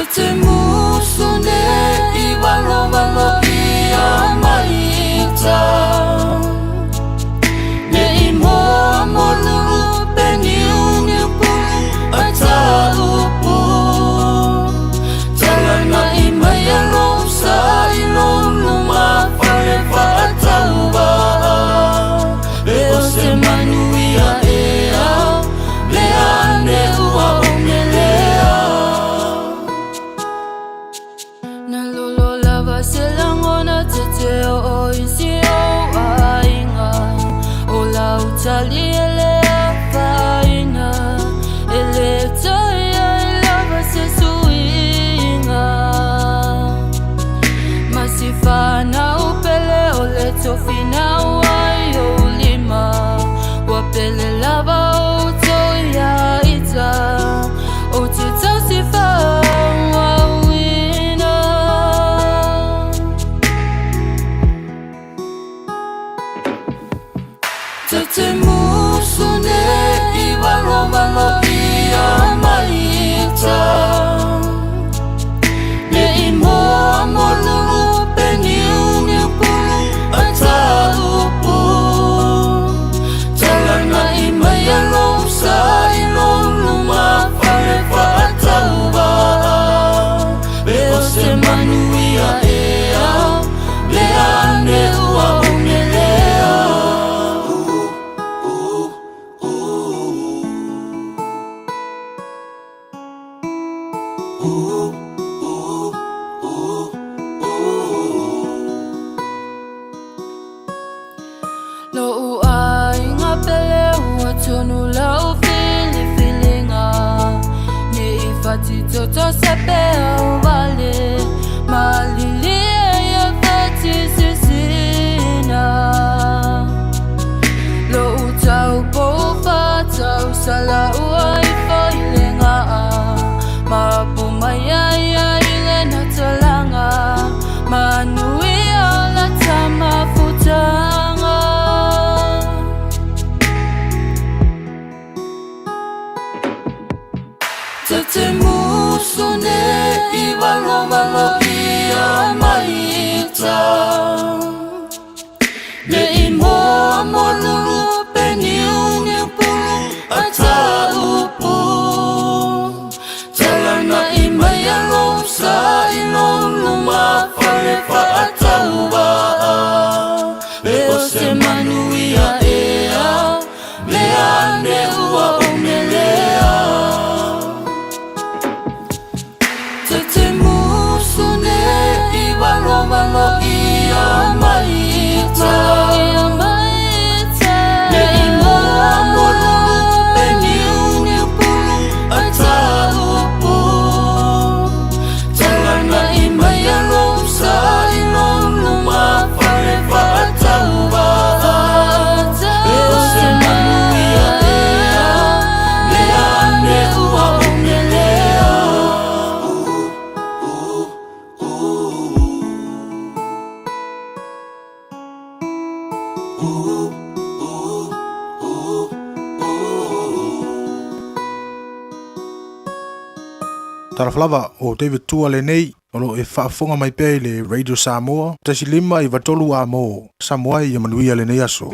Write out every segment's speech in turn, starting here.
te musune I walo walo I amaita Ne I moa molulu Peni ungi pulu Ata upu Talana I maya losa I lulu ma Wharewa ata ua Leo se manuia ea Lea ne ua ongelea Na lolo lava se langona te te o isi o ainga O la utali ele a whaina Ele taia e lava se suinga Masi whana upele o le tofina wai o lima Wapele lava o toia ita O te tausi whaua wina Te musune I walo walo I amaita Ne I moa molulu Peni ungi pulu Ata upu Talana I maya losa I lulu ma Wharewa ata ua Leo se manuia ea Lea ne ua ongelea No ua inga pele ua tonu lau fili filinga Ni I fati toto sepe au vale Malili e fati sisina Lo utau po fatau sala ua I foilinga Mapu maya ia ile na talanga Manui ala tama futanga Te musune I walo walo I amaita Ne I moa molulu Peni ungi pulu Ata upu Talana I maya losa I lulu ma Wharewa ata ua Leo se manuia ea Lea ne ua ongelea Te musune I walo walo I amaita Ne I moa molulu Peni ungi pulu Ata upu Talana I maya losa I lulu ma Wharewa ata ua Leo se manuia ea Lea ne ua ongelea Taraflava o David Tua le nei Olo e whaafonga mai pei le Radio Samoa Tasi lima I watolu a mo Samoa I manuia le nei aso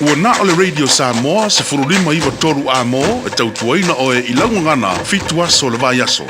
Ua na o le Radio Samoa se furulima iwa toru a mo e tautuaina o e ilaungangana fitu aso le vai aso.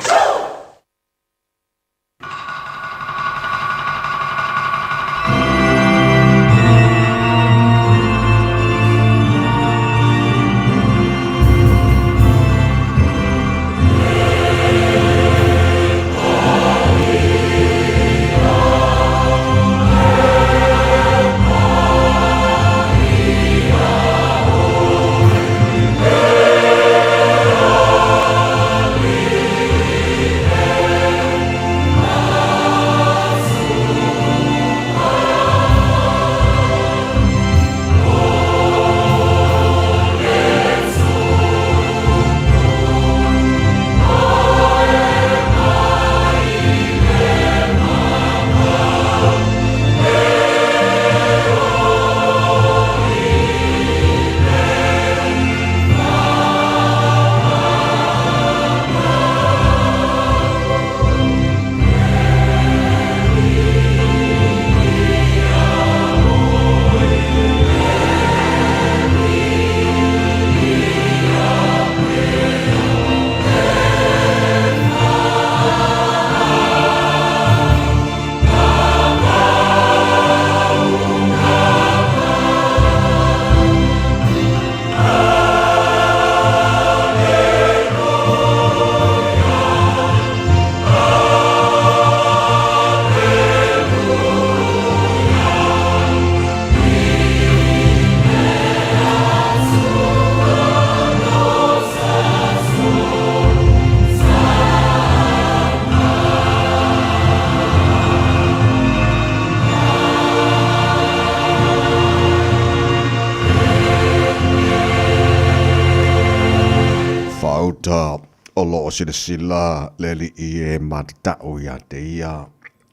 O sila leli I e matatau ia te ia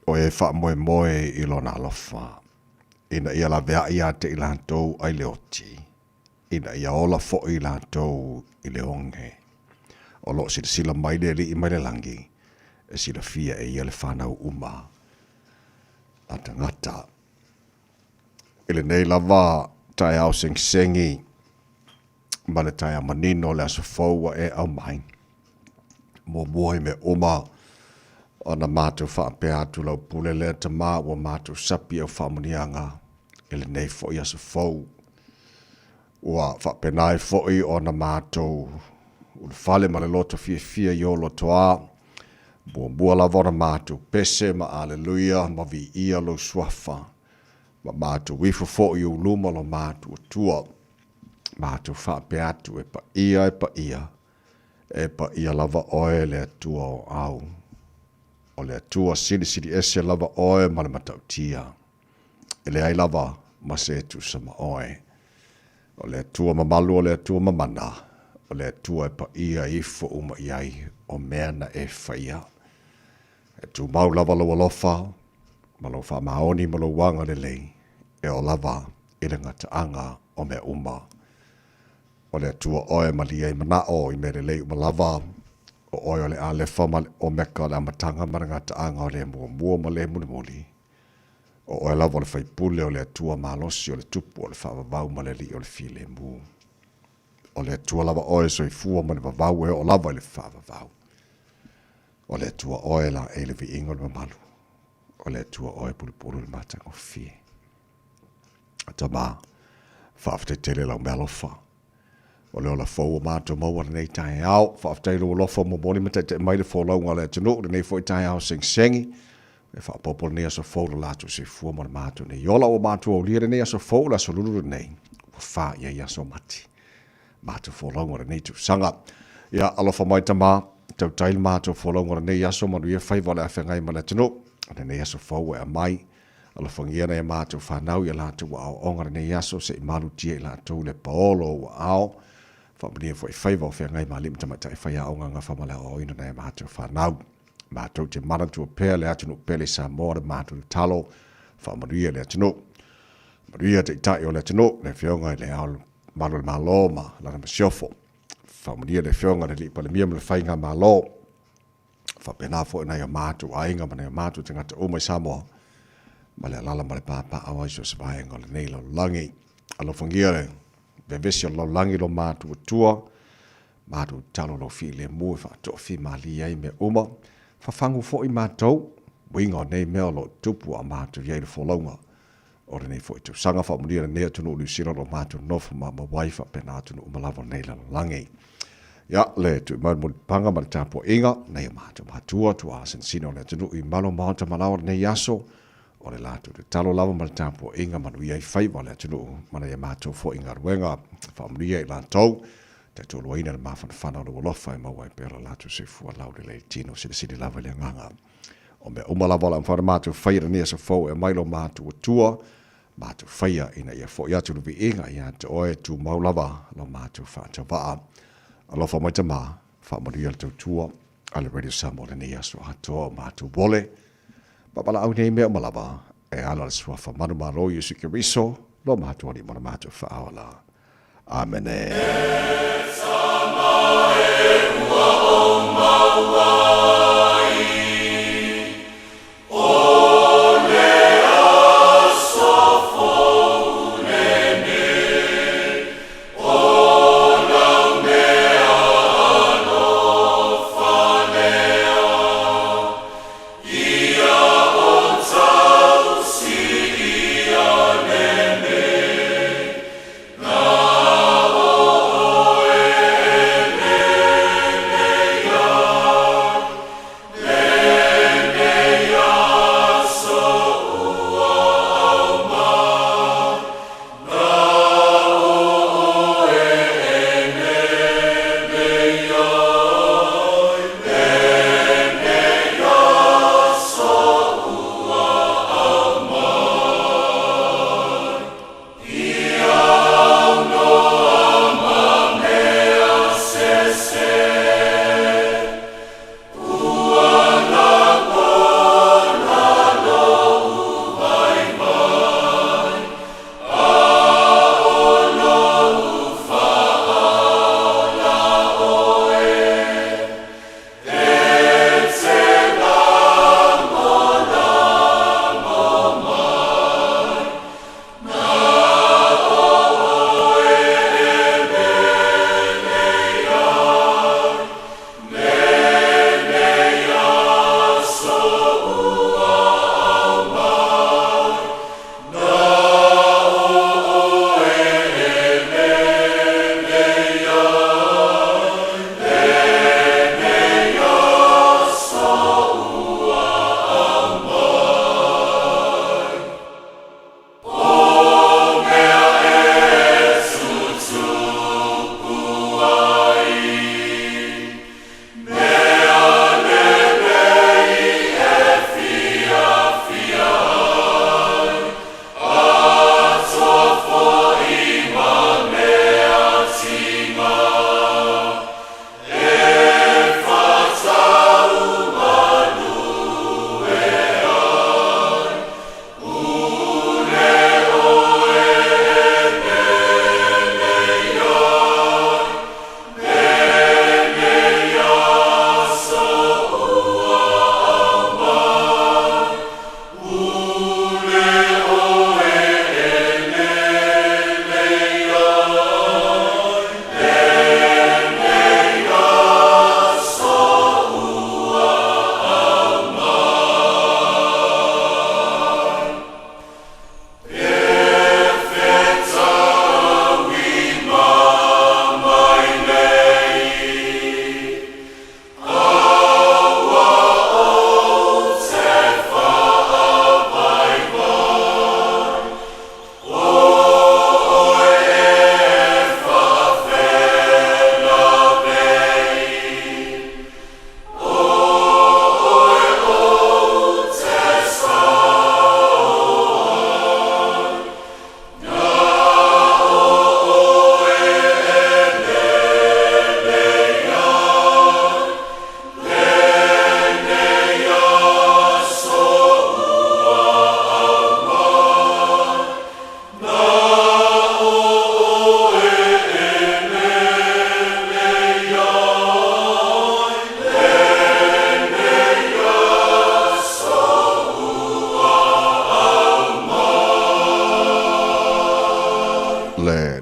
o e wha moe moe I lona alofa. Ina ia la vea ia te ilantou ai leoti. Ina ia ola fo ilantou I leonge. O lo sila mai leli I mai le langi. E sila fia e ia le whanau uma. A tangata. Ile nei lava tai au sengi. Ma le tai a manino le aso foua e au mai. Mo moe me oma o na mātou whaapea atu lau pule lea ta mā o mātou sapi au whamunianga ele nei fo I aso fau. Ua whapenai fo I o na mātou ule whale ma le loto fia I o loto a. Mua lava na mātou pese ma aleluia ma vi ia lo swafa. Ma mātou wifo fo I uluma lo mātou tua. Mātou whaapea atu e pa ia. E pa ia lava oe le atua o au. O le atua siri ese lava oe ma le matautia. E le ai lava ma se tu sama oe. O le atua mamalu o le atua mamana. O le atua e pa ia ifo uma iai o mea na e whaia. E tu mau lava lo alofa, ma lo wha maoni ma lo wanga le lei. E o lava I le ngataanga o mea uma. O le atua oe ma liei mana o I mere lei umalava. O oe o le alefa ma o meka le amatanga ma ngata anga o le mua ma le muli. O oe lava o le whaipule o le atua malosi o le tupu o le whaavavau ma le li o le file mu. O le atua lava oe so I fua ma le vavau e o lava le whaavavau. O le atua oe la e le vi ingo le mamalu. O le atua oe pulipulu le matanga o fie. Ata ma whaafte tele lau mealofa. O le ola fau o mātou maua nei tae au, whaafteilo o lofa mo moni mata te mai le wholaunga le tunu, le nei fo I tae au sengi, e whaapopolo nei aso fau le lātou se fua mo le mātou nei. Iola o mātou au lia nei aso fau le aso lulu nei, o wha ia I aso mati. Mātou wholaunga le nei tu sanga. Ia alofa mai tamā, tau tail mātou wholaunga le nei aso manu ia whaiva le awhengai ma le tunu, le nei aso fau e a mai, alofa ngia nei mātou whanau ia lātou wa au onga le nei aso se I malu tia I lātou le paolo wa au, whamania fo I whaiva o whengai ma lim tamata I whaia o nganga whamale o ina nei mātou whanau. Mātou te manatu o pēr le atunu pēle sa mōre mātou talo, whamaria le atunu. Maria te itai o le atunu, le whionga I le au malu le malo ma lana masiofo. Whamaria le whionga le lipa le mia le whainga malo. Whapena fo ina I o mātou ainga ma nei o mātou te ngata umai Samoa. Ma le alala ma le pāpā awai so se vaenga le nei lau langi. Alo whangia le vevesi o laulangi lo mātu tua, mātu talo lo fi le mua wha to fi mali ai me uma, whawhangu fo i mātou, winga nei mea lo tupu a mātu iei le wholaunga. O re nei fo i tu sanga wha mulia nea tunu ulu sira lo mātu nofu ma waifa pe nā tunu umalawa nei la langi. Ya le tu mai mo panga ma tapo inga nei mātu mātua tu a sensino le tunu i malo mātu malawa nei aso, o le lātu te talo lava ma tapo inga manu iei whai wa le tunu mana ia mātu fo inga ruenga, wha mulia i lātou, te tolu aina le mawhana whanau le walofa i mawai pera lātu se fua laure le tino sili lava le nganga. O me umalawa la mwhara mātu whaira nia sa fau e mailo mātu atua, mātu whaia ina ia fo ia tulu vi inga ia te oe tu maulawa lo mātu whaata waa. Alofa mai te mā, whaamari ala tau tua, ale Radio Samoa le nia so hatoa mātu wole. Papala au nei mea malawa, e ala le swafa manu maro Yesu Kiriso, lo mātu ali mana mātu whaawala. Amene.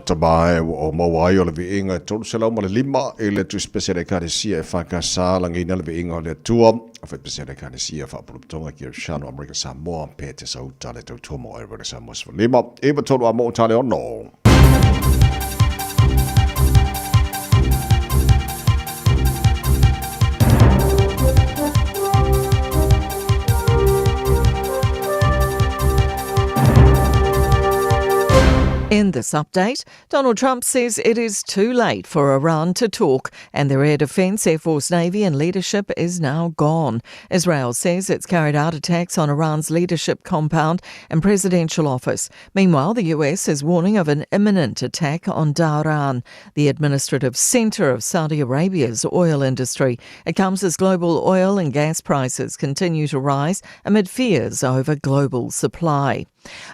tabae o mawai o le viinga tolu selau ma le lima e le tu special ekadesia e whakasa langaina le viinga o le tua a whai special ekadesia whapulutonga ki Shano Amerika Samoa pe te sauta le tau tuamo o Amerika Samoa lima e ba tolu a mo tale ono. In this update, Donald Trump says it is too late for Iran to talk and their air defence, Air Force, Navy and leadership is now gone. Israel says it's carried out attacks on Iran's leadership compound and presidential office. Meanwhile, the US is warning of an imminent attack on Dhahran, the administrative centre of Saudi Arabia's oil industry. It comes as global oil and gas prices continue to rise amid fears over global supply.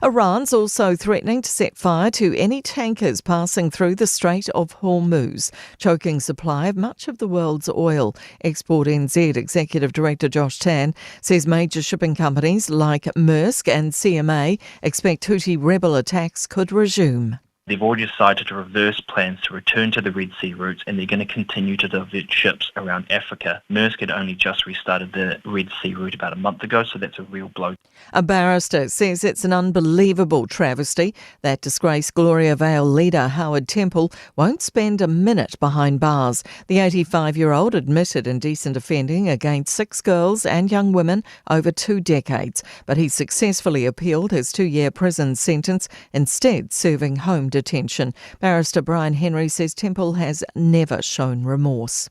Iran's also threatening to set fire to any tankers passing through the Strait of Hormuz, choking supply of much of the world's oil. Export NZ Executive Director Josh Tan says major shipping companies like Maersk and CMA expect Houthi rebel attacks could resume. They've already decided to reverse plans to return to the Red Sea routes, and they're going to continue to divert ships around Africa. Maersk had only just restarted the Red Sea route about a month ago, so that's a real blow. A barrister says it's an unbelievable travesty that disgraced Gloria Vale leader Howard Temple won't spend a minute behind bars. The 85-year-old admitted indecent offending against 6 girls and young women over 2 decades, but he successfully appealed his 2-year prison sentence, instead serving home detention. Barrister Brian Henry says Temple has never shown remorse.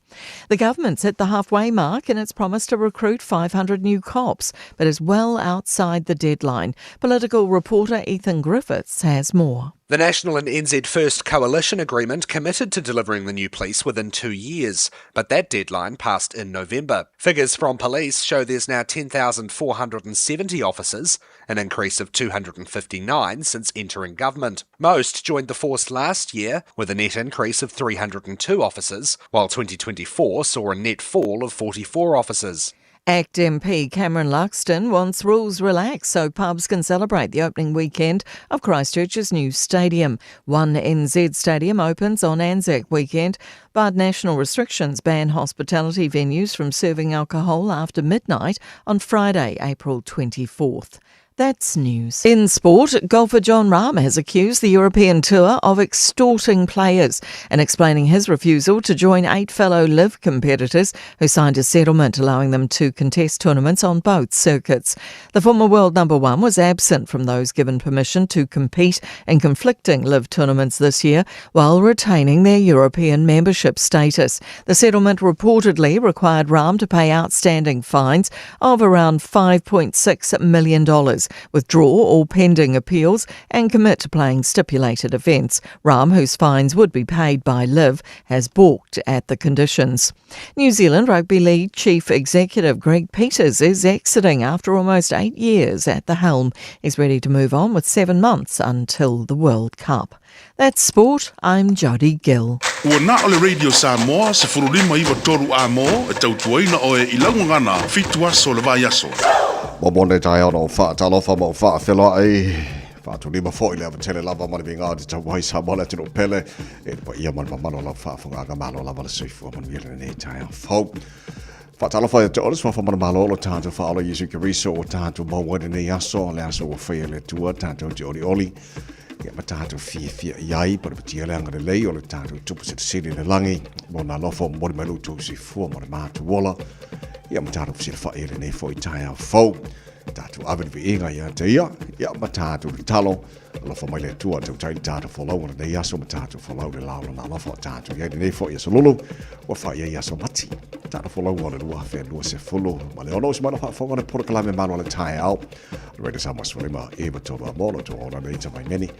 The government's hit the halfway mark in its promise to recruit 500 new cops, but is well outside the deadline. Political reporter Ethan Griffiths has more. The National and NZ First Coalition agreement committed to delivering the new police within 2 years, but that deadline passed in November. Figures from police show there's now 10,470 officers, an increase of 259 since entering government. Most joined the force last year, with a net increase of 302 officers, while 2024 saw a net fall of 44 officers. ACT MP Cameron Luxton wants rules relaxed so pubs can celebrate the opening weekend of Christchurch's new stadium. One NZ stadium opens on Anzac weekend, but national restrictions ban hospitality venues from serving alcohol after midnight on Friday, April 24th. That's news. In sport, golfer John Rahm has accused the European Tour of extorting players and explaining his refusal to join 8 fellow LIV competitors who signed a settlement allowing them to contest tournaments on both circuits. The former world number 1 was absent from those given permission to compete in conflicting LIV tournaments this year while retaining their European membership status. The settlement reportedly required Rahm to pay outstanding fines of around $5.6 million. Withdraw all pending appeals and commit to playing stipulated events. Rahm, whose fines would be paid by LIV, has balked at the conditions. New Zealand Rugby League Chief Executive Greg Peters is exiting after almost 8 years at the helm. He's ready to move on with 7 months until the World Cup. That's sport. I'm Jodie Gill. Ua na ole Radio Samoa se furulima iwa toru a mo e tautuaina o e ilangungana fitu aso le vai aso. Mabone tai ono whaatalofa mo whaawhelo ai whaatulima fo ile tele lava mani vinga te tawai sa mola tino pele e pa ia man mamano la whaafunga aga malo lava le soifu man vile ne tai fo whaatalofa te oles wa famana malo lo tātou whaalo Yesu Kiriso o tātou mawani ne aso le aso o whaia le tua tātou te oli ia ma tātou fia iai pa le tia leanga le lei o le tātou tupu se te siri le langi mo na lofo mori mai lutu si fua mo le mātu wola ia ma tātou fia whaia le nei fo i tai au fau tātou awen vi inga ia te ia ma tātou le talo lofo mai le tua tau tai tātou whalau na nei aso ma tātou whalau le lao na lofo tātou ia nei fo i aso lulu wa whaia i aso mati tātou whalau o le lua whea lua se fulu ma le ono si mana whafonga le pura kalame mano le tai au Ready Samoa Swalima eba tola molo to ona nei tamai meni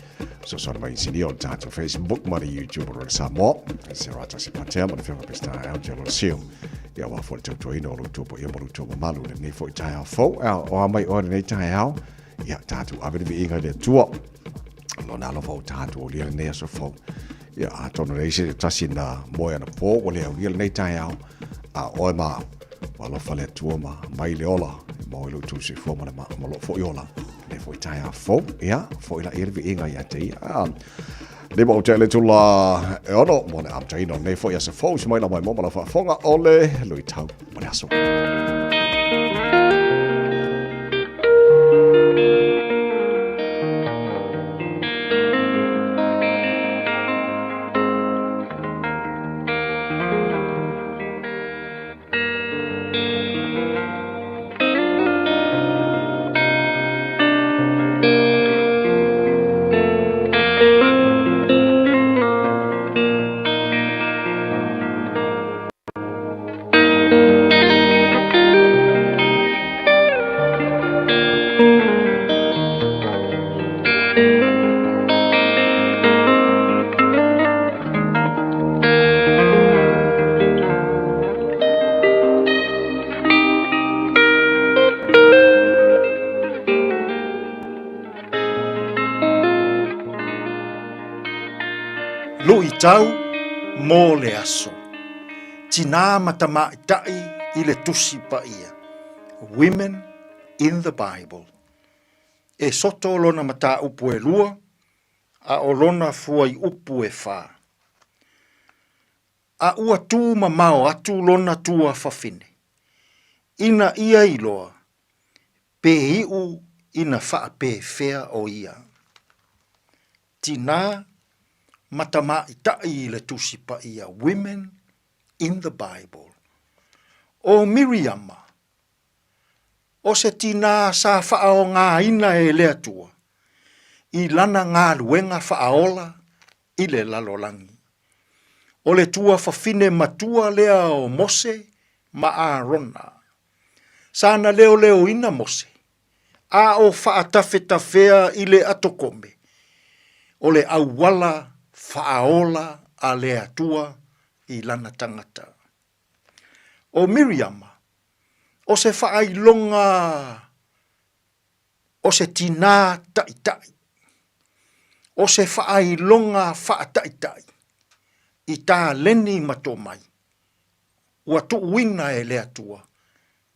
so sona mai sini on tātou Facebook ma le YouTube o le Samoa se rata se patea ma le whenga pesta au jelo sio ia wa fo te toina o tupo ia mo tupo malu le nei fo i tai au fo o mai o nei tai au ia tātou awen vi inga le tua lo na lo fo tātou o le nei aso fo ia a tono rei se tasina moia na fo o le au nei tai au a oe ma wala fale tua ma mai le ola mo lo tu se fo ma mo lo fo yola le fo tai a fo ia fo ila irvi inga ia te Le mo tele tula e ono mo na amtai no nei fo ya se fo mai la mai mo la fa fonga ole lui tau mo le aso. Lui tau mō le aso. Tina matama itai i le tusi pa ia. Women in the Bible. E soto lona mata upu e lua, a o lona fua i upu e whā. A ua tū ma mao atu lona tua whawhine. Ina ia iloa, pe iu ina wha pe whea o ia. Tina matama itai le tusi pa ia. Women in the Bible. O Miriama, o se tina sa whaao ngā ina e lea tua, i lana ngā luenga whaola i le lalolangi. O le tua whawhine matua lea o Mose ma Aarona. Sana leo leo ina Mose, a o whaatawhetawhea i le atokome, o le auwala whaola a lea tua i lana tangata. O Miriama, o se whailonga, o se tina taitai, o se whailonga whaataitai, i tā leni matomai, ua tuuina e lea tua,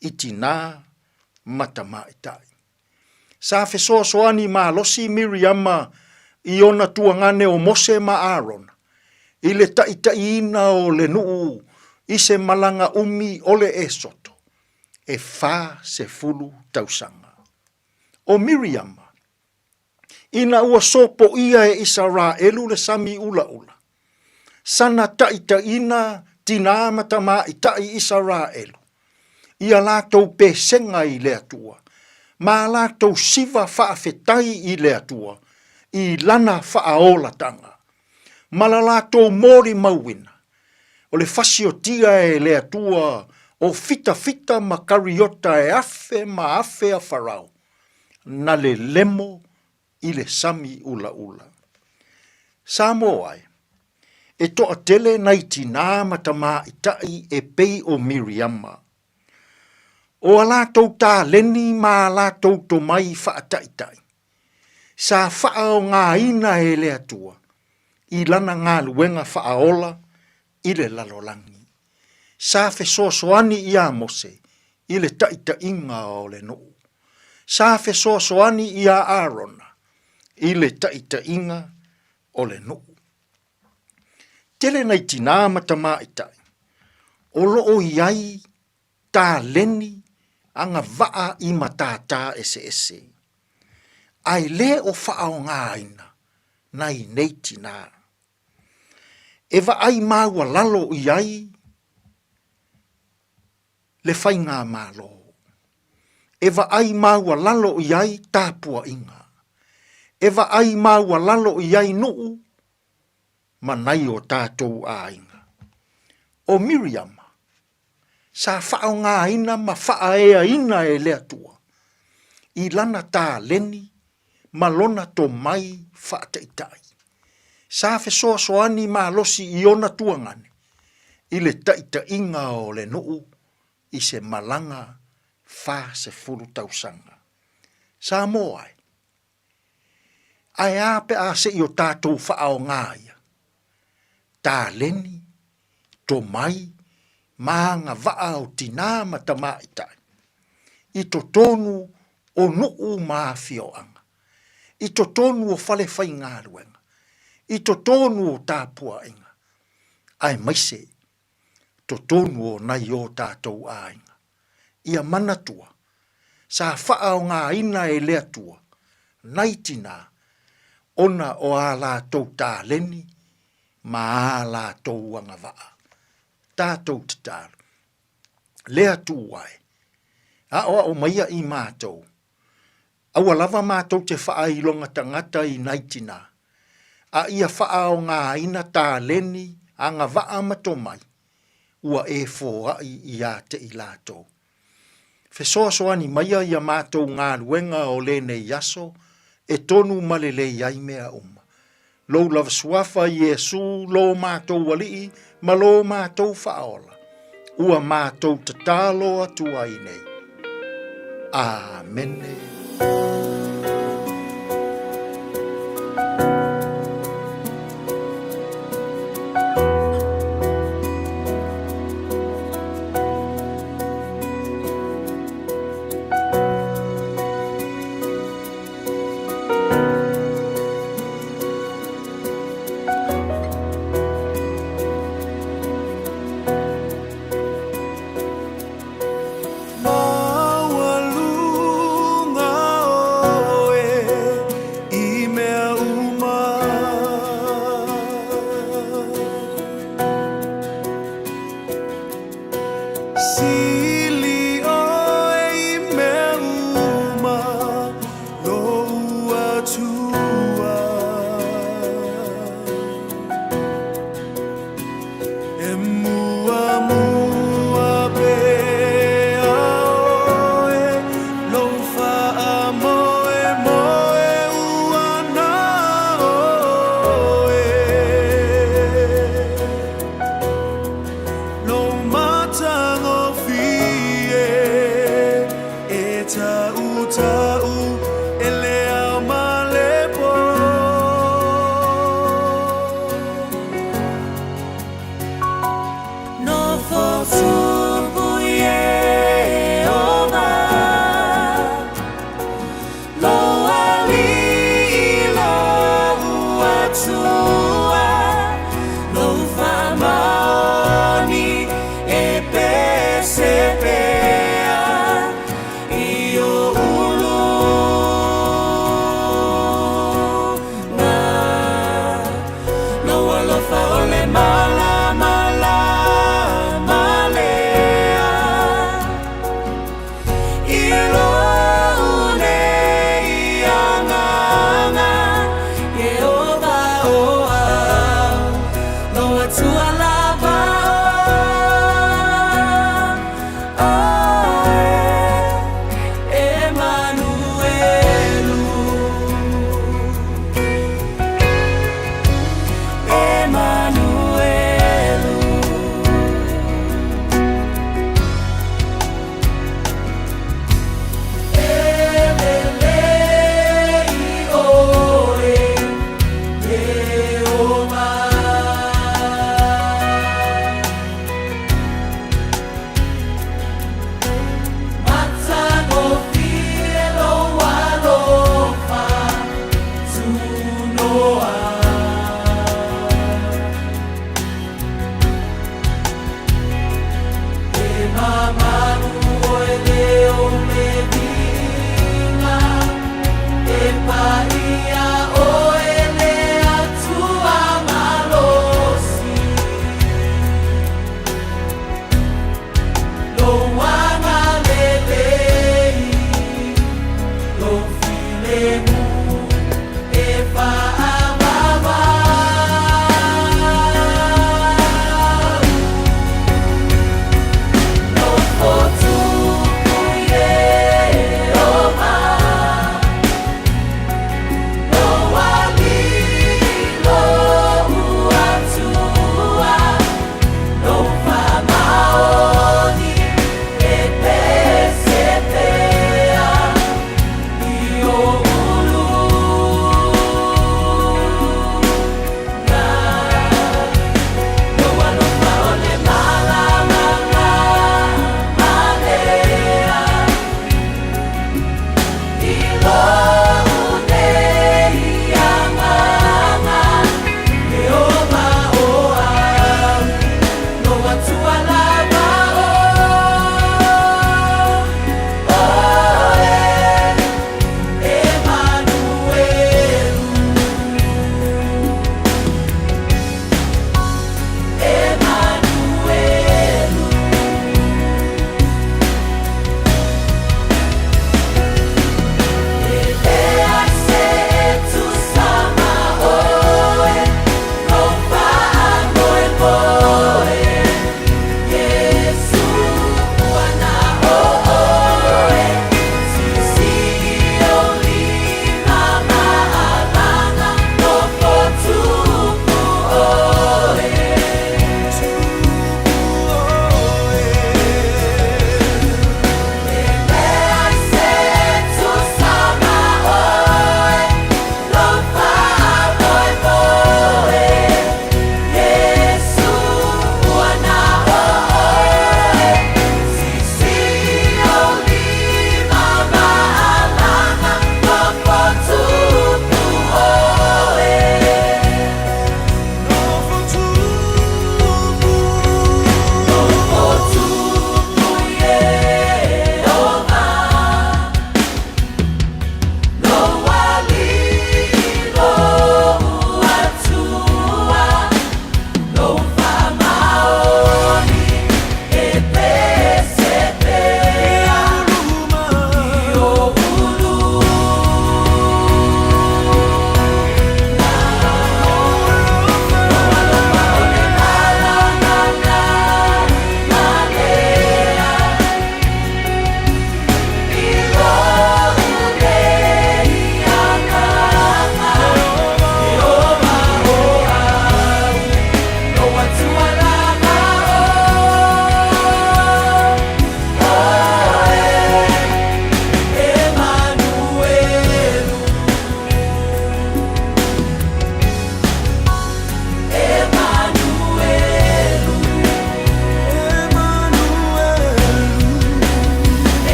i tina matamaitai. Sa fesoasoani ma losi Miriama i ona tuangane o Mose ma Aaron, i le taitaina o le nuu, i se malanga umi o le e soto, e wha se fulu tausanga. O Miriama, ina ua sopo ia e Israelu le sami ula ula. Sana taitaina tina matama itai Israelu. Ia lātou pesenga i lea tua. Ma lātou siva whaafetai i lea tua. I lana whaaola tanga. Mala lātou mori mauina. O le fasio tia e lea tua o fita fita makariota e afe ma afe a farao. Na le lemo i le sami ula ula. Samo ai. E toa tele nai tina matama itai e pei o Miriama. O a lātou tā leni ma lātou to mai whaataitai. Sa whaao ngā ina e lea tua. I lana ngā luenga whaola i le lalolangi. Sa fesoasoani i a Mose i le taita inga o le nuu. Sa fesoasoani i a Aarona i le taita inga o le nuu. Tele nei tina matama itai. O loo iai tā leni anga vaa i matata ese ese. Ai le o whaao ngā ina nai nei tina. E ai maua lalo iai le whai ngā malo. E ai maua lalo iai tāpua inga. E ai maua lalo iai nuu manai o tātou a inga. O Miriama, sa whao ngā ina ma wha ea ina e lea tua. I lana tā leni, malona to mai whaataitai. Sa fesoasoani ma losi i ona tuangane. I le taita inga o le nuu, i se malanga wha se furu tausanga. Sa moai. Ai ape a se i o tātou whaao ngāia. Tā leni, to mai, maanga vaa o tina matamaitai. I to tonu o nuu maafioanga. I to tonu o fale whai ngāruenga. I to tonu o tāpua inga. Ai maise, to tonu o nai o tātou a inga. Ia manatua, sa faa o ngā ina e lea tua, nai tina, ona o a lātou tā leni, ma a lātou anga waa. Tātou tataru. Lea tu wai. A o maia i mātou. Aua lava mātou te wha i longa tangata i naitina. A ia wha o ngā ina tā leni a ngā waa matomai. Ua e fōa i a te i lātou. Fesoa soani maia i a mātou ngā ruenga o lene yaso e tonu malele iai mea uma. Lou lava suafa i Yesu lo mātou walii ma lo mātou whaola. Ua mātou tatalo atua i nei. Āmene. Io ulo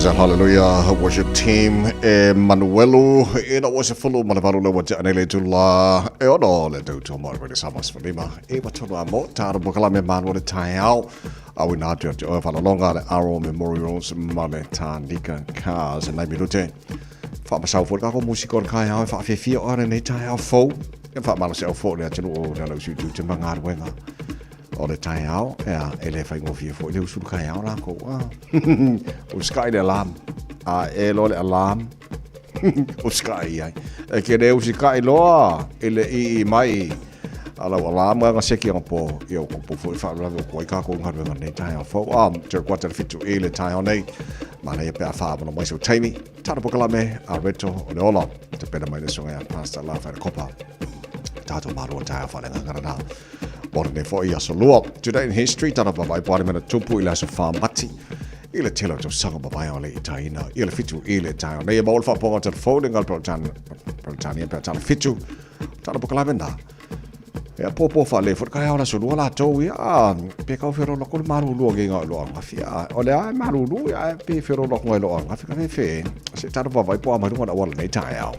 There's a hallelujah worship team Manuelu ina wase fulu malabaru le waja nele tula e ono le tu mo re samas falima e batolo amo tar bokala me manu le taiao awi na te o fa longa le Aro Memorials male tanika cars na bilute fa masau fo ka ko musiko ka ya fa fe ora nei taiao fo e fa malo se fo le tenu o na su tu te mangar wenga o le taiao ele fa ngofie fo le usu ka ya la ko o sky de alarm e lo le alarm o sky ai e ke le usi ka loa ele I mai ala alarm nga se ki po yo ko fo fa la ko ka ko ngar nga nei taiao fo ter kwata fitu ele taiao nei mana e pe fa no mai so taimi tara pokala me a reto o le ola te pena mai le songa pasta la fa copa tato maro taiao fa le ngara Borne fo ia so lua. Today in history, tana babai pare mena tupu ila so whamati. Ile telo to sanga babai o le itaina. Ile fitu ile taio. Nei e maul wha ponga tana foldingal Peltania tana fitu. Tana pokala mena. Ea popo wha le futka hea ona so lua la tau ia. Pe kau whiro loko le maru lua genga loa ngawhia. O le ai maru lua pe whiro loko ngai loa ngawhia ka fe. Se tana babai po amarunga na wala nei taio.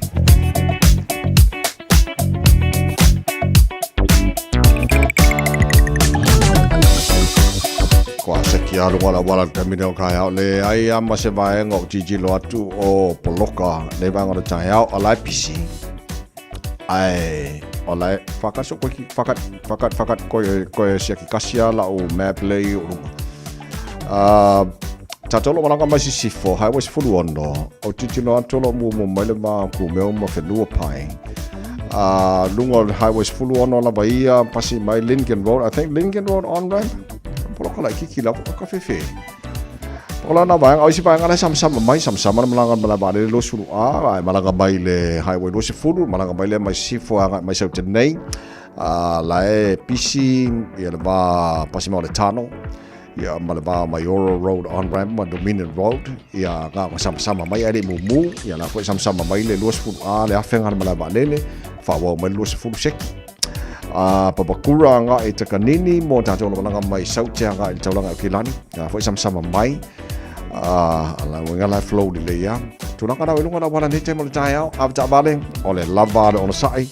Kwa se ki alu wala kamina o kai au le ai ama se vai ngok jiji lo atu o poloka le bang o tai au alai pisi ai olai fakat so fakat ko se ki kasia la o map lay o tatolo malanga mai sifo hai was fulu ondo o jiji lo atu lo mu mai le ma ku me o ma felu pai lungo highways fulu ondo la baia pasi mai Lincoln Road I think Lincoln Road on ramp Polo like kiki la ka fefe. Polo na bang au si bang ala sam-sam mai sam-sam malangan malaba le lo sulu malanga mai le highway lo se fulu malanga mai le mai sifo mai sa tenei la e pisi ia le ba pasimo le tano ia malaba Mayoro Road on ramp ma Dominion Road ia ga sam-sam mai ale mumu ia la foi sam-sam mai le lo sulu le afenga malaba lele fa wa mai lo se fulu seki papakura nga e takanini mo tato no nga mai sautia nga e taulanga o kilani foi sama mai ala wenga la flow le ya tunanga na welunga na wala ni te mo tai au avta bale ole lava on sai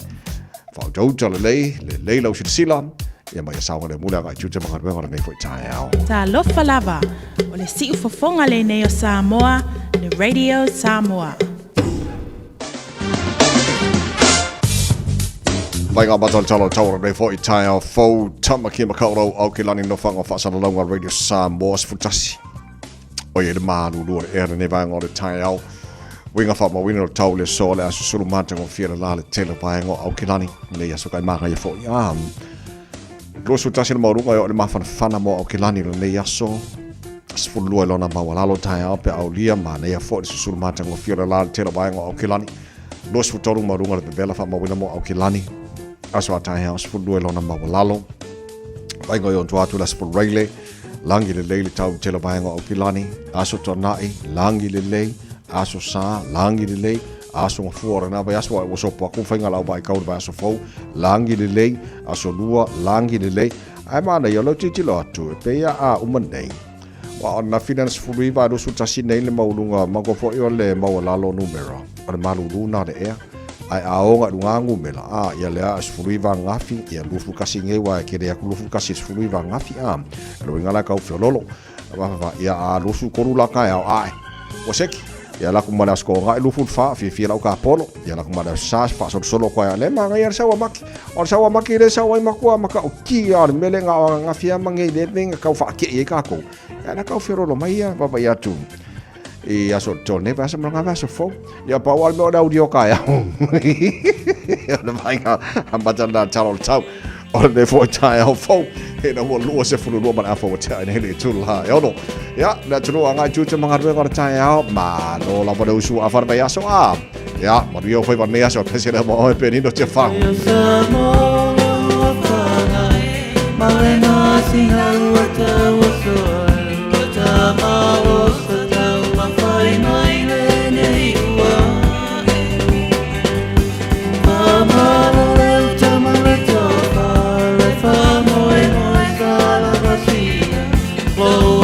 fa do tole le lo sila e mai sa ngale mula ga chuche manga wenga nei foi tai au ta lo falava ole si ufofonga le nei o Samoa le Radio Samoa Mai ngā batal talo taura nei fo I tai au fau tamaki makaurau au ki lani no whanga whaasana launga Radio Samoa Sfutasi. O ye le maanu lua e ere ne vanga o le tai au. Winga wha mawina o tau le so le asu suru mata ngō whiara la le tele paengo au ki lani. Nei asu kai maha ia fo I Lua Sfutasi le maurunga o le mawhana whana mo au ki lani le nei aso. Sfulua lona mawalalo tai au pe au lia ma nei a fo le suru mata ngō whiara la le tele paengo au ki lani. Lua Sfutoru maurunga le bebela wha mawina mo au ki lani. Aso atai house for duelo na mawalalo. Vai go yon tuatu la sport raile. Langi le leile tau tela bainga o kilani. Aso tonai, langi le lei. Aso sa, langi le lei. Aso ngafua na vai aso wa so pa ku fainga lau bai kau ba aso fou. Langi le lei, aso lua, langi le lei. Ai mana yo lo titi lo atu. Pe ia umanei. Wa ona finance fului va do sutasi nei le maulunga mango fo yo le mawalalo numero. Ona maluluna de ea. Ai aonga lungangu mela ia lea asfuluiva ngafi ia lufu kasi ngewa kere aku lufu kasi asfuluiva ngafi lo ngala kau fiololo va ia lufu korula ka ai waseki ia la kumana sko nga lufu fa fi la ka polo ia la kumana sas fa solo kwa le manga ia sawa maki le sawa makua maka uki ia mele nga ngafi mangi le venga kau fa ki ia ka ko ia la kau fiololo mai ia baba ia tu e aso tone va sama nga vaso fo ya pa wal me audio ka ya na vainga ambatanda talo tau o le fo tai au fo e na mo lo se fu lo ma afo tai ne le tu la ya no ya na tu nga chu manga re ko tai au ma lo la bo su afar ba ya so ya ma rio foi ba me aso pese na mo pe ni no che fa Oh,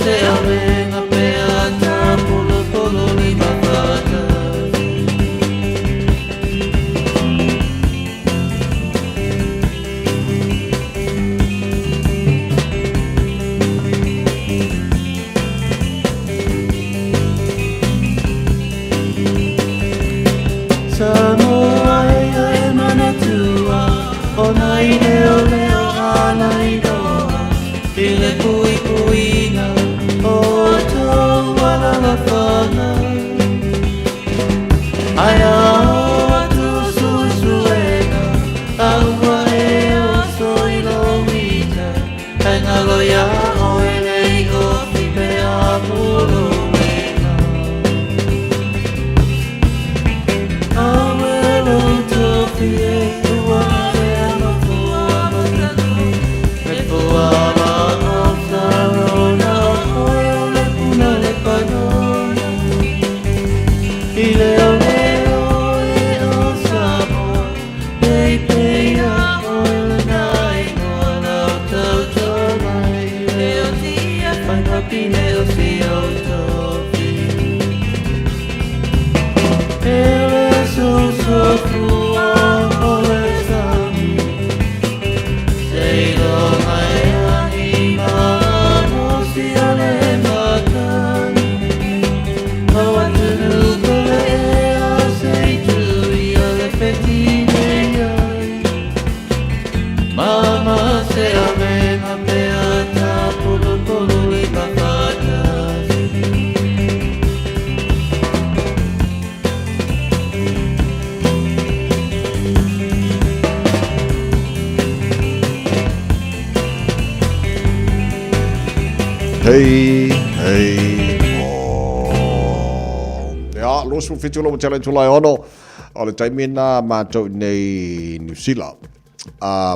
se avenga peata polo polo ni mafata Samoa e manatua ona i leo leo ala i roa i le pui puina o tau ala la whana ai ao atu susuena aua e o soi lomita kai ngalo ia o elei o whipe a polo Ja, losu fitula mo challenge tulai ono. Ole taimina mātou nei New Zealand.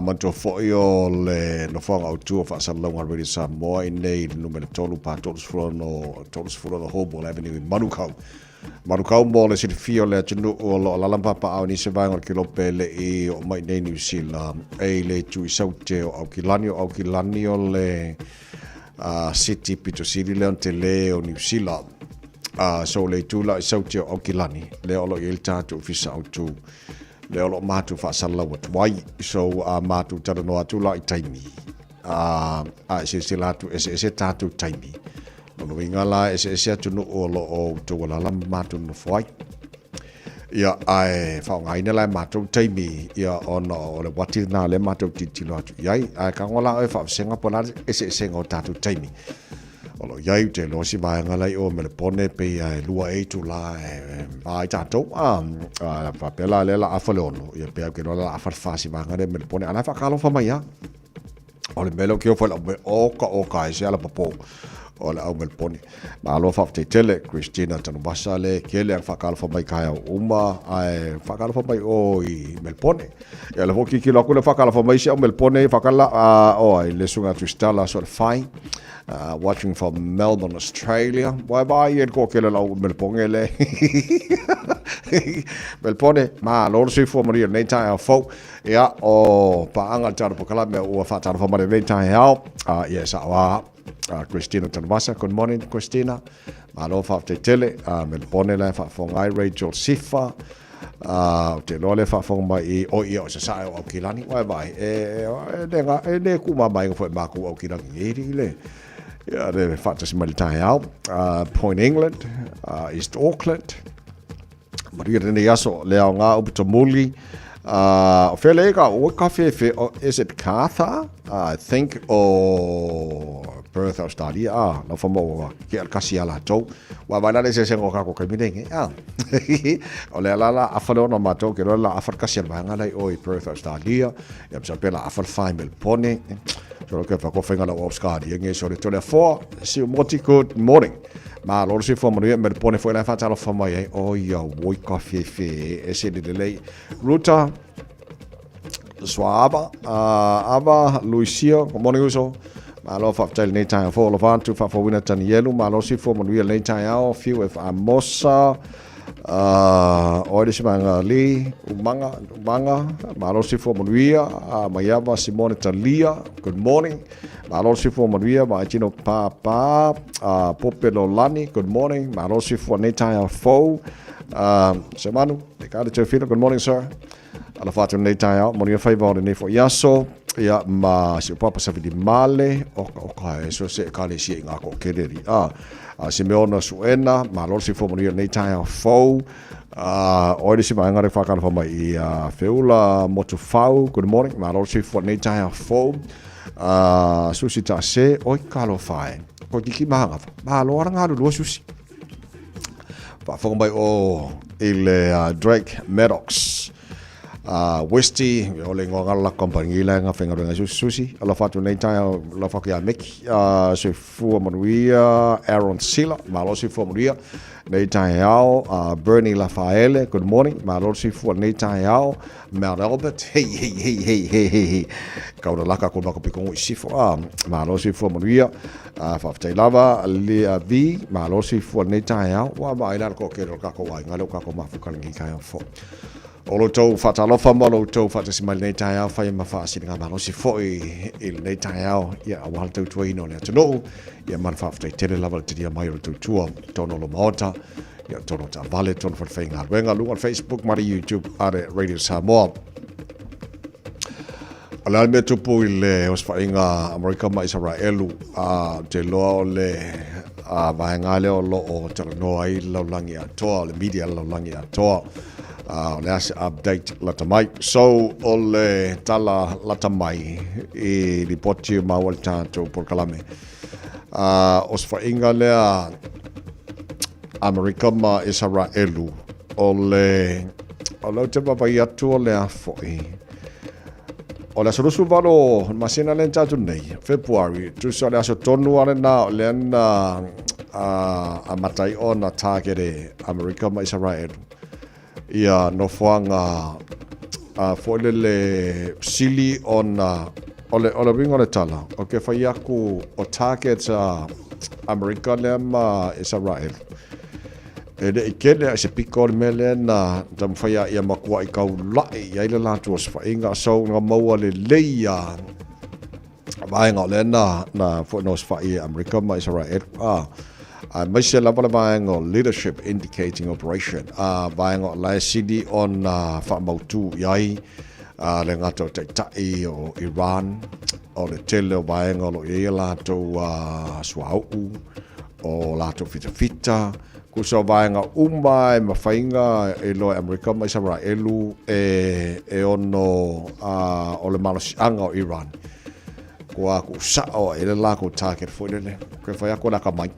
Mātou fo'i o le no whanga o tua whaasalalonga Radio Samoa i nei numero tolu pa totus fura no Hobart Avenue i Manukau. Manukau mo le sirifio le atunu o lo lalampapa au ni se vainga ki lope le i o mai nei New Zealand. E le tui saute o au kilani o le City Pito City leon te le o New Zealand. So le tula i saute o au kilani. Le olo i el tātu fisa au tu. Le olo mātu whaasala wat wai. So mātu tara no atu la i taimi. Se lātu ese tātu taimi. Ono ingala ese atu no o lo o tuwalala mātu no whai. Ia ai whaongaina lai mātou taimi. Ia ono o le wati nā le mātou titilo atu. Iai, kangola oi whaafsenga pona ese ngau tātou taimi. Olo iai te losi vaenga lai o me le pone pe ai lua e tu la ai tātou. Whapela le la awhale ono. Ia pe au ke rola la awharwhasi vaenga le me le pone. Anai whakalo whamai a. O le melo ki o whale me oka e se ala papo. O le au me le pone. Ma alo whafte tele, Christina tanu basa le kele ang whakalo whamai kai au uma. Ai whakalo whamai o i me le pone. Ia le hoki ki loko le whakalo whamai se au me le pone. Whakala o ai le sunga Tristala so le whai. Watching from Melbourne, Australia. Bye yen ko kele lau Melbourne le. Melbourne ma lor si fo maria nei tai au fo. Ia o pa anga tara pokala me o fa tara fo maria nei tai au. Yes, Christina Tanvasa. Good morning, Christina. Ma lo fa te tele Melbourne le fa fo ngai Rachel Sifa. Te lo le fa fo mai o ia o sa o kilani. Bye. Ne ku ma mai fo ma ku o kilani iri le. Ja, de factors in Maltai out. Point England, East Auckland. Maria de Yaso, Leonga, Uputamuli. Felega, what coffee is it Katha? I think, or Perth, Australia. No for more. Get Casiala to. Well, by that is a single caco committing. Olala, Afalon or Mato, Gerola, Afracasian Bangala, or Perth, Australia. Yamsapella, Afal Pony. So ke fa ko fenga la Oscar ye so le tole 4 si moti good morning ma lo si fo mo me pone fo la fa talo fo mai o ya woi coffee fe e se de lei ruta swaba aba Lucia good morning so ma lo fa tel nei time fo lo fa tu fa fo wina tan yelu ma lo si fo mo le nei time ao few if amosa Oile simanga li, umanga, malo sifo manuia, mayama Simone Talia, good morning. Malo sifo manuia, maachino papa, Popelo Lani, good morning. Malo sifo netaya fo, semanu, dekade te filo, good morning sir. Ala fatu netaya, monia faiva ne fo yaso, ya ma si papa sa vidi male, oka so se kale si ngako keleri. Simeona Suena, malo sifo manuia netaya fo. Oile si mai ngare whakara wha mai I Whiula Motufau, good morning, malo sifo netaya fo. Susi ta se oi kalo fai ko kiki mahanga malo aranga lu susi pa fo mai o ile Drake Maddox Westy o le ngo ngala company la nga fenga nga susi ala fatu nei tai la fakia meki se fu manuia Aaron Sila malo si fu manuia nei tai ao Bernie Lafaele good morning malo si fu nei tai ao Mount Albert hey kauna laka ko mako piko si fu malo si fu manuia fa tai lava le vi malo si fu nei tai ao wa mai la ko ke ka ko wa ngalo ka ko mafu kan ngi kai fo Olo tau whatalofa malo tau whatasimali nei tai au whai mawhaasiri ngā malo si foi il nei tai au ia awal tau tua ino lea tano ia man whaftai tele lava te dia mai o tau tua tono lo maota ia tono ta vale tono whawhai ngā ruenga lunga Facebook mari YouTube are Radio Samoa Alai mea tupu I le os whainga Amerika ma Israelu te loa o le vahenga leo lo o tala noa I laulangi atoa le media laulangi atoa Let's update latamai. So ole tala latamai I ripoti mawal tanto por kalame. Os whainga lea Amerika ma Israelu ole te papai atu ole a foi. Ole aso valo masina len tatu nei February tu so le aso tonu ale na le na a matai ona target Amerika ma Israelu. Ia no whanga foile le sili on ole ringo le tala o ke whai aku o target Amerika le ma Israel e le ikele se piko me le na tam whai ia makua I kau lai ia le latu o whainga so ngā maua le leia vaenga le na fo nos whai Amerika ma Israel mai se lava le vaenga leadership indicating operation vaenga la city on whamautu iai le ngato te tai o Iran o le tele o vaenga lo ia lato suau o lato fita kuso vaenga umai mawhainga e lo Amerika ma Israelu e ono o le malosianga o Iran kua ku sao e le lako target fo le ko fa ya ko la ka mai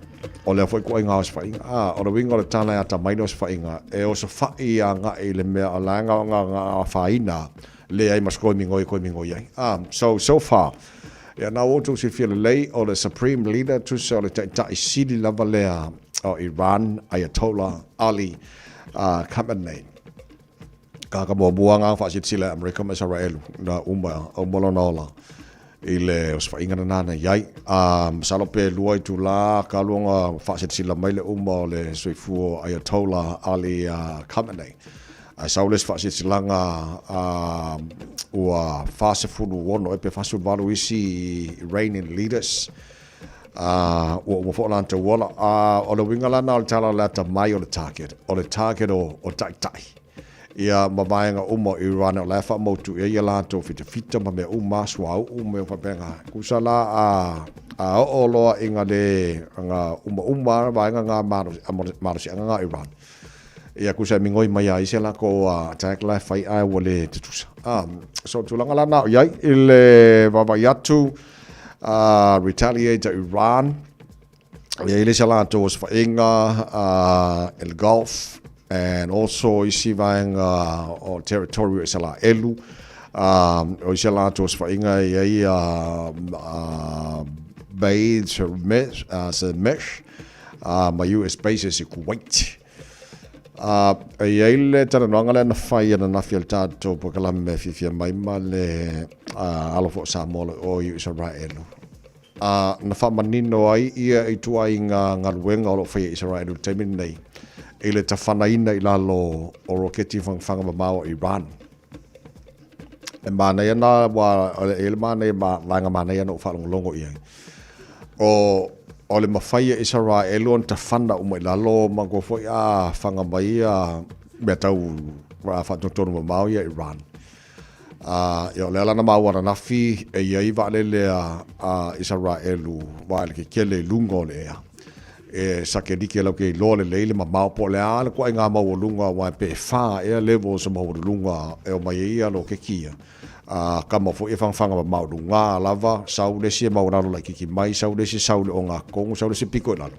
o le foi ko inga os fainga o le winga le tana ata mai nos fainga e o so fai nga e le me ala nga faina le ai mas ko mingo ai so far ya na o to se feel lei o le supreme leader to so le ta sidi lava le o Iran Ayatollah Ali Khamenei ka mo buanga fa sila Amerika ma Israel na o molonola ile os whainga na nana iai salope luai tu la ka luonga whaset sila mai le le soifuo Ayatollah Ali Khamenei saules whaset silanga ua whasefunu wono epe whasu walu isi Iranian leaders ua whaolanta wala o le winga lana o le tala lata mai o le target o tai ia mavaenga Iran o lafa motu ia lato fita ma me swau me fapenga kusala o loa inga le nga vaenga nga maro si nga Iran ia kusa mingoi mai ai se la ko attack la fai ai wole tutusa so tulanga lana ia ile vavayatu retaliate Iran ia ile se lato was fainga el Gulf and also isi vaenga o territory sala elu o sala tos fainga ia base mesh ma US bases I Kuwait ia ile tana ngala na fai na fiel tato po kala me fifia mai male alofo Samoa o Israel na fa manino ai ia I tuai nga luenga o fai Israel temin nei e le tawhanaina i lalo o roketi whanga mamau Iran. E mana ia na wa ele mana ia langa mana ia no whalongolongo ia. O le mawhaia Israel on tawhana umai lalo mango foi a whanga mai a mea tau whatotonu mamau ia Iran. Ia le alana mawara nafi e iai waalele a Israelu wa le kele lungo le ea. E sake dike lau ke lo le leile mamau po le ala ko ngā mau lunga wa pe fa e level sa mau lunga e o mai ia lo ke kia. Kama fo e whangwhanga mamau lunga lava sau le si mau ralo la kiki mai sau le si sau le o ngā kongu sau le si piko lalo.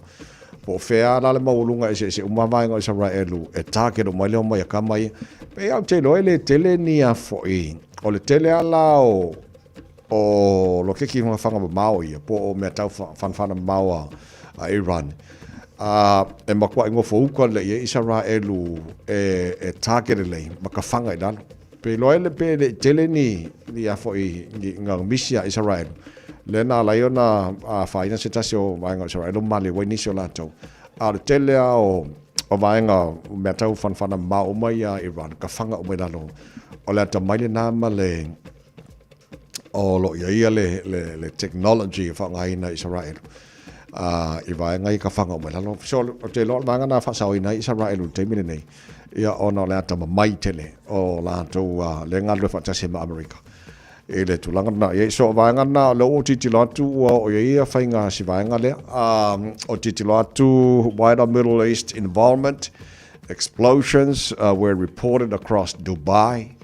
Po fea la le mau lunga e se umawai ngā Israelu e tāke do mai leo mai a kamai pe au te loe le tele ni a fo e o le tele ala o lo kiki whanga mamau ia po o mea tau whanwhana mamau a Iran. E makua ingo fauka le ia Israelu e tākere lei, maka whanga i dano. Pe loe le pe le tele ni a foi ngā misia Israel. Le nā lai o na whaina se tasi o vaenga Israel, o mali wai nisi o lātou. A le tele o vaenga mea tau whanwhana mao mai a Iran, ka whanga o mai dano. O le ata maile nā ma le o lo ia le technology whangaina Israel. I vaenga I ka whanga o mai lalo. So te lo manga na whasau ina Israel te mine nei. Ia ona le ata mai tele o lātou le ngā lua whatase ma Amerika. E le tulanga na ia so vaenga na lo o titilo atu o ia whainga si vaenga le. O titilo atu wider Middle East involvement. Explosions were reported across Dubai,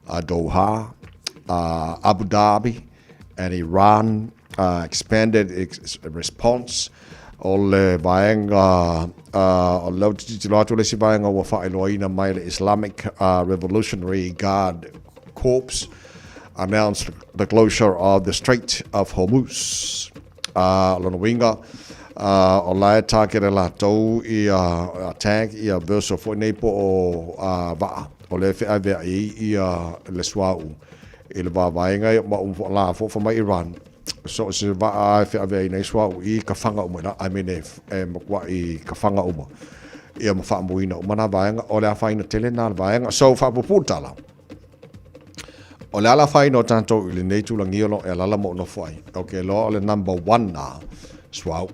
Doha, Abu Dhabi and Iran. Expanded response o le vaenga o lau titilo atu le si vaenga wa whaeloaina mai le Islamic Revolutionary Guard Corps announced the closure of the Strait of Hormuz. Lona winga o lae tākere la tau I attack I a verso fo nei po o vaa o le whea vea I le suau I le vaenga I ma la fo mai Iran. So se va a fe ave nei swa I ka whanga uma na I mean e makua I ka whanga uma ia ma wha muina uma na vaenga o le a whaina tele na vaenga so wha puputala o le ala whaina o tanto I le nei tulangi olo e lala mo no whai ok lo o le number 1 na swau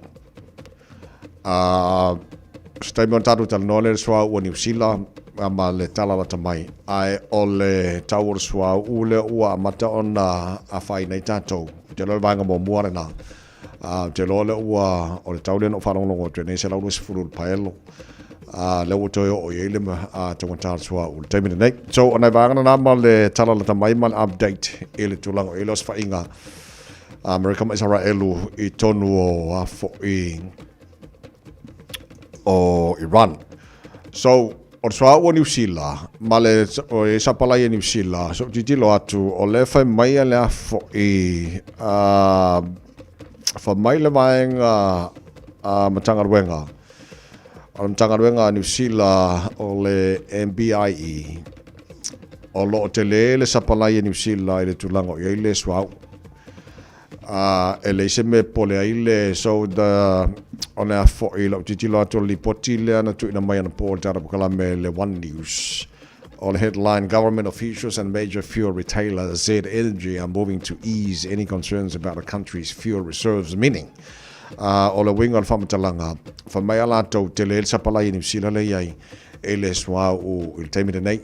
stai mon tatu tal no le swau o New Zealand ma le tala ta mai ai o le tawur swau ule ua mata ona a whaina I tanto te lo vanga mo muare na te lo le ua o le tau le no whanongo o te nei se lau nusi furu paelo le o toi o iele ma te wantar sua o le taimine nei so o nei vanga na ma le tala la tamai ma update e le tulango e los whainga Amerika ma Israelu I tonu o afo o Iran so o swa o New Zealand ma le o e sapala I New Zealand so titilo atu o le fai mai le afo fa mai le vaenga matanga ruenga o matanga ruenga New Zealand o le MBIE o lo te le sapala I New Zealand I le tulango I le swau e le se me pole ai le so da ona fo I lo titilo atu li potile ana tu ina mai ana po tara kala me le One News on the headline government officials and major fuel retailers said energy are moving to ease any concerns about the country's fuel reserves meaning o le winga al famatalanga fa mai ala to te le sapala I New Zealand le ai e le swa o il taimine nei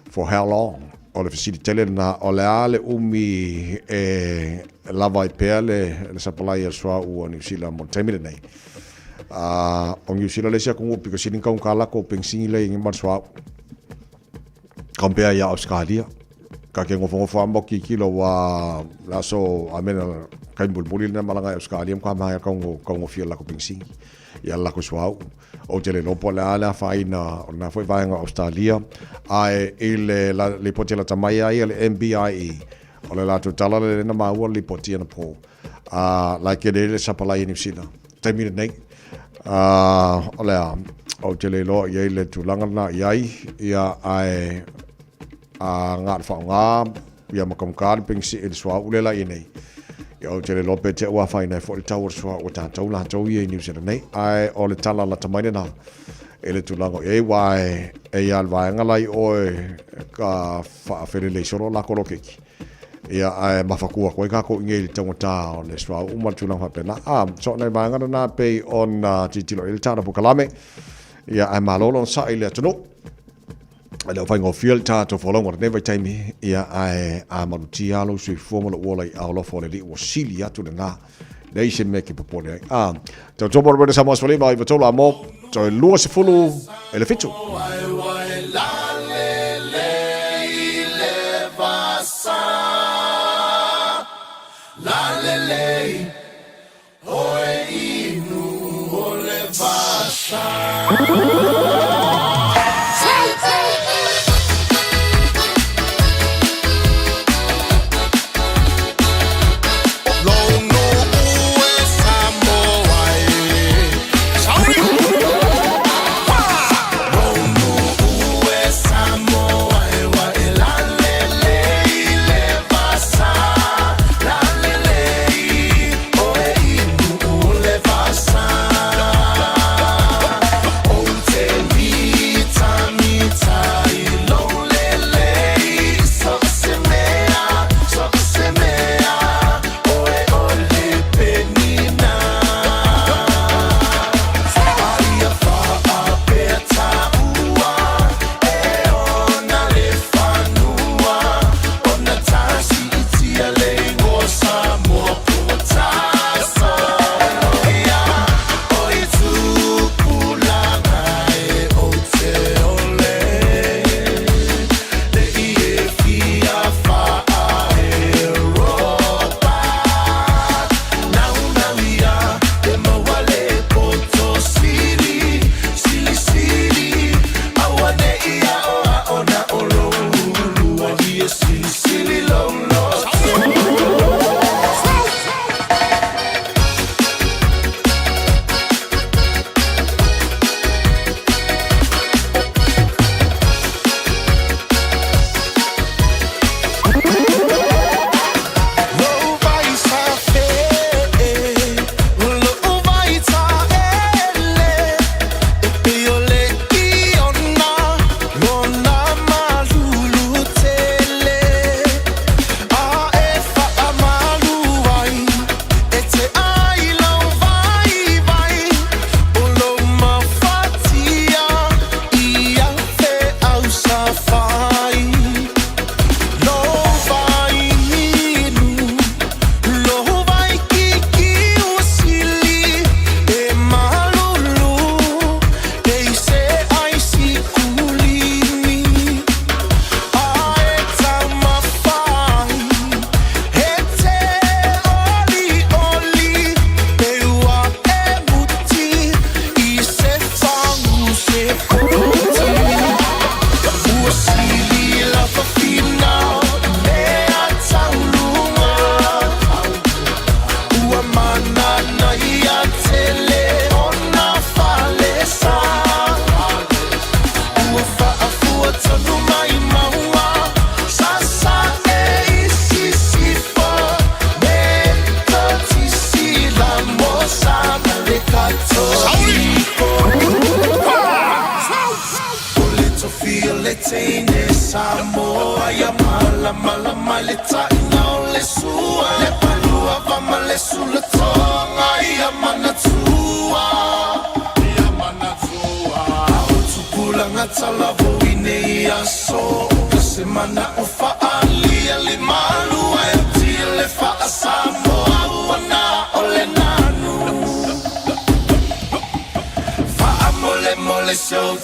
for how long o le fisili tele na o le ale umi e lava I pea le sapala I swa o New Zealand mo taimine nei o New Zealand le sia kungu piko sinin kaun kala ko pensingi le ingi marswa compare ya Australia ka ke ngofo mo ki kilo wa la so amena kai bulbuli na malanga Australia ka ma ka ngo fia la ko pensingi ya la ko swa o tele no pola ala faina na foi vai nga Australia ai ile la le potela tamai ai le MBIE o le la totala le na ma li potia na po la ke le sapala I New Zealand taimine nei o le o tele lo ye le tulanga na yai ia ai ngā whaonga ia makamukari pengsi e swa ulela I nei ia o tele lo pe te ua whaina e fo le tau swa o tātou la tau I New Zealand nei ai o le tala la tamaine na ele tulango e wai e al vai ngalai oe ka whaafere le soro la kolo keki. Ia ai mafakua koe kako inge li tangota o le swa uma tulang hapena. So nei vai ngana na pei on titilo ele tana pukalame. Ia ai malolo sa ile atunu. Ele vai ngo fiel tato folongo never time ia ai a maruti alo sui formula wala i alo fo le o sili atu na nei se me ke popone to to bor sa mos fali vai tola mo to lu se fulu ele fitu So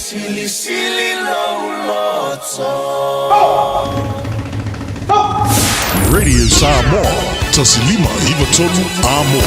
Radio Samoa, tasilima iwa tolu amo.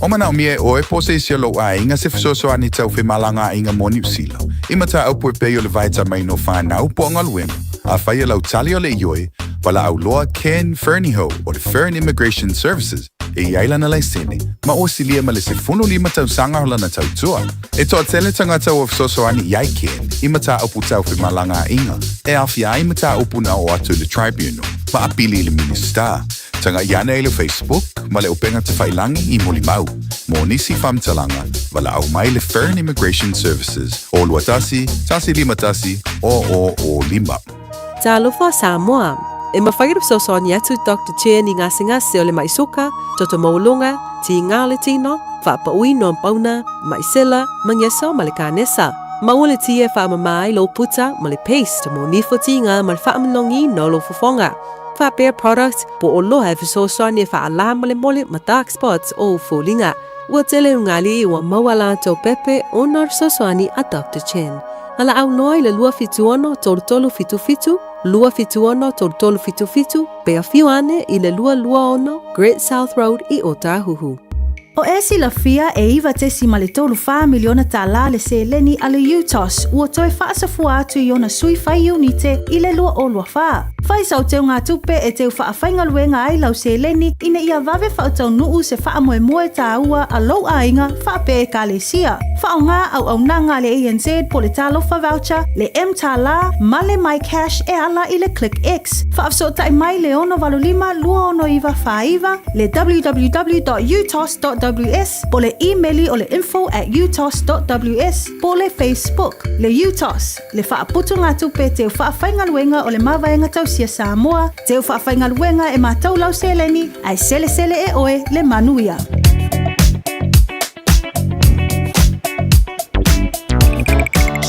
O mana mie o e pose sia lo a inga se fisoso ani tau fe malanga inga mo New Zealand. Ima ta au pue peo le vaita mai no whanau po ngaluem. A whaia lau tali o le ioi, wala au loa Ken Ferniho o le Fern Immigration Services. E iaila na lai sene, ma o silia ma le se funu lima tau sanga hola na tau tua. E toa tele tanga tau o fisoso ani iai Ken, ima ta upu tau fe malanga inga. E awhia ima ta upu na o atu le tribunal, ma apili le minister. Tanga iana e le Facebook, ma le upenga te whailangi I Molimau. Mo nisi whamtalanga, wala au mai le Fern Immigration Services. O luatasi, tasi lima tasi, o lima. Talofa Samoa. E mawhairu sosoni atu Dr. Chen I ngasi o le maisuka, toto maulunga, ti ngā le tino, whaapa ui no mpauna, maisela, mangeso ma le kānesa. Maua le tia whaamamai lo puta ma le paste mo nifo ti ngā ma le whaamanongi no lo fufonga. Whaapea products po o loha e sosoni e whaala ma le mole ma dark spots o fulinga. Ua tele ungali ua mawala tau pepe o nor sosoni a Dr. Chen. Ala au noi le lua fituono tolu fitu fitu, lua fituono tolu fitu fitu, pea fiuane I le lua ono, Great South Road I Otahuhu. O esi la fia e iwa tesi ma le tolu wha miliona tala le se leni a le UTOS, ua toe whaasafua atu I ona sui whai unite I le lua o lua wha. Whai sau teo ngā tupe e teo wha whainga luenga ai lau se leni ina ia vave wha tau nuu se wha moe moe tā ua a lau a inga wha pe e ka le sia. Wha o ngā au nanga le ANZ po le talofa voucher, le M tala, ma le My Cash e ala I le Click X. Wha afso tai mai le ono valulima lua ono iwa wha iwa, le www.utos.ws, po le emaili o le info@utos.ws, po le Facebook, le UTOS, le wha aputu ngā tupe teo wha whainga luenga o le mawaenga tau sia Samoa, teo wha whainga luenga e mātau lau se leni, ai sele e oe le manuia.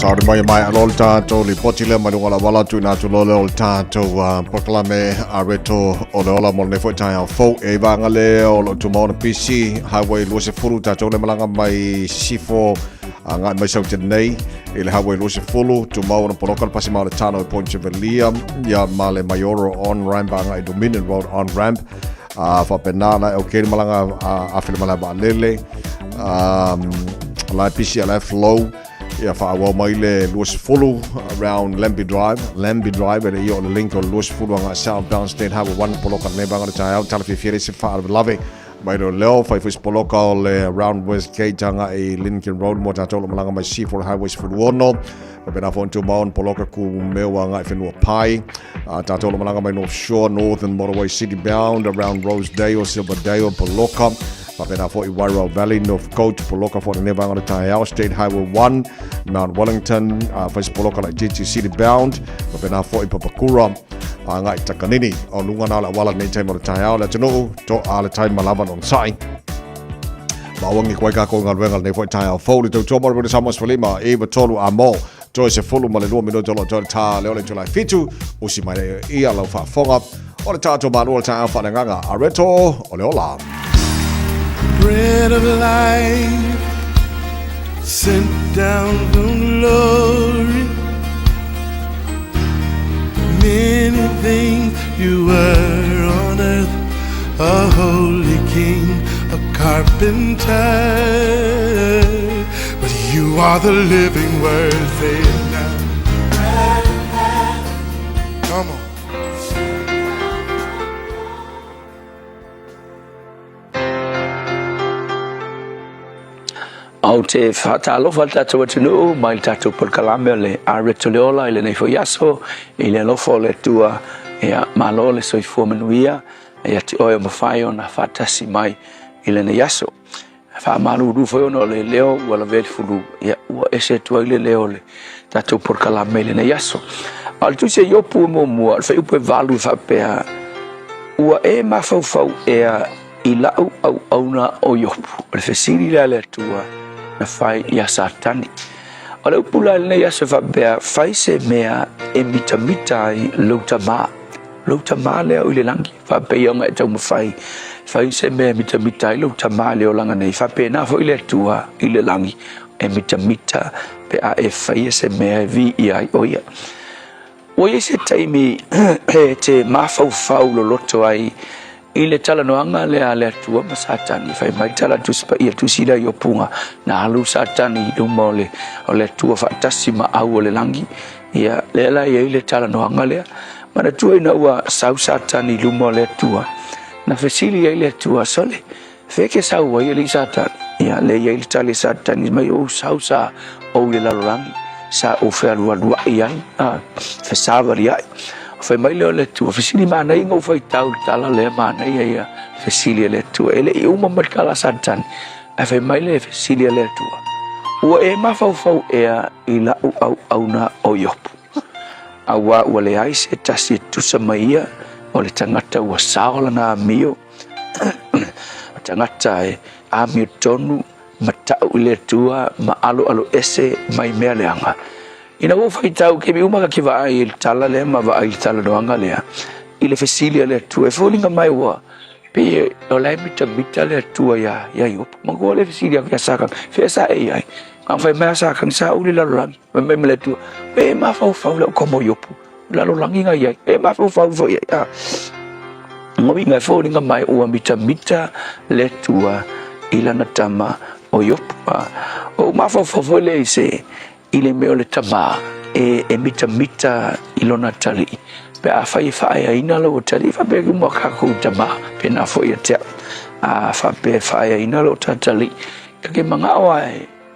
Sauri mai alol tātou li potile malunga la wala tu nā tu lole o tātou proklame a reto o le ola mole foi tai au fo e vanga le o lo tu mauna PC highway lo se fulu tātou le malanga mai sifo nga mai sau tenei e le highway lo se fulu tu mauna poloka le pasi maule tāno e Point Chevelia ia male Mayoro on ramp nga e Dominion Road on ramp fa penala e o kere malanga a fili malaba lele la PC la flow ia fa wa mai le Luas Fulu around Lambie Drive e le link o Luas Fulu nga southbound state highway 1 poloka ne banga ta au tala fiere se fa love mai do leo fa fis poloka o le around West Gate tanga e Lincoln Road mo ta tolo malanga mai C4 highways Fulu ono pa bena fon to maun poloka ku mewa nga fenua pai ta tolo malanga mai North Shore Northern Motorway City bound around Rosedale Silverdale poloka Pena for Wairau Valley, North Coast, Poloka for the Nevanga Taiao, State Highway 1, Mount Wellington, first Poloka like GT City bound, Pena for Papakura, Ngai Takanini, or Lungana, Walla Natime of the Taiao, let you know, to all the time Malavan on site. Mawangi Quaka Konga Regal, Nevo Taiao, folded to Tomo with the Summers for Lima, Eva Tolu Amo, Joyce Fullu Malino Minotolo, Ta, Leon July Fitu, Usimai, Ialo Fonga, or the Tato Manuel Taiao Fananga, Areto, Oleola. Bread of life sent down from glory. Many things you were on earth, a holy king, a carpenter, but you are the living word. Say it now. Come on. Au te whatalofa tātou atunu, mai tātou polkalame le areto leola i le nei foiaso, i le lofo le tua ea malo le soifua manuia, ea te oe mawhai o na whatasi mai i le nei aso. Wha malu rufo no le leo, wala veli furu, ea ua ese tua i le leo le tātou polkalame le nei aso. Al tu se yopu mo mua, al whai upe valu whapea, ua e mawhauwhau ea i lau au na o yopu, le whesiri le tua, na fai ia satani. O leu pula nei ase whabea, fai se mea e mita i lautama. Lautama lea o le langi, whabea onga e tau mawhai. Fai se mea mita i lautama leo langa nei, whabea na fo i le tua i le langi. e mita pe a e whaia se mea vi i ai oia. Oia se taimi te mawhau lo loto ai i le tala noanga le a le atua ma satani whai mai tala tuspa ia tusira i opunga na alu satani i luma o le atua whaatasi ma au o le langi ia le la ia i le tala noanga lea mana tua ina ua sau satani i luma o le atua na fesili ia i le atua sole feke sau wa ia le satani ia le ia i le tali satani mai o sau sa o le lalorangi sa o fe alua ia fe savari ai fai mai le tua fesili mana inga o fai tau tala le mana ia fesili le tua ele i uma markala satani fai mai le fesili le tua ua e mafau ea i la au na o yopu awa ua le ai se tasi tusa mai ia o le tangata ua saola na amio tangata e amio tonu matau le tua ma alo ese mai mea leanga ina wo fai tau ke mi uma ki va ai tala le ma va ai tala doanga le i le fesilia le tua e folinga mai wa pe o le mita le tua ya yo ma go le fesilia ka saka fe sa ai kan fai mai sa kan sa uli la lang mai le tua pe ma fa le como yo la lo lang inga ya e ma fa ya mo vinga folinga mai o mita le tua ila na tama o yo o ma fa le se ile meo le tama e mita ilona tali pe a fai ina lo tali fa be mo ka ku tama pe na fo ia te a fa pe fai ina lo tali ke manga wa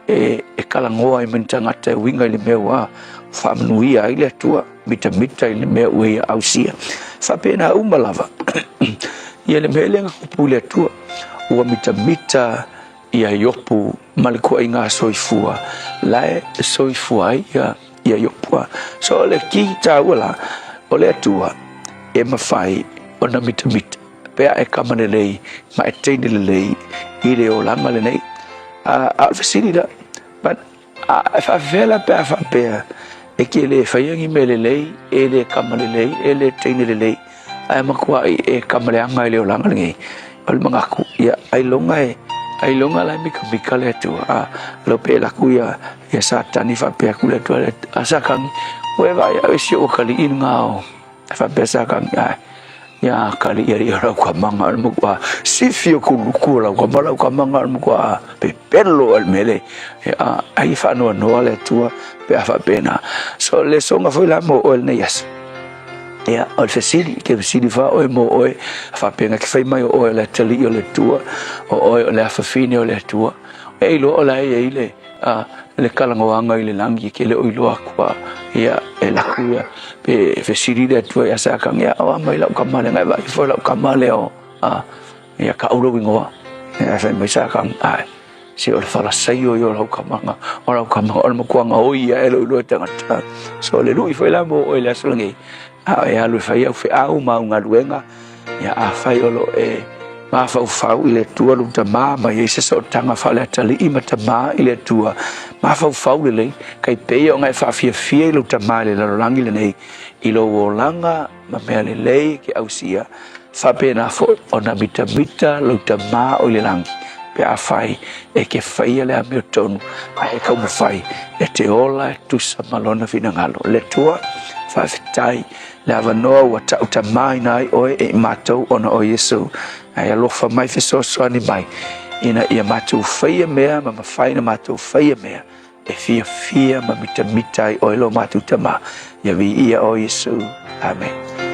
e kala ngoa i mentanga te winga ile meo a fa mnuia ile tua mita ile meo we ausia fa pe na umalava ile mele ku pule tua o mita ia yopu malikuwa inga soifua lae soifua ia yopua so le kita wala ole tua e mafai ona mita pe e kamane lei ma eteni lei ile o langa le nei a facilita but fa vela pe fa pe e ke le fayangi mele lei ele kamane lei ele teni lei ai makua e kamale anga ile o langa ngai al mangaku ia ai longa la mika le tu lo pe la kuya ya satani fa pe ku le tu asakang we va ya si o kali ingao fa pe sakang ya kali ya ra kwa manga mo kwa si fio ku la kwa manga mo kwa pe pelo al mele ai fa no le tu pe fa pena so le songa foi la mo el neyas ia o fesili ke fesili fa o mo o fa pena ke fai mai o le tali o le tua o le fa fine o le tua e lo o la e ile le kalango anga ile langi ke le o lo akwa ia e la kuya pe fesili le tua ya sa kang ya o mai la ka male ngai ba fo la ka male o ia ka o lo wingo ia fa mai sa kang si o le fala sai o lo ka manga o lo ka manga o mo kuanga o ia e lo tangata so le lui foi la mo o le aslangi e alu fai au fe au maunga luenga ia a fai olo e ma fau ile tua lu tama ma ye se so tanga fa le tali i matama ile tua ma fau le kai pe o ngai fa fia lu tama le lo langi le nei i lo langa ma me le ke au sia fa pe na fo ona mita lu tama o le langi pe a fai e ke fai le amerton ai ka mo fai e te ola tu samalona finangalo le tua fa fitai lava noa wa ta mai nai o e matou ona o Yesu ai alofa mai fe so ani mai ina ia matou faia mea ma fai na matou faia mea e fia ma mita o lo matou tama ia vi ia o Yesu amen.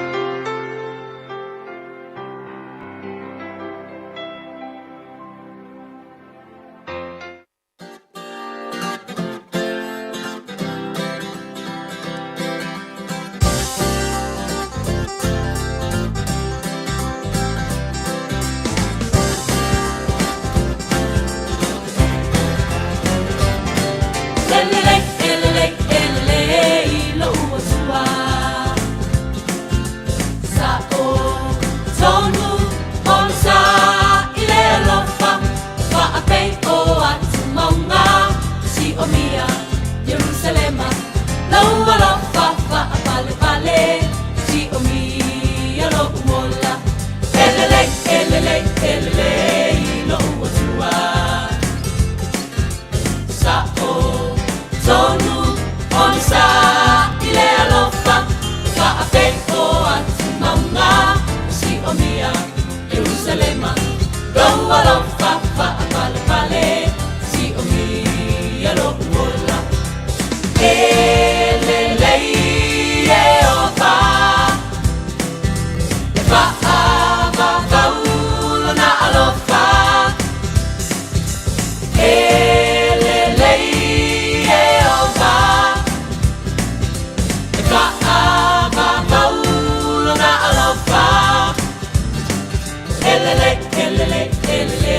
elele, elele, elele,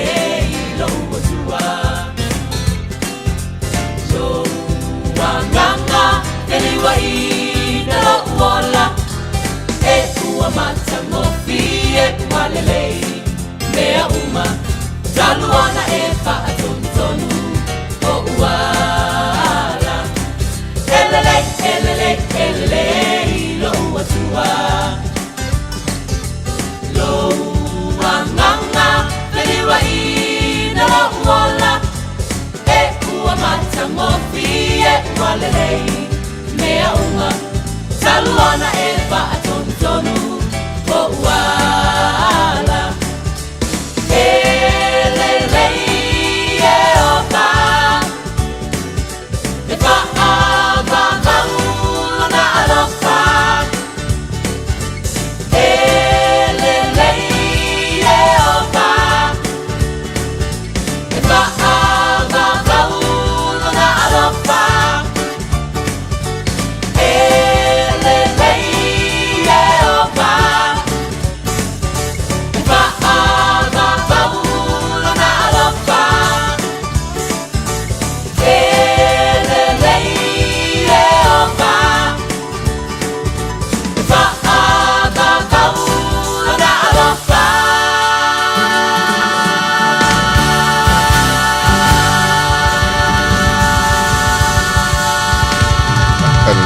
lo tua. Lo wanganga, eliwa ina lo uola. E ua mata ngofi e walele, mea uma. Taluana e whaatontonu o uala. Elele, elele, elele, lo tua. Lo wanganga, eliwa ina lo uola. E ua mata ngofi e walele, mea uma. Taluana e whaatontonu o uala. Elele, e opa. E whaava maulona alofa. Elele, e opa. E whaava maulona alofa. Elele, e opa. E whaava maulona alofa. Elele, e opa. E whaava maulona alofa.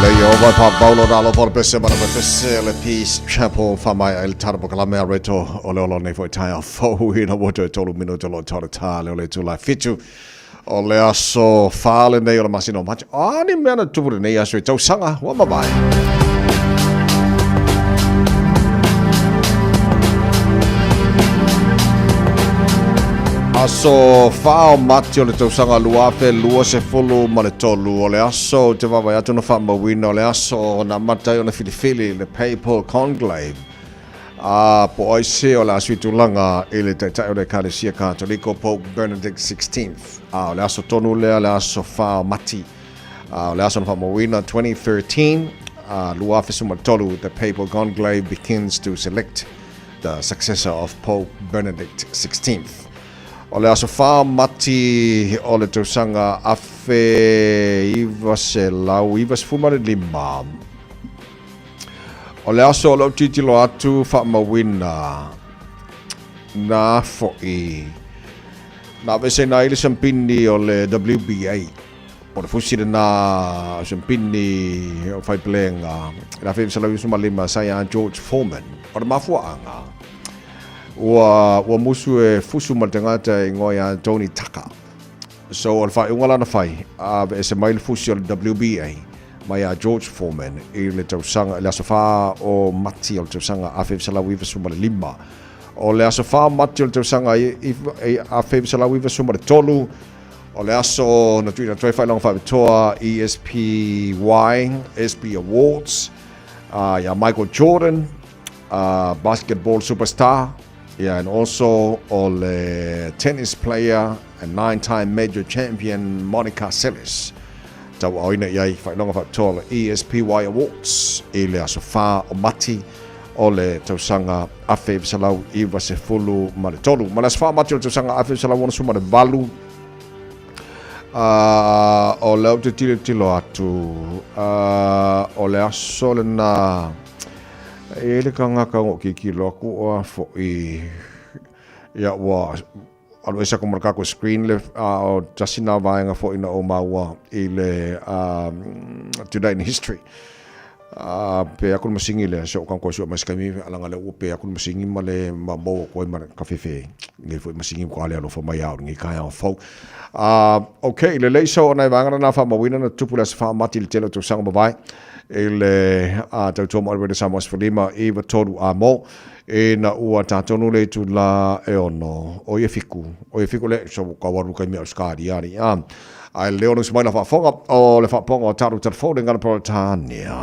Lei ova pa Paulo Dalo por pesema na pesela le peace chapel fa mai el tarbo kala me reto o le olo nei foi tai fo ina water tolu minuto lo tore tale o le tu la fitu o le aso fale nei o le masino match ani mena tupure nei aso tau sanga wa mabai. Aso fao mati o le tausanga luafe lua se fulu ma le tolu o le aso te wawai atu na wha mawina o le aso na matai o na filifili le Papal Conclave po oise o le aso itulanga i le taitai o le Ecclesia Katoliko Pope Benedict XVI o le aso tonu lea le aso fao mati o le aso na wha mawina 2013 luafe suma tolu the Papal Conclave begins to select the successor of Pope Benedict XVI. O le aso wha mati o le tausanga afe iwa se lau, iwa se fumare lima. O le aso o lau titilo atu wha mawina na fo'i. Na vese na ili sampini o le WBA. O le fusire na sampini o whai plenga. Na whi se lau isuma lima saya George Foreman. O le mafuanga. Ua musu e fusu ma tangata i ngoia Tony Tucker. So al fai ungala na fai e se mai le fusi o le WBA mai a George Foreman i le tausanga le asofa o mati o le tausanga a whewisa lau iwa suma le lima. O le asofa mati o le tausanga a whewisa lau iwa suma le tolu. O le aso na tui na tui whai long whai toa ESPY, ESPY Awards. Ya Michael Jordan, basketball superstar. Yeah, and also all tennis player and 9-time major champion Monica Seles. Tau oina iai whainonga whakatoa ESPY Awards i le aso wha o mati o le tausanga awhi visalau i wase fulu ma le tolu. Ma le aso wha mati o le tausanga awhi visalau wana suma le valu o le au te tilo atu o le aso le na e le kangaka o ki loku o fo i ya wa alu esa ko marka ko screen le o jasina vaenga fo ina o maua i le today in history pe akun masingi le so kan ko so maskami alanga le pe akun masingi male mabo ko ma kafefe ngi fo masingi ko ale alo fo mai au ngi ka fo okay le leiso na vanga na fa mawina na tupula fa mati le telo to sanga vai ele tau tō maru wede Samoas Whalima i wa tōru a mō e na ua tātonu le tu la e ono o ia fiku le so ka waru kai mea skari ari ai leo nus mai na whafonga o le whaponga o taru tarfo ngana Poritania.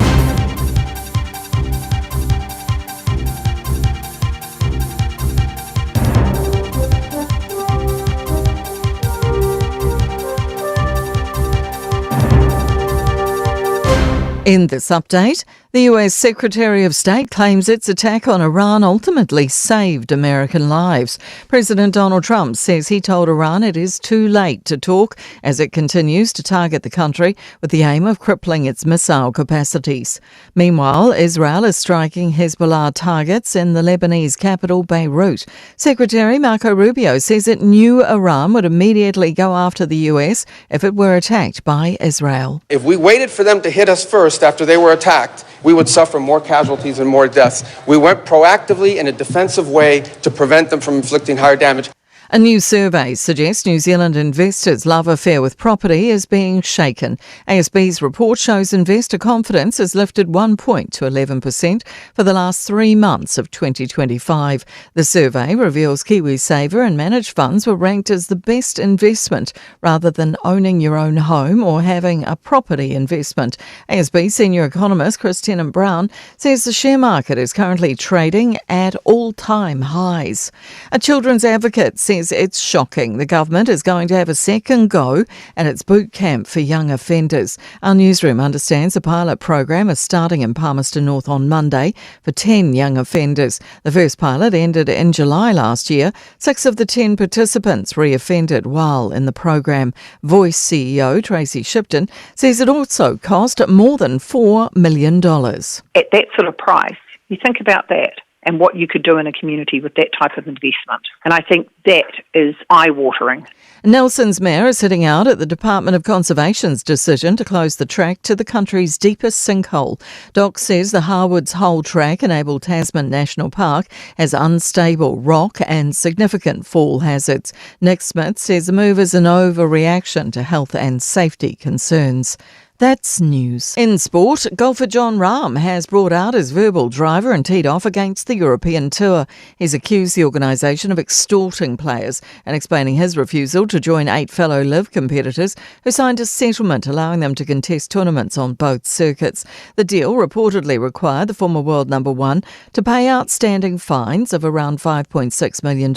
In this update, The US Secretary of State claims its attack on Iran ultimately saved American lives. President Donald Trump says he told Iran it is too late to talk as it continues to target the country with the aim of crippling its missile capacities. Meanwhile, Israel is striking Hezbollah targets in the Lebanese capital, Beirut. Secretary Marco Rubio says it knew Iran would immediately go after the US if it were attacked by Israel. If we waited for them to hit us first after they were attacked, we would suffer more casualties and more deaths. We went proactively in a defensive way to prevent them from inflicting higher damage. A new survey suggests New Zealand investors' love affair with property is being shaken. ASB's report shows investor confidence has lifted 1 point to 11% for the last 3 months of 2025. The survey reveals KiwiSaver and managed funds were ranked as the best investment rather than owning your own home or having a property investment. ASB senior economist Chris Tennant-Brown says the share market is currently trading at all-time highs. A children's advocate says it's shocking the government is going to have a second go at its boot camp for young offenders. Our newsroom understands a pilot program is starting in Palmerston North on Monday for 10 young offenders. The first pilot ended in July last year. 6 of the 10 participants reoffended while in the program. Voice CEO Tracy Shipton says it also cost more than $4 million. At that sort of price, you think about that and what you could do in a community with that type of investment. And I think that is eye-watering. Nelson's mayor is sitting out at the Department of Conservation's decision to close the track to the country's deepest sinkhole. Doc says the Harwood's Hole track in Abel Tasman National Park has unstable rock and significant fall hazards. Nick Smith says the move is an overreaction to health and safety concerns. That's news. In sport, golfer Jon Rahm has brought out his verbal driver and teed off against the European Tour. He's accused the organisation of extorting players and explaining his refusal to join 8 fellow LIV competitors who signed a settlement allowing them to contest tournaments on both circuits. The deal reportedly required the former world number 1 to pay outstanding fines of around $5.6 million,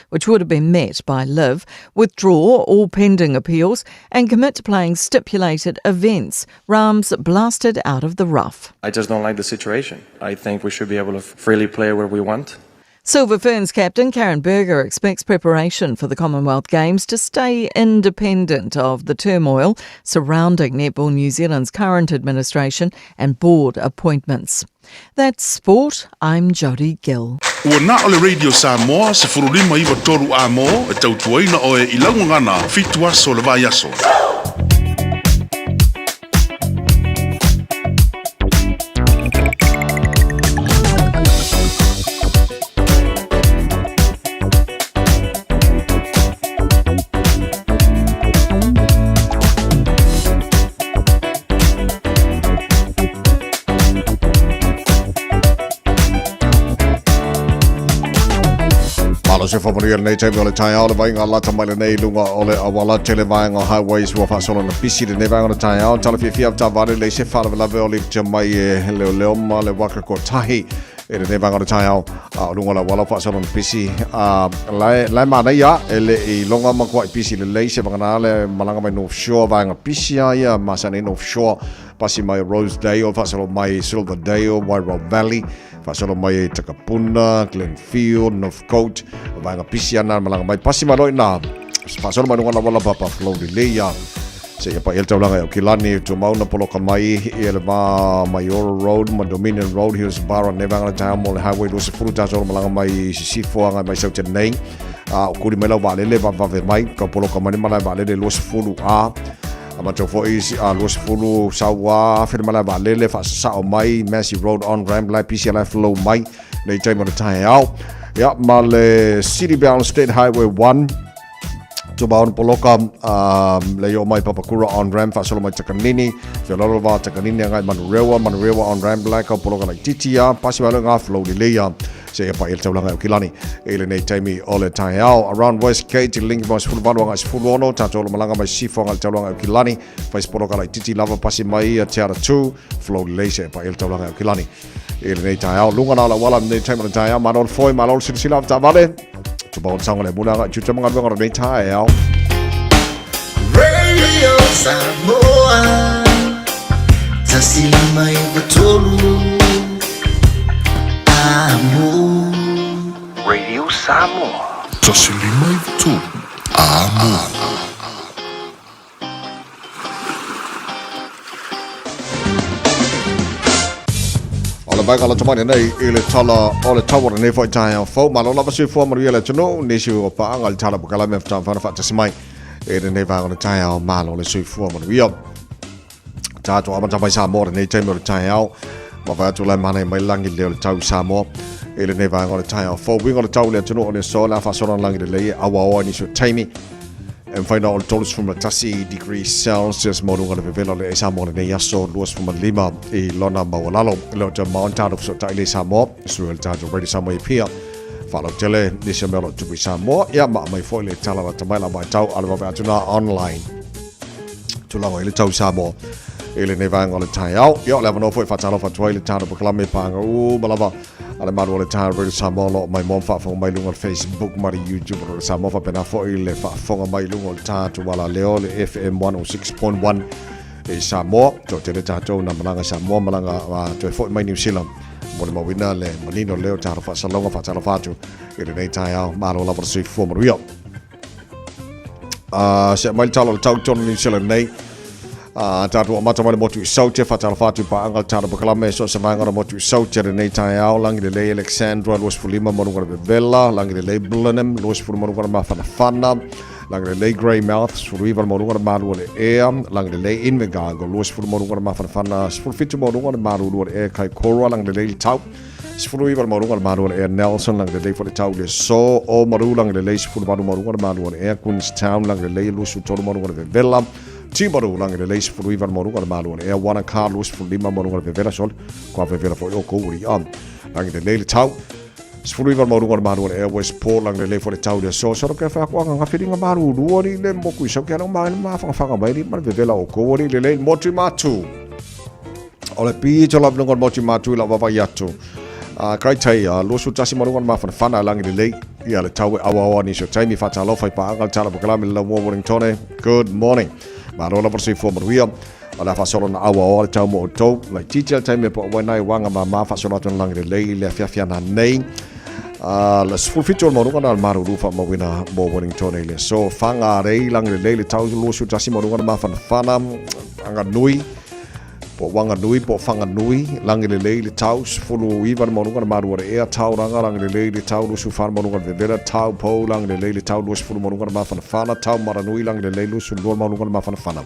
which would have been met by LIV, withdraw all pending appeals and commit to playing stipulated events. Rahm's blasted out of the rough. I just don't like the situation. I think we should be able to freely play where we want. Silver Ferns captain Karen Berger expects preparation for the Commonwealth Games to stay independent of the turmoil surrounding Netball New Zealand's current administration and board appointments. That's sport. I'm Jody Gill. Ua na ole Radio Samoa se furulima iwa toru a mo e tautuaina o e ilangungana fitua so le vai aso. Se whaparia nei teimi o le tai ao le vainga lata mai le nei lunga o le awala tele vainga highways wa whasolo na pisi le nei vainga o le tai ao tala fia ta vare le se whala lave o le te mai e leo ma le waka ko tahi e le nei vainga o le tai ao lunga la wala whasolo na pisi lai mana ia e le i longa makua i pisi le lei se vangana le malanga mai North Shore vainga pisi a ia masane North Shore pasi mai Rosedale whasolo mai Silverdale Wairau Valley whasolo mai Takapuna, Glenfield, Northcote, vainga pisi ana malanga mai pasi mai loi na whasolo mai nunga la wala papa Flori Leia se ia pa el taulanga o Kilani to mauna poloka mai i le Mayoral Road, ma Dominion Road, Hillsborough, nevanga ta mo le highway do se furuta so malanga mai sisifo anga mai South Nei o kuri mai la vale le va mai ka poloka mai mala vale le los fulu a ama to fo is los fulu sawa fer mala vale le fa sa o mai Massey Road on ramp like PCLI flow mai nei time on the time out ya male City Bound State Highway 1 to baon poloka le yo mai papakura on ramp fa solo mai takanini fe lolo va takanini ngai manurewa on ramp like poloka like titia pasi wala nga flow di leia se pa el taulanga Kilani ele nei taimi ole tai ao around West Gate link mas full valua ngai full ono ta tolo malanga mai sifo ngai taulanga Kilani fa poloka like titi lava pasi mai tiara 2 flow di leia se pa el taulanga Kilani ele nei tai ao lunga na la wala nei taimi tai ao manol foi malol silsila ta vale to baon sanga le muna chu chama ngā nei tai ao Radio Samoa Tasilima ivatolu Amor Radio Samoa. Tasilima ivatolu Amor. Ola baga la tamani nei ile tala ola tawara nei foi taia fo malola ba sui fo maria le tino ni si o pa angal tala bukala me fta fa fa tasimai e nei va ona taia malo le sui fo maria ta to ama mai sa mo nei taimo le taia ma va tu la mana mai langi le tau sa mo ele nei va ona taia fo wi ona tau le tino le sola fa sona langi le awa ni so taimi and find out dollars from a tasi degrees Celsius modu ngana vevela le sa mo ne yaso luas from lima e lona mawalalo lo te mount out of so taile sa mo so el tajo ready sa mo pia follow tele ni se melo tu sa mo ya ma mai foi le tala la tamala mai tau ala va tuna online tu la ile tau sa mo ele ne va ngala tai au yo le no foi fa tala fa toile tana po klame panga u balava ala maru le tana ready sa mo lo mai mom fa fo mai lunga Facebook mari YouTube ro sa mo fa pena fo ile fa fo mai lunga ta tu wala leo le FM 106.1 e sa mo to te ta to na malanga sa mo malanga wa to fo mai New Zealand mo le mawina le malino leo ta fa sa longa fa tala fa tu ile nei tai au maru la por sui fo mo rio se mai talo tau ton New Zealand nei tatu o mata mai motu sauti fatala fatu pa angal tara bakalame so se vanga motu sauti re nei tai au langi le Alexandra los fulima mo ngora bella langi le Blenheim los fulima mo ngora mafana fana langi le Greymouth suriva mo ngora malu le ea langi le Invercargill los fulima mo ngora mafana fana fulfitu mo ngora malu le ea kai Cora langi le tau suriva mo ngora malu le ea Nelson langi le for the tau le so o maru langi le fulima mo ngora malu le ea Queenstown langi le lusu toro mo ngora bella Tibaru langi le leis furu ivan moru ngara malu e wana Carlos furu lima moru ngara vevela sol kwa vevela fo yo kouri langi le leile tau furu ivan moru ngara malu e Westport langi le le fo le tau de so ke fa kwa nga firinga maru duori le moku so ke ma fa mai ni mar vevela o kouri le le motu matu ole pi to la ngor motu matu la va yatu kai tai lo su tasi moru ngara ma fa langi le le ia le tau awa ni so taimi fa talo fa pa angal tala bukala mi la Warrington. Good morning. Marola por si fo maruia ala fa solo na awa o tau mo to like detail time po wanai wanga ma fa solo ton lang le fia na nei la full feature mo ngana maru fa mo wina mo Wellington le so fanga rei lang le tau lo su tasi mo ngana ma fa fana anga nui po wanga nui po fanga nui lang le tau fulu ivan mo ngana maru e tau ranga lang le tau lo su far mo ngana vera tau po lang le tau lo su fulu mo ngana ma fa fana tau mara nui lang le lo su lo mo ngana ma fa fana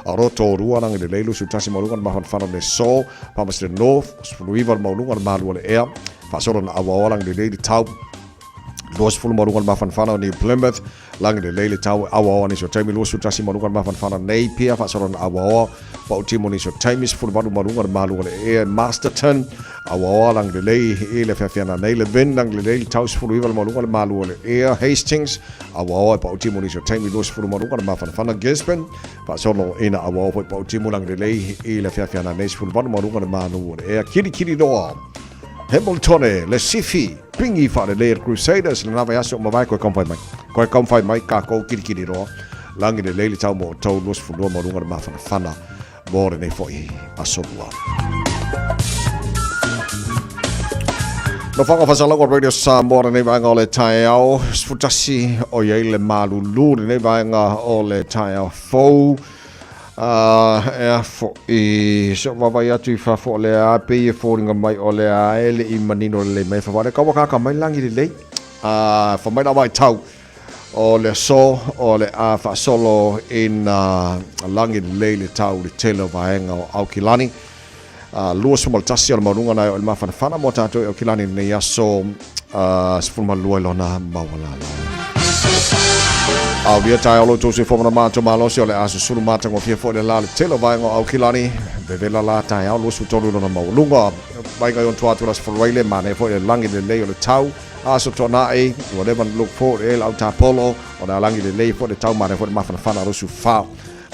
aroto rua lang le lo su tasi mo ngana ma fa fana le so pa mas le north fulu ivan mo ngana maru e fa solo na awa lang le tau los fulu mo ngana ma fa fana ni Plymouth lang le tau awa ni so taimi lo su tasi mo ngana ma fa fana nei pia fa solo na awa pa utimo ni so taimi fulu mo ngana maru e Masterton awa lang le fa na nei le vin lang le tau fulu ivan mo ngana maru e Hastings awa pa utimo ni so taimi los fulu mo ngana ma fa fana Gisborne pa solo ina awa pa utimo lang le fa na nei fulu mo ngana maru e kiri do Hamilton le Sifi pingi fa le Crusaders na va yaso ma vai ko confide mai ka ko kiri ro langi le tau mo tau los fulu mo ngana ma fa fana more nei foi asolua no fanga fa sala ko radio sa more nei vanga le tai au sfutasi o ye le malu lu nei vanga o le tai au fo fo e so va ya tu fa fo le a pe fo ringa mai o le a ele I manino le mai fa va ka mai langi le fa mai na vai tau o le so o le a fa solo in langi le tau le telo vaenga o Aukilani lua sumal tasi al marunga na o le mafana fana mo tato o Aukilani ne yaso sfulma lua lona mawala via tai alo to se fomana mato malo se le aso sulu mata ngo fia fo le la le telo vaenga o Aukilani bevela la tai alo su tolu lona mawalunga vai ga yon tuatu las for raile mane fo le langi le o le tau aso tona e whatever look for el auta polo o na langi le fo le tau mane fo mafana fana ro su fa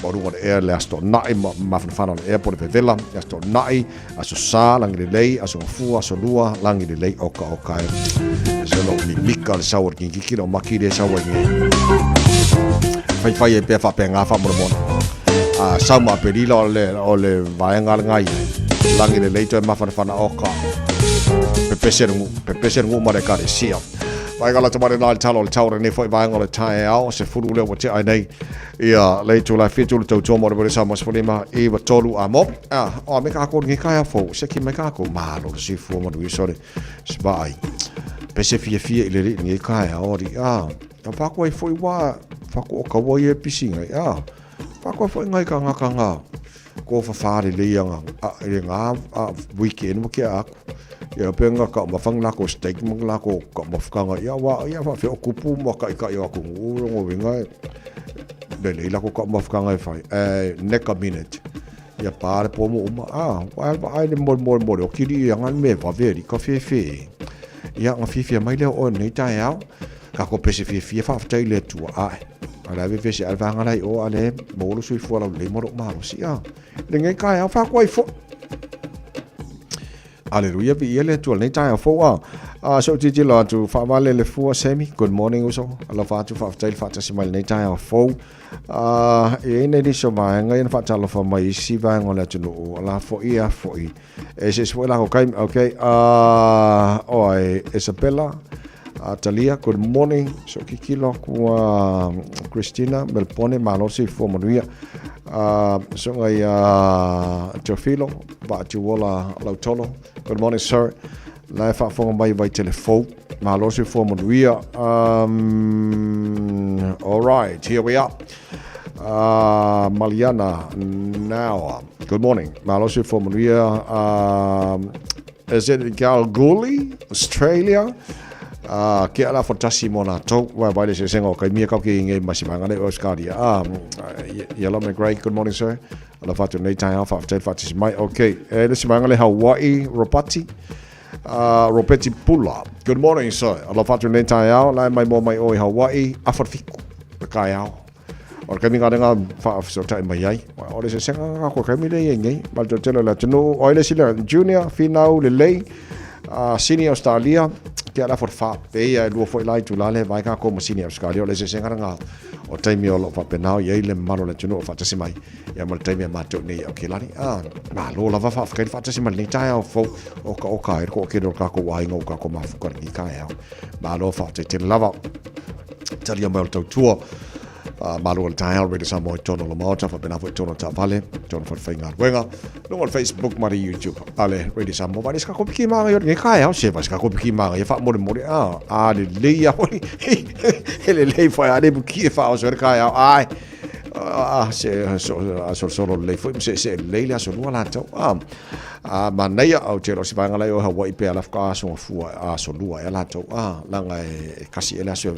Morunga de air lesto nai mafan fana le airport de vela lesto nai aso sa langi de lei aso fu aso lua langi de lei oka se lo ni mika le saur kingi kilo makire saur nge fai e pe fa pe nga fa mo Sama pelila ole vaenga ngai langi le leito mafana oka pepesen ngu mare kare sia vaenga la tamare na talo le taure ne foi vaenga le tae ao se furu le wate ai nei ia leito la fitu le tau mo le sama spolima e va tolu amo o me ka ko ngi ka fo se ki me ka ko malo si fu mo du sore sbai pese fie ile ngi ka ao ri fa ko foi wa fa ko ka wo ye pisinga Pako foi ngai ka ngaka ko fa fare le yang nga weekend mo kia aku ya penga ka mafang la ko steak mo la ko ka mafanga ya fa fe okupu mo ka ya ko ngo winga le la ko ka mafanga fa neka minute ya pare po mo wa ai le mo o kiri yang me va veri ka fe ya nga fi mai le o nei ta ya ka ko pese fi fa fa le tu ala ve fese al vanga lai o ale molo sui fu ala le moro malo si le ngai kai fa ko fo aleluia bi ele tu nei tai fo so ti la tu fa vale le fu semi good morning uso ala fa tu fa tai fa tasi mal nei tai fo e nei di so mai ngai fa talo fa mai si va ngola tu no ala fo e se so la okay oi Isabella Talia, good morning. So kikilo kwa Christina Melpone malosi for Maria. So ngai Teofilo ba tuola lautolo. Good morning, sir. Lai fa fonga mai by telephone malosi for Maria. All right, here we are. Maliana now. Good morning. Malosi for Maria. Is it Kalgoorlie, Australia? Ke ala fantasi mona to wa ba le se sengo kai mia ka ki nge masimanga le Oscaria yellow me great good morning sir ala fatu nei tai alpha fatu mai okay le simanga le Hawaii Ropati Pula good morning sir ala fatu nei tai au la mai mo mai o Hawaii afarfiku kai au or kami nga fa so tai mai ai o le se senga ko kami le nge mal to tele la tino o le sila junior finau le senior Australia ke ala for fa pe ia lu foi lai tu la le vai ka ko masini Australia le se senga nga o taimi o lo fa pe nau ye le malo le tuno fa tasi mai ya mal taimi ma to ni o ke lani ma lo la va fa ka fa tasi mai ni tai o fo o ka ko ke do ka ko wai ngo ka ko ma fu ka ni ka ya ma lo fa te lava tali o mal to tuo Malu tai already some more tono lo mota fa bena fo tono ta vale tono fa fainga wenga no on Facebook mari YouTube ale ready some more baris ka ko piki ma yo ngai kai se bas ka ko piki ma ya fa mo le ya le fa ale piki fa o so kai ai se so le fo se le la so la to ma nei au te ro si vanga la o Hawaii pe ala ka so fu so lua ya la to la ngai kasi ela so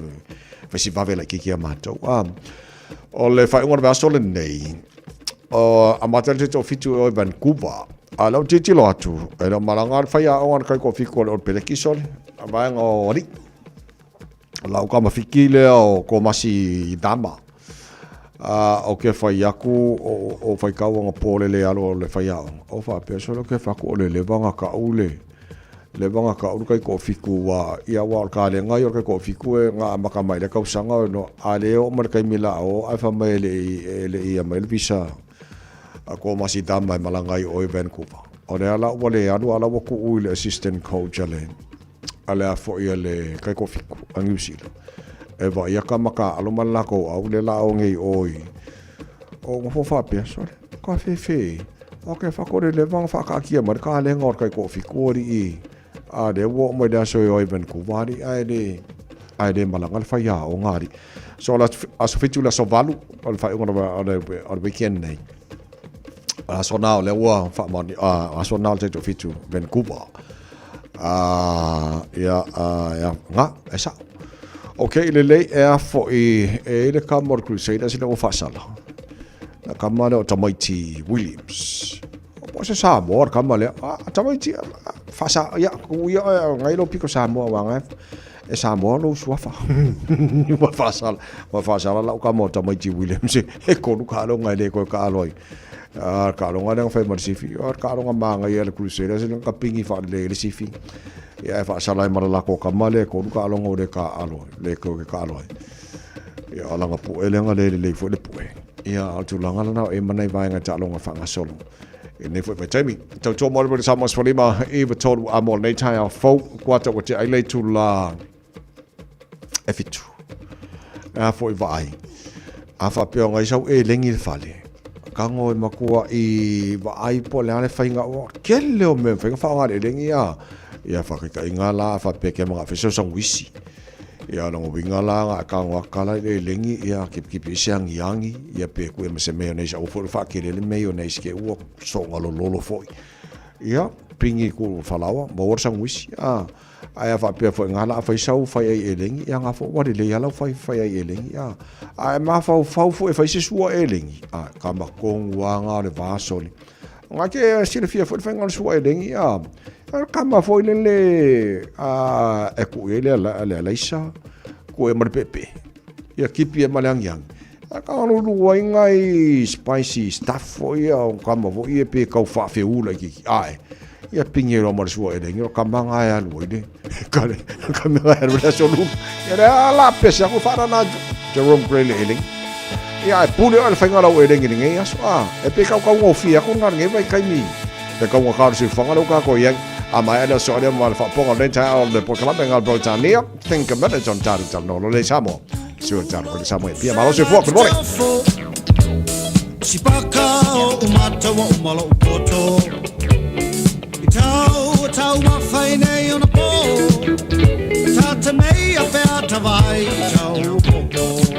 Fesi vavela kiki amato. O le whai unga vea sole nei. O amatele te fitu o Vancouver. A lau titi lo atu. E lau maranga whai a ongan kai ko fiku o peleki sole. A vaenga o ori. Lau kama fiki lea o ko masi dama. O ke whai aku o whai kau anga pole le alo le whai a. O wha pia sole ke whaku o le levanga ka ule. Le vanga ka uru kai ko fiku wa ia wa ka le ngai o kai ko fiku e nga maka mai le ka usanga no ale o mar kai mila o ai fa mai le ia mai visa a ko masi dama mai malangai o Vancouver o le ala o le anu ala wo ku le assistant coach ale a fo ia le kai ko fiku a New Zealand e va ia ka maka alo mala ko au le la o ngai oi o mo fa pia so ka fe o ke fa ko le vanga fa ka kia mar ka le ngor kai ko fiku ri de wo mo da so yo Vancouver ai de malanga fa ya o ngari so la asofitu la so valu o fa o weekend nei so now le wo fa mo so now te to fitu Vancouver ya nga esa okay le fo le Camor Crusaders le o fa sala la kamale o Tamaiti Williams o se sa mo kamale Tamaiti fasa ya ngai lo piko sa mo wanga e sa mo lo suafa wa fasa la ka mo Tamaiti Williams e ko lu ka lo ngai le ko ka loi ka lo ngai fa mar sifi ka lo nga ngai le Crusaders le ka pingi fa le sifi ya fa sa la mar la ko kamale ko lu ka lo ngore ka alo le ko ka alo ya ala nga pu ele nga le fo le pu ia altulanga lana e manai vaenga talonga whanga solo. E nei fwoi taimi, tau tō mori pori Samoa Sfalima, e wa tōru a mo nei tai a fau, kuata wa te ailei tu la e fitu. A fwoi vai. A whapeo ngai sau e lengi le whale. Kango e makua i vai po le ane whainga o, kele o me whainga whaonga le lengi a. Ia whakika i ngā la, whapea ke mga whisau sang wisi. Ia longo winga la nga kango akala le lengi ia kipi siang yangi ia pe ku e mase me nei sa ofo fa ke le me nei ske u so ngalo lolo foi ia pingi ku falawa mo sang wisi ai fa pe fo ngala fa sau fa e lengi ia nga fo wa le ia fa e lengi ia ai ma fa fo e fa se su e lengi ka ma kong wa nga le va soli nga ke si le fia fo fa ngal su e lengi ia kama foi le e ku ele la isa ku e mar pepe ia kipi e malang yang ka no lu ngai spicy stuff foi kama foi e pe ka fa fe ula ki ai ia pingero mar su e ngiro kama ngai al wide ka me ai ra so lu era la pesa ku fara na Jerome Gray eling ia pule al fanga la e ngi aso e pe ka ngo fia ku ngar ngai vai kai mi pe ka ngo ka se fanga lo ka ko yang ama ele so le mal fa pongo le ta o le pokala bengal Britannia think about it on tar no le samo sur tar le samo e pia malo se fuoco bore si paka o mata o malo poto tau ma faine on a po tata me a feta vai tau popo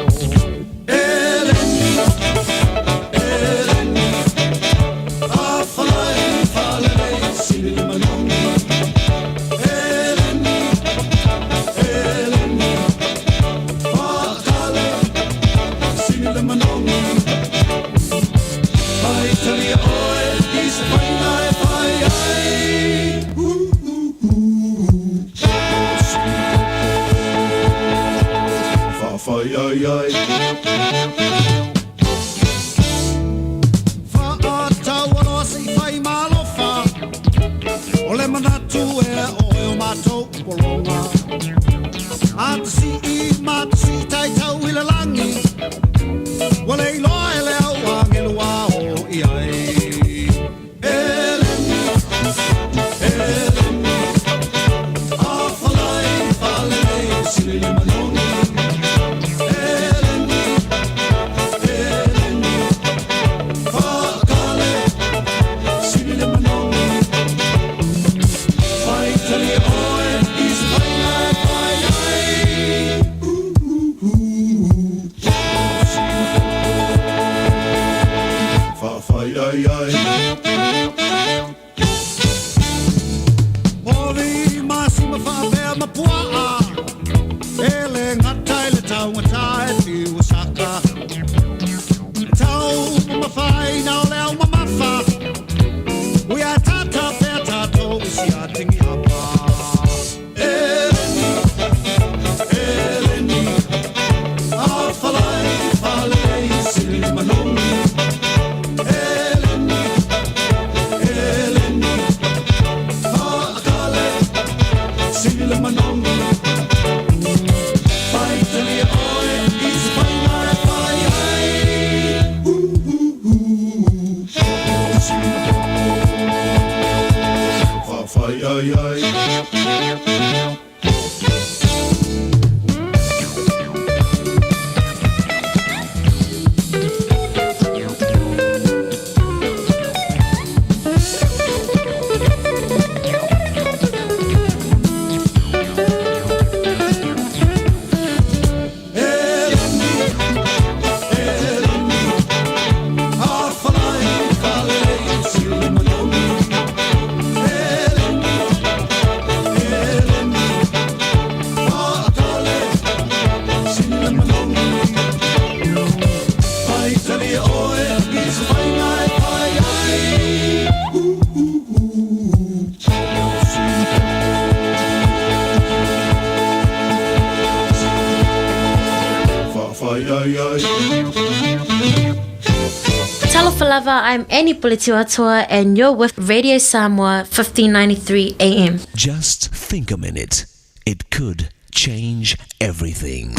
Talofalava, I'm Annie Politiwatua and you're with Radio Samoa 1593 AM. Just think a minute. It could change everything.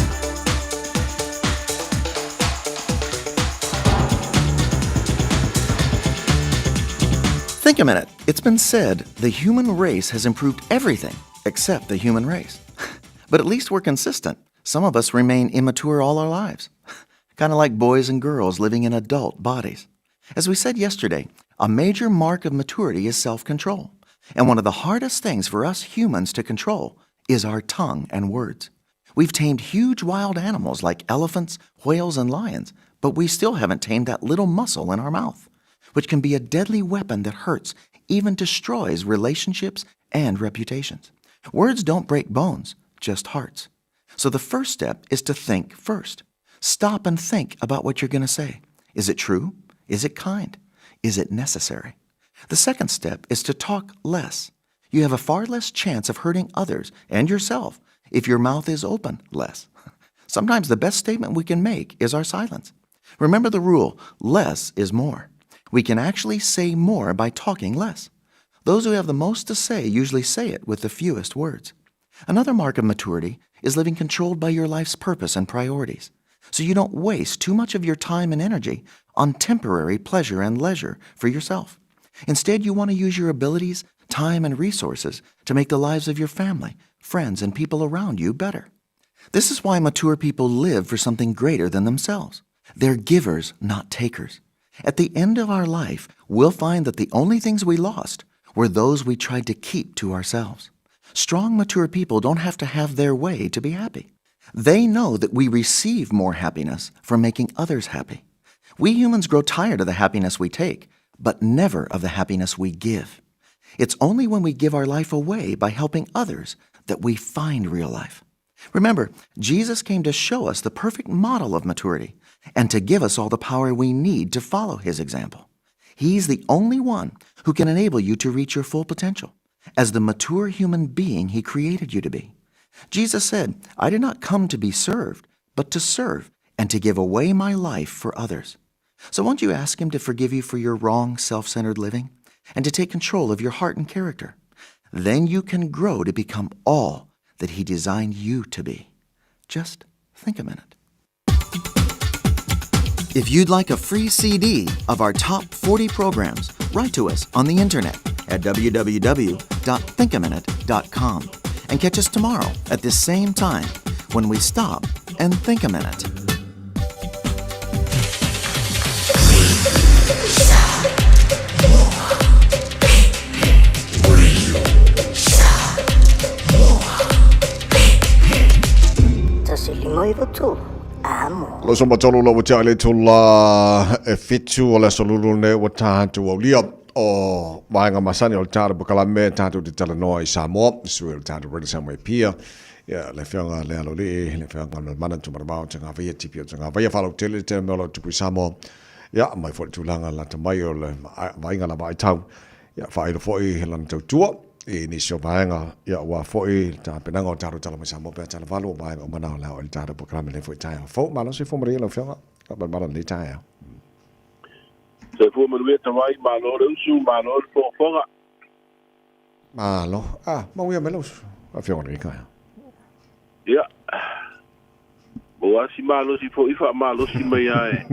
Think a minute. It's been said the human race has improved everything except the human race. But at least we're consistent. Some of us remain immature all our lives. Kind of like boys and girls living in adult bodies. As we said yesterday, a major mark of maturity is self-control. And one of the hardest things for us humans to control is our tongue and words. We've tamed huge wild animals like elephants, whales, and lions, but we still haven't tamed that little muscle in our mouth, which can be a deadly weapon that hurts, even destroys relationships and reputations. Words don't break bones, just hearts. So the first step is to think first. Stop and think about what you're going to say. Is it true? Is it kind? Is it necessary? The second step is to talk less. You have a far less chance of hurting others and yourself if your mouth is open less. Sometimes the best statement we can make is our silence. Remember the rule, less is more. We can actually say more by talking less. Those who have the most to say usually say it with the fewest words. Another mark of maturity is living controlled by your life's purpose and priorities, so you don't waste too much of your time and energy on temporary pleasure and leisure for yourself. Instead, you want to use your abilities, time, and resources to make the lives of your family, friends, and people around you better. This is why mature people live for something greater than themselves. They're givers, not takers. At the end of our life, we'll find that the only things we lost were those we tried to keep to ourselves. Strong, mature people don't have to have their way to be happy. They know that we receive more happiness from making others happy. We humans grow tired of the happiness we take, but never of the happiness we give. It's only when we give our life away by helping others that we find real life. Remember, Jesus came to show us the perfect model of maturity and to give us all the power we need to follow his example. He's the only one who can enable you to reach your full potential as the mature human being he created you to be. Jesus said, "I did not come to be served, but to serve and to give away my life for others." So won't you ask him to forgive you for your wrong, self-centered living and to take control of your heart and character? Then you can grow to become all that he designed you to be. Just think a minute. If you'd like a free CD of our top 40 programs, write to us on the internet at www.thinkaminute.com and catch us tomorrow at this same time when we stop and think a minute. Lo so matolo lo wata le tula e fitu o le solulu ne wata tu o lia o vainga masani o tara bukala me tatu te tala noa I Samoa suel tatu redi samwe pia ya le fianga le alo le fianga no mana tu marabao tanga via tipi o tanga via falo tele te melo tu Samoa ya mai fo tulanga la tamai o le vainga la vai tau ya fai lo foi lan tu tua e ni so vainga ya wa foi ta penanga o taro tala mai Samoa pe tala valo vainga o mana la o tara bukala le foi tai fo malo se fo mari lo fianga ba ba le tai Se fu manuia tawai malo le usu malo le fofonga. Malo. Ma uia melos. A fiona rika. Ia. Boa si malo si fo ifa malo si mai ai.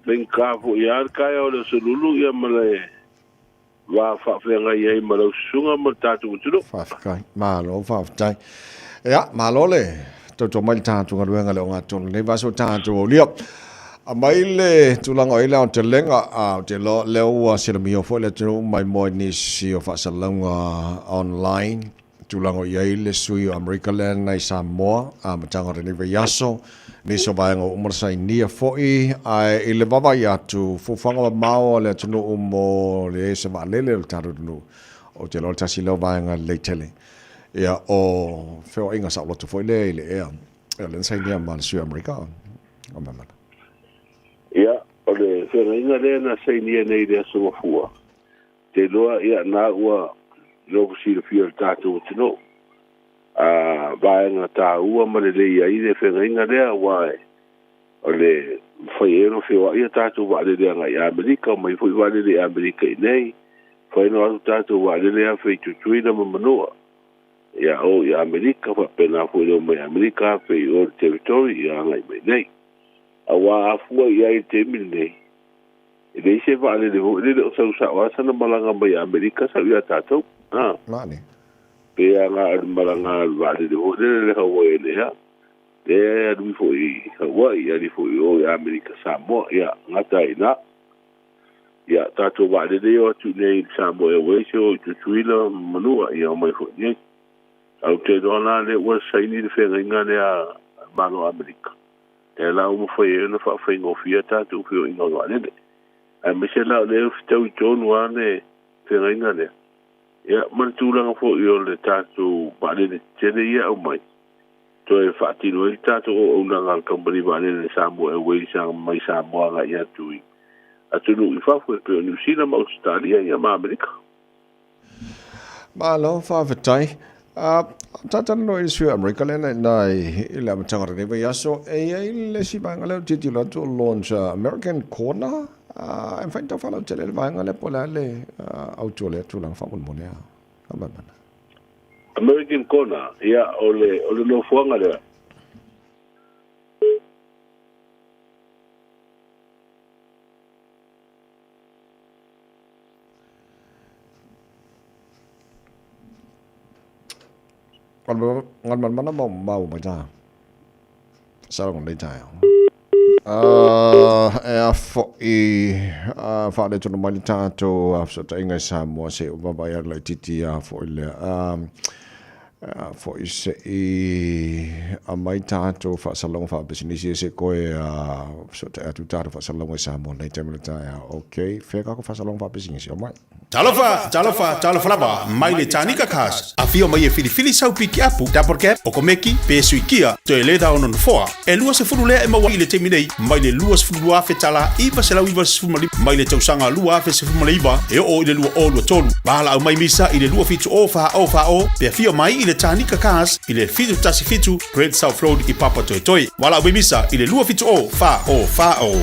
Ben ka fo ia kai o le sululu ia male. Wa fa fenga ia malo sunga mo tatu tulo. Fa kai. Malo fa tai. Ia malo le. To mai tatu ngaluenga le nga ton le vaso tatu liop. A maile tulanga ile on te lenga a te lo leo sila mio fo le tu mai mo ni si o fa salonga online tulanga ile sui America land nei Samoa a matanga ni yaso ni so ba ngo umrsa ni fo I ile baba ya tu fu fanga mao le tu no mo le se va le taru no o te lo tasi lo ba nga le tele ya o fo inga sa lo tu fo le e le sai ni ma sui America o mama. Ia, o le whenga rea na seinia nei rea sumafua. Te loa ia nā ua lopu si le fia le tātou tino. Vaenga tā ua ma le leia i le whenga rea wae. O le whaiero whiwa ia tātou wa le rea ngai Amerika, o mai fui wa le rea Amerika I nei. Whaino atu tātou wa le rea whai tutuina ma manoa. Ia o I Amerika, wa pena fui leo mai Amerika, whai o le territory ia ngai mai nei. Awa afua ia I te mine. Ele se va le ho le o sa wa sana malanga mai Amerika sa ia tatou. Mani. Pe nga malanga va le ho le Hawaii le ha. Te adu fo I Hawaii ali fo o Amerika Samoa ia ngata ina. Ia tatou va le o tu nei Samoa we so tu tuila manua ia mai fo ni. Au te dona le wa sai ni le fenga le a malo Amerika. Te la mo foi no fa foi no fia tatou fo ino wa le. Michelle le ftau John wane fenga le. Ya man tulanga fo yo le tatu ba le tele ya o mai. To e fati no i tatu o nga company ba le Samoa we sa mai Samoa ga ya tui. Atunu I fa fo pe New Zealand ma Australia ya ma Amerika. Ma lo fa vetai. Tata no I su Amerika le nai ila matanga re ba yaso e le si ba ngale titula to launch American Corner. Em phải tao phải làm chơi vài ngày lép pola le au chua le tu lang fa kun monia apa mana American Corner ya ole no fuanga le ngon mana mau mà cha sao còn đây chạy fa le tonu mai tato so ta inga Samoa se o baba ya le titi a fo le fo se a mai tato fa salong fa business se ko so ta tu tato fa salong Samoa le temela ta okay fe ka ko fa salong fa business o mai Talofa ba mai le tanika kas. Afio mai e fili sau piki apu da porque o komeki pe suikia to ele da ono foa. E lua se furu le e mawa ile teminei mai le lua se furu afe tala iba se la iba se furu mai le tausanga lua afe se furu iba e o ile lua o lua tolu. Bala au mai misa ile lua fitu ofa pe afio mai ile tanika kas ile fitu tasi fitu Great South Road I Papa Toi. Wala au mai misa ile lua fitu o fa o.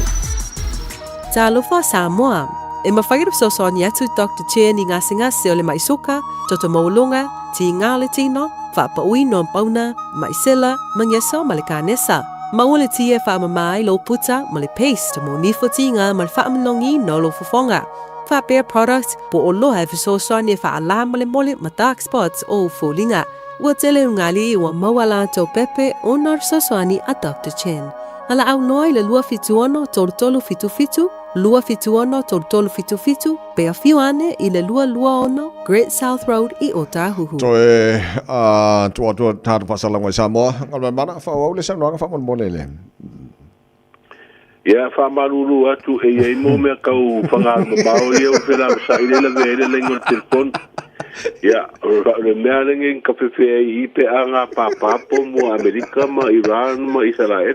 Talofa Samoa. E mawhagirap so ni atu Dr. Chair ni ngasi o le maisoka, toto maulunga, ti ngā le tino, whapaui no pauna, maisela, mangeso ma le kānesa. Mau le tie whaamamai lo puta ma le paste mo nifo ti ngā ma le whaamanongi no lo fufonga. Whapea product po o loha e so ni whaala ma le mole ma dark spots o fulinga. Ua tele ungali ua mawala tau pepe o nar sosoani a Dr. Chen. Ala au noi le lua fituono tolu fitu. Lua fituono tolu fitu pe a fiuane I le lua ono Great South Road I Otahuhu. To tua tatu pasalang Samoa ngal mana fa o le sanwa fa mon monele. Ya fa malulu atu e mo me kau fanga mau ia o fela sa ile le vele le ngol telefon. Ya le mealing ka fe I pe anga papa po mo Amerika ma Iran ma Israel.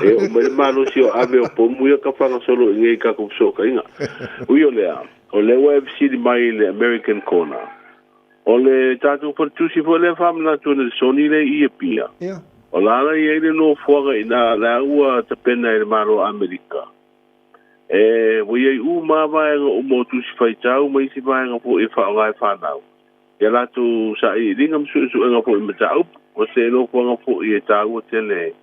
E o me malu si o ave o po mo ka fanga solo ngai ka ko so ka inga. Uyo le o le UFC di mai le American Corner. O le tatu por tu si fo le famna tu le soni le I pia. Yeah. O lana I ele no fuaga ina la ua te pena I maro Amerika. E wei u ma vaenga o mo tu si fai tau mai si vaenga po e whaongai whanau. Ia latu sa I ringa msu enga po I matau. O se no fuanga po I e tau o tele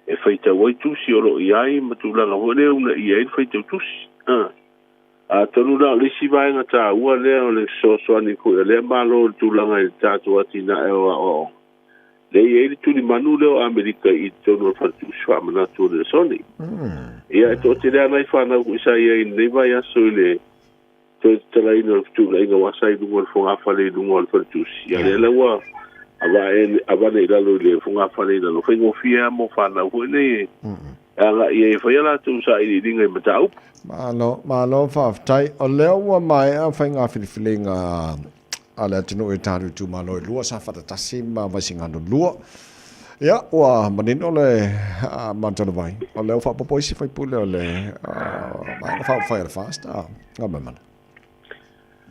e fai tau wai tusi o lo I ai matulanga po leo na I ai fai tau tusi. A tonu na le si vaenga tau ua leo le soani ko e le malo tulanga I tatu atina e o le ele tu ni manu leo Amerika I tono fatu swa mana tu le soni. Ia to te le mai fa na ku sa ia I le vai aso le to te la ino tu la inga wasa I dungo fonga fale dungo al fatu ia le lawa ava ne la le fonga fale la lo fengo fia mo fa na ku le ala ia fa ia tu sa I dinga matau. Malo fa tai o leo wa mai a fenga filinga ala tino e taru tu malo lua sa fata tasima vasinga no lua ya wa manino le mantano vai o leo fa popo si fai pule o le fa fire fast ngama man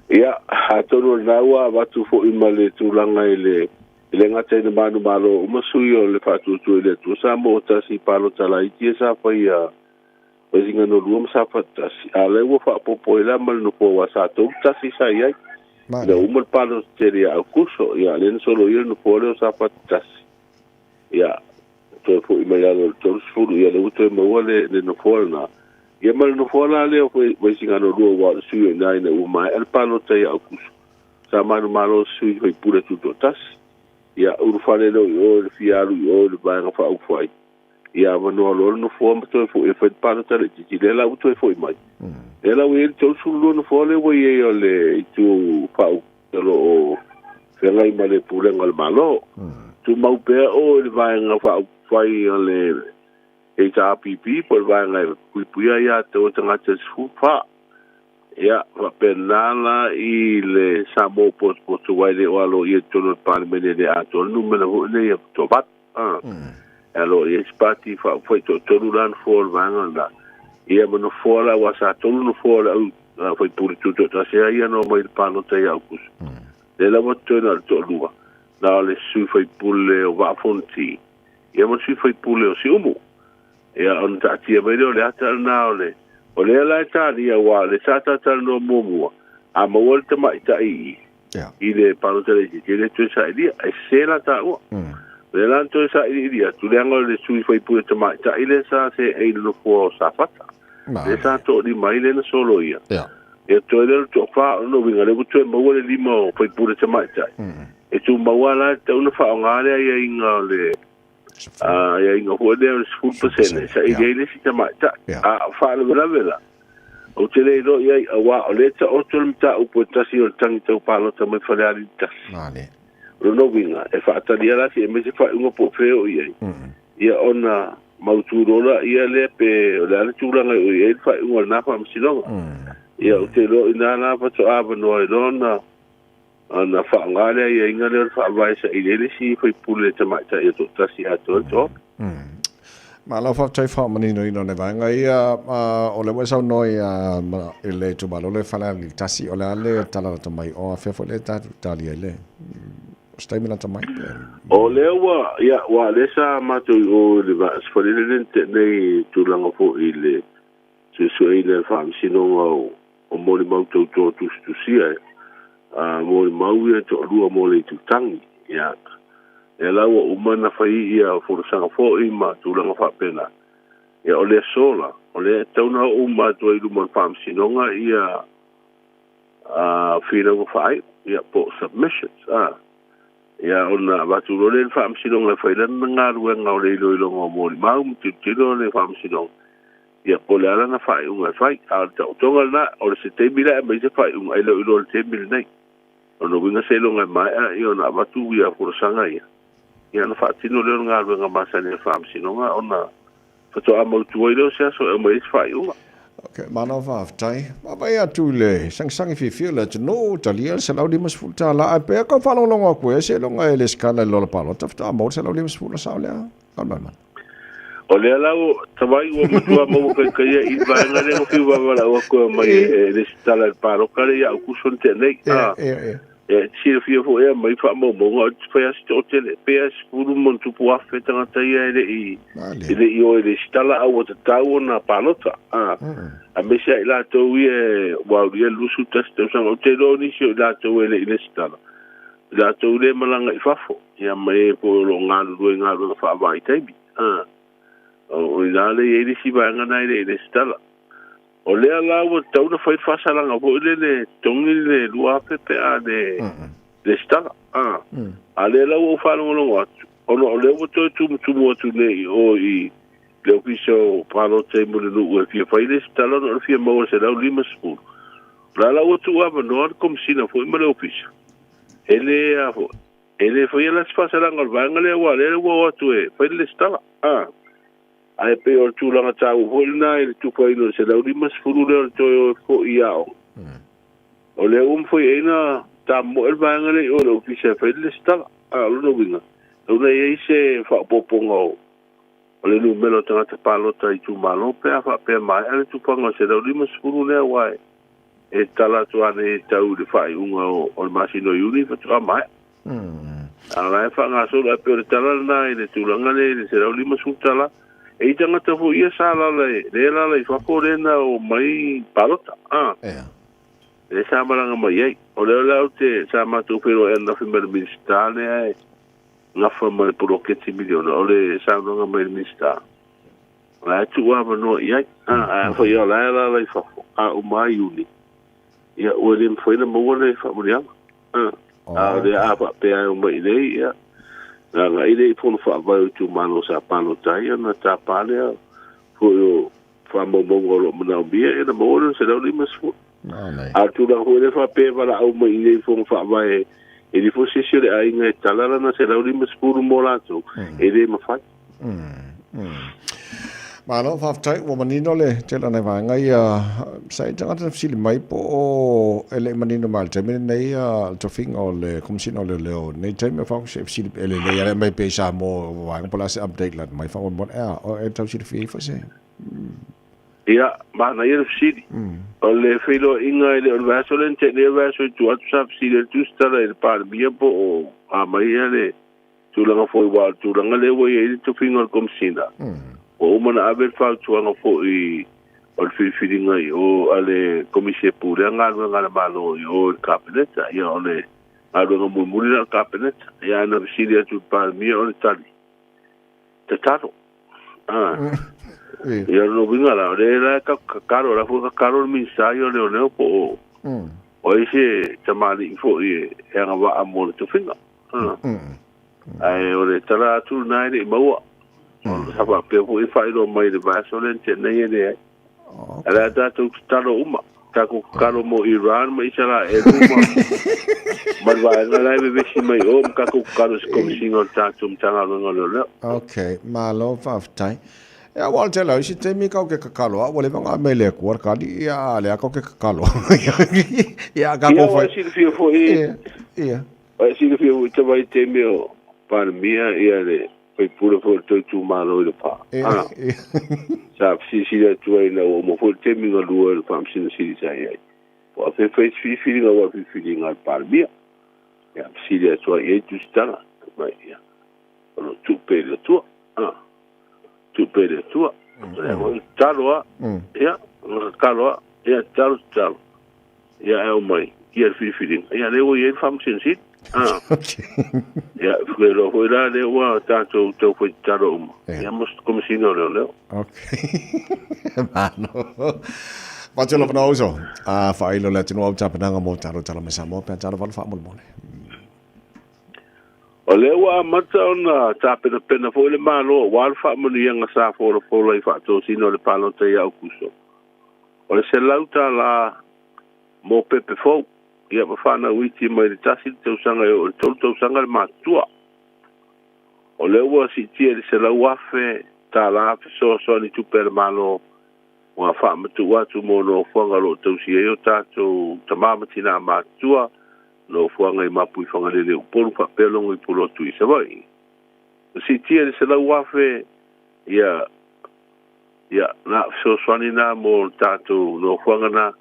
ya hatoro na wa watu fo imale tulanga ile ngata ina manu malo umasuyo le fatu tu ile tu sa mo tasi palo tala I sa fa ya vasinga no lua sa fata ale wa fa popo ila mal no po wa sa tu tasi sa ya da umar palo teria akuso ya len solo yo no pole zapatas ya to fo imayalo to sulu ya le uto mawale le no forna ia mal no fola le foi singa no do wa sui nai na uma el palo te au kus sa manu malo sui foi pura tuto tas ia urfale lo yo fialu yo le ba fa au foi ia mano lo no fo to foi palo te ti le la uto foi mai ela we to sulu no fole we ye le tu pau lo fela i male pura ngal malo tu mau pe o le ba nga fa foi le HRPP por vai ngai puia ia te o tanga te fufa ia va penala i le samo pos wai le walo i tono parmene de ato numero ne to bat alo i spati fa foi to lan for vanga ia mono fora wasa tonu no fora foi puri tutto ta se ia no mai pano te ia kus le la botona to lua na le su foi pulle o va fonti ia mo su foi pulle o si umu ia on ta tia medio le ata na ole o le la ta dia wa le ta no momu a mo volta mai ta i le palo tele ki le tu sa dia e se la ta o le la tu sa dia tu le ngol le sui foi pu te mai ta ile sa se e lo fo sa fata le sa to di mai le solo ia e to le to fa no vinga le tu mo le limo foi pu te mai ta e tu mo wala te una fa ngale ia inga le ia inga ho le full percent sa ile le si te mai ta a fa le vela o te le do ia wa o le ta o tu mta o po ta si o tangi te palo ta mai fa le ali ta no vinga e fa ta dia la si me se fa un po feo ia ona mauturola ia le pe la tula ngai ia fa un na fa msilonga ia o te lo ina na fa to ava no ona ana fa ngale ia inga le fa vai sa ile si fa pule te mai ta ia to ta si ato to ma la fa tai fa mani no ino ne vanga ia o le wesa no ia ile to balo le fa la tasi o le tala to mai o fa fo le ta tali ile stai mina ta mai o le wa le sa ma to o le va sfori le nei tu langa fo ile su ile fa sino o mo le mau to tu sia mo le mau ia to lua mo le tu tangi ia e la o umana fa ia fo sanga fo i ma tu langa fa pena ia o le sola o le tauna o ma to i lu fa sino ia fina fa ia po submissions ia ona watu le fam silong le faila nga ruenga o le ilo mo mau tilo le fam silong ia polala na fai unga fai al tonga na o se te mira e se fai unga ilo te mil nei ono winga se longa mai ia na watu ia por sanga ia na fatino le nga ruenga masa le fam silong ona fato amo tu ilo se so e mai fai unga okay mana va tai ma vai atu le sang fi la no talia se la di mas futa la pe ko fa lo longa ko se longa ele skala lo palo tafta mo se la di mas futa sa le calma man o le la o tawai o matua mo ka ia i va nga le fi va la o ko mai le stala el palo ka ia ku son te nei si fi fo e mai fa mo fa sto te pe puru mon tu po afeta nga tai ele i o ele stala o te tau na palota a me se la to ie wa ie lusu test so o te lo ni si la to ele stala la to le malanga i fafo ia mai po lo nga fa vai tai o la le ele si va nga na ele stala o le ala o tau na fai fasalanga po le tongi le lua pepe a le stala a le la o fa no o le o tu mo tu le o i le oficio palo te mo le lu e fia fai le stala no fia mo se la lima spu la o tu ava no kom sina foi mo le oficio ele foi la fasalanga va nga le o tu e fai le stala ai pe o tu langa tau holna e tu foi no se la mas furu le to fo iao o le foi ina ta mo el vangale o lo fi se fe le sta lo no vinga o le se fa popongo o le numero tanga te palo tai tu malo pe fa pe mai ale tu pongo se la mas furu le wai e tala tu ane tau le fai unga o masino uni fa tu mai ala fa nga so la pe tala na e tu langa le se la mas futala e tanga te fu ia sala le fa korena o mai palota e sa malanga mai ai o le la te sa ma tu pero e na firma ministale ai na firma por o que ti milione o le sa no mai ministra la tu wa no ia fa ia la fa a mai uni ia o le foi na mo le fa mo ia le a pa pe a mai le ia na nga ile fo fa va tu mano sa pano tai na ta pale fo fa mo lo na bia na mo se le mas fo a tu la ho le fa pe va la o mai ile fo fa va e di fo se se ai nga tala na se le mas fo mo la tu ele ma fa ma no fa tai wo manino le tela na va ngai sai tanga ta sili mai po ele manino mal te me nei to fing o le komsin o le leo nei te me fa se sili ele le ya mai pe sa mo wa ko la se update la mai fa on bon o e tau sili fi fa se ia ma na ia sili o le filo inga le o va so le te le va so tu WhatsApp sili tu sta le pa bia po o a mai ele tu la foi wa tu la le wo e to fing o komsina o mana abe fa tuanga fo I o filinga o ale komise pure nga malo o kapeleta ia ole alo mo mulina kapeleta ia na siria tu pa mi o tali tatato ia no vinga la le ka karo la fo karo mi saio le po o ise tamali fo e nga va amor tu finga ai ole tala tu nai de mo Sapa pe po I fai lo mai de vaso le te nei ne. Ala ta tu talo uma. Ta ku karo mo Iran mai sala e uma. Mas vai na live be si mai o ka ku karo kom singo ta tum tanga ngolo. Okay, ma lo fa tai. Ya wal te la si te mi ka ke kalo a wole nga mele ku ka di ya le ka ke kalo. Ya ka ko fa. Ya si fi fo I. Ia. Si fi o te vai te mi o par mia ia le. Poi pure for tu malo le pa. Sa si tu ai na o mo for te mi ngalu le pa si sai ai. Po fe fi nga wa fi nga par bia. Ya si tu ai tu sta mai ya. No tu pe le tu. Tu pe le tu. Talo ya, talo ya talo. Ya e o mai. Ia fi ya le o ye fam si. Ya, pero foi lá de wa tanto to foi taro. Ya mos como si no le. Okay. Mano. Pa telo na uso. Fa ilo le tino au tapa nga mo taro tala mesa mo pe taro fa mo mo. O le wa mata ona tapa na pena foi le malo wa fa mo ni nga sa fo le fa to si no le palo te ya kuso. O le se lauta la mo pepe fo ia mafana witi mai le tasi te usanga o te usanga le matua. O le ua si tia le se lau afe ta la afe so ni tupe le malo wa wha matu watu mo no fuanga lo tausi e o tato tamamati na matua no fuanga I mapu I whanga le upolu wha pelongo I polo tu I savai. Si tia le se lau afe ia na so ni na mo tato no fuanga na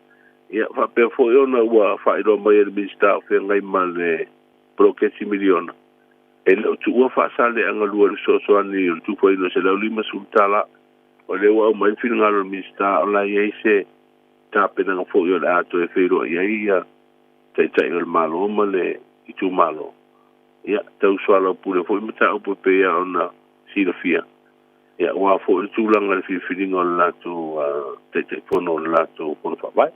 ia fa pe fo yo na wa fa ilo mai el minsta fe ngai male prokesi miliona el tu wa fa sale anga lu so ani tu foi no se la lima sultala o le wa mai fin ngalo minsta la ye se ta pe na fo yo la to e fero ia te el malo male I tu malo ia tau swala pure fo mata o pe ya ona silofia ia wa fo tu langa fi ngol la to te fono la to por fa vai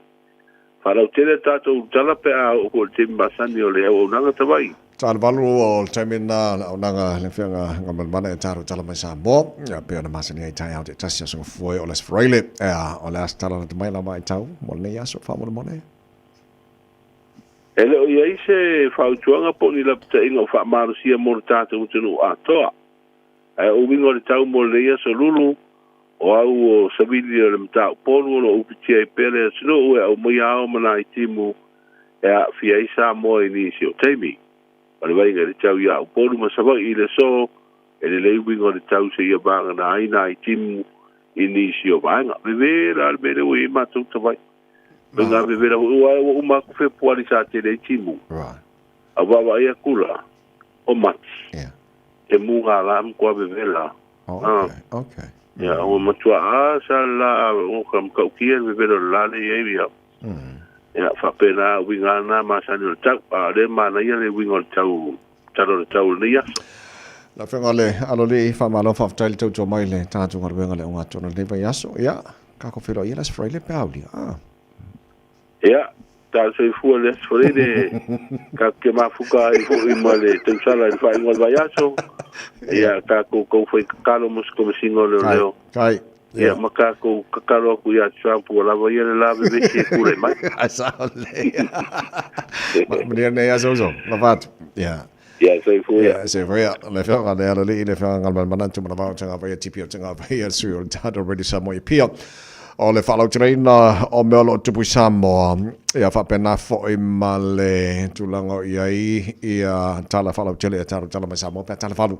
para o tele tato tala pe a o te masani o le o nanga tawai. Tal valu o temina o nanga le fianga ngamal mana e taro tala mai sa mo ya pe na masani ai tai out tasi so foi o les freile o las tala na mai la mai tau mo ne ya so fa mo ne. Ele o ia se fa tuanga po ni la te inga fa marusia mo tato utunu atoa. O wingo le tau mo le ya so lulu o au o sabili le mta polu no upitia I pele sino o mo ya o mana I timu e a fia isa mo ni si o teimi o le vai ga le tau ya o polu ma sava I le so e le wingo le tau se ia banga na I timu I ni si o banga ve la be le we ma tu vai nga ve la o ma ku fe po ali sa te le timu a va ia kula o mat e mu ga la ko be la okay ya o matua sala o kam ka kia ve vero la le ia ya fa pena winga na ma sa ni tau a le ma na ia le winga tau tau le ia La whenga le alole wha malo wha whataili tau tō mai le tātou ngā ruenga le o ngā tōna le vai aso. Ia, ka ko whiro ia las whrai le pauli. Ia, tātou i fua le whrai le ka ke mafuka i fu i ma le tau sala i wha ingoa vai aso. Ia, ka ko kou whai kakalo musko masingo leo leo. Kai. Ia, maka ko kakalo aku ia tsampu o lava ia le lawe vesi e kure mai. Asao le. Maria ne aso so, la vatu. Ia. Yeah, so for le whenga le ala le whenga ngal manantu mana wau tanga vai tipi o tanga vai sui o tata already samo i pia o le whalau treina o mea lo tupu Samoa ia whapena fo i ma le tulanga i ai ia tala whalau tele e tala mai Samoa pia tala whalu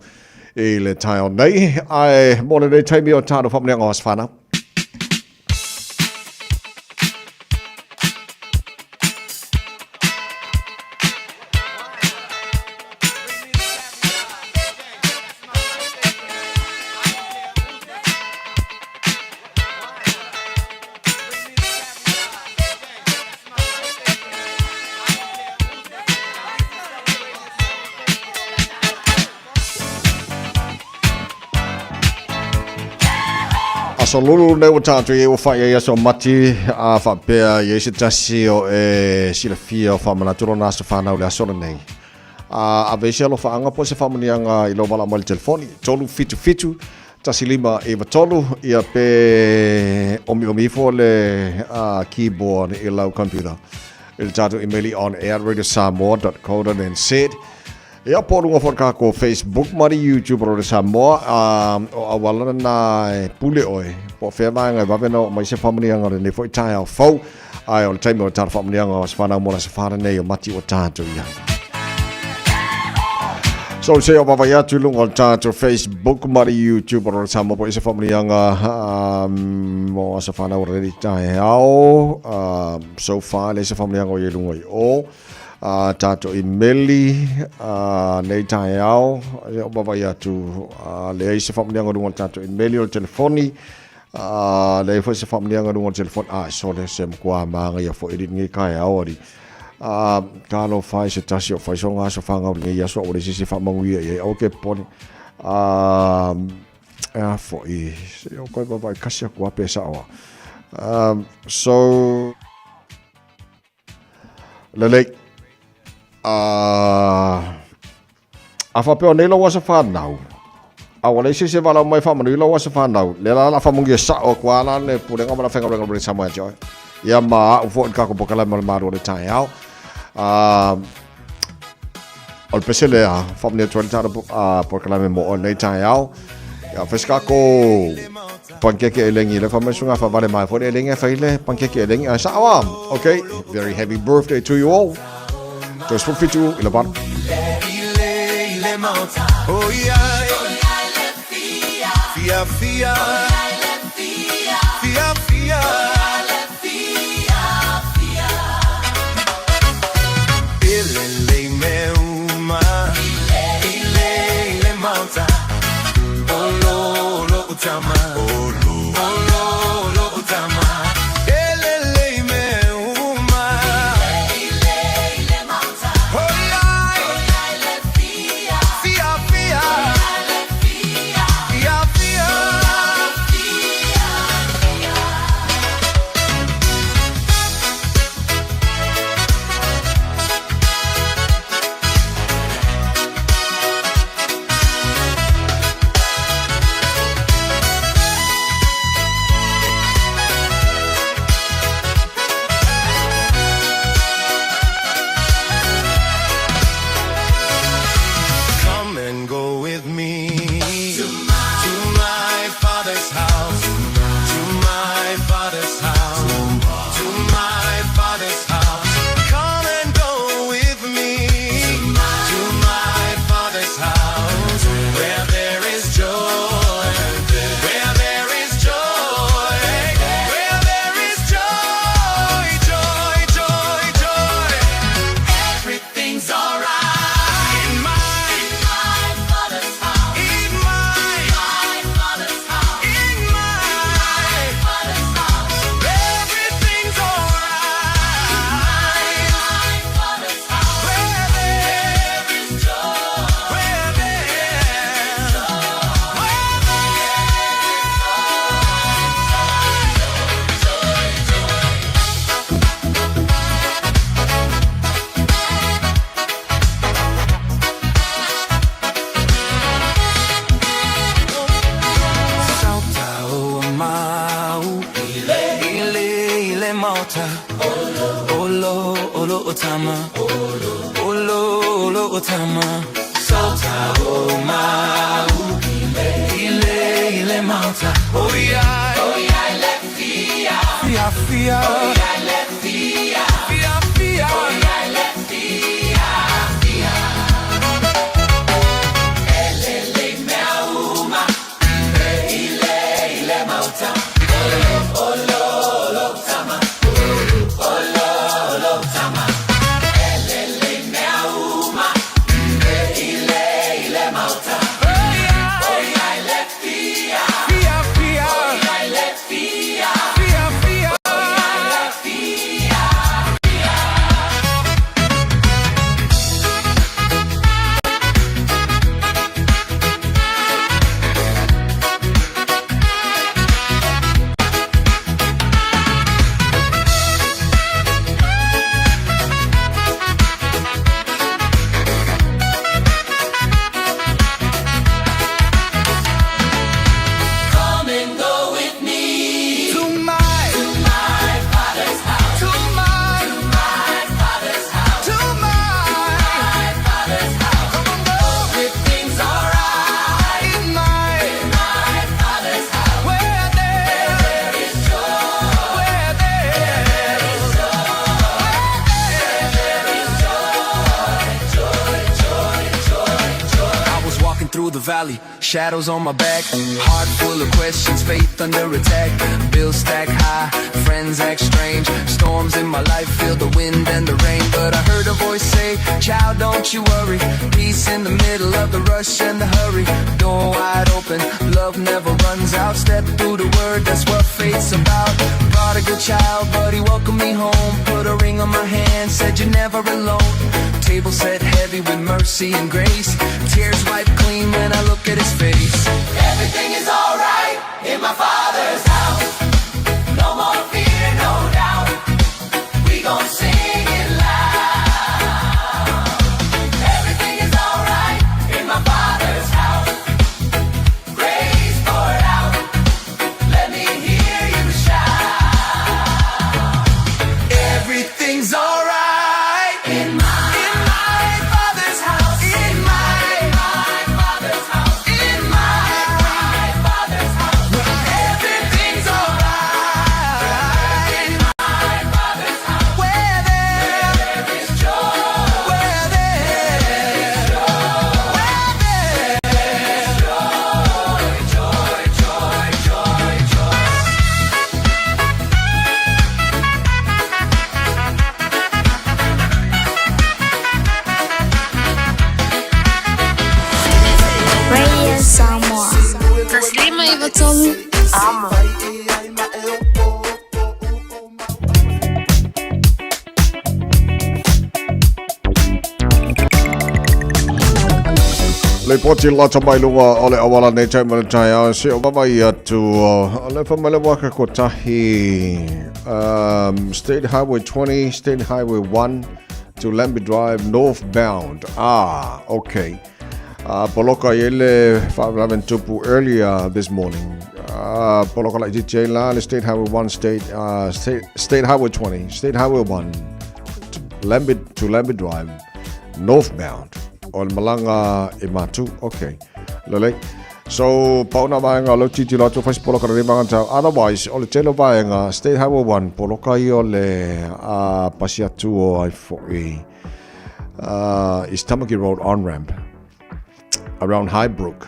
i le tai o nei ai mōne nei taimi o tāna whamlea ngos whana. So lulu ne o tātou e o whai e so mati a whapea i eise tasi o e sila fia o whamana turo nasa whanau le asora nei. A veise alo whaanga po se whamanianga i lo wala mo le telefoni, tolu fitu, tasi lima e watolu ia pe omi fo le keyboard i lau computer. Il tātou emaili on air radiosamoa.co.nz. Ia porunga whaka ko Facebook, mari YouTube o Samoa, o awala na pule oi. Po whea mai ngai wawena o mai se whamanianga ne fwoi tai au whau. Ai o le taimi o tāra whamanianga o sawhanau mora se whara nei o mati o tātou ia. So se o wawai atu lunga o tātou Facebook, mari YouTube o Samoa po i se whamanianga mo se whanau redi tai au. So far le se whamanianga o i lunga i o. Tātou i meli nei tai au o bawai atu le ai se whamanianga runga tātou i meli o telefoni le ai fwoi se whamanianga runga o telefoni so le se mkua maanga ia fwoi ringi kai au ari kālo whai se tasi o whai so ngā so whangau ringi ia so o le sisi whamanguia i au ke poni fwoi se o koi bawai kasia kua pesa awa so lelei a whapeo nei lo wasa whanau. A wale se wala mai whamanu i lo wasa whanau. Le la whamungi e sao kua la le purenga mana whenga renga Samoa joy. Ia maa ufo kako pokala maru le tai au. Ol pese le a whamuni tuari tara pokala me mo o nei tai au. Ia wheska ko pankeke e lengi le whamesunga whavale mai fwore e lengi e whaile pankeke e lengi a sao okay, very happy birthday to you all. Just for fitu ila bar. Oh yeah, fia fia, fia fia, ilele meuma, ilele mauta, olo utama, olo utama. Malta. Olo Otama. Olo Otama. Salta Oma Ile Malta. Oh yeah, let Fia. Fia. Oh yeah, let Fia. Fia. Oh yeah, let Fia. Ele Meuma Ile Malta. Olo Tama. Olo Tama. Ele Meuma Ile Malta. Oh yeah, let Fia. Fia. Oh yeah, let Fia. Fia. Oh yeah, let Fia. Come and go with me to my father's house. To my father's house. To my father's house. Come and go. Everything's alright in my father's house. Where there is joy. Where there is joy. There is joy. I was walking through the valley, shadows on my back, heart full of questions, faith under attack. Bills stack high, friends act strange, storms in my life feel the wind and the rain. But I heard a voice say, child, don't you worry, peace in the middle of the rush and the hurry. Door wide open, love never runs out. Step through the word, that's what faith's about. Prodigal child, but he welcomed me home. Put a ring on my hand, said you're never alone. Table set heavy with mercy and grace. Tears wiped clean when I look at his face. Everything is alright in my father's house. No more fear, no doubt. We gon' sing it loud. Everything is alright in my father's house. Praise poured out. Let me hear you shout. Everything's alright in my father's house. In my father's house. In my father's house. Everything's alright in my father's house. Where there is joy. Where there is joy. Where there is joy. Radio Samoa. Taslima Ivatolu. Amo. Le poti la tamai lunga ole awala nei tai mana tai a se o mamai atu le famale waka ko tahi State Highway 20, State Highway 1 to Lambie Drive northbound. Okay. Poloka yele Fabraven Tupu earlier this morning. Poloka like DJ La State Highway 1 State Highway 20, State Highway 1 to Lambie Drive northbound. On Malanga Imatu. Okay. Lele. So pauna baenga lo titi lo to fas poloka re manga. Otherwise, ole telo baenga State Highway 1 poloka yo le pasiatu o I for East Tamaki Road on ramp around Highbrook,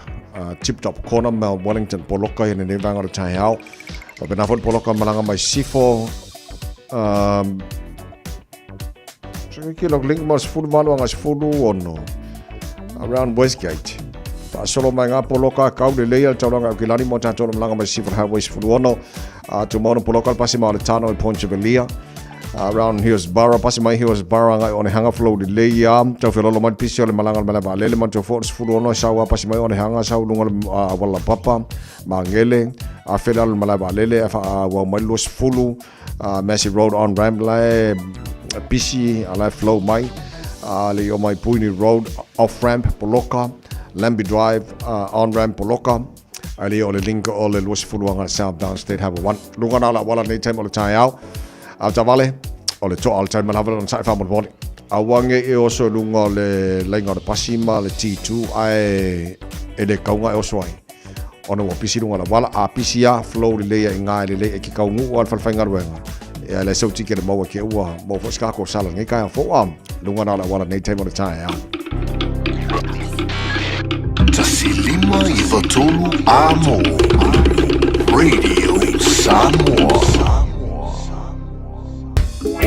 Tip Top Corner, Mount Wellington poloka in the vanga o tai hao. Pa benafon poloka malanga mai sifo so kilo link mas full malu ngas fulu ono around Westgate. Pa solo mai nga poloka kau le leia tauranga kilani mo tato malanga mai sifo highway fulu ono to mono poloka pasima le tano Ponchevelia. Around here's Barra, Pasima here's Barra on a hanger flow, the lay to Filolo Pisio, Malanga Malaba, Leleman to Force Fudono, Sawa, Pasima on a hanger, Saudunga, Walla Papa, Mangele, Fedal Malaba Lele, Malus Fulu, Massive Road on Ramblay, PC, Alive Flow Mai, Leo Mai Puni Road, off ramp, Poloka, Lambie Drive, on ramp, Poloka. Ali ole link ole Luis Fuluanga South Down State Highway 1. Lunganala wala ni time ole tai out. A tavale, o le toa al taima lava lana sai whamon a wange e oso lunga le lainga le pasima le T2 ai e le kaunga e oso ai. Ona wa pisi lunga la wala a pisi a flow le leia i ngā le leia e ki kaungu o alfalwhainga ruenga. E le sau tike le maua ke ua mau fo sala ngai kai a fo am lunga na la wala nei taima le tae a. Tasilima i watolu a mo. Radio Samoa.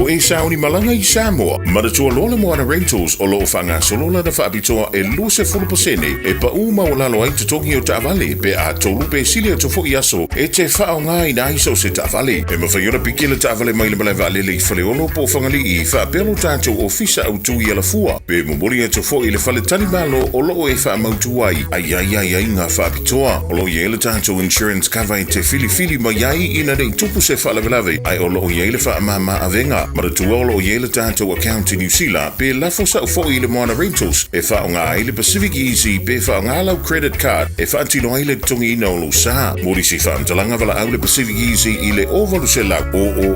O e sauni malanga i Samoa, maratua loa le Moana Rentals o loo whanga solola na whaapitoa e luse fulu pasene e pa uma o lalo ai te toki o Taavale pe a tolu pe silia to fo i aso e te whao ngā i nā iso se Taavale. E mawhaiora pikila Taavale mai le malaiva alele i whaleolo po whangali i whaapelo tātou o fisa au tui ala fua. Pe mumuri e to fo i le whale tani malo o loo e wha mautu ai ai ngā whaapitoa. O loo i ele tātou insurance cover i te fili mai ai ina rei tupu se whalavelave ai o loo i ele wha mama avenga. Maratuolo o yele tātou account i New Zealand pe lafo sa ufo i le Moana Rentals e whao ngā i le Pacific Easy pe whao ngā lau credit card e whaantino ai le tungi ina o lo sa. Mori si whaamtalanga wala au le Pacific Easy i le ovalu se lau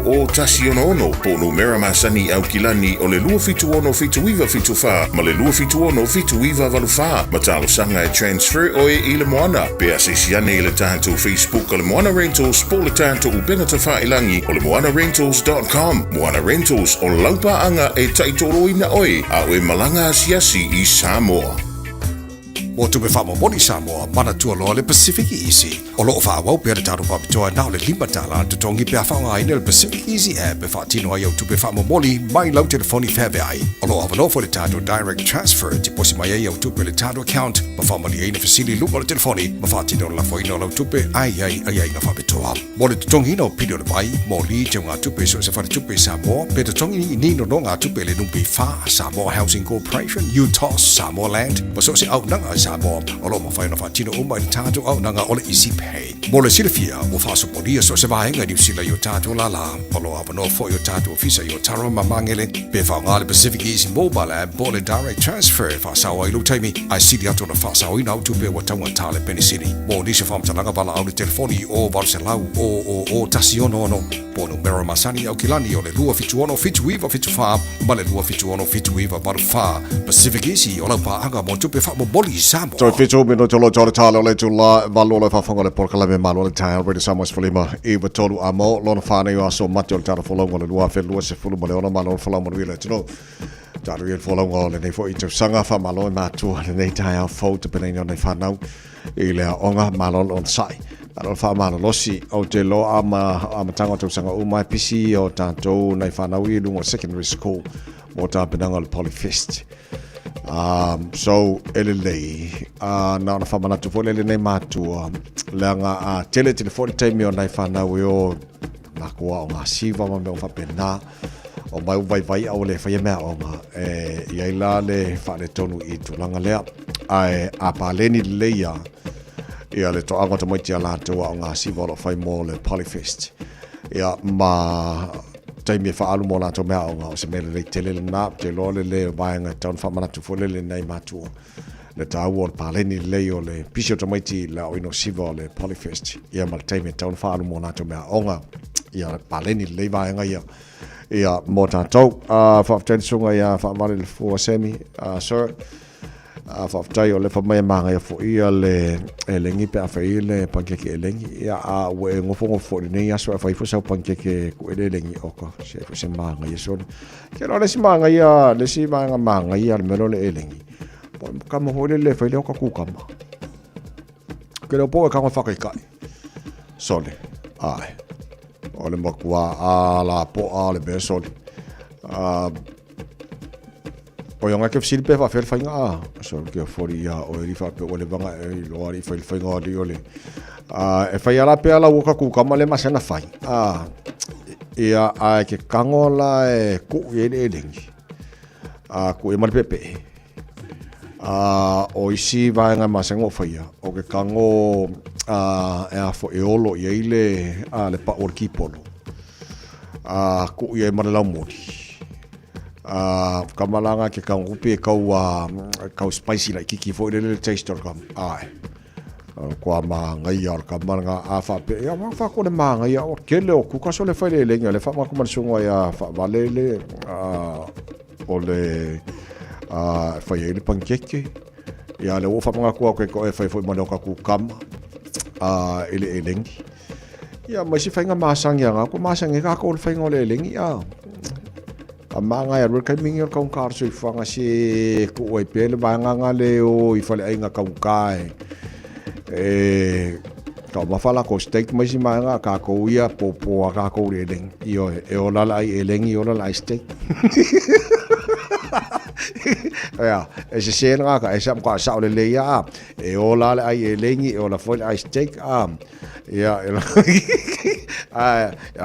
o tasi ono po no mera masani au kilani o le lua fitu ono fitu iwa fitu wha ma le lua fitu ono fitu iwa valu wha. Matalo sanga e transfer o e i le Moana pe asisiane i le tātou Facebook o le Moana Rentals po le tātou ubenga ta whailangi o le moanarentals.com. Moana Rentals o laupaanga e taitoro ina oi a oe malanga asiasi i Samoa. Mo tupe whamo moni Samoa, mana tua loa le Pacific Easy. O loo whaawau pia le tātou whapitoa nao le limatala tu tongi pia whaonga ina le Pacific Easy app e whaatino ai au tupe whamo moni mai lau telefoni whewe ai. O loo hawanofo le tātou direct transfer ti posi mai ai au tupe le tātou account ma whamani eina fasili lupa le telefoni ma whaatino la foina lau tupe ai ngā whapitoa. Mo le tutongi ina o pidio le vai, mo li te ngā tupe so se whare tupe Samoa, pe tutongi ni nino no ngā tupe le numpi wha, Samoa Housing Corporation, UTOS, Samoa Land, ma so se au nanga Samoa, o lo mawhaina whaatino uma i tātou au nanga o le Easy Pay. Mo le silafia, mo whaasoponia so se vahenga New Zealand i o tātou la, o lo awano fo i o tātou ofisa i o Tara Mamangele, pe whaonga le Pacific Easy Mobile app, mo le direct transfer, whaasawa i lo taimi, ai sidi atu na whaasawa i nau tupe wa taunga tale Penisini. Mo nisi whamtalanga wala au le telefoni o varse lau o tasi ono, po no mera masani au kilani o le lua fitu ono fitu iwa fitu wha, ma le lua fitu ono fitu iwa varu wha, Pacific Easy o lau paanga mo tupe wha mo boli Samoa. So fitu mino tolo tolo talo le tula valo le whafonga le porkalame malo le tae already Samoa's fulima iwa tolu amo, lona whane i aso mati o le tara wholonga le lua whelua se fulu ma le ona malo le wholonga le wile tino. Taru i wholonga le nei fo i tau sanga wha malo i mātua le nei tae au fau te penei o nei whanau i lea onga malo on sai. Alo fa mana losi o te lo ama tanga tau sanga umai pisi o tātou nei whanau i lunga secondary school mo tā penanga le Polyfest. So ele lei na ona whamana tu fole le nei mātua leanga tele telefoni teimi o nei whanau i o na kua o ngā siwa ma me o whapena o mai vai au le whaia mea o ngā i aila le whale tonu i tulanga lea ai a pāleni leia ia le toanga te moiti a lātua o ngā siwala whai mō le Polyfest. Ia ma taimi e whaalu mō lātua mea o ngā o se mele rei tele le nā, te loa le vaenga taun whamanatu fole le nei mātua. Le tāua o le pāleni le o le pisi o te moiti le o ino siwa o le Polyfest. Ia ma le taimi e taun whaalu mō lātua mea o ngā. Ia pāleni le vaenga ia. Ia mō tātou. Whaafutani sunga ia whaamare le fua semi. Sir. Whaftai o le whamai manga ia fo ia le lengi pe a whai le pankeke e lengi ia a ue ngofongo fo nei aso a whai fusau pankeke ku e le lengi oka se fuse manga ia soni ke no le si manga ia le melo le e lengi po kama hole le whai le oka kukama ke leo po e kama whakaikai soli ai o le makua a la po a le me soli o yonga ke fsil pe fa fer fainga so ke fori ya o ri fa pe o le vanga e lo ari fa il fainga di ole e fa ya la pe ala woka ku kama le masena fai ia ke kangola e ku ye le lengi ku e mal pepe o isi vanga masengo faia o ke kango e a fo e olo ye ile le pa orki polo ku ye mal la mori kamalanga ke kangupi kau spicy like kiki fo le taste kam ai Kwa ma ngai ar ka manga a fa pe ya fa ko le manga ya o kele o ku ka so le fa le le fa ma ko man sunga ya fa valele o le fa ye le pankeke ya le o fa manga ko ko e fa fo ma ka ku kam ele elengi ya ma si fa nga masang ya nga ko masang ka ko le fa ngole elengi ya amanga ya ka mingi ka un kar so fa nga si ko e pele ba nga le o I fa le nga ka un kai ka mafala ko steak mai si manga ka ko ia popo ka ko eleng io e ola lai eleng io la steak ya e se se nga ka e sam ka sa le ya e ola lai eleng e ola foi ai steak ya ya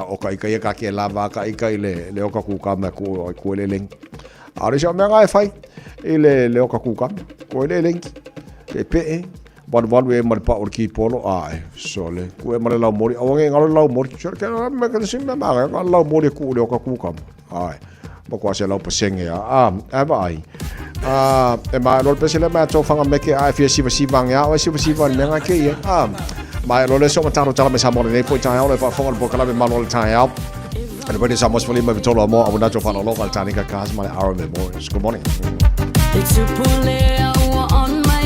o kai kai ka ke lava ka kai le o ka ku ka ma ko le eleng ara sa manga e fai le o ka ku ka ko le eleng e pe One way mal pa orki polo sole ku e mal la mori o nge ngal la mori chur ke me ka sim me ma ngal la mori ku le ka ku kam ba kwa se la paseng ya ai e ma lo pe se le ma to fanga me ke fi si bang ya o si bang me nga ke ya ma lo le so ma taro tala me sa mo le po ta ya le fa fanga bo kala me ma lo ta ya and when is almost fully me to lo mo abuna to fa lo ka tani ka kas ma hour me mo good morning it's a pull on my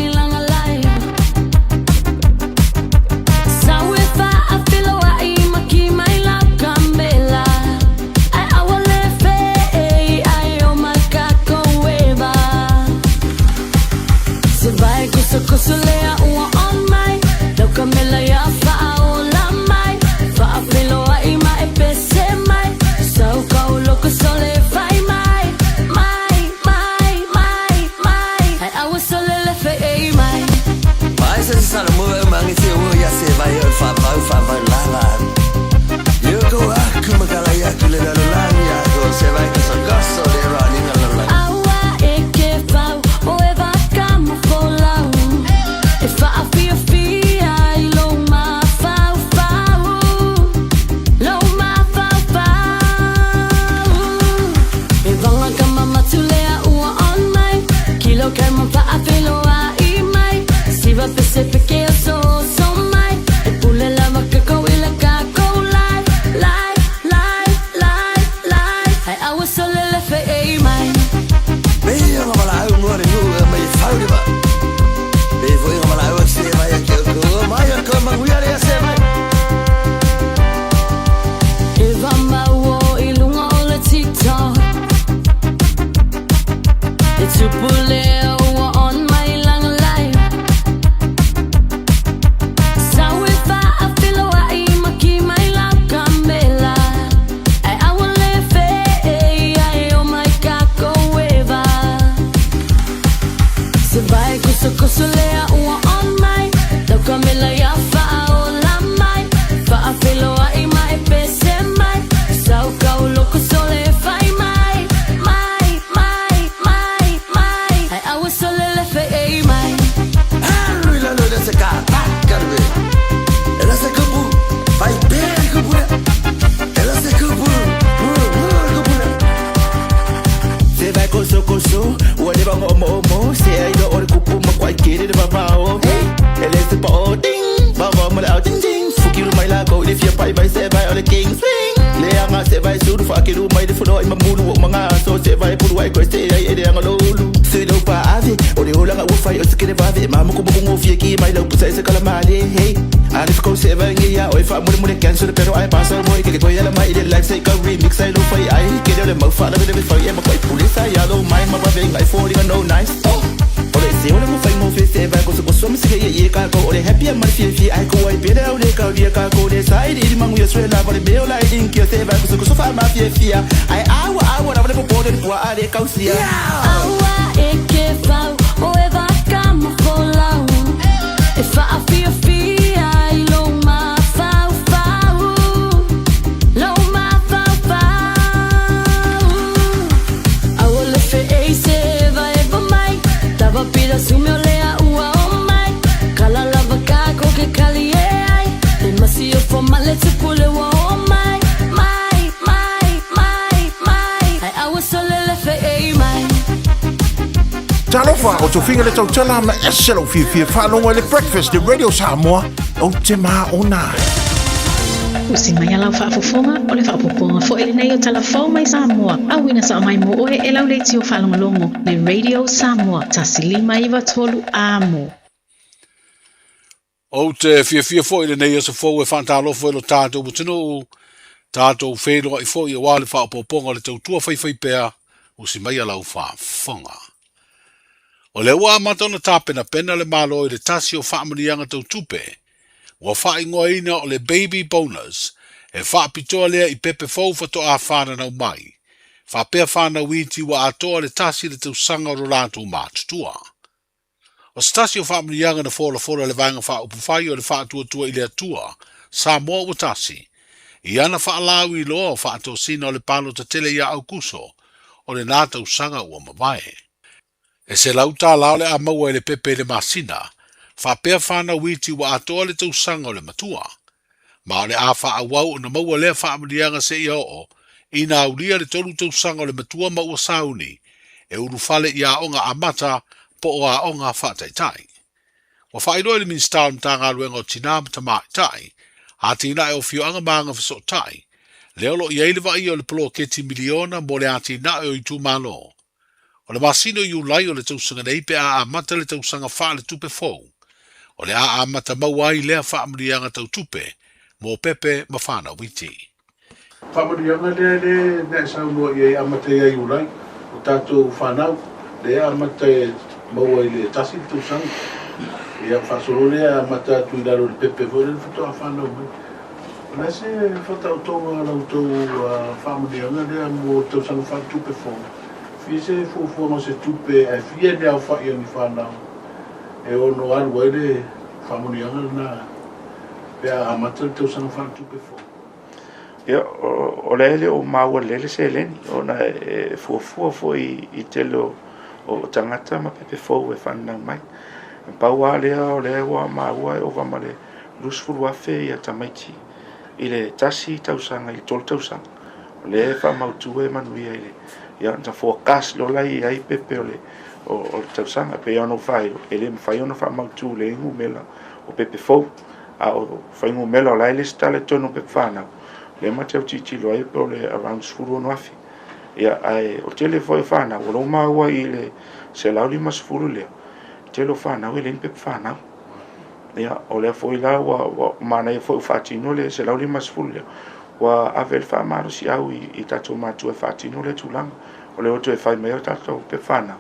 Kusulea ua on mai Lau kamela ya faa o la mai Faa filoa ima e pese mai Sau kau loko sole fai mai Mai, mai, mai, mai Hai awa sole le fe e mai Mai se sana mua mangi te ua ya se vai o fa mau la la Yo ko a kumakala ya kulena lo lani ya Ko se vai ka sa kaso le rani ngala la Awa e ke fau o e va kama folau If I feel I low my foul low my foul if I like mama to lay on my kilo can my I feel I mai si va Pacific so mai e pule la vaca go ila ka go live I was so little for a mai me yo ma la u mo re u me foul ba Foi uma lá eu sei vai aqui eu mai eu ma mulher ia ser vai Eva mawo ilunga ole TikTok It's a bullet on my long life So if I feel I maki my love camela I will live I oh my god go eva Se vai kuso lea on my Lau kamela ya faa o la mai Faa filoa ima e pese mai Sau kau loko sole fai mai Mai, mai, mai, mai Hai awa sole le fe e mai Lui la lo de se ka karbe Ela se kubu vai bem kubu Ela se kubu Se vai koso o le ba mo se ai do ore kupu ma kwai kere de ba o Ela se pa o ding ba mo la ding ding fukiru mai la go if you pai vai se vai o le king swing le anga se vai su do fakiru mai de funo ima mulu o manga so se vai puru ai ko se ai ede anga lolu se do pa ave o le hola nga ufai o se kere ba ve ma mo ko mo fie ki mai lo pusa se kala mali hey alif ko se vai ngia o fa mo le cancel pero ai pasa mo ke ko yala mai de life say ka remix ai lo fai ai ke de le mo fa la de fai e mo ko pulisa ya lo mai ma ba ve ngai for even no nice Ole se ole mo fai mo fe se vai ko so me se ye ka ko ole happy ma fi ai ko ai pere ole ka dia ka ko de sai di mangu ye swe la ba de o la din ki se vai ko so fa ma fi ai awa na ba de po de po are ka usia Awa e ke fau o e va kama folau If I feel I low my foul Low my foul I will live for ace if I ever might Tava pira su meu lea ua o mai Kala lava kako ke kali e ai They must see you for my let's pull it wa o mai Mai Talo fa o to finga le tau tala ma eselo fi whanonga le breakfast le Radio Samoa o te maa o nā. O si mai alau whaafofonga o le whaapoponga fo ele nei o talafau mai Samoa. Awina sa mai mo oe e lau leiti o whalongalongo le Radio Samoa. Tasilima iwa tolu amo. O te fia fo ele nei o sa fo e whantalofo e lo tātou butino tātou whēroa i fo i a wale whaapoponga le tautua whai pēa o si mai alau whaafonga. O le ua matona tāpena pena le malo i le tasi o whaamanianga tau tupe, ua whaingoa ina o le baby bonus, e whaapitoa lea i pepe fau whato a whananau mai. Whapea whanau iti wa atoa le tasi le tau sanga o rātou mātutua. O stasi o whaamanianga na whola le vanga whaupufai o le whaatuatua i le atua, Samoa o tasi, i ana whaalau i loa o whaato sina o le palo ta tele ia au kuso, o le nātau sanga ua mawae. E se lau tā lao le a maua le pepe le masina, whapea whana witi wa atoa le tau sanga o le matua. Ma o le a wha awau o na maua lea whaamanianga se ia o, i nā ulia le tolu tau sanga o le matua maua sauni, e uru fale i a onga amata po o a onga whaataitai. Wa whaidoi le minstau mtanga luenga o tinam tamaitai, a tina e o fioanga maanga fisotai, leolo i eilewa i o le polo keti miliona mo le ati na o i tu malo. O le masino i ulai o le tausanga nei pe a amata le tausanga wha le tupe fau. O le a amata mauai lea whaamurianga tau tupe, mo pepe ma whana witi. Whaamurianga le ne sau no i amata i ulai, o tātou whanau, le amata mauai le tasi tausanga. Ia whasoro le amata tui laro le pepe fau, le whatoa whanau mai. Nā se whatau tonga lau tau whaamurianga le mo tausanga wha tupe fau. Fi se fuafuanga se tupe e fia ne au whai ni whanau. E ono alu ele whamunianga na pea amata tau sanga wha tupe fo. Ia, o lele o maua lele se leni. O na fuafua fo i telo o tangata ma pepe fo e whanau mai. Paua lea o lea wa maua e o wamale lusfuru afe i a tamaiti. I le tasi tau sanga, i tol tau sanga. O le whamautu e manuia i le. Ia ta forecast lo lai ai pepe ole o tau sanga pe ono fai ele fai ono fa mautu le ngumela o pepe fo a o fai ngumela lai le stale tono pe fana le matau titi lo ai ole around sfuru no afi ia ai o tele foi fana o lo maua i le se lauli mas furu le telo fana o le pe fana ia o le foi la wa mana e foi fatino le se lauli mas furu le wa avel fa maro si au i tato matu e fatino le tulang o le oto e fai mea tato pe fana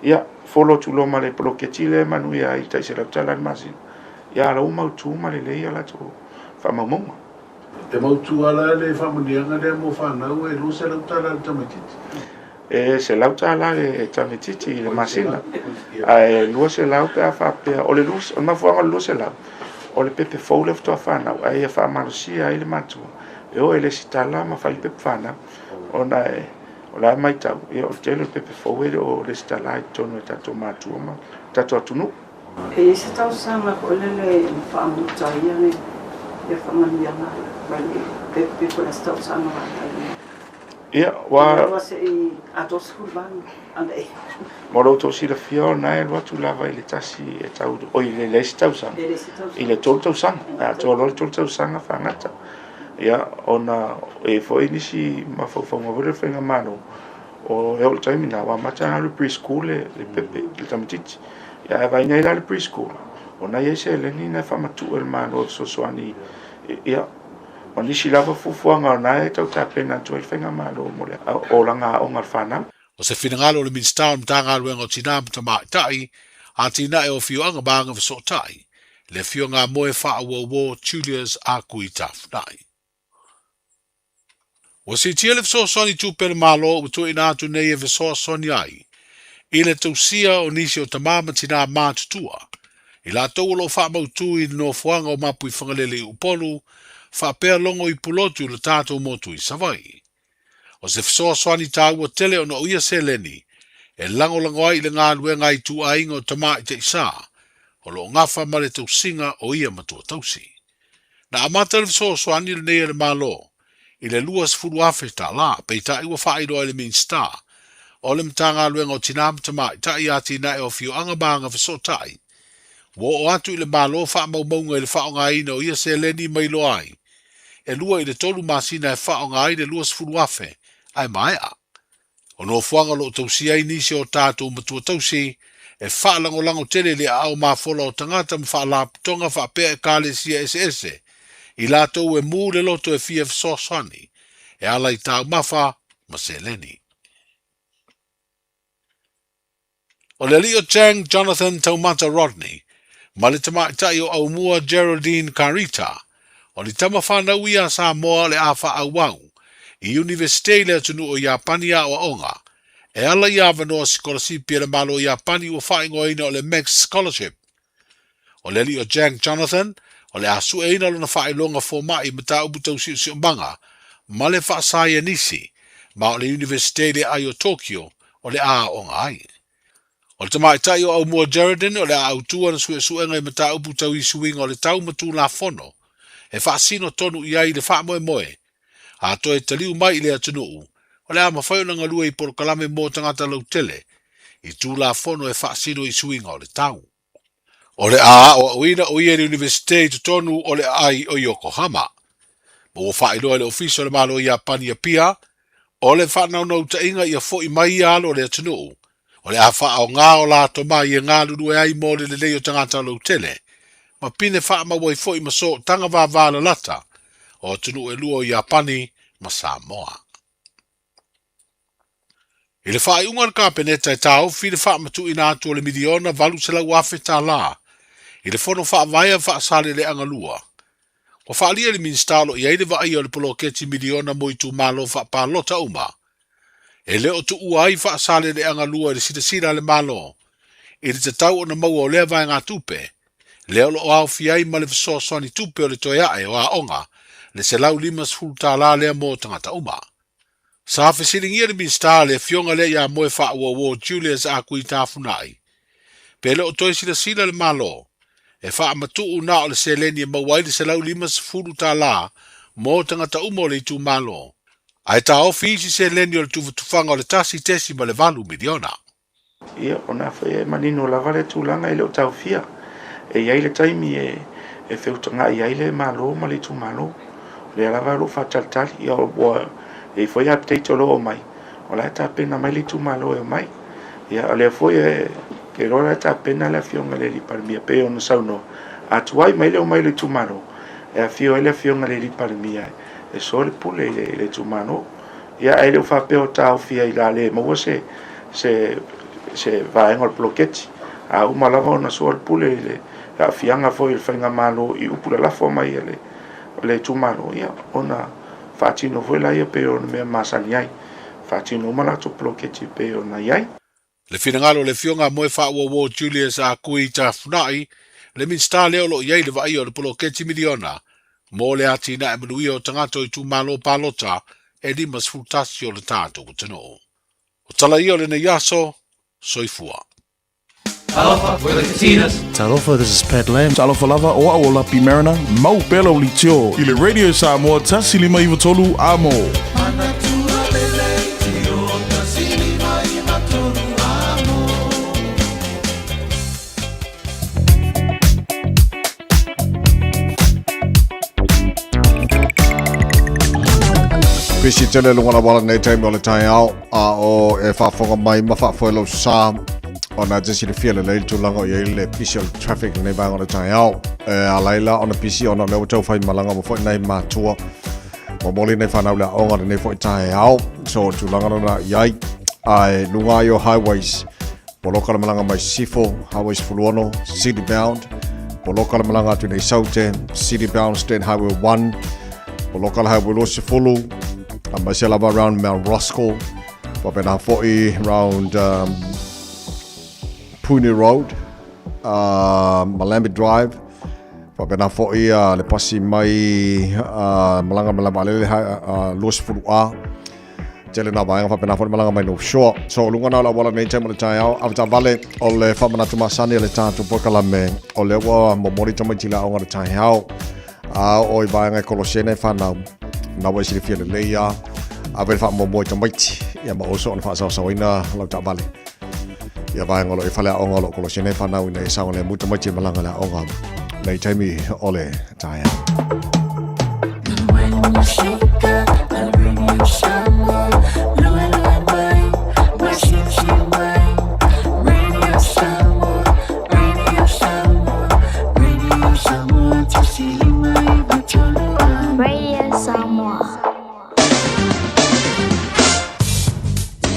ia folo tu lo male proketi le manu ia i tai se la tala masin ia la uma tu male le ia la to fa mamonga te mautu ala le fa munianga le mo fana o e lu se la tala tamatiti e se la tala le tamatiti le masina ai lu se la pe fa pe o le lu o ma fo lu se la o le pepe fo le to fana ai fa marsia ai le matu e o ele sitala ma fai pe fana ona o la mai tau e o tele pepe fo e o le sitala i tono ta tomatu ma ta tonu e se tau sama ko le fa muta ia ne e fa mania na vale pepe ko sta sama ia wa se i atos kurban ande moro to si la fio na e lo tu lava ile tasi e tau o ile le tau sama ile tau sama a to lo tau sama fa ngata ia ona e foi nisi ma fo fo mo fenga mano o e o time na wa mata na preschool le pepe le tamititi ia vai nei la preschool ona ia se le ni na fa matu el mano so soani ia ma nisi lava fu nga na e tau tapena to el fenga mano mo le o langa o ngal fana o se finangalo le minstau mtanga luenga o tinam tamaitai a tina e o fioanga banga so tai le fionga moe fa wo Julius a kuitaf nai. O se tia le so soni tu per malo o tu ina tu nei e so soni ai. I le tausia o nisi o tamama tina mātutua. I la tau lo wha mautu i no fuanga o mapu i whangalele upolu, wha pēr longo i pulotu le tātou motu i savai. O se so soni tau o tele o no uia se leni, e lango ai le ngā luenga i tu a ingo tama i te isa, o lo ngafa ma le tausinga o ia matua tausi. Na amata le so soni le nei le malo, i le luas furu afe ta la, pe ta iwa wha iroa le main star, o le mtanga luenga o tinam tamai ta ia tina e o fiu anga banga fesotai. Wo o atu i le malo wha maunga i le wha o ngā ina o ia se leni mai lo ai. E lua i le tolu masina e wha o ngā i le lua sifuru afe, ai mai a. O no fuanga lo tausia i nisi o tātou matua tausi, e wha lango tele le au maa fola o tangata ma wha la putonga wha pea e kāle sia ese. I lātou e mū le loto e fia fisosani, e ala i tāu mawha ma se leni. O le Leo Chang Jonathan Taumata Rodney, ma le tamaitai o Aumua Geraldine Carita, o le tama whanau ia sa moa le awha au i Universite le atunu o Iapania o Onga, e ala ia vanoa scholarship le malo Iapani o whaingoina o le Max Scholarship. O le Leo Chang Jonathan, o le asu e ina lona whailonga fōmai mata ubutau si umbanga, ma le whaasaya nisi, ma o le Universite le ai o Tokyo, o le a Onga ai. O le tamaitai o Aumua Geraldine o le autua na suenga i mata ubutau i suinga o le tau matu la fono, e whaasino tonu i ai le wha moe, a to e taliu mai i le atunuu, o le ama whaiona ngalua i porokalame mō tangata lau tele, i tū la fono e whaasino i suinga o le tau. O le a o uina o ia le Universite to tonu o le ai o Yokohama. Mo whailoa le ofisa o le malo i Apani a pia, o le whanau ta inga i a fo i mai i alo le atunuu, o le a wha o ngā o la to mai i ngā lulu e ai mō le leo tangata lau tele, ma pine wha ma wai fo i maso tanga wā wāla lata, o tunu e luo i Apani ma Samoa. I le wha i ungar kāpeneta e tau, fi le wha matu ina atu o le miliona valu se lau afe tā la, i le fono wha vaia wha sale le angalua. O wha alia le minstalo i aile wa ai o le poloketi miliona mo i tu malo wha pālota uma. E leo tu uai wha sale le angalua i le sida le malo, i le tatau o na maua o lea vai ngā tupe, leo lo au fiai ma le fesosoni tupe o le toeae o a onga, le se lau limas fulta la lea mo tangata uma. Sa fesilingia le minsta le fionga le ia moe wha ua Julius a kui tāfunai. Pe leo toi sida le malo, e wha matu una o le se leni e mawai le se lau limas fulta la mo tangata uma o le tu malo. Ai ta ofisi se leni o le tufanga o le tasi tesi ma le valu miliona. Ia, ona whae manino lava le tūlanga i leo tau fia. E iai le taimi e whiutanga i ai le malo ma le tu malo. Le alava lo whataltali i o boa e foi update o lo mai. O la ta pena mai le tu malo e mai. Ia, le foi ke rola ta pena le fionga le ripalmia pe ona sauno. Atuai mai le o mai le tu malo. E a fio le fionga le ripalmia. E so le pule le tu malo. Ia, e le o whapeo tau fia i la le maua se vaenga o ploketi. A umalava ona so le pule le a fianga foi il whainga malo i upula lafo mai le tumano ia ona fatino foi la ia pe ona mea masani ai fatino malato ploketi pe ona iai le finangalo le fionga moe wha wo Julius a kui ta funai le minsta leo lo iai le vai o le ploketi miliona mo le atina e manui o tangato i tumalo palota e limas fultasi o le tātou kutano o tala i o le ne yaso soifua. Talofa, we're the Katinas. Talofa, this is Pat Lam. Talofa lava o aola pi marina, mau pela o litio. I le radio Samoa, tasi lima iwa tolu amo. Pisi tele lunga la wala nei taimi o le tai au, a o e whafonga mai ma whafoelo sa. Ona jesi le fia le leil tūlanga o iei le pisi o le traffic nei vanga o le tai au. A laila ona pisi ona leo tau whai malanga mo fwoi nei mātua. Mo moli nei whanau le aonga le nei fwoi tai au. So tūlanga na iei. Ai lunga i o highways. Poloka le malanga mai Sifo, highways fuluono, city bound. Poloka le malanga atu nei Saute, city bound, State Highway 1. Poloka le highway lo Sifulu. Mai se lava around Mount Roscoe. Wapena fwoi around Puni Road, Malambi Drive, wapena fwoi le pasi mai malanga alele Luas Fulua, tele na vaenga wapena fwoi malanga mai North Shore. So lunga na la wala nei temo le tai au, avita vale o le whamanatu masani le tātu pokalame, o le ua momori tamai tila aonga le tai au, o I vaenga kolosene whanau, na wa isiri fia le leia, a vele wha momoi tamaiti, ia ma oso on fa sa ina lau ta bale ia vai ngolo ifale onga lo kolo sine fa nau nei sa le muta machi malanga la onga nei taimi ole taia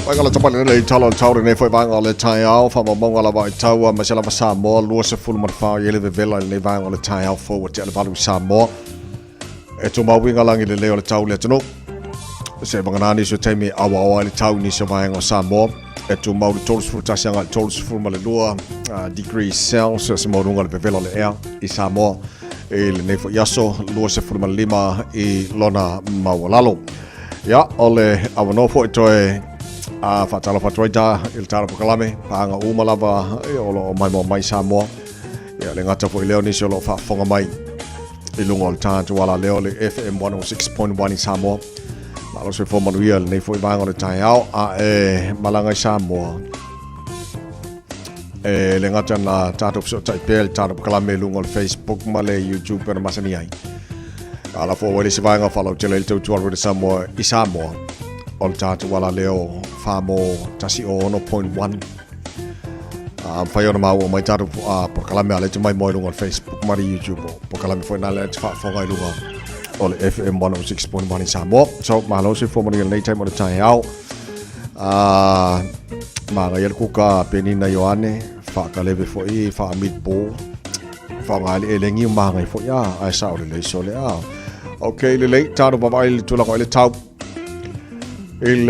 Paikalla tapana nei talon taure nei foi vanga le tai au fa monga la vai tau ma sela sa mo lo se fulu mar fa yele ve vela nei vanga le tai au forward te le valu sa mo e to ma winga langi le le tau le tno se vanga nani so taimi awa le tau ni se vanga sa mo e to ma le tols fu tasanga tols fu ma le lua degrees Celsius mo runga le vela le air i sa mo e le nei fo yaso lo se fulu ma lima i lona mawalalo ya ole awano fo toe fatalo fatroita il taro kalame panga uma lava o mai Samoa ya le ngata fo leo ni solo fa fonga mai i lungo al tanto wala leo le FM 106.1 in Samoa malo se fo manuel nei fo vanga le tai au malanga Samoa le ngata na tato so tai pel taro kalame lungo al Facebook male YouTube per masani ai ala fo wele se vanga follow tele to tour de Samoa i Samoa on tato wala leo famo tasi o 1.1 fai ona mau mai tato por kalame ale te mai moi lungo Facebook mari YouTube por kalame foi na le fa fonga lungo o le FM 106.1 in Samoa so malo se fo mari nei time o tai au ma ga yer kuka penina Yohane fa kalebe fo i fa mitbo fa ngali elengi ma ngai fo ya ai sa o le so le okay le tato baba il tu la ko le tau il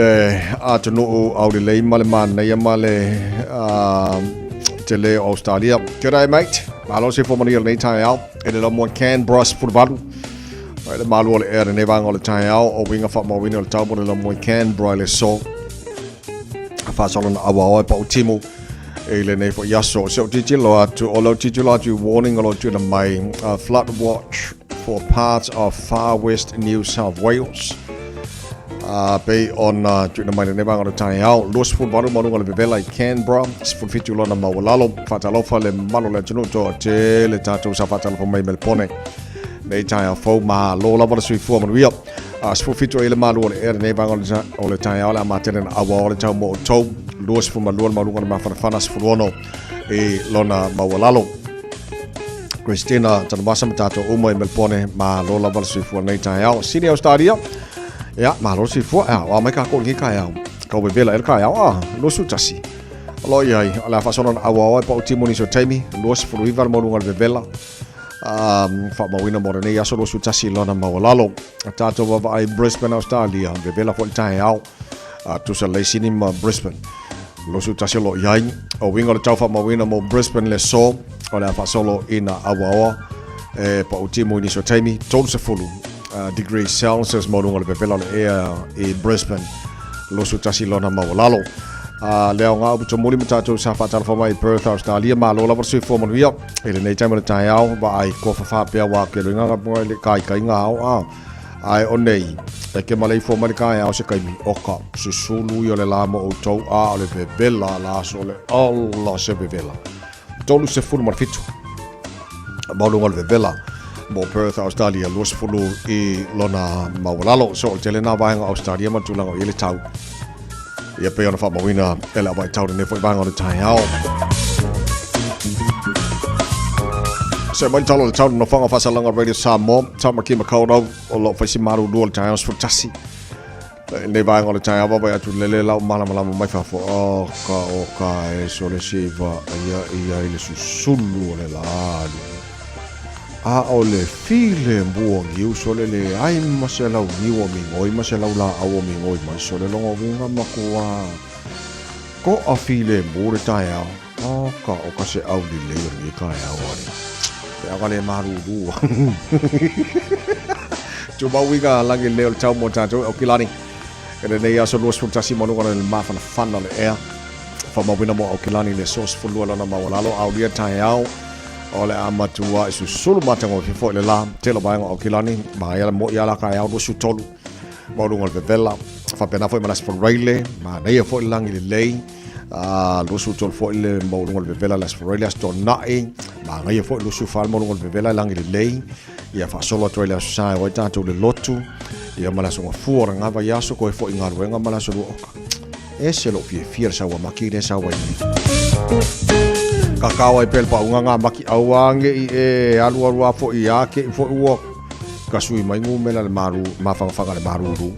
atunu au le lei male man ia male tele Australia g'day mate malo se for money nei tai au ele lo mo Canberra for valu le malo le era nei vanga le tai au o winga fa mo winga le tau le mo Canberra le so fa so na awa pa utimu ele nei for yaso so titilo atu o lo titilo atu warning o lo tu na mai flood watch for parts of far west New South Wales Bay on tuna mai ne bang o tai au los fu baru manu le vela i Canberra fu fitu lona mawalalo fatalo fa le malo le tunu to te le tatu sa fatalo mai Melbourne nei tai fo ma lo la ba sui fu manu ia fu fitu ele malo le ne bang o le tai au la matena awa le tau mo to los fu malo manu ma fa fanas fu ono e lona mawalalo Christina tanwasa matato o mai Melbourne ma lo la ba sui fu nei tai au Sydney Australia ya malo si fu wa mai ka ko ngi ka ya ko be vela el ka ya lo su tasi lo yai ala fa sonon awa pa timoni so taimi lo su fu rival mo ngal be vela fa ma wina mo ne ya so lo su tasi lo na ma lalo tato ba ai Brisbane Australia be vela fo tai au tu sa le sinim Brisbane lo su tasi lo yai o winga le tau fa ma wina mo Brisbane le so ala fa solo ina awa pa timoni so taimi tol se fulu degrees Celsius mo nunga le pepela le air e Brisbane lo su tasi lona mawalalo leo nga ubuto muli mutato sa fatal fa mai Perth Australia ma lo la versu fo mo via ele nei time le tai au ba ai ko fa pe wa ke lo nga mo le kai nga au ai onei e ke malai fo mai kai au se kai mi oka su sulu yo le la mo to le pepela la so le Allah se pepela tolu se fulu mar fitu mo nunga le pepela mo Perth Australia los fulu i lona mawalalo so tele na vanga Australia ma tulang o ile tau ia pe ona fa mawina ela vai tau ne foi vanga o tai au se mai tau tau no fanga fa salanga radio Samoa tau ma ki ma kaudo o lo fa si maru do tai au tasi ne vanga o tai au vai atu lele la mala mai fa fo o ka e so le siva ia ile susulu le la o le file buongi usole le ai masela uiwa mingoi masela ula awo mingoi masole longo vinga makua ko a file bure tai au ka se au di le ngi kai au pe aga le maru du tu ba wiga lagi le tau mo tato o kilani ele nei aso los funtasi mo ngona le mafana fana le air fa mo bina mo o kilani le sos fulu ala na mawalalo au dia tai au ole amatua isu sulu matango fi fo le la telo bainga o kilani ma ya mo ya la ka ya do su tolu mo lungo le vela Whapena fo i manas Foreile, ma nei fo i langi le lei, lusu tol fo i le maurunga le vevela las Foreile sto nai, ma ngai fo i lusu whal maurunga le vevela langi le lei, ia wha solo atu le asai o i tātou le lotu, ia manas unga fuora ngava yaso koe fo i ngā ruenga manas ulu oka. E se lo fia sa wa maki ne sa wa i. Kakao ai pel pa unga ngā maki awange i e alua fo i ake i fo i uok. Kasui mai ngu mela le maru, mawhangawhanga le maruru.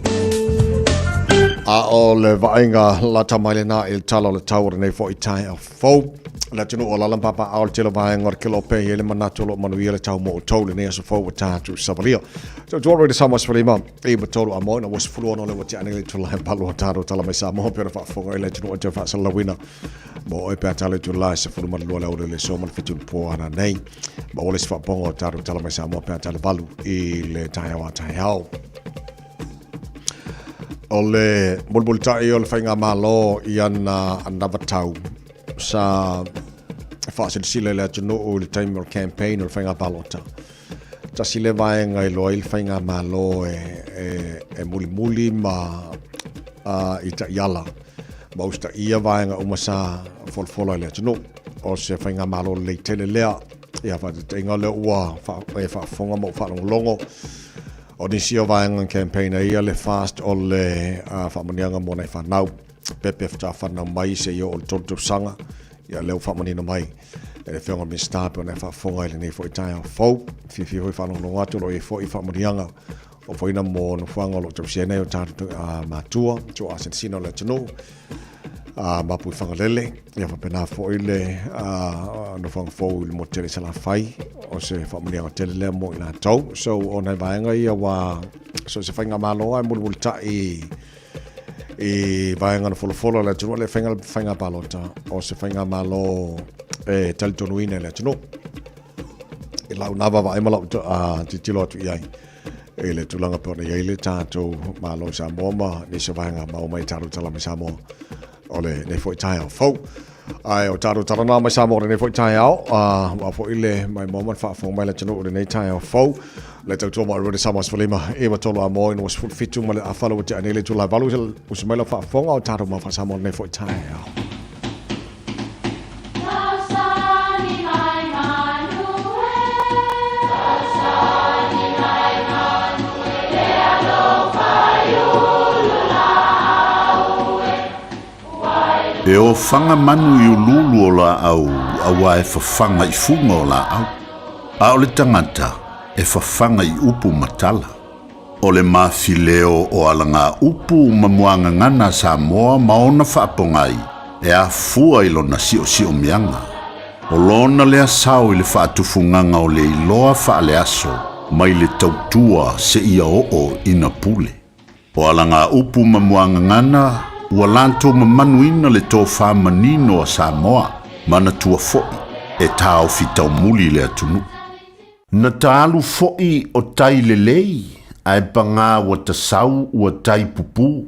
A o le vaenga la tamaile na il talo le taura nei fo i tai au fau. La tunu o lalam papa ao le telo vaenga ke lo pe ele manatu lo manuia le tau mo o tau le nei aso fau wa tātu sabaria. So tuoro i sama sfalima e batolo a moina was fuluono le wati anele tu lai palo o tāro tala mai sa moho pera wha fonga i le tunu o te wha salawina. Mo oi pēr tale tu lai se fuluma lua leo le so man fitu po ana nei. Mo ole se wha pongo o tāro tala mai sa moho pēr tale balu i le tai au a tai au. O le mulmultai o le whainga malo i ana anavatau sa whaasilsile le atunu o le time o campaign o le whainga balota. Ta sile vaenga i loa i le whainga malo e muli ma i ta iala. Ma usta ia vaenga umasa folfola i le atunu o se whainga malo le tele lea ia whatinga le ua whafonga mo whanonglongo. O nisi o vaenga campaign ia le fast o le whamanianga mo nei whanau. Pepe fta whanau mai se ia o le tontu sanga. Ia leo whamanina mai. E le whionga mi stape o nei whafonga ili nei fo i tai au fau. Fifi hoi whanau no atu lo i fo i whamanianga. O whaina mo no whanga lo tau sienei o tātu mātua. Tio asen sino le tanu. Mapui whangalele. Ia whapena fo i le no whanga fau ili mo tele sala whai. O se whamanianga tele lea mo i nā tau. So o nei vaenga ia wa so se whainga maloa e mulu tai i vaenga na folofolo le tunu le whainga palota o se whainga malo e talitonuina le tunu. I lau nawa wa ema lau titilo atu iai. E le tulanga pona iai le tātou malo sa moama ni se vaenga mau mai taru tala mai sa moa. O le ne fo i tai au fau. Ai o taru tarana mai sa moa ne fo i tai au. Wa fo i le mai moama whaafong mai le tunu o le nei tai au fau. Le tau tō mai rode samas walima e matolo a moe no was fitu ma le a whalo te anele tu lai valu usimaila whaafonga o tātou ma whaasamo nei fo i tai au. E o whanga manu i ululu o la au, awa e whawhanga i funga o la au. A o le tangata, e whawhanga i upu matala. O le mawhileo o alanga upu mamuanga ngana sa moa maona whaapongai, e a fua i lona sio mianga. O lona lea sao i le whaatufunganga o le iloa whaale aso, mai le tautua se ia o ina pule. O alanga upu mamuanga ngana, ua lanto mamanuina le tō whamanino a Samoa, mana tua fo'i, e tāo fitau muli le atunu. Na tālu fo'i o tai lelei, ai panga ua tasau ua tai pupu.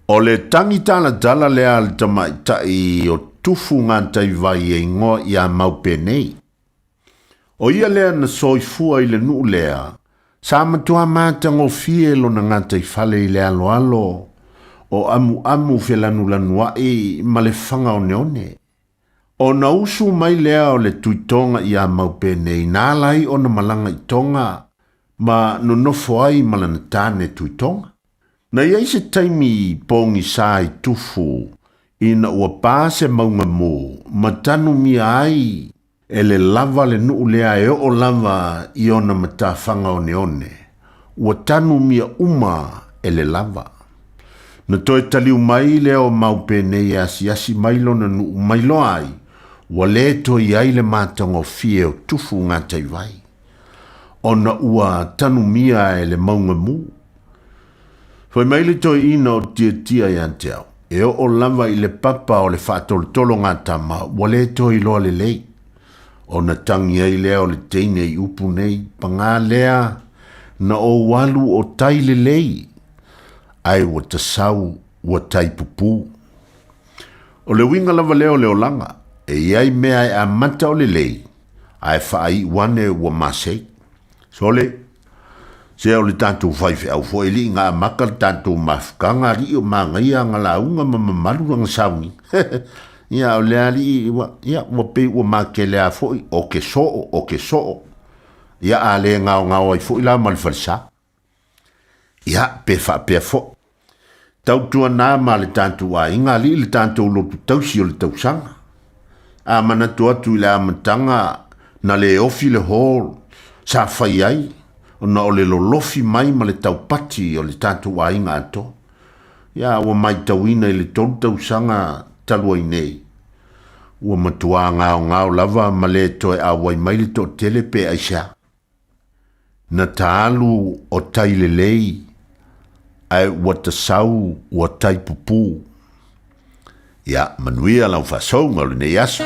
O le tangi tala dala lea le tamaitai o tufu ngā tai vai e ngoa i a maupenei. O ia lea na soifua i le nuu lea, sa matua mātango fie lo na ngata i fale i le alo o amu felanu lanua i ma le whanga o neone. O na usu mai lea o le tuitonga i a maupene i nālai o na malanga i tonga ma no nofo ai malana tāne tuitonga. Na iai se taimi pongi sa i tufu i na ua pāse maunga mō ma tanu mia ai e le lava le nuu lea e o lava i ona mata whanga o neone. Ua tanu mia e le lava. Na toe taliu mai leo maupene i asi mailo na nuu mailo ai. Ua le toi ai le mātango fie o tufu ngā taiwai. Ona ua tanu mia e le maunga mū. Fai maile toi ina o tia i anteau. E o lava i le papa o le whaatolotolo ngā tama. Ua le toi loa le lei. O na tangi ai lea o le teine i upu nei, pa ngā lea na o walu o tai le lei. Ai wa tasau, wa tai pupu. O le winga lava leo leo langa, e iai mea e a mata o le lei, ai whaai wane wa masei. Sole, Se o le tātou whaiwhi au fo e li ngā maka le tātou mafukanga li o māngai a ngā launga mamalu ang saungi. Ia o lea li ia ua pe ua make lea fo i o ke soo. Ia a le ngao ai fo i la malifalisa. Ia pe wha pe fo. Tau tua nā ma le tātou a inga li le tātou lotu tausi o le tausanga. A mana tua tu le amatanga na le ofi le hall sa whai ai. Ona o le lolofi mai ma le tau pati o le tātou a inga ato. Ia ua mai tauina i le tolu tausanga talua i nei. Ua matua ngao lava ma le toe a wai mai le to tele pe aisha. Na tālu o tai le lei. Ai ua tasau ua tai pupu. Ia manuia lau fasou ngau le nei aso.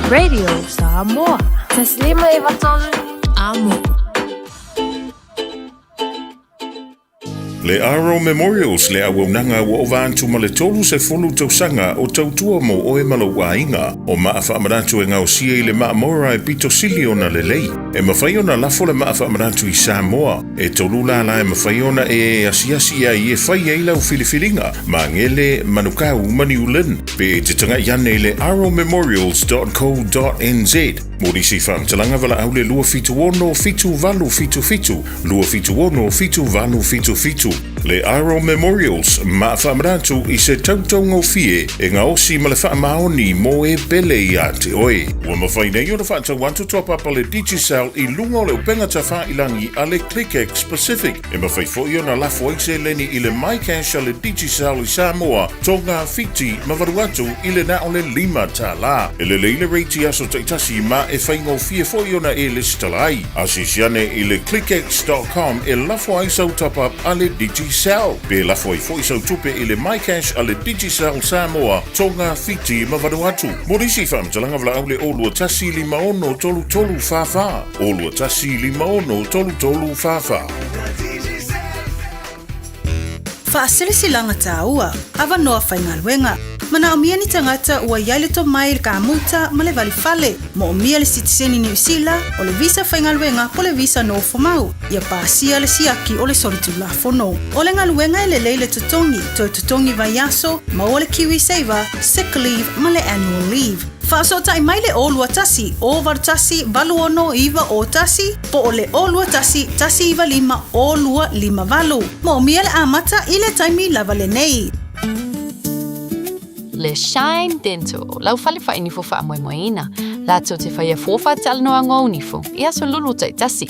Radio Samoa. Taslima ivatolu amo. Le Aro Memorials le awaunanga wa ovantu ma le tolu se fulu tausanga o tautua mo oe malawainga o maafa amaratu e ngau sia i le maamora e pito siliona le lei. E mawhaiona lafo le maafa amaratu i Samoa. E tolu la e mawhaiona e asiasi a i e whai eila u filifilinga ma ngele manukau maniulen pe e te tanga iane le aromemorials.co.nz. Morisi whamtalanga wala au le lua fitu ono fitu valu fitu fitu. Lua fitu ono fitu valu fitu fitu. Le Aro Memorials ma whamrantu i se tautongo fie e ngā osi ma le whaamaoni mo e pele i a te oe. Ua mawhainei o na whaatau wantu top up le Digicel i lungo le upenga ta whailangi a le ClickX Pacific. E mawhaifo i o na lafo eise leni i le MyCash a le Digicel i Samoa tonga fiti ma varuatu i le nao le 5 ta la. E le leile reiti aso taitasi ma e whaingo fie fo i o na e listalai. Asisiane i le clickx.com e lafo aisau top up a le Digicel. Pe lafo i fo i sau tupe i le MyCash a le Digicel Samoa tonga fiti ma varuatu. Morisi whamtalanga wala au le olua tasi 5 tolu tolu fafa. Olua tasi 5 tolu tolu fafa. Faasilisilanga tāua, awa noa whaingaluenga. Mana o mia ni tangata ua iai le to mai le kāmuta ma le valifale. Mo o mia le sitiseni New Zealand o le visa whaingaluenga po le visa no fomau. Ia pāsia le siaki o le soritula fono. O le ngaluenga e le leile tutongi, toi tutongi vai aso, ma o le Kiwi Saver, sick leave ma le annual leave. Whaasota i mai le olua tasi, o vartasi, valu ono iwa o tasi, po o le olua tasi, tasi iwa 5, olua 5 valu. Mo o mia le amata i le taimi lava le nei. Le Shine Dental, lau fale fa inifo fa moina. La to te fa ia fofa tal no ango unifo. Ia so lulu tai tasi.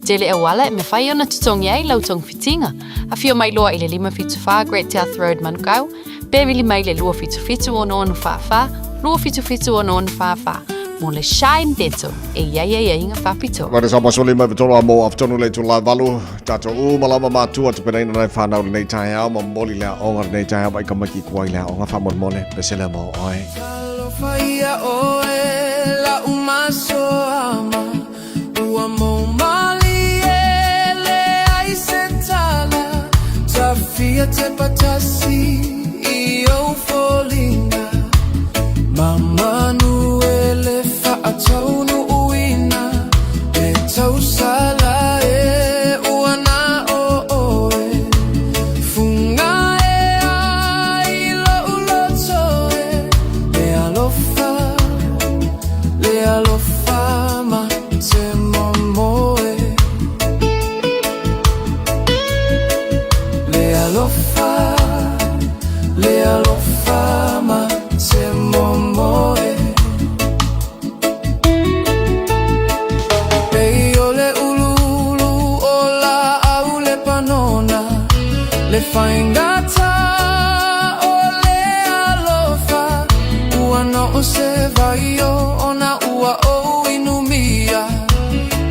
Tele e wala me fa ona tutongi ai lau tong fitinga. A fio mai loa i le 5 fitu fa Great South Road Manukau. Bevili mai le lua fitu ono onu fa. Lua fitu ono onu fa. Mo le Shine Dental e ia inga whapito. Wale sa masoli mai vitolo a mo aftonu le tu la valu. Tato malama matua te peneina nai whanau le nei tai au ma moli lea onga le nei tai au mai kamaki kuai lea onga whamon mole. Pesele mo oi. Faya oe la umaso ama ua mo mali ele ai sentala tafia te patasi I o folinga mama nuele fa ataunu uina e tau sala e uana oe funga e ai lo ulotoe le alofa ma te momoe le alofa ma te momoe pei o le ululu o la au le panona le faingata o le alofa ua no o se vai ona ua o inumia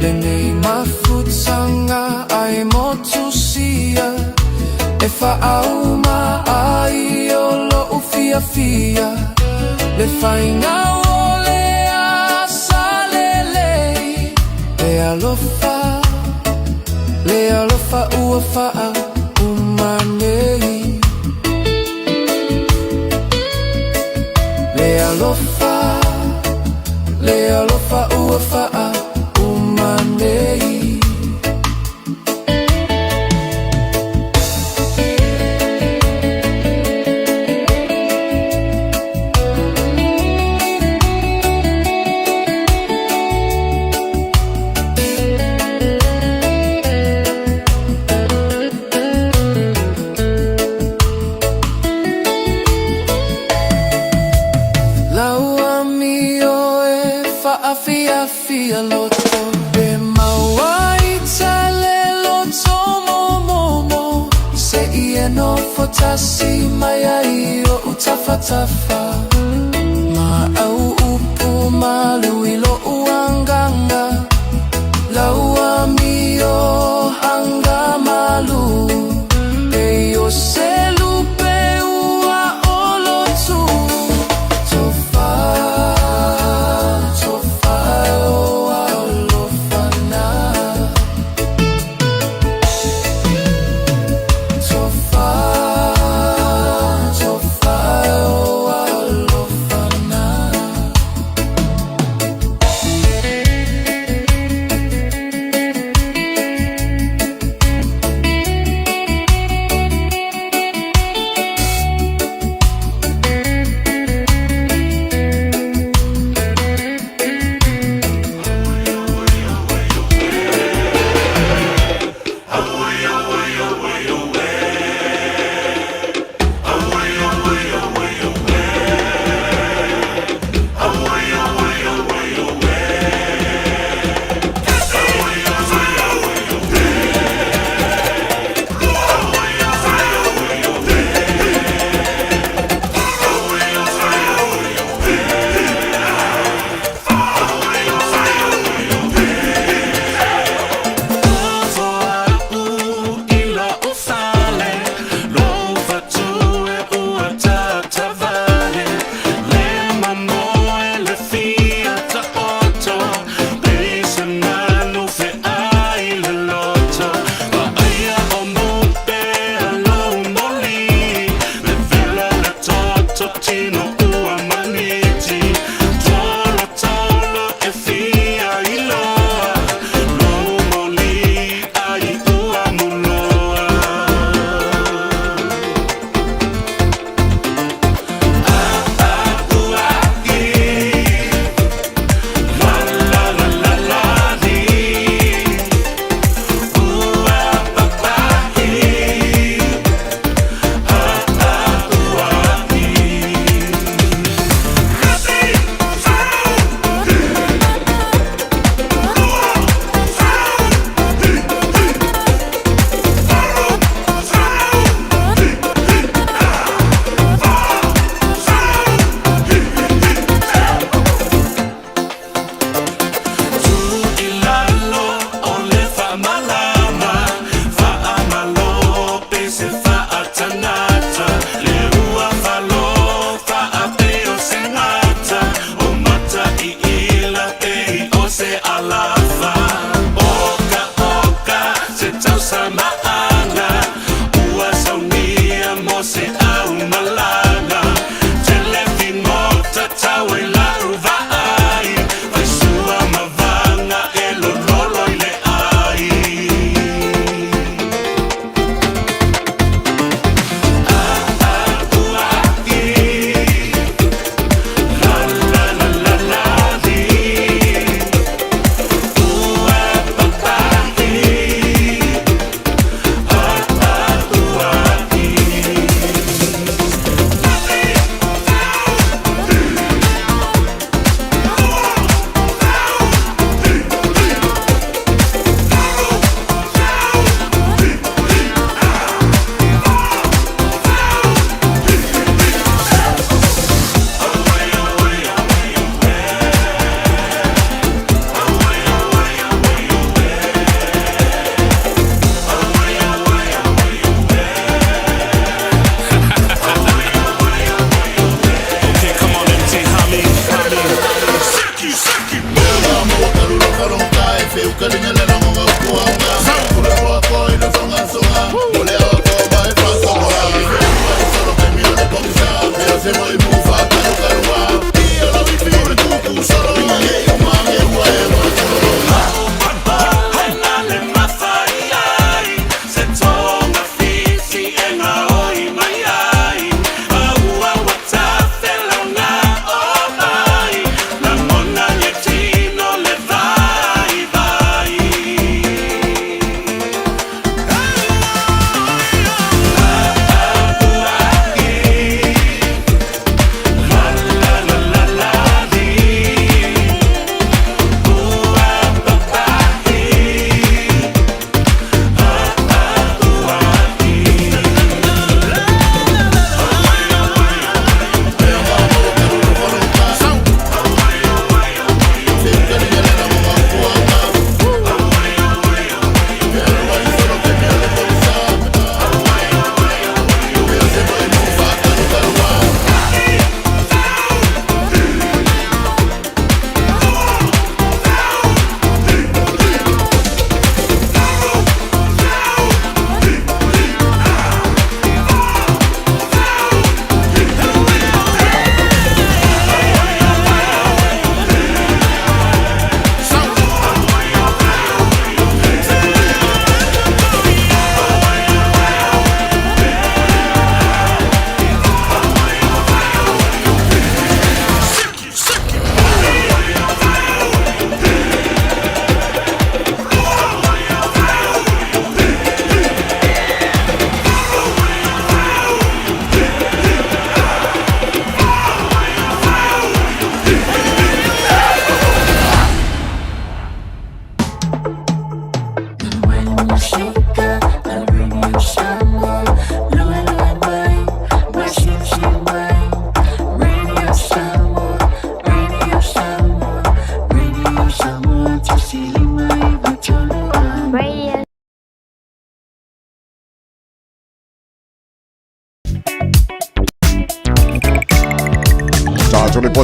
le nei mafutanga ai motusia e fa au ma ai o lo ufia le fainga o le asalele le alofa ua fa umanei le alofa ua fa umanei Fia loto be mawai tale loto momo se ie no fotasi mai o utafatafa ma au upu malu ilo uanganga laua mio hanga malu e yo selu pe ua olotu tofa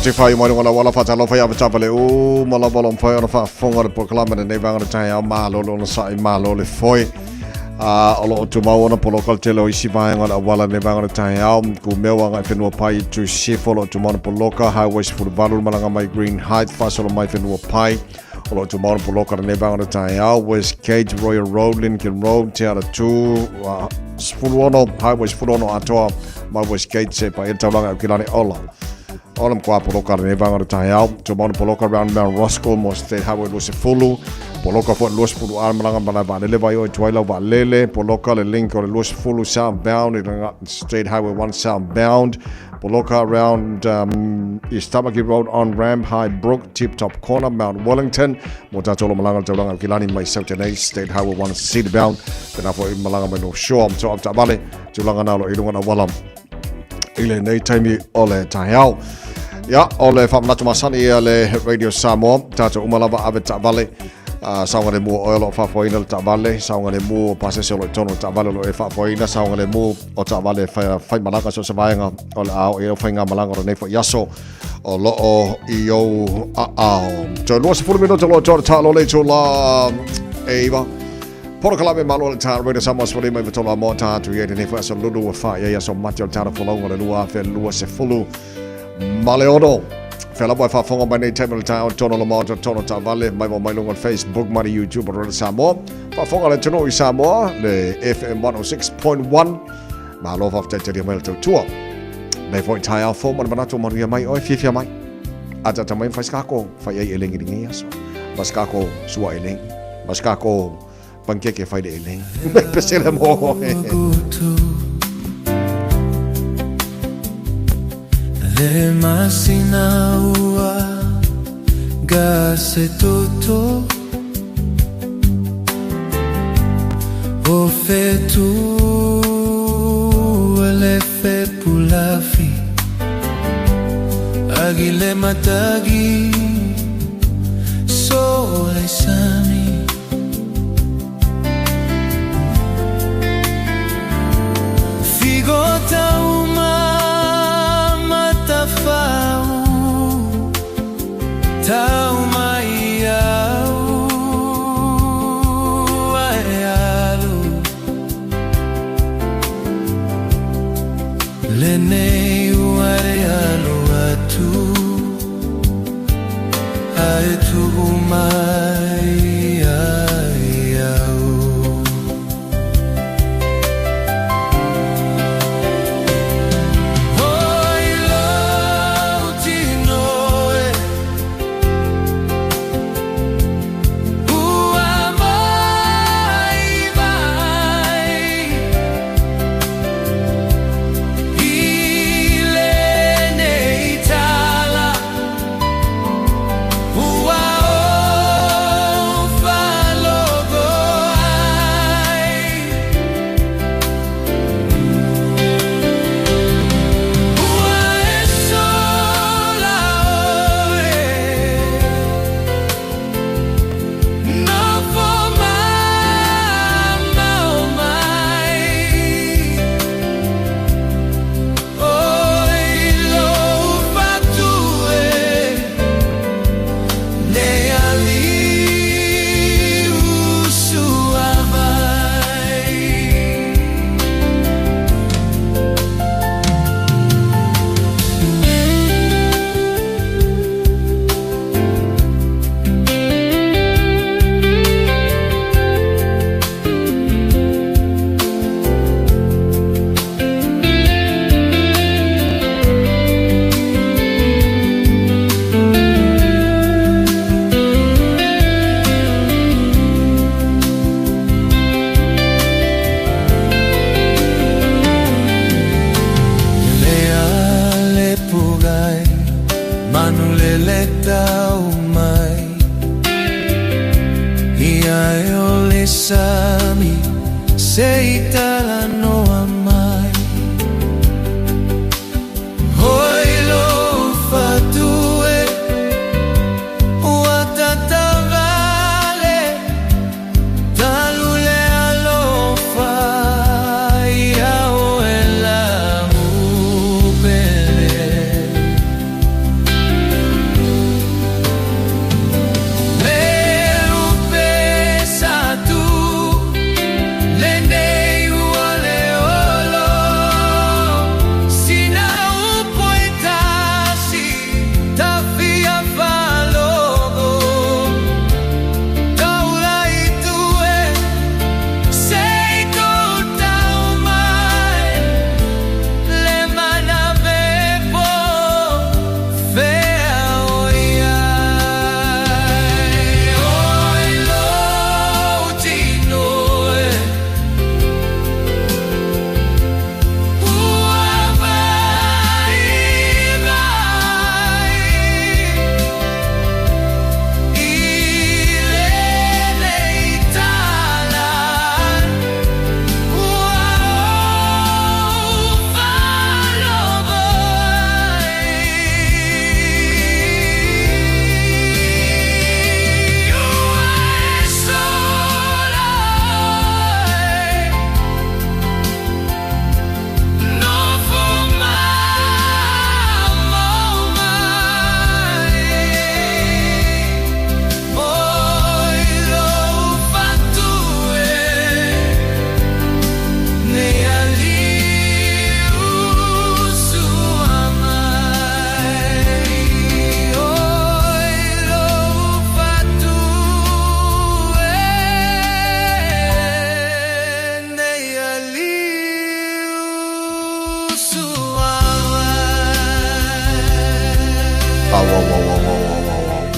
te whai mai runga la wala whata lo whai awa tapale o ma la wala mwhai ana wha whonga le proklama nei wangana tai au mālo lo na sai mālo le whoi o lo tu mau ana polokal te lo isi vaenga la wala nei wangana tai au ku mewa ngai whenua pai tu sifo lo tu mana poloka highways furu valu malanga mai Green Heights whasolo mai whenua pai o lo tu mau poloka nei wangana tai au West Gate Royal Road Lincoln Road te ara tu Furuono highways Furuono atoa ma West Gate se pa e taulanga kilane ola Olam kwa poloka ne vanga tai au to mon poloka around Mount Roscoe mo State Highway Lucy Fulu poloka fo Lucy Fulu armalanga bana ba le vai o twaila ba lele poloka le link o Lucy Fulu southbound State Highway 1 southbound poloka around East Tamaki Road on Ram High Brook Tip Top Corner Mount Wellington mo tatolo malanga taulanga kilani mai South State Highway 1 southbound kana fo malanga mai no shore to up tabale tulanga nalo ilunga na walam ile nei taimi ole tai au ya ole whamnatu masani le Radio Samoa tata umalava ave tavale saunga le mua oelo whafoina le tavale saunga le mua pasese lo tono tavale lo e whafoina saunga le mua o tavale whai malanga so se vaenga o le ao e whainga malanga ro nefo yaso o lo o i o ao to lua se 40 minuto lo tōra tālo le tō la eiva Poro kalame malo le tā Radio Samoa swari mai vitola mo tātu i e nefo aso lulu wa wha ia so matio tāra whalonga le lua fe lua se fulu Maleono Fela boy whafonga mai nei table town tono la moto tono ta vale mai mo mai lungo Facebook mai YouTube o Radio Samoa whafonga le tono i Samoa le FM 106.1 ma love of te mai to tour nei foi tai al fo mana to maria mai oi fifia mai ata tamai fai skako fai ai elengi dingi aso baskako sua eleng baskako pankeke fai de eleng pesele mo Le masina ua gase toto o fetu ele fe pulafi agile matagi sole sami figota Tau mai au ai alu Lenei uare alu atu Ai tu mai ai au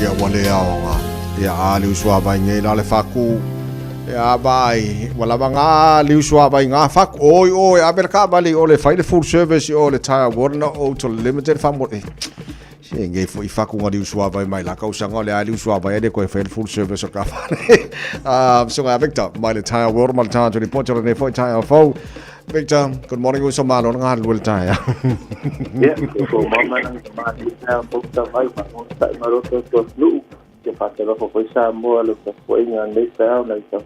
Ia wale aonga. Ia ali usua vai ngai la le faku. Ia vai. Wala manga ali usua vai nga faku. Oi, Amerika bali ole fai le full service o le tire warna o to limited famo. Se ngai foi faku ngadi usua vai mai la kausanga le ali usua vai de ko fai full service o ka fane. So nga Victor, mai le tire warna mal tire to the point ne foi tire fo. Victor, good morning. Uso malo nga hal tire. Yeah, so mama nang mati na pokta vai pa sa maroto to lu. Que pasa lo que sa mo lo que fue en el estado na sa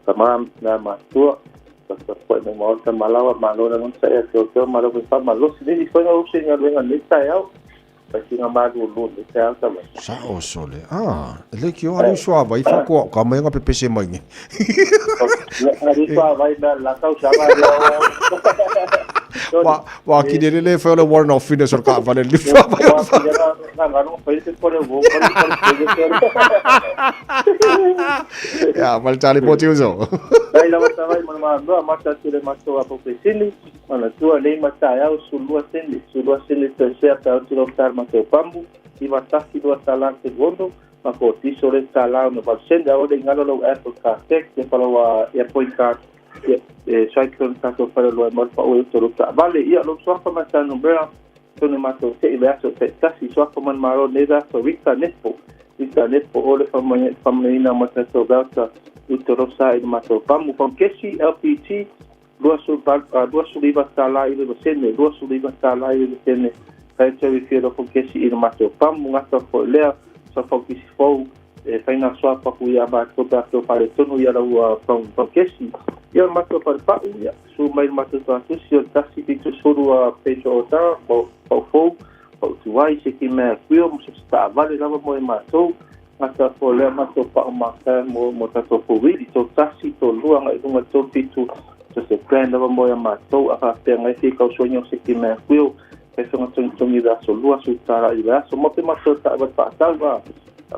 tamam na matua. So fue me mo sa malawa malo na non sa que malo que pa malo si ni foi o señor venga ni estado. Kasi nga mago lo ni estado sa. Sa o sole. Le que eu ali sua vai fa ko ka mai nga PPC mai ni. Ali sua vai na la causa Wa ki le foi le warn of fitness or ka vale li fa vai. Ya, mal tali poti uso. Dai la mata vai mama no mata tule mato a popesini, ona tua nei mata ya sulua sele te se ata o tiro tar mato pambu, I mata si do sala segundo, ma ko ti sore sala no va senda o de ngalo lo Apple Car Tech te palo e point card. Cyclone tato para lo mal pa o toro ta. Vale, ia lo so pa mata no bra. Tone mato te verso te tasi so pa man maro neda so vita nepo ole famina mata so gata utoro sa I mato pamu con kesi LPT dua su liva sala I le sene dua su liva sala I le sene kai te rifiero con kesi I mato pamu ngata fo lea so fo kisi fo faina so pa ku ia ba to ta to pare tonu ia la con kesi ia mato par pa ia su mai mato to asio tasi pitu suru pecho ota fo tu vai se que me fio mo sta vale lava mo mato mata fo le mato pa mata mo tato fo wi to tasi to lua ngai ko to pitu to se plan lava mo mato a pe ngai se ka sonho se que me fio e so ngato tongi da so lua su tara I la so mo pe mato ta va pa ta va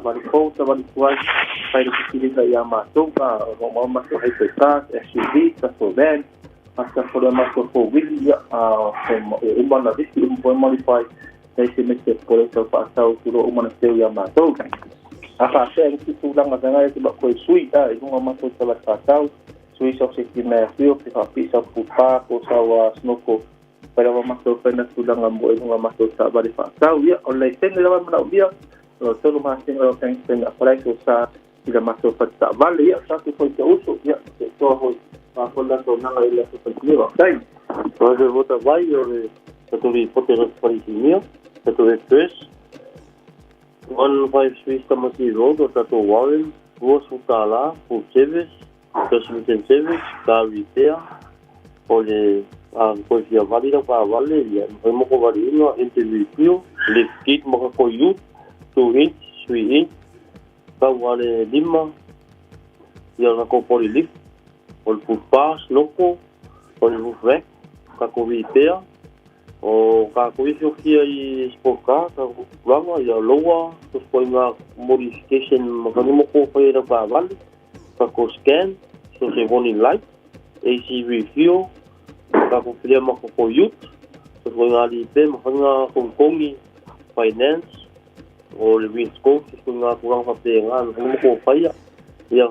vale fo ta vale tuai pai que se ia mato pa mo mato hai pe ta SUV ta so ben mata fo le mato fo wi como uma visi modify se mete por eso pasado tudo uma seu ia matou a fazer que tu lang ngana que ba ko sui ai uma matou pela pasado sui só se que me fio que fa pisa pupa ko sawa snoko para uma matou pena tu lang uma matou tá ba de pasado ia olha tem lá mana ubia todo mais tem lá tem para que usa ida matou para vale ia só que foi que uso ia to foi a cola to nanga ile se continua dai então eu vou vai eu tô vi poder para isso Tato e pes, 156 Tamasi Road, o tato Warren, Rua Sutala, Full Service, Transmission Service, Kawitea, ole a koifia valida pa vale, ia mo ko valino interview, lift kit mo ko youth, 2 inch, 3 inch, ka wale lima, ia na ko poli lift, ol pupa, snoko, ol roof rack, ka ko vitea, o ka koisio kia I spoka ka lava ia loa to spoinga modification makani mo ko pa ira pa vale ka ko scan so se boni light AC review ka ko filia mo ko youth to spoinga li pe makanga ko kongi finance o le windsco to spoinga kurang pa pe nga mo ko pa ia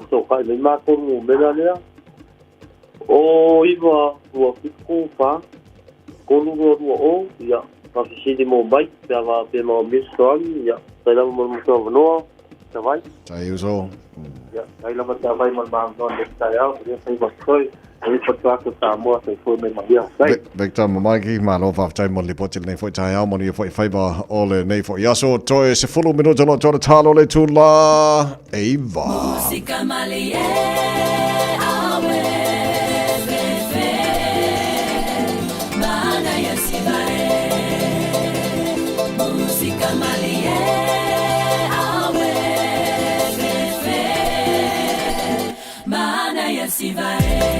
so ka le ma ko mo menalea o iwa wa fiku pa Kolu o ia pasisi mo bike tava pe mo miston ia tela mo mo no tavai sai uso ia ai la mata vai mo ma no de tayao ia sai ba koi ai patwa ta mo sai foi me ia sai Victor mamaki malo fa tai mo li potil nei foi tayao mo ni foi faiba ole nei foi yaso toi se fulu minuto lo tona talo le tula Eva Música malie Bye.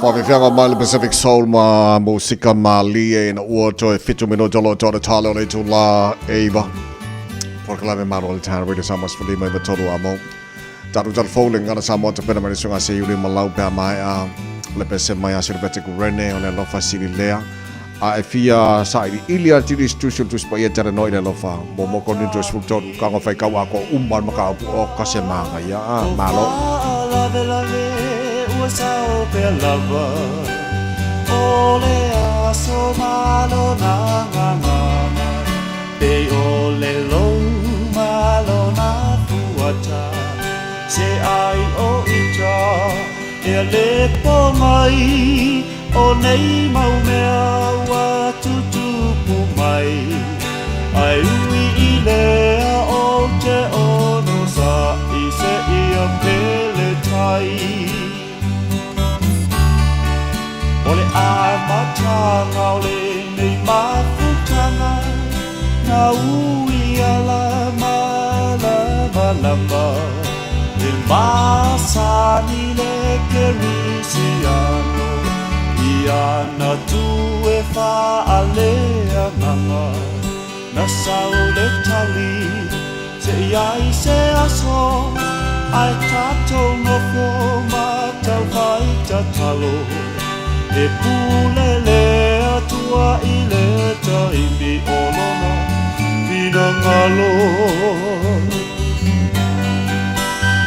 Whawhiwhianga mai le Pacific Soul ma musika ma lie na ua toi fitu mino tolo tōna tālo le tū la eiva. Porkalame maro le tāna radio Samoa's Fili mai matoru amo. Tāru tāru fōling ana Samoa te pena mani sunga se yuri malau pēr mai a le pese mai a Silvetiku Rene o le lofa siri lea. A e fia sa ilia tiri studio tu spa ia tara noi le lofa. Mo moko ni tu sfulto kanga fai kau ako umban maka o kase manga ia malo. Sao pe lava ole aso malo na ngana pe ole lo malo na fuata se ai o ita e le po mai o nei mau mea wa tutu pu mai ai ui ile o te ono sa I se ia pele tai Ole a matanga ole nei mafutanga na ui ala malama il masani le kerisiano iana tu e fa alea mama na saule tali se iai se aso ai tato no foma tau vai tatalo E pulele atua I le taimi olono Pina ngalo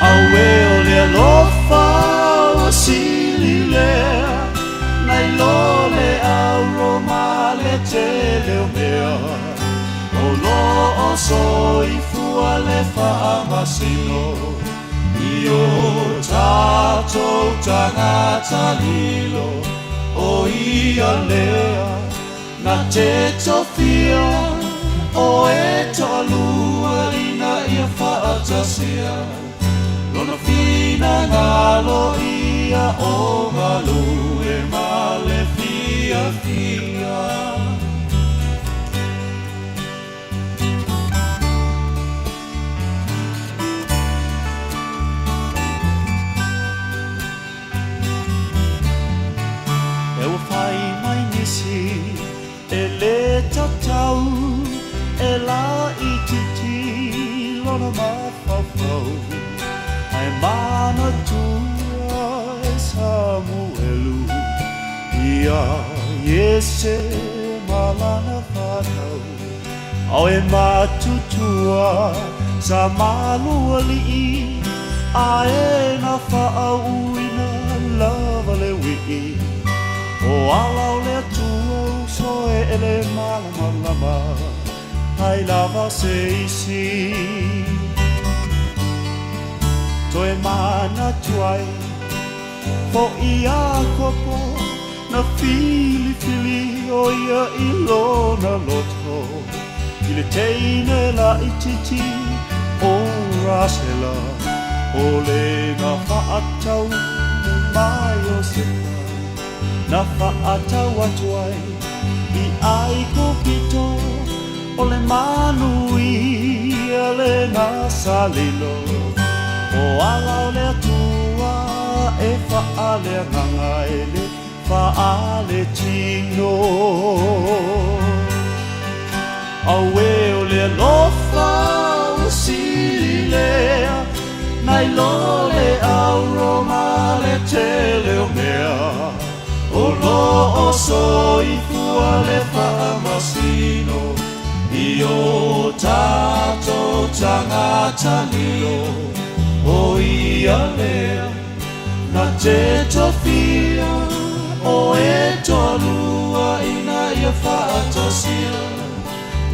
Awe o le alofa o sili lea Nai lole au roma le te leo mea O lo o soi fua le fa amasino Io tato tangata lilo O ia lea na te tofia O e tolua ina ia whaatasia Lona fina ngalo ia o malu e male fia fia Tatau e la ititi lona mafafau ai mana tua e Samuelu ia Iese malana whanau au e matutua sa malu ali a e na whaauina lava le wiki o alau le tua so ele malama ai lava se isi to e mana tuai fo ia kopo na fili o ia ilona loto ile teine la ititi o rasela o le na faatau mai o sipa na faatau atuai I ai kopito o le manui le nasalilo o ala o le atua e faale nganga ele faale tino awe o le lofa o sililea nai lole au roma le tele o mea o lo o soi le famasino io tato tangata lio o ia lea na te tofia o e tolua ina ia whaatasia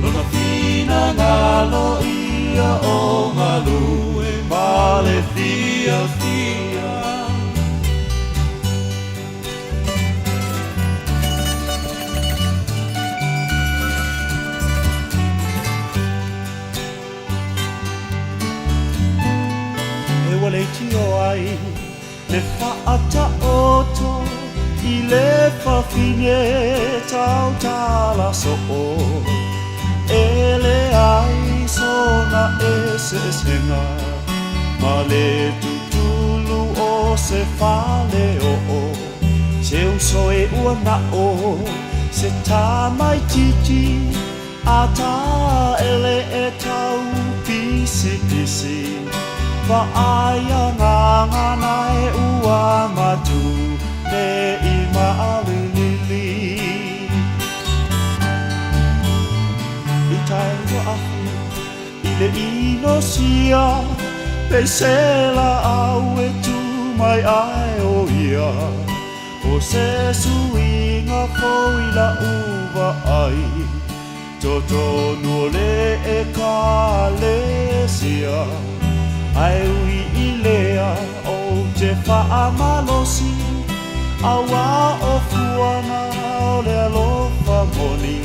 lona fina ngalo ia o malu e male fia fia le tio ai le faata oto I le fa fine tau tala so ele ai sona ese senga ma le tutulu o se fale o Se uso e ua na o se tā mai titi a tā ele e tau pisi pisi wa aia ngā ngana e ua matu me i maalilili I tai wa ahi I le ino sia pe sela au e tu mai ai o ia o se suinga fo I la uva ai toto no le e ka le sia ai ui I lea o te whaamalosi awa o fuana o le alofa moni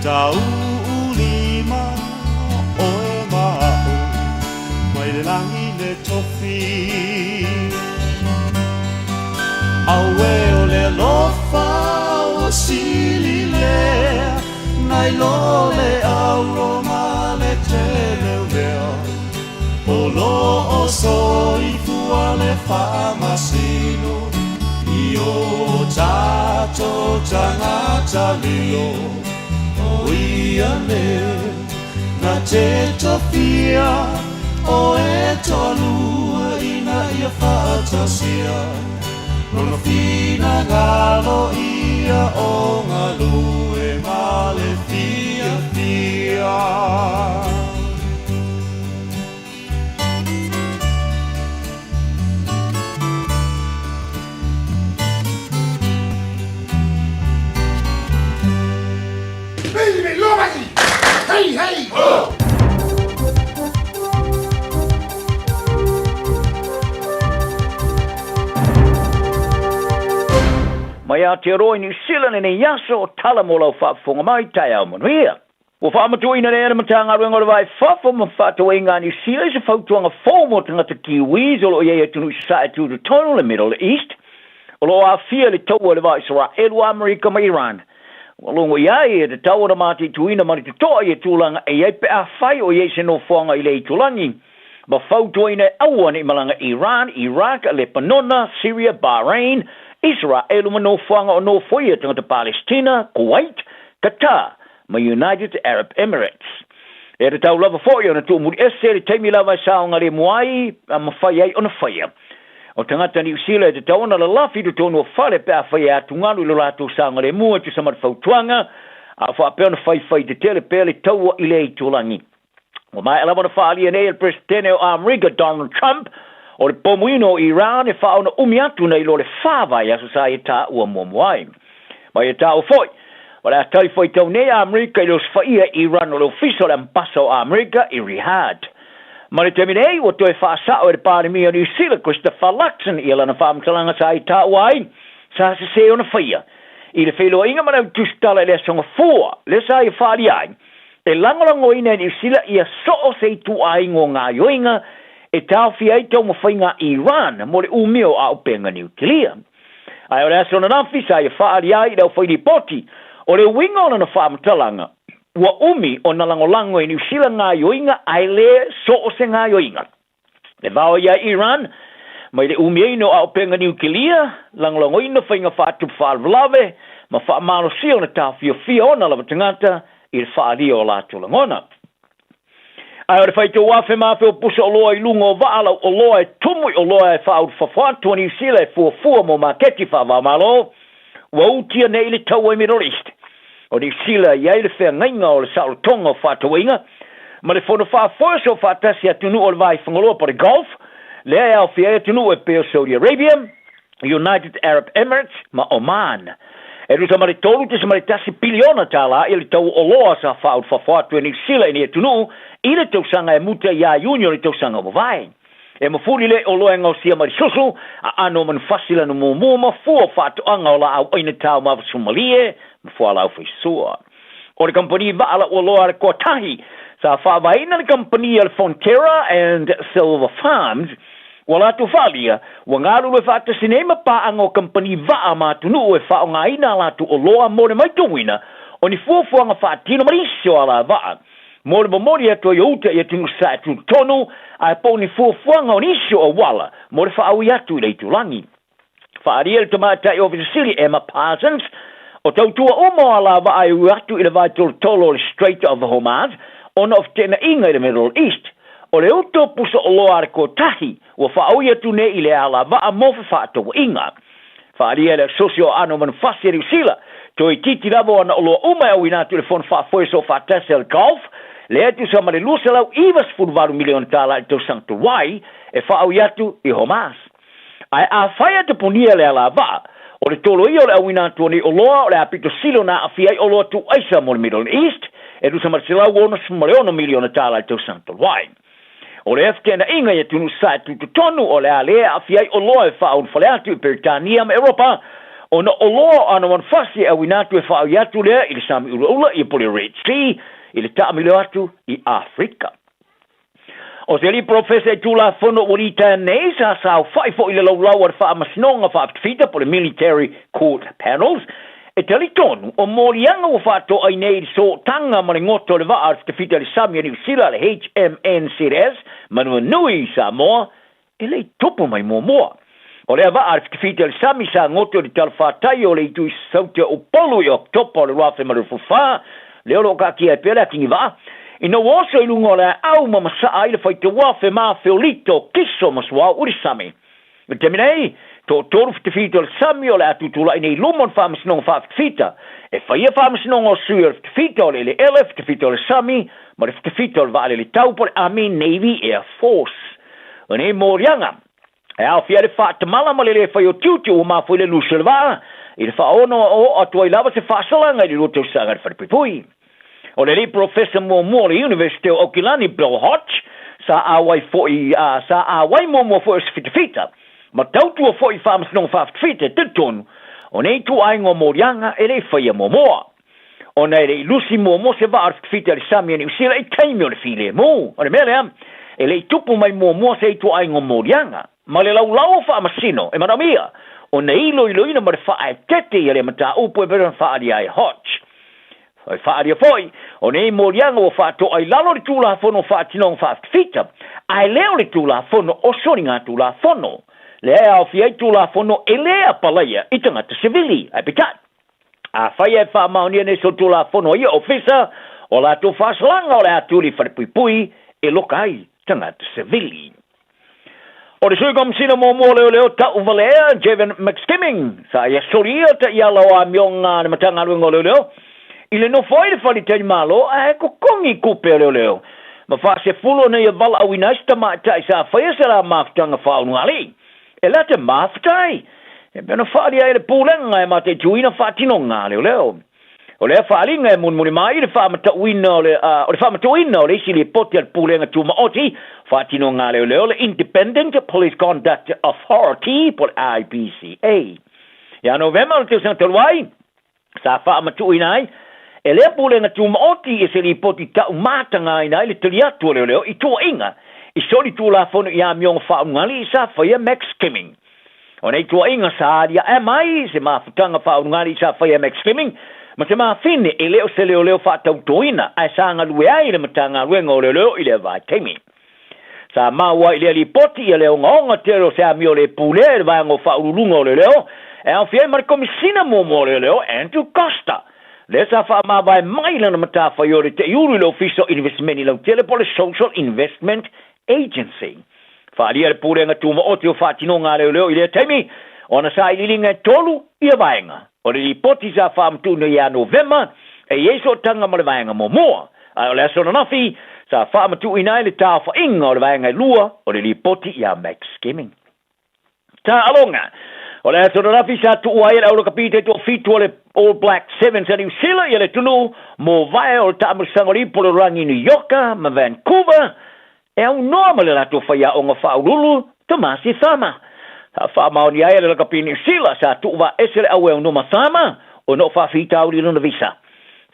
tau ulima o e mao mai le langi le tofi awe o le alofa o sili lea nai lo le auroma le tele lea o lo o so I fua le whamasino I o tato tangata lio o ia le na te tofia o e tolua ina ia whaatasia Nono fina ngalo ia o ngalo e male fia fia Baby, lomani! Hey, hey! Oh! Mai a te roi New Zealand ne yaso o tala mo lau whaafonga mai tai au manuia. Ua whaamatuina ne ana matanga ruenga o le vai whafo ma whaatoenga New Zealand se whautuanga whomo tangata Kiwis o lo ia tunu sa tu to tono le Middle East. O lo a fia le tau le vai Israel wa Amerika ma Iran. O longo ia e te tau na mati tuina mari te toa i tūlanga e ei pe a whai o iei se no whanga I le tūlangi. Ma whautuina aua ni malanga Iran, Iraq, Lebanon, Syria, Bahrain, Israel no whanga o no whoia tangata Palestina, Kuwait, Qatar, ma United Arab Emirates. E te tau lava whoia na tūmuri ese le teimi lava saonga le muai a mawhai ei o na whaia. O tangata New Zealand te tau na la lafi tu tonu o whare pe a whaia atungaru ilo lato saonga le mua tu samar whautuanga a whaapea na whai te tele pele taua I le tūlangi. O mai alawa na whaali ane el presidente o Amerika Donald Trump o le pomuino Iran e whaona umiatu nei lo le whawai aso sa e tā ua muamuai. Mai e tā o foi, wale a tai foi tau nei Amerika I lo sfaia Iran o le ofiso le ambasa o Amerika I Riyadh. Ma le teminei o toi whaasao e le pāremi o New Zealand Christopher Luxon I lana whaamtalanga sa e tā uai, sa se o na whaia. I le whelo inga mana tustala le songa fua, le sa e whaari ai. E langolango ina New Zealand ia so o se tu ai ngō ngā yoinga, e tau fia I tau mawhainga Iran mo le umeo a upenga nuclear. Ai o le aso na nafi sa e whaari ai rau whaini poti o le winga ona na whaamatalanga ua umi o na langolango I New Zealand ngā yoinga ai le so o se ngā yoinga. Le vao ia Iran mai le umeo ino a upenga nuclear langolango ino whainga whaatup whaalvalave ma whaamaro sio na tau fia ona lava tangata I le whaari o la tulangona. Ai o le whaito wafe mawhi o pusa o loa I lunga o waala o loa e tumui o loa e whaau whawhatu New Zealand fua mo maketi whawamalo wa utia nei le tau e Middle East. O New Zealand iai le whea ngainga o le saolo tonga o whātuinga ma le whono whaafoes o whaatasi atunu o le vai whangaloa pa le Gulf le ai au whia atunu e peo Saudi Arabia, United Arab Emirates ma Oman. E ruta mare tolu te se mare tasi piliona tala I le tau o loa sa whaau whawhatu e New Zealand I atunu I le tausanga e muta ia union I tausanga o vai. E mafuri le o loa ngau sia mari susu a ano man fasila no mua ma fua whatu anga o la au aina tau mawa Somalie ma fua lau whaisua. O le company vaala o loa le kotahi sa whawaina le company al Fonterra and Silver Farms wala tu falia wa ngaru le fata sinema pa anga o company vaa ma tunu e fa nga ina la tu o loa mo le mai tuina o ni fufu nga fatino marisio ala vaa. Mori momori ato youta ia tunu sa tu tonu a po ni fufu nga onisio o wala mori fa au yatu le tulangi. Whaaria le tamatai o Visili Emma Parsons, o tautua o ala wa ai uatu i le vai tolo le Strait of Hormuz, ona of tena inga i le Middle East. O le uto pusa o loa ko tahi, ua whaauia tune i le ala wa a mofa whaato inga. Whaaria le sosio ano man fasi New Zealand, to i titi lavo ana o loa umai au inatu le fon whaafoe so whaatasa golf, le atu sa mare lusa lau iwas $4 milion i tau Sancto Wai, e whaauiatu i Hormuz. Ai a whaia te punia le ala wa, o le tolo i o le awina tuani o loa o le apito silo na a fiai o loa tu aisa mo le Middle East, e du sa marsilau ono $1 milion i tau Sancto Wai. O le eftena inga ia tunu sa tu tonu o le alea a fiai o loa e whaun whaleatu i Britania ma Europa, o na o loa ana wan fasi a winatu e whau iatu lea i le sami ula i poli Red Sea, i le taamileo atu i Afrika. O se li profesa e tula fono o rita nei sa sao whaifo i le laulau ar wha masinonga wha aptfita po le military court panels, e tali tonu o morianga o whato ai nei so tanga ma le ngoto le waa aptfita le Samia New Zealand le HMNCS, manua nui sa moa, e le tupu mai moa. O le waa aptfita le Sami sa ngoto le talwhatai o le itu i sautia o polu i oktopa le wafe marufufa, le olo ka kia e pele a kingi waa, ina woso i lungo le au mamasa ai le whaite wafe maa feolito kiso maswa uri Sami. Me teminei, to toru ftefita le Sami o le atutula inei lumon whamasinonga whaafitfita, e whaia whamasinonga o sui o ftefita o le ele ftefita o le Sami, ma le ftefita o le vaale le taupo le Army Navy Air Force. Ane morianga, e au fia le whaatamala ma le whai o tiutiu o maa fwoi le lusa le waa, i le whaono o atua i lava se whaasalanga i le roto sanga le wharipipui. O le li professor mo le University of Okilani Bill Hodge sa awai mo foi fita ma tautu o foi fams non faft fita tutun o nei tu ai ngo morianga e le fai mo o nei le lusi mo se va art fita le Samia New Zealand e taimi o le file mo o le mele e le tupu mai mo se tu ai ngo morianga ma le lau fa masino e manamia o nei lo ina ma fa ai tete le mata upo e veron fa ai Hodge. Ai whaaria foi, o nei morianga o whaato ai lalo le tūla fono whaatinong whaafita, ai leo le tūla fono o soringa tūla fono. Lea au fiai tūla fono e lea palaya i tangata sivili, ai pitat. A whai e whaamaunia ne so tūla fono ia ofisa, o la tō whaasalanga o le aturi wharipui e loka ai tangata sivili. O le sui komsina mo leo tau valea, Javen McSkimming, sa ia soria ta ia lawa mionga na matanga luengo leo, ile no foi le fali tei malo a ko kongi kupe leo ma fa se fulo ne val au inasta ma tai sa fa sera maftanga fa no ali e la te maftai e beno fali ai le pulenga e ma te tuina fa tino ngale leo o le fa ali ngai mun mai le fa mata wino le o le fa mata wino le si le poti al pulenga tu ma oti fa tino ngale leo le Independent Police Conduct Authority por IPCA ya november te santelwai sa fa mata winai e lea pule nga tu maoti e se li poti tau matanga ina ile tali atu leo i tua inga i soli tu la fono i a mionga whaungali sa whaia Max Skimming. O nei tua inga sa adia e mai se maa futanga whaungali sa whaia Max Skimming ma se maa fine e leo se leo whaatau toina ai sa nga lue ai le matanga ruenga o leo i le vai teimi. Sa maa wa i le li poti i leo ngaonga tero se a mio le pule le vai ngo whaurulunga o leo e au fiai marikomisina mo leo Andrew Costa. Lesa fa ma vai mai lana mata fa yori te yuri lo fiso investment lo telepole social investment agency. Fa lia le pure nga tuma o te o fatino nga leo i le temi ona sa i linga tolu i vaenga. O le hipotisa fa mtuna ya November e yeso tanga mo le vaenga mo moa. O le sona nafi sa fa mtu ina le ta fa inga o le vaenga lua o le hipoti ya Max Skimming. Ta alonga o le ato rafi sa tu uai le auro kapite tu fitu le All Black Sevens a New Zealand ia le tunu mo vai o tamu sangori polo rangi New York ma Vancouver e au normal le ato whaia o ngā whaurulu Tomasi Thama. Ta whamao ni aia le kapi New Zealand sa tu uwa esere au e unuma Thama o no whawhita auri luna visa.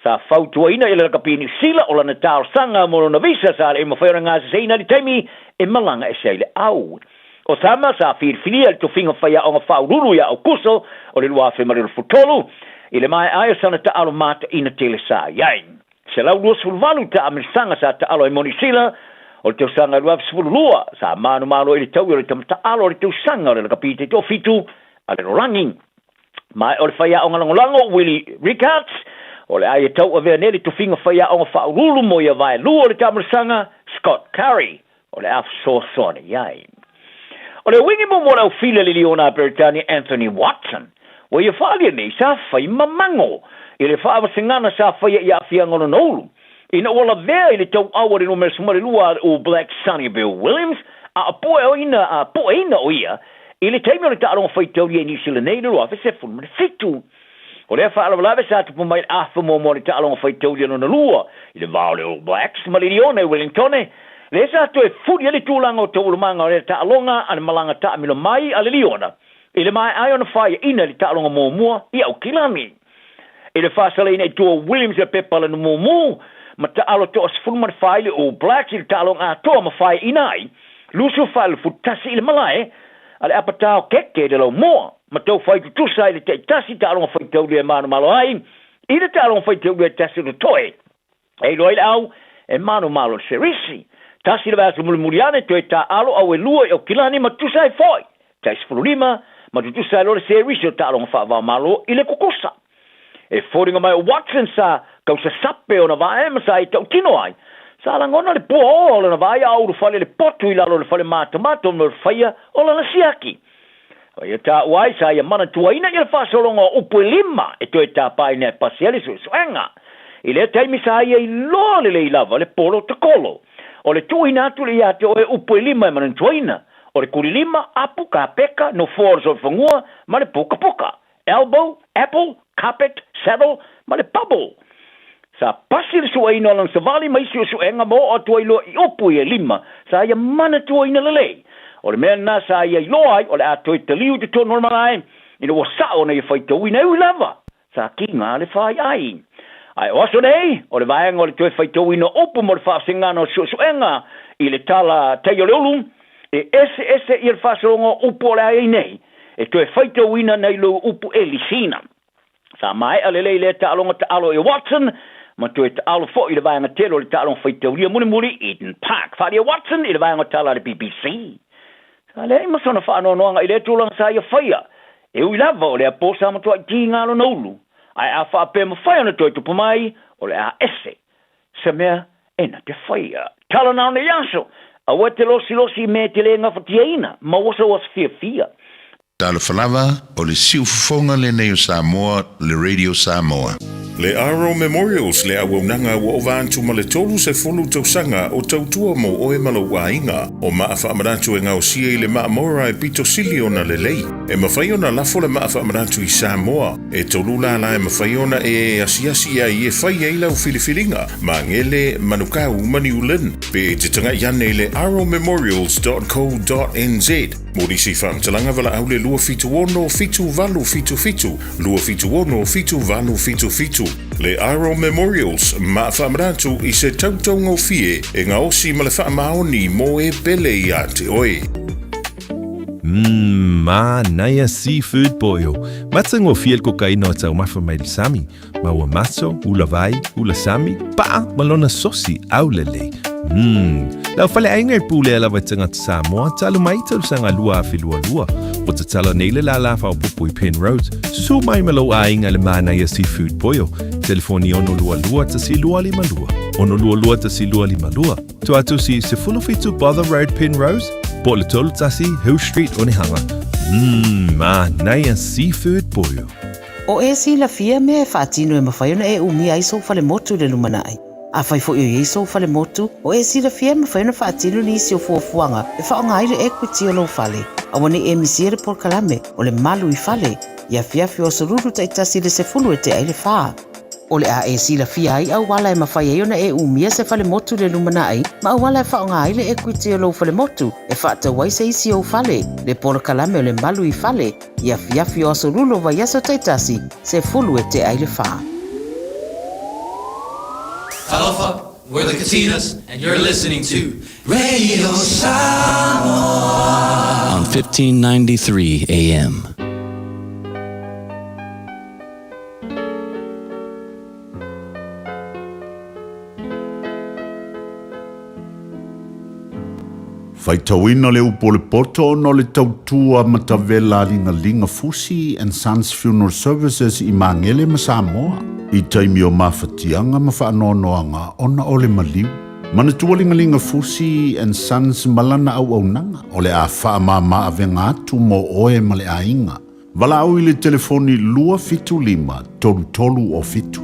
Sa whautua ina le kapi New Zealand o lana tau sanga mo luna visa sa le ima whaira ngā se ina di taimi e malanga e le au. O Thama sa whirwhiria le tofinga whaia o ngā whaurulu ia o kuso o le lua whemariru futolu i le mai aia sana ta alo mata ina tele sa iai. Se lau lua sulvalu ta amirsanga sa ta alo e monisila o le tau sanga lua lua sa manu malo i le tau i le tamata alo o le tau sanga o le kapite to fitu ale rorangi mai o le whaia o ngalangolango Willie Rickards o le ai tau a vea nere tu finga whaia o whaurulu mo ia vai lua o le tamarasanga Scott Curry o le afso sone iai o le wingi mo mora o fila li Leona Britannia Anthony Watson o ia whalia nei sa whai mamango i le whaavasingana sa whaia i awhia ngono nolu ina wala vea i le tau awari no mera sumari lua o Black Sonny Bill Williams a poe o ina o ia i le taimi o le ta'aronga whaitauri e New Zealand nei le roa se fulu mene fitu o le whaalawe sa tupu mai afa mo le ta'aronga whaitauri no na lua i le vao le All Blacks ma le Lione Wellingtone le sa to e furi ele tūlanga o te ulumanga o le ta'alonga ane malanga ta'amilo mai a le Liona i le mai ai ona whaia ina le ta'alonga mua i au kilami i le whaasale ina i tua Williams e pepala no mua ma ta'alo to as fulu mene whai le All Blacks i le ta'alonga atoa ma whai inai lusu whai le futasi i le malae ale apatao keke de lo mo ma tau fai tu sai le tasi ta along fai tau le manu malo ai i le ta along fai tau le tasi no toi e roi au e manu malo serisi tasi le vasu muliane toi ta alo au e lua o kilani ma tu sai foi tai sfulima ma tu sai lo serisi ta along fa va malo i le kukusa e foringa mai Watson sa kausa sape ona va ma sai tau tino ai sa langona le po o le vai au le fale le potu i lalo le fale matomato no faia o la siaki o ia ta wai sa ia mana tuaina ia fasolonga upu lima e to ta pai ne pasiali suenga i le taimi sa ia i lo le lava le polo te kolo o le tuina tu le ia te o upu lima mana tuaina o le kuri lima apu ka peka no forzo fangua ma le puka puka elbow apple carpet saddle ma le bubble sa pasir suaina lang sa vali mai suenga mo o tuailo i opu e lima sa ia mana tuaina lele o le mena sa ia loai o le atoi te liu te to normalai ina wasa o nei fai tuina u lava sa kinga le fai ai oso nei o le vaenga o le toi fai tuina opu mo le fa singano suenga i le tala te yolulu e ese i le fa songo upu le ai nei e toi fai tuina nei lo upu elisina sa mai alele le ta alonga ta alo e Watson ma tu e alo fo i le vaenga telo le talon fai teoria muni Eden Park Fadia Watson i le vaenga tala le BBC sa le ima sona wha anoanga i le tūlanga sa ia whaia e ui lava o le a posa ma tua i ki ngalo nolu ai a wha pe ma whaia na toi tupu mai o le a ese sa mea ena te whaia tala nao ne yaso a wa te losi me te le ngafatia ina ma wasa was fia Tala falava o le siufonga le neo Samoa, le Radio Samoa. Le Aro Memorials le awaunanga wa o vantu ma le tolu se fulu tausanga o tautua mo o e malo wainga o maafa amaratu e ngau sia i le maamora e pito siliona le lei. E mawhaiona lafo le maafa amaratu i Samoa. E tolu la e mawhaiona e asiasi a i e whai e ilau filifilinga ma ngele manukau mani ulen. Pe te tanga iane le aromemorials.co.nz. Morisi whamtalanga wala au le lua fitu ono fitu valu fitu fitu. Lua fitu ono fitu valu fitu fitu. Le Aro Memorials ma whamaratu i se tautongo fie e ngā osi ma le whaamaoni mo e pele i a te oe. Naya seafood boil. Matsango fiel ko kai no tau mafa mai sami. Ma ua maso, ula vai, ula sami, pa malona sosi au lele. Lau fale ainga pule ala vai tanga Samoa, talu mai talu sanga lua filua lua. O te tala neile la la fa pupu i Penn Road. Susu mai malo ainga le Naya seafood boil. Telefoni ono lua lua ta si lua lima lua. Ono lua lua ta si lua lima lua. Tu atu si se fitu Bother Road Penn Rose. Po le tolu tasi Hill Street o Nehanga. Naya seafood boil. O e si la fia me e whaatino e mawhaiona e umi ai so fale motu le lumanai. A whai fo i so fale motu, o e si la fia me whaiona whaatino ni si o fuafuanga e whaonga aire equity o lo fale. A wane e misiere por kalame o le malu i fale. Ia fiafi o soruru ta itasi le se fulu e te aile whaa. O le a e si la fia ai au wala e mawhaiona e umia se fale motu le lumanai, ma au wala e whaonga aile equity o lo fale motu e whaata waise isi o fale. Le por kalame o le malu i fale. Ia fiafi o soruru wa yaso ta itasi se fulu e te aile whaa. Aloha, we're the Katinas, and you're listening to Radio Samoa on 1593 AM. Faitauina le upo le poto no le tautua matavela linga Fusi and Sons Funeral Services I Mangele ma Samoa. I taimi o mawhatianga ma whaanoanoanga ona o le maliu. Mana tualinga Fusi and Sons malana au nanga o le a whaamama avenga atu mo oe ma le ainga. Wala au I le telefoni lua fitu lima tolu o fitu.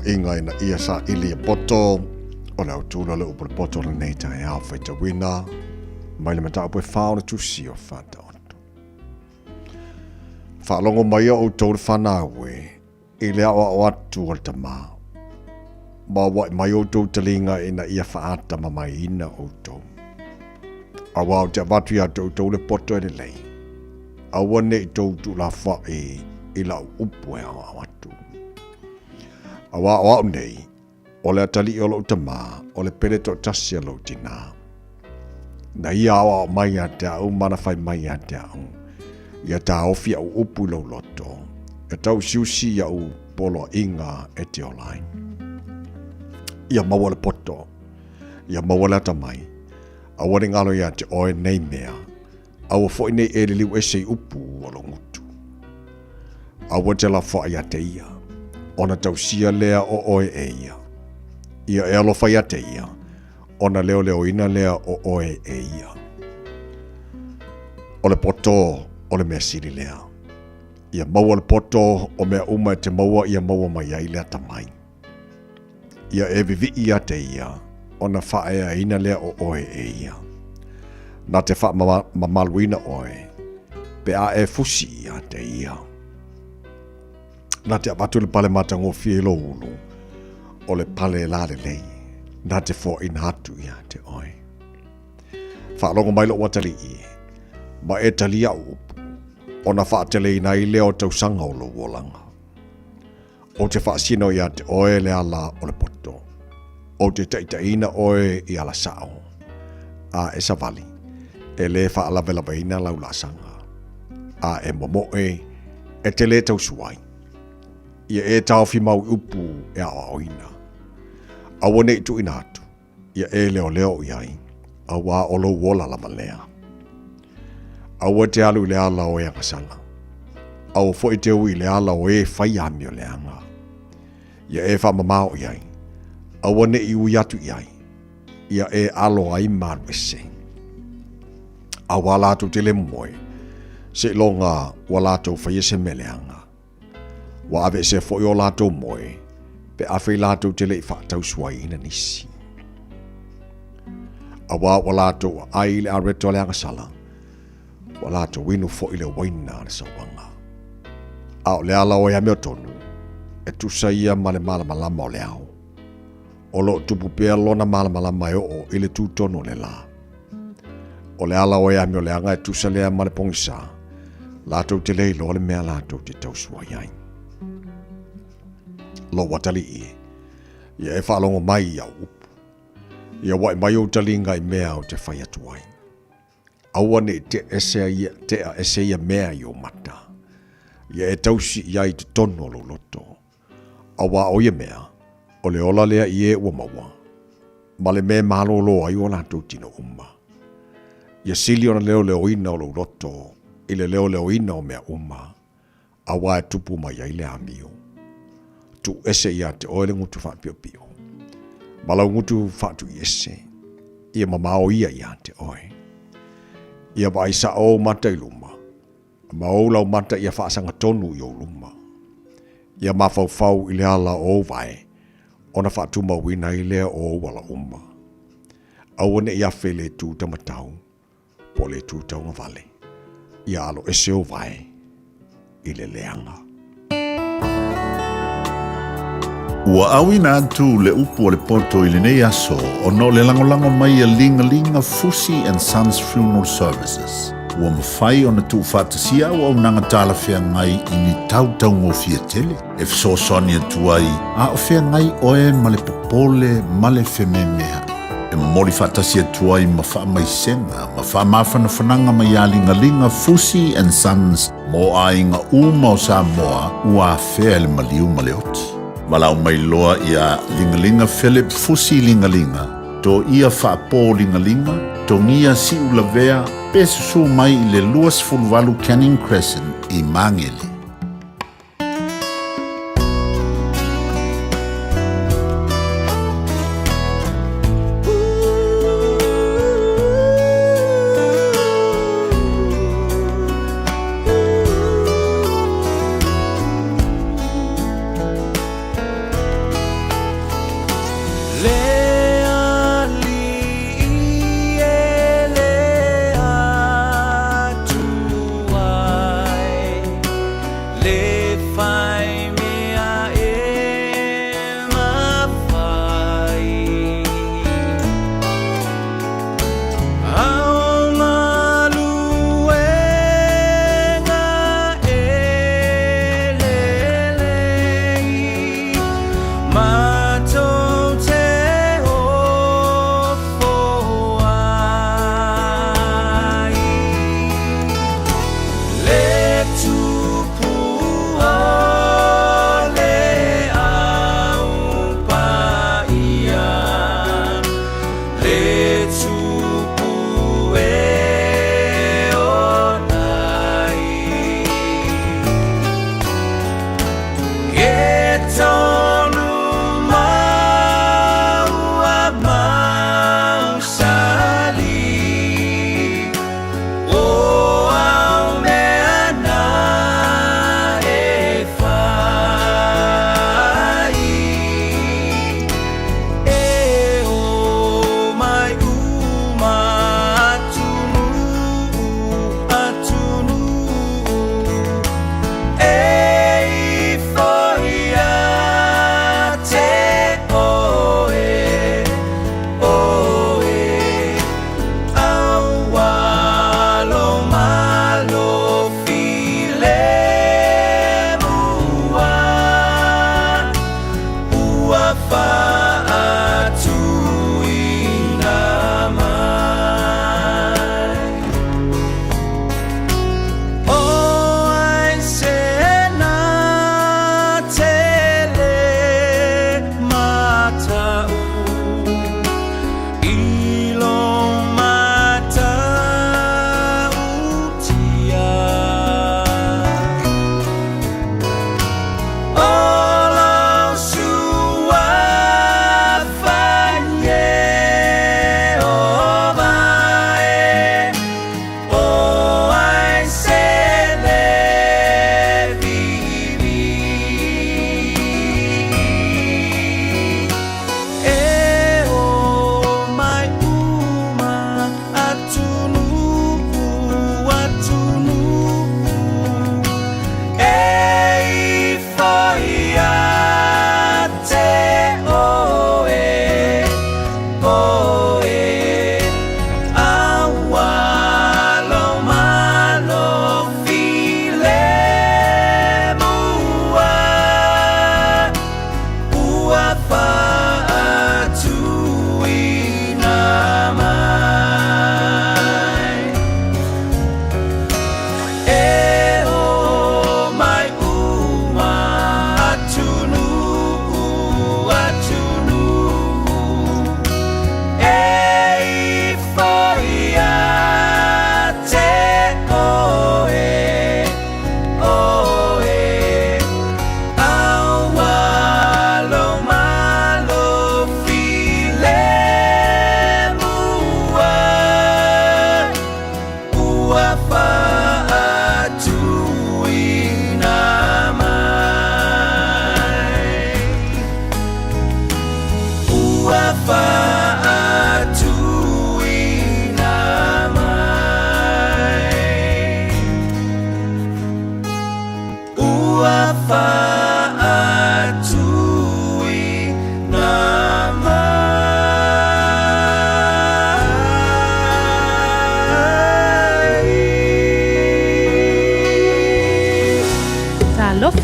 Inga ina ia sa ili poto o le autula le upo le poto le neita e au whaita wina mai le matau pue whao na tusi o whata oto. Whaalongo mai o tau le whanawe I le awa o atu o le tama. Ma wai mai o tau talinga ina ia whaata ma mai ina o tau. A wau te abatu ia tau le poto e le lei. A wane I tau tu la wha I la upo e awa atu. Awa o nei, o le atali o lo utama, o le pele to tasi lo tina. Na ia awa o mai a te au, mana fai mai a te au. Ia ta ofi au upu lo loto. Ia tau siusi au polo inga e te olain. Ia maua le poto. Ia maua le atamai. Awa ni ngalo ia te oe nei mea. Awa fo nei e li liu ese upu o lo ngutu. Awa te la fo ia te ia. Ona tausia lea o oe e ia. Ia e alo fai ate ia. Ona leo ina lea o oe e ia. O le poto o le mea siri lea. Ia maua le poto o mea uma te maua ia maua mai ai lea tamai. Ia e vivi ia te ia. Ona fae ina lea o oe e ia. Na te fa mamaluina oe. Pe a e fusi ia te ia. Na te abatu le pale mata ngofi lo ulu. O le pale la le lei. Na te fo in hatu ia te oe. Whaalongo mai lo watali I. Ma e tali au upu. O na whaatele ina I leo tau sanga o lo wolanga. O te whaasino ia te oe le ala o le poto. O te taitaina oe I ala sao. A e savali. E le whaalawelawa ina lau la sanga. A e momoe. E te le tau suai. Ia e tau fi mau upu e awa oina. Awa nei tu ina atu. Ia e leo iai. Awa o lo wola lama lea. Awa te alu le ala o e angasala. Awa fo I te ui le ala o e fai ami o le anga. Ia e wha mamao iai. Awa nei ui atu iai. Ia e alo ai maru ese. Awa lato te le moe. Se longa wa lato fai ese me le anga. Wa ave se fo yo lato moe, pe afe lato te le whaatau suai ina nisi. Awa wa lato ai le areto le angasala, wa lato winu fo ile waina le sawanga. Ao le ala o ya meo tonu, e tu saia ma le malamalama o le au. O lo tupu pea lona malamalama e o ile tu tono le la. O le ala o ya meo le anga e tu sa lea ma le pongisa, lato te le ilo le mea lato te tau suai ai. Lo watali I. Ia e whaalongo mai I au upu. Ia wai mai o talinga I mea o te whai atuai. Aua ne te ese ia mea I o mata. Ia e tausi ia I te tono lo loto. Awa o ia mea. O le ola lea I e ua maua. Ma le mea malo lo ai o lato tino umma. Ia sili ona leo ina o lo loto. Ile leo ina o mea umma. Awa e tupu mai ai le amio. Tu ese ia te oele ngutu wha pio pio. Malau ngutu whatu I ese. Ia mamao ia te oe. Ia wa isa o mata I luma. Ma o lau mata ia whaasanga tonu I o luma. Ia mawhau I le ala o vai. Ona whatu mawina I lea o wala umma. Awane ia whele tu tamatau. Po le tu taunga vale. Ia alo ese o vai. i le leanga. Ua awina atu le upu o le poto i le nei aso o no le langolango mai a linga Fusi and Sons Funeral Services. Ua mawhai o na tu whātasia o au nanga tāla whea ngai i ni tautau ngō fia tele. E fsosoni atu ai, a o whea ngai oe ma le popole ma le whememea. E mori whātasia atu ai ma wha mai senga, ma wha mawhana whananga mai a linga Fusi and Sons mo a inga uma o Samoa ua whea le maliu ma le oti. Malau mai loa ia lingalinga Philip Fusi lingalinga. To ia whaapō lingalinga, to ngia si ulavea, pesusu mai i le luas fulvalu Canning Crescent i Mangele.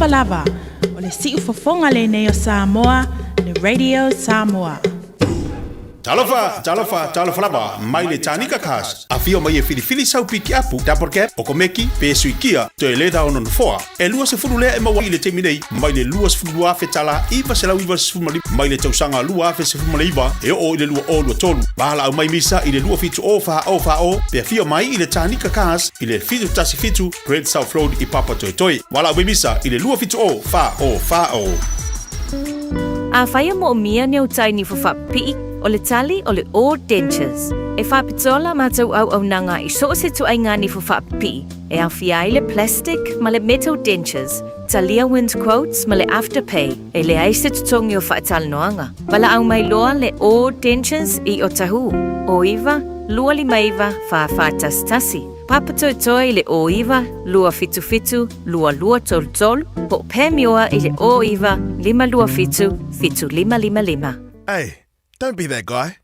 lava. O le siu fofonga le nei o Samoa, le Radio Samoa. Talofa lava, mai le tanika kas. Afio mai e fili sau piki apu, da porque o komeki, pe suikia, to e leda ono foa. E lua se furu lea e mawa i le teminei, mai le lua se furu afe tala, iwa se lau iwa se furu mali, mai le tausanga lua afe se furu mali iwa, e o i le lua o lua tolu. Bahala au mai misa i le lua fitu o, pe afio mai i le tanika kas, i le fitu tasi fitu, Great South Road i Papa Toi. Wala au mai misa i le lua fitu o, fa o. A whaia mo o mia ne utai ni fufa pii, o le tali o le Old Dentures. E whapitola mātou au nanga i so se tu ainga ni fufa pii. E au fiai le plastic ma le metal dentures. Talia Wind Quotes ma le Afterpay. E le aise tutongi o whaatal noanga. Wala au mai loa le Old Dentures i o tahu. O iwa, lua li maiva, whaafatas tasi. Papatoi toi le o iwa, lua fitu, lua tol, po pemioa i le o iwa, lima lua fitu lima. Hey, don't be that guy,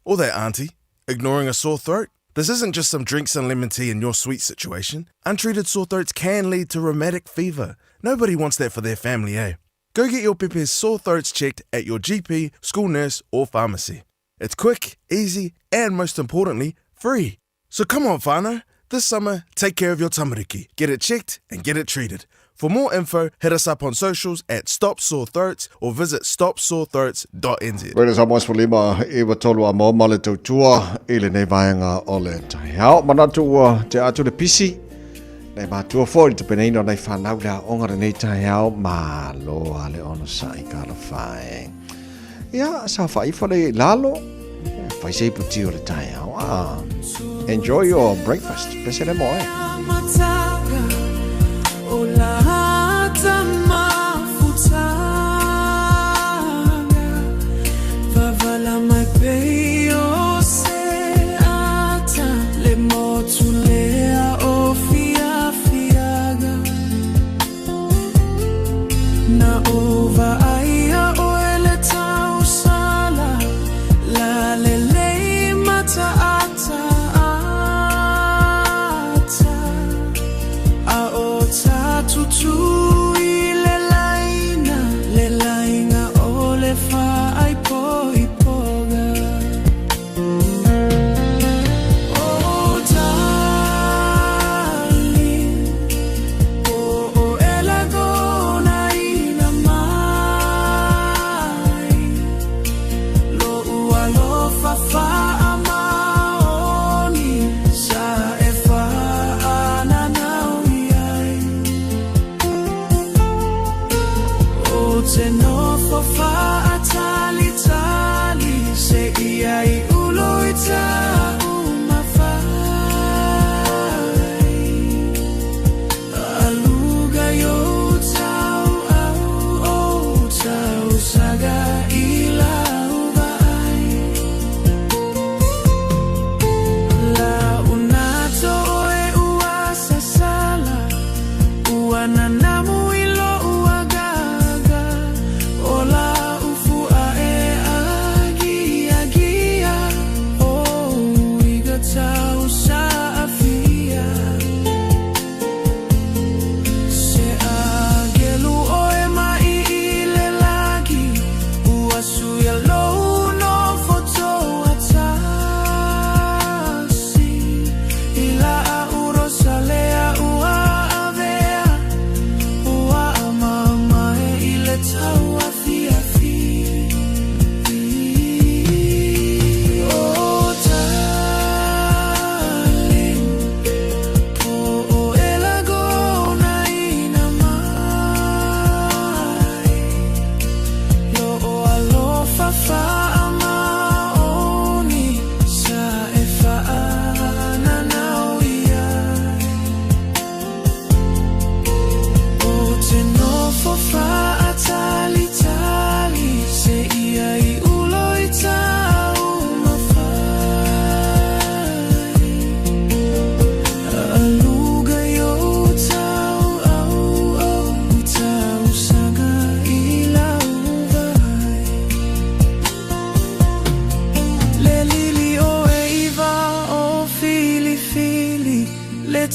or that auntie, ignoring a sore throat. This isn't just some drinks and lemon tea in your sweet situation. Untreated sore throats can lead to rheumatic fever. Nobody wants that for their family, eh? Go get your Pepe's sore throats checked at your GP, school nurse, or pharmacy. It's quick, easy, and most importantly, free. So come on, whānau. This summer, take care of your tamariki. Get it checked and get it treated. For more info, hit us up on socials at Stop Sore Throats or visit stopsorethroats.nz. Whereas I was for lima, Eva Tolua Momale to tour, Ele Nevanga Ole. How Manatua te atu de pisi. Nei matua foi te penino nei whanau lea onga nei tai au ma loa le ono sai kala whae. Ia, sa whai whale lalo. Whai se puti o le tai au. Enjoy your breakfast. Pese le moe.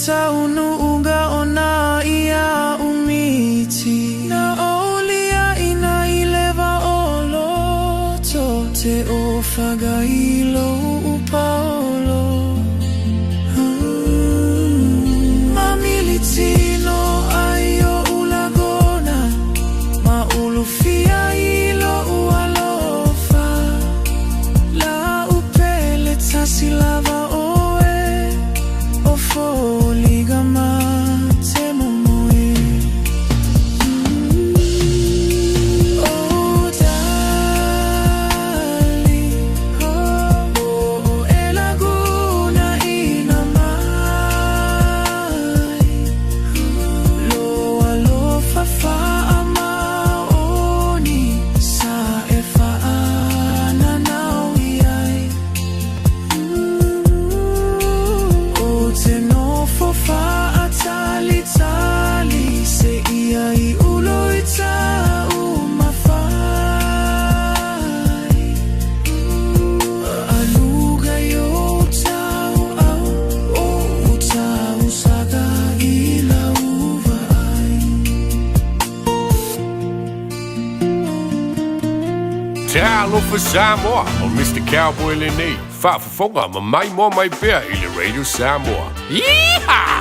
Taunu unga ona ia umiti Talofa Samoa o Mr. Cowboy Lenny. Whaafafonga ma mai mo mai pea i le Radio Samoa. Yeehaw!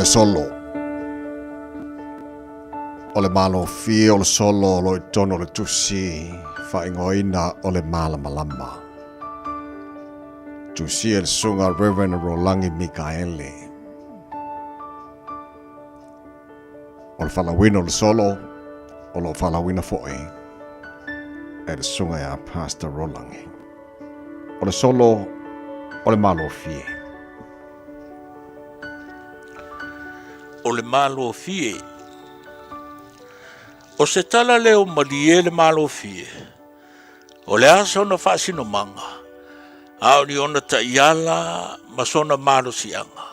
le solo. O le malo fi o le solo lo i tono le tusi fa ingoina o le malama. Tusi e le sunga Reverend Rolangi Mikaele. O le falawina o le solo o lo falawina foe. E le sunga ya Pastor Rolangi. O le solo o le malo fi. O le malo fie. O se tala leo malie le malo fie. O le asa ona whaasino manga. Ao ni ona ta iala ma sona malo sianga.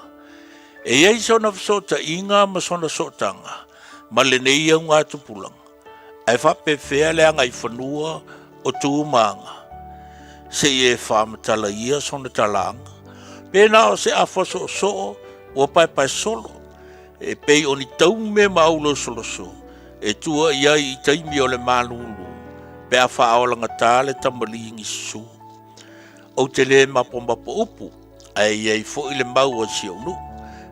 E iei sona fsota inga ma sona sotanga. Ma le neia ngā tupulanga. Ai whape fea le anga i whanua o tūmanga. Se ie whaamatala ia sona talanga. Pena o se afoso o soo o pai solo. E pei o ni taume maulo soloso. E tua ia i taimi o le malulu. Pe a whaolanga tāle tamalingi su. O te le mapo upu. Ai iei fo i le mau o si onu.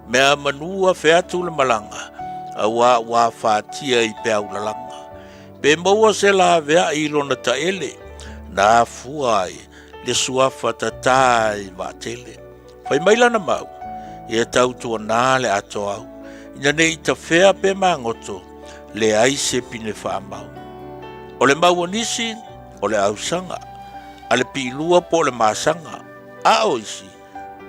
Mea manua featu le malanga. A wā whātia i pe au lalanga. Pe maua se la vea i lona ta ele. Nā fuai. Le suafa ta tai wa tele. Whai mailana mau. Ia tautua nā le ato au. Ina nei ta fea pe mangoto le aise pine whaamau. O le mau nisi, o le ausanga. A le pilua po le masanga. A oisi,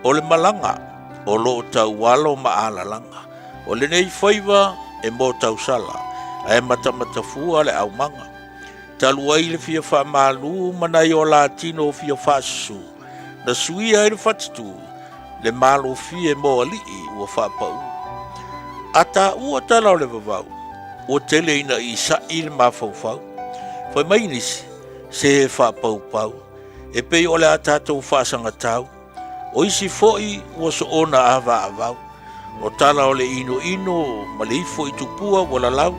o le malanga. O lo tau walo maalalanga. O le nei whaiva e mo tau sala. A e matamatafua le au manga. Talua i le fia whaamalu manai o la tino fia whaasu. Na suia i le whatitu. Le malo fie mo alii ua whaapau. Ata ua tala o le vavau. O tele ina i sa i le mawhauwhau. Whai mai nisi, se he whaapau. E pei o le atatou whaasanga tau. O isi foi ua so ona awa avau. O tala o le ino ma le ifo i tupua wala lau.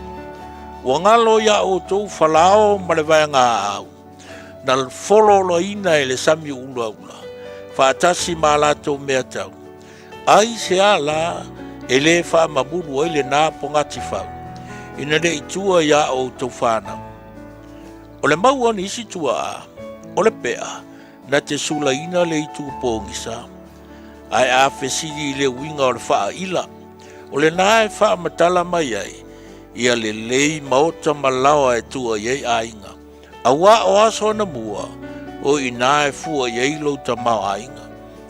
Ua ngalo ia o tou whalao ma le vaianga au. Na folo lo ina e le sami ula. Whaatasi ma lato mea tau. Ai se ala e le wha mamuru ai le nā pongati whau. Ina le itua ia o tau whanau. O le maua ni isi tua a, o le pea, na te sula ina le itu pōngisa. Ai a whesiri le winga o le wha ila. O le nā e wha matala mai ai, ia le lei maota malawa e tua iei a inga. A wā o aso na mua, o i nā e fua iei lau ta mau a inga.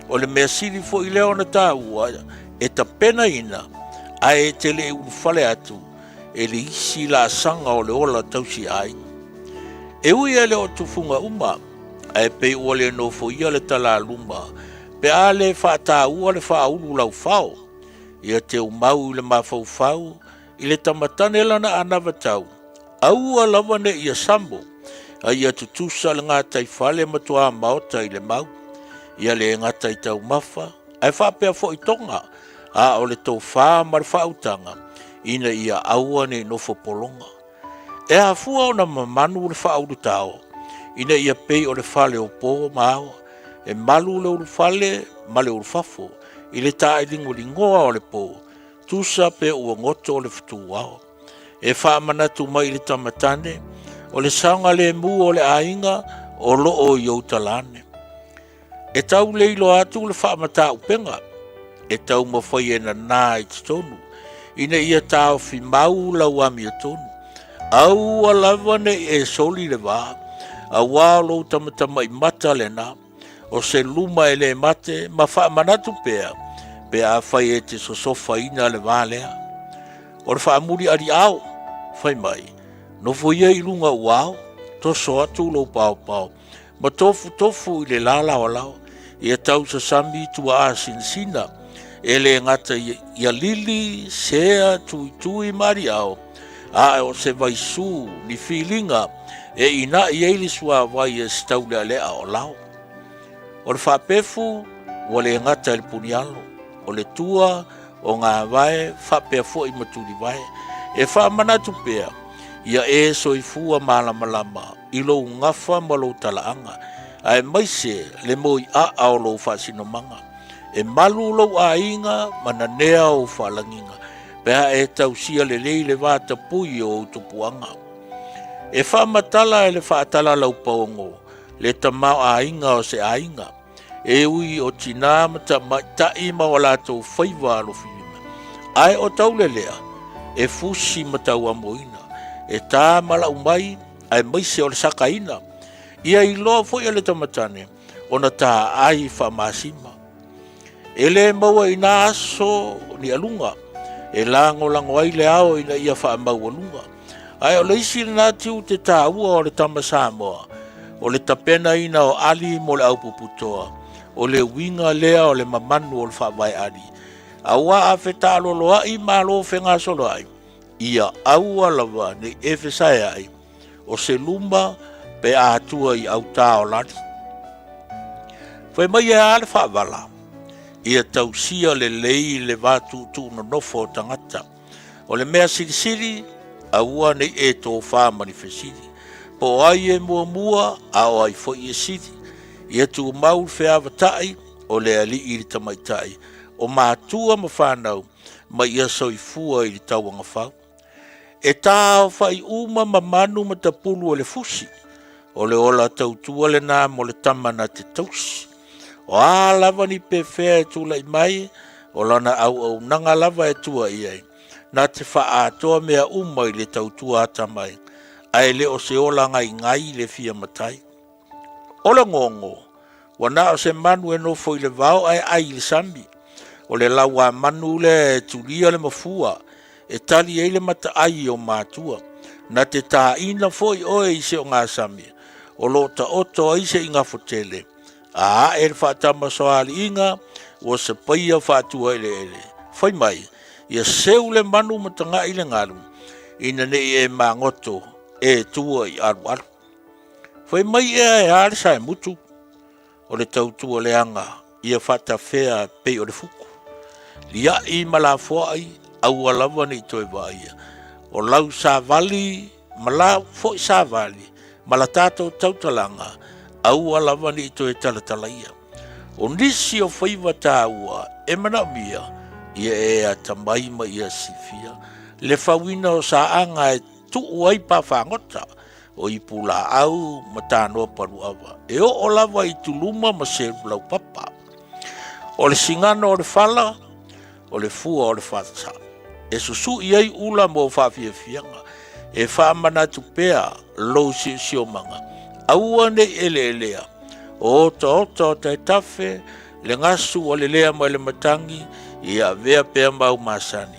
O le mea siri fo i leo na tā ua, e ta pena ina, a e te le unfale atu, e le isi la sanga o le ola tausi ai. E ui e le o tufunga uma, a e pei ua le no fo ia le tala luma, pe a le whaata ua le wha ulu lau whao, ia te umau le mawhau whau, i le tamatane lana anawa tau, a ua lawane ia sambo, a ia tutusa le ngā taifale matua maota i le mau, ia le ngata i tau mafa, ai whapea fo i tonga, a o le tau wha mar whautanga, ina ia aua ne nofo polonga. E a fua o na mamanu le whauru tao, ina ia pei o le whale o pō mao, e malu le uru whale, ma le uru whafo, i le tae lingoa o le pō, tusa pe ua ngoto o le fitu wao. E whaamanatu mai le tamatane, o le saunga le mu o le ainga, o lo o ioutalane. E tau leilo atu le whaamata upenga, e tau mawhai e na nā i tonu, ina ia tau fi mau lau ami a tonu. Au a lawane e soli le wā, a wā lo tamatama i mata le nā, o se luma e le mate, ma whaamanatu pea, pe a whai e te sosofa ina le wā lea. O le whaamuri ari au, whai mai, no foia i lunga uau, toso atu lo pao, ma tofu i le lala o lau, ia tau sa sami tua a sinsina, e le ngata ia lili, sea, tui mari au, a o se vaisu ni filinga, e ina i eili sua vai e staule lea o lau. O le whapefu, o le ngata il punialo, o le tua, o ngā vai, whapea fo i maturi vai, e whaamanatu pea, ia e soifua malama, i lo ngafa ma lo talaanga, ai maise le moi a ao lo whasinomanga, e malu lau a inga mana nea o whalanginga. Pea e tausia le lei le vata pui o utupuanga. E whamatala e le whaatala lau paongo, le tamau a inga o se a inga. E ui o tina mata ta ima o lato whaiva alo whiwima. Ai o taule lea, e fusi matau amoina. E tā mala umai, ai maise o le sakaina. Ia i loa fwoi ale tamatane, o na tā ai whamasima. E le maua ina aso ni alunga, e lango ai le ao ina ia whaamau alunga. Ai o leisi na tiu te tā ua o le tamasamoa, o le tapena ina o ali mo le aupuputoa, o le winga lea o le mamanu o le whaamai ali. Aua a wheta loloa i malo whenga solo ai. Ia aua lava ne efesai ai, o se luma pe a atua i au tā o lani. Whai mai e ale whaawala, ia tausia le lei le vātu tu no nofo tangata. O le mea sirisiri, aua nei e tō wha manifesiri. Po ai e mua a o ai fwoi e siri. Ia tu mau whea watai o le ali i rita maitai. O mātua ma whanau, ma ia soifua i tauanga whau. E tā o whai uma ma manu ma tapulu o le fusi. O le ola tautua le nā mo le tamana te tausi. O a lava ni pe whea e tūla i mai, o lana au nanga lava e tua i ai. Nā te wha atoa mea umai le tautua ata mai. Ai le o se ola ngai le fia matai. Ola ngongo, wana o se manu e no foi le vau ai le sambi. O le lawa manu le tulia le mafua, e tali e le mata ai o mātua. Na te tā ina foi oe i se o ngā sambi. O lo ta oto ai se inga fotele. A e le whaatama soali inga, o se paia whaatua ele. Whai mai, ia seu le manu matanga i le ngaru, ina ne e mangoto e tua i aru. Whai mai e aare sae mutu, o le tautua le anga, ia whata whea pei o le fuku. Lia i malafua ai, au alawa ni toi vaia. O lau sa vali, mala foi sa vali, mala tato tautalanga, au alawa ni toi talatalaia. O nisi o whaiva tāua, e mana mia, ia e a tamaima ia sifia. Le whawina o sa anga e tuu ai pa whangota, o i pula au matanoa paru awa. E o lawa i tuluma ma se lau papa. O le singana o le whala, o le fua o le whatsa. E susu i ai ula mo whawhia fianga. E whamana tupea lo si o manga. Aua ne ele elea. O oto te tafe, le ngasu o le lea mai le matangi, ia vea pea mau masani.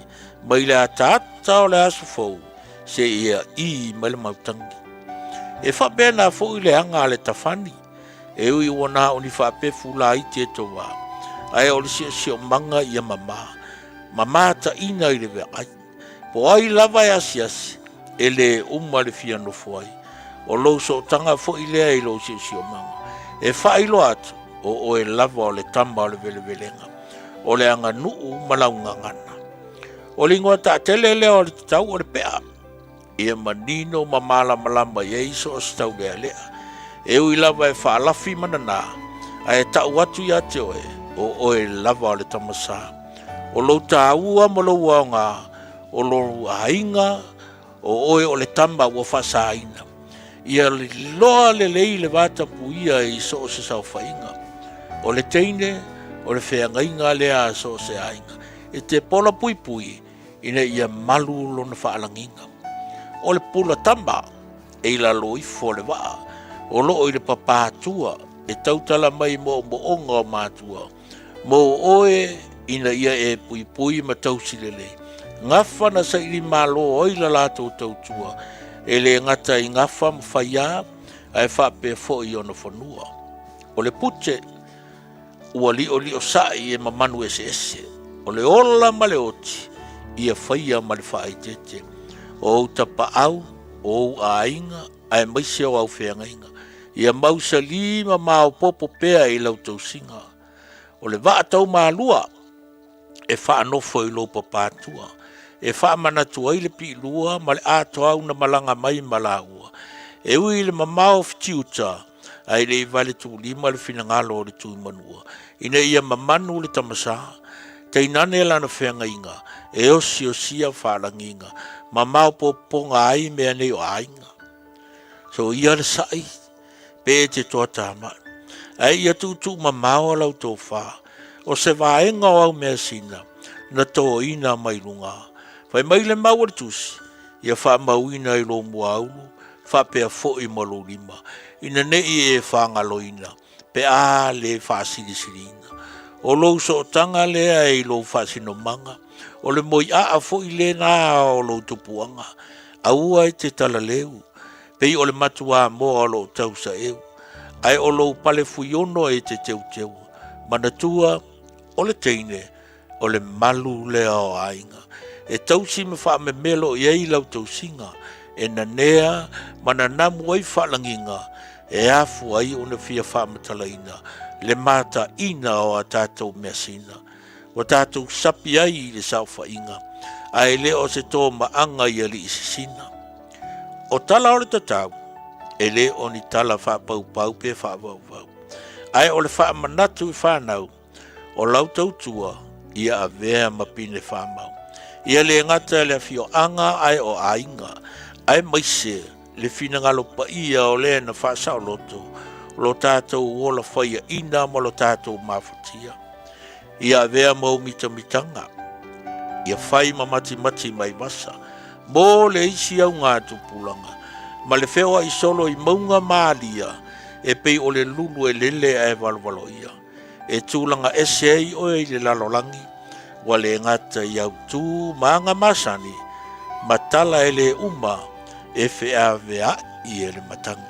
Mai le atata o le asu fau, se ia i mai le mautangi. E whapea nā fo i le anga le tawhani. E ui wana o ni whape fula i te towa. Ai o le si o manga i a mama. Mama ta ina i le vea ai. Po ai lava e asi. E le uma le fia no fuai. O lo so tanga fo i lea i lo si o manga. E whailo atu o e lava o le tamba o le vele velenga. O le anga nuu malaunga ngana. O le ingoa ta tele lea o le tau o le pea. Ia manino mamala malama yeiso o stau lea lea. E ui lava e whaalafi manana. A e tau atu ia te oe. O e lava o le tamasa. O lo ta ua mo lo wanga. O lo hainga. O oe o le tamba ua whasa aina. Ia loa le lei le vata puia i so o se sau whainga. O le teine, o le wheangainga lea so o se ainga. E te pola pui pui, ina ia malu lo na whaalanginga. O le pula tamba, e la loifo le waa. O lo o le papatua, e tautala mai mo onga o matua. Mo oe, ina ia e pui pui ma tausi le lei. Ngafa na sa ili malo o ila lato tautua. E le ngata i ngafa mwhaia, a e whape fo i ono whanua. O le pute, ua li o sai e mamanu ese. O le ola ma le oti, ia whaia ma le whaitete. O tapa au, o ainga, a e maise o au whengainga. Ia mausa lima mao popo pea i lau tausinga. O le vaatau maa lua, e whaanofo i lopa pātua. E whaamana tua i le pi lua, ma le ato au na malanga mai malaua. E ui le mamao fitiuta, ai le vale tu lima le finangalo le tu manua ina ia mamanu le tamasa tainane la na fenga inga e o sia falanginga mamau poponga ai me ane o ainga so ia le sai pe te tota ma ai ia tu mamau la to fa o se vaenga o me sina na to ina mai lunga fai mai le mau tusi ia fa mauina i lo muaulu fa pe fo i malo lima ina ne e fa ngaloina pe a le fa silina o lo so tanga le ai lo fa sino manga o le moi a fo i le na o lo tupuanga au ai te tala leu pe o le matua mo o lo tausa eu ai o lo pale fuiono e te teu manatua o le teine o le malu le o ainga e tausi me fa me melo i ai lau tausinga e na nea mana namu ai whalanginga e afu ai o na fia whamatalaina le mata ina o a tātou measina o tātou sapi ai i le sauwha inga ai le o se tō maanga i ali isisina o tala o le tatau e le o ni tala whapau pe whapau ai o le whamanatu i whanau o lau tautua ia a vea mapine whamau ia le ngata le fio anga ai o ainga ai maise le fina ngalo pa ia o le na whasa o loto lo tātou wola whaia ina mo lo tātou mafatia ia vea mau mitanga ia whai mamati mai masa mo le isi au ngā tupulanga ma le whewa i solo i maunga maalia e pei o le lulu e lele e valvalo ia e tūlanga esei o e le lalolangi wa le ngata i au tū maanga masani matala e le uma e whea vea i e le matangi.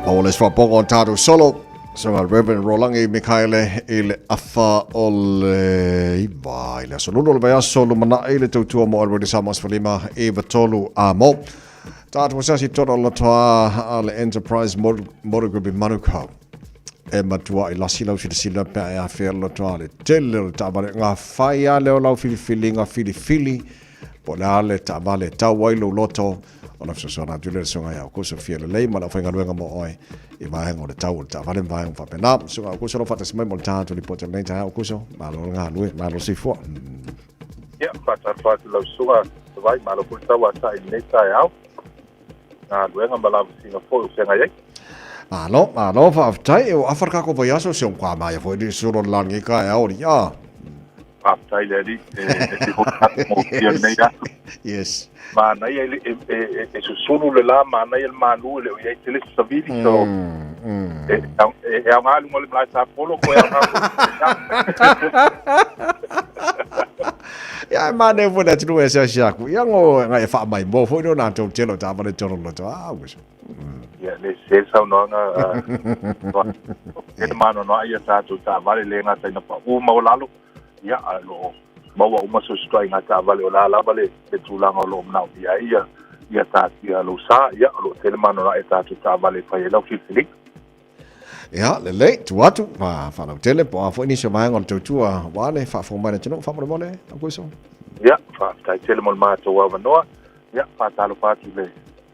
O le swapongo on tātou solo, so Reverend Rolangi Mikaele i le afa o le iwa i le asolulu le vea solo mana i le tautua mo already samas walima i vatolu a mo. Tātou sasi toro la toa a le Enterprise Motor Group i Manukau. E matua i lasila usi sila pe a whea la toa le tele le tāwale ngā whai a leo lau filifili ngā filifili po le ale tāwale tau wailu loto o na fsosona tule sunga ya kuso fiele lei ma la fenga luenga mo oi i vaenga o le tau ta vale vaenga fa pena sunga kuso lo fata simai mo tanto li poto nei ta kuso ma lo nga lui ma lo si fo ya fata lo sunga vai ma lo kuso wa sai nei ta ya na luenga ma la singa fo senga ye Alo fa tai o Afrika ko voyaso se un qua ma ya foi di solo langi ka ya ori ya tai le di e ho mo tia nei ya yes ma na ia e susunu le la ma na ia manu le ia tele savili so e a ngalu mo le mai sa polo ko ya ma ne fu na tru esa shaku ya ngo nga e fa mai mo fo no na to telo ta ba le tolo lo to wish ya le se sa no nga e mano no ia sa to ta vale le nga ta na pa u mo lalo ya alo maua uma so strai nga ta vale o la vale te tulanga lo mna ia ta ia lo sa ia lo telemano na eta ta vale fa ia lo fili ya le tu atu fa no tele po fo ni so mai ngol tu wale fa fo mai no fa mo mole ko so ya fa ta telemon ma to wa no ya fa ta lo fa tu le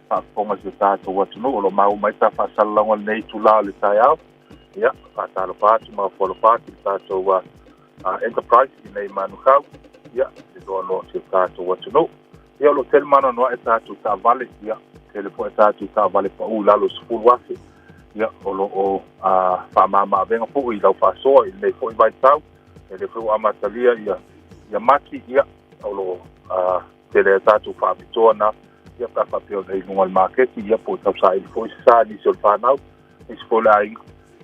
fa fo ma se ta to wa tu no lo mau mai ta fa salanga nei tu la le ta ya fa ta lo fa tu ma fo lo fa tu ta to wa Enterprise i nei Manukau ia e doa loa se tātou atu no ia lo tele mana noa e tātou tā vale ia telefo e tātou tā vale pa u lalo sefulu ase ia o lo o whamama venga po i lau whasoa i nei po i vai tau e le whu amatalia ia maki ia o lo tele e tātou whaapitoa na ia ka whapeo nei nungal marketi ia po tau sa i fo i sa ni se o whanau i se fo le ai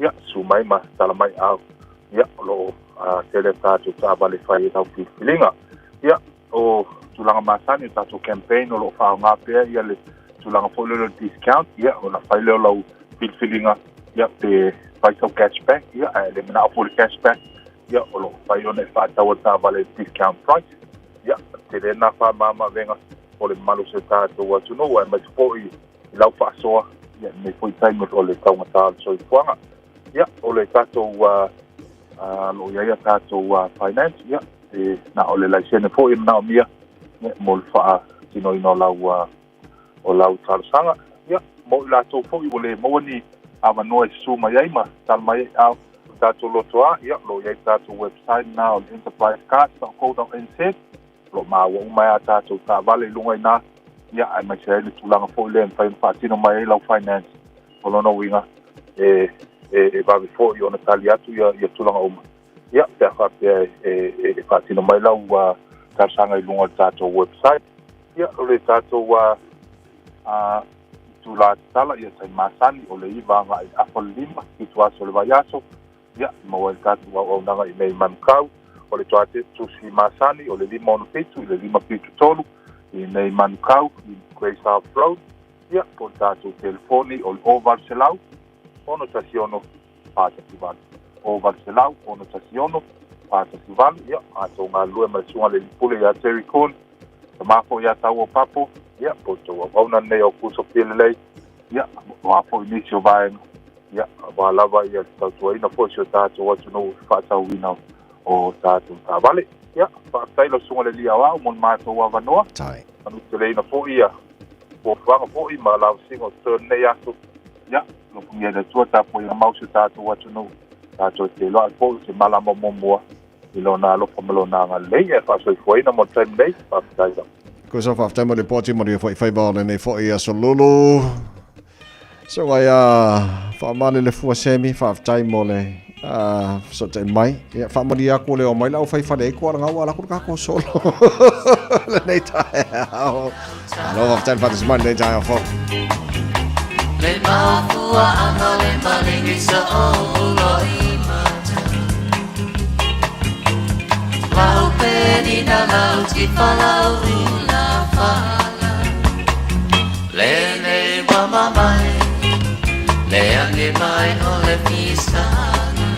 ia sumai ma talamai au ia o lo tele tātou tā vale whai e tau whiwhilinga. Ia, o tulanga masani tātou campaign o lo whao ngā pēr, ia le tulanga wholelo discount, ia o na whai leo lau whiwhilinga, ia pe whai tau cashback, ia le mina o le cashback, ia o lo whai o ne whātau tā vale discount price, ia tele nā wha mama venga o le malu se tātou atu no, e mai tupo i lau whaasoa, ia me pui taimut o le taunga tālu so i fuanga, ia o le tātou lo ia tātou finance ia na o le laisene fo'i na o mia mo le fa'a tino ino o lau talasanga ia mo i latou fo'i o le mauani avanoa i susuma iai ma talamai au tatou lotoa ia lo iai tatou website na o le enterprise card .co.nz lo maua mai a tatou ta'avale i luga inā ia ai mai se ai le tulaga fo'i le fai fa'atino mai ai lau finance o lona uiga e vavi fo'i ona tali atu ia tulaga uma ia pe fa'apea e fa'atino mai lau talasanga i luga o le tatou website ia o le tatou tula tala ia sai masani o le iva nga i afalima ki tuaso le vaiaso ia maua tatu au nanga i mei manukau o le tuate tusi masani o le lima ono pitu i le lima pitu tolu i mei manukau i Grace South Road ia po tatu telefoni o le Oval Selau ono tasiono pata sivalu Oval Selau ono tasiono pata sivalu ia ato ngā lue marasunga le lipule ia Terry Coon sa mafo ia tau o papo ia po tau au nane o kuso pilelei ia mafo inisio vaenga ia wālawa ia tau tuaina po sio tātou watu no whaatau wina o tātou tāwale ia whaatailo sunga le lia wau mon mātou wawanoa anu te leina po ia po whanga po i ma lau singo turn nei aso ia lupungia le tua tapo ia mausi tātou watu no tātou te loa po se malama momua i lona alofa malona ngā lei e whaasoi fuaina mo time nei whaatailo ko so fa tamo le poti mo foi fai ba le nei foi a solulu so vai fa male le fu semi fa tai mo le so te mai ya fa mo dia ko le o mai la fai fa le ko nga wala ko ka ko solo le nei ta no va tan fa des man nei ta fo le ma fu ana le male ni so lo Lau pedina lau ti falau una fala Le ne mama mai Le ane mai o le pisana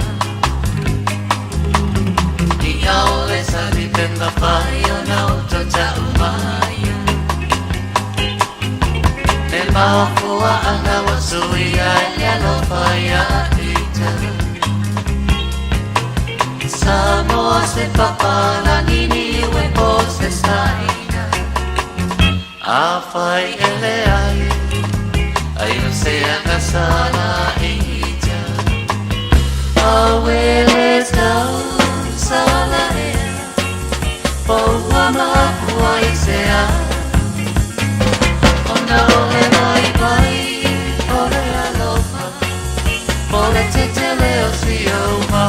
Di au le sabi pemba pai o na uto ta umaya Le mafua ana wasui ai alo faya ita Samoa se papala nini we pose saina A fai ele ai no se agasala ija A wele stau sala ea Poua mapua i se a Ona ole mai vai Ole alofa Ole tete leo si o ma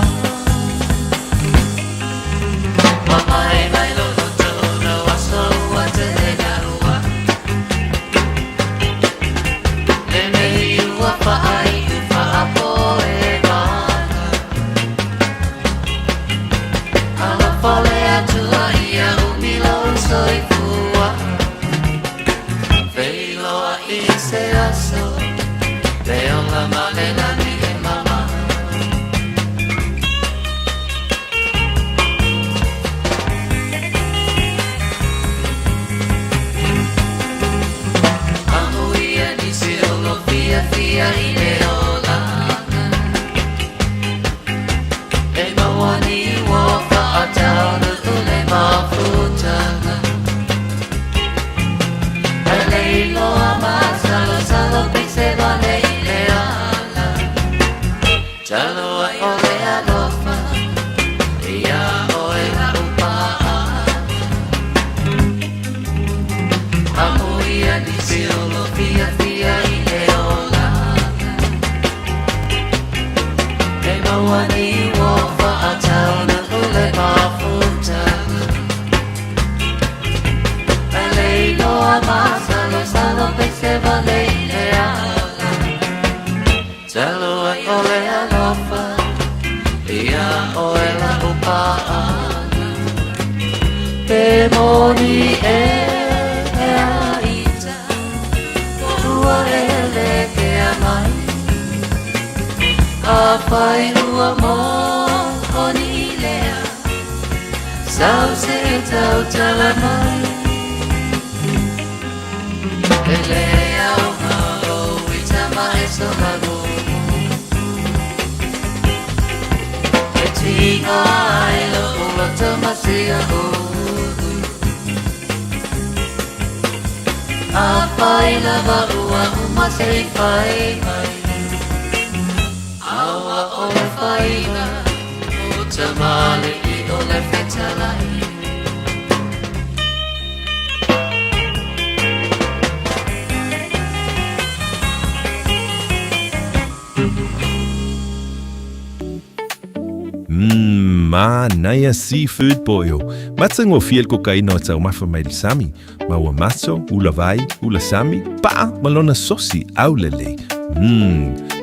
Mai mai lo to no aso wa te garua Le nei wa fa ai fa po e va Ala fole atu ia umilo soi fua Veilo i se aso Le ola male la mi e mama Fia i le olanga E mawani wo whaatau Nuku le mawhutanga E leilo a masalo Salo pise vale i le ala Talo ai o le alofa Ia o e la upaa Amuia ni siolo fia fia i le Mawani wo whaatau na ule mawhutanga E leilo a masalo salo pese vale i le ala Talo ai o le alofa Ia o e la upaana Pe moni e a ita Ua e le ke a mai A pai ua mo honi lea Sau se tau tala mai E lea o ngā o i tama e so lago E tinga ai lo ula tama masea o a pai lava ua umasei pai mai awa o le whaina o tamale I o le whetalai Naya seafood boil. Matsang o fiel ko kai no tau mafa mai sami. Ma wa maso, ula vai, ula sami, pa malona sosi au lele.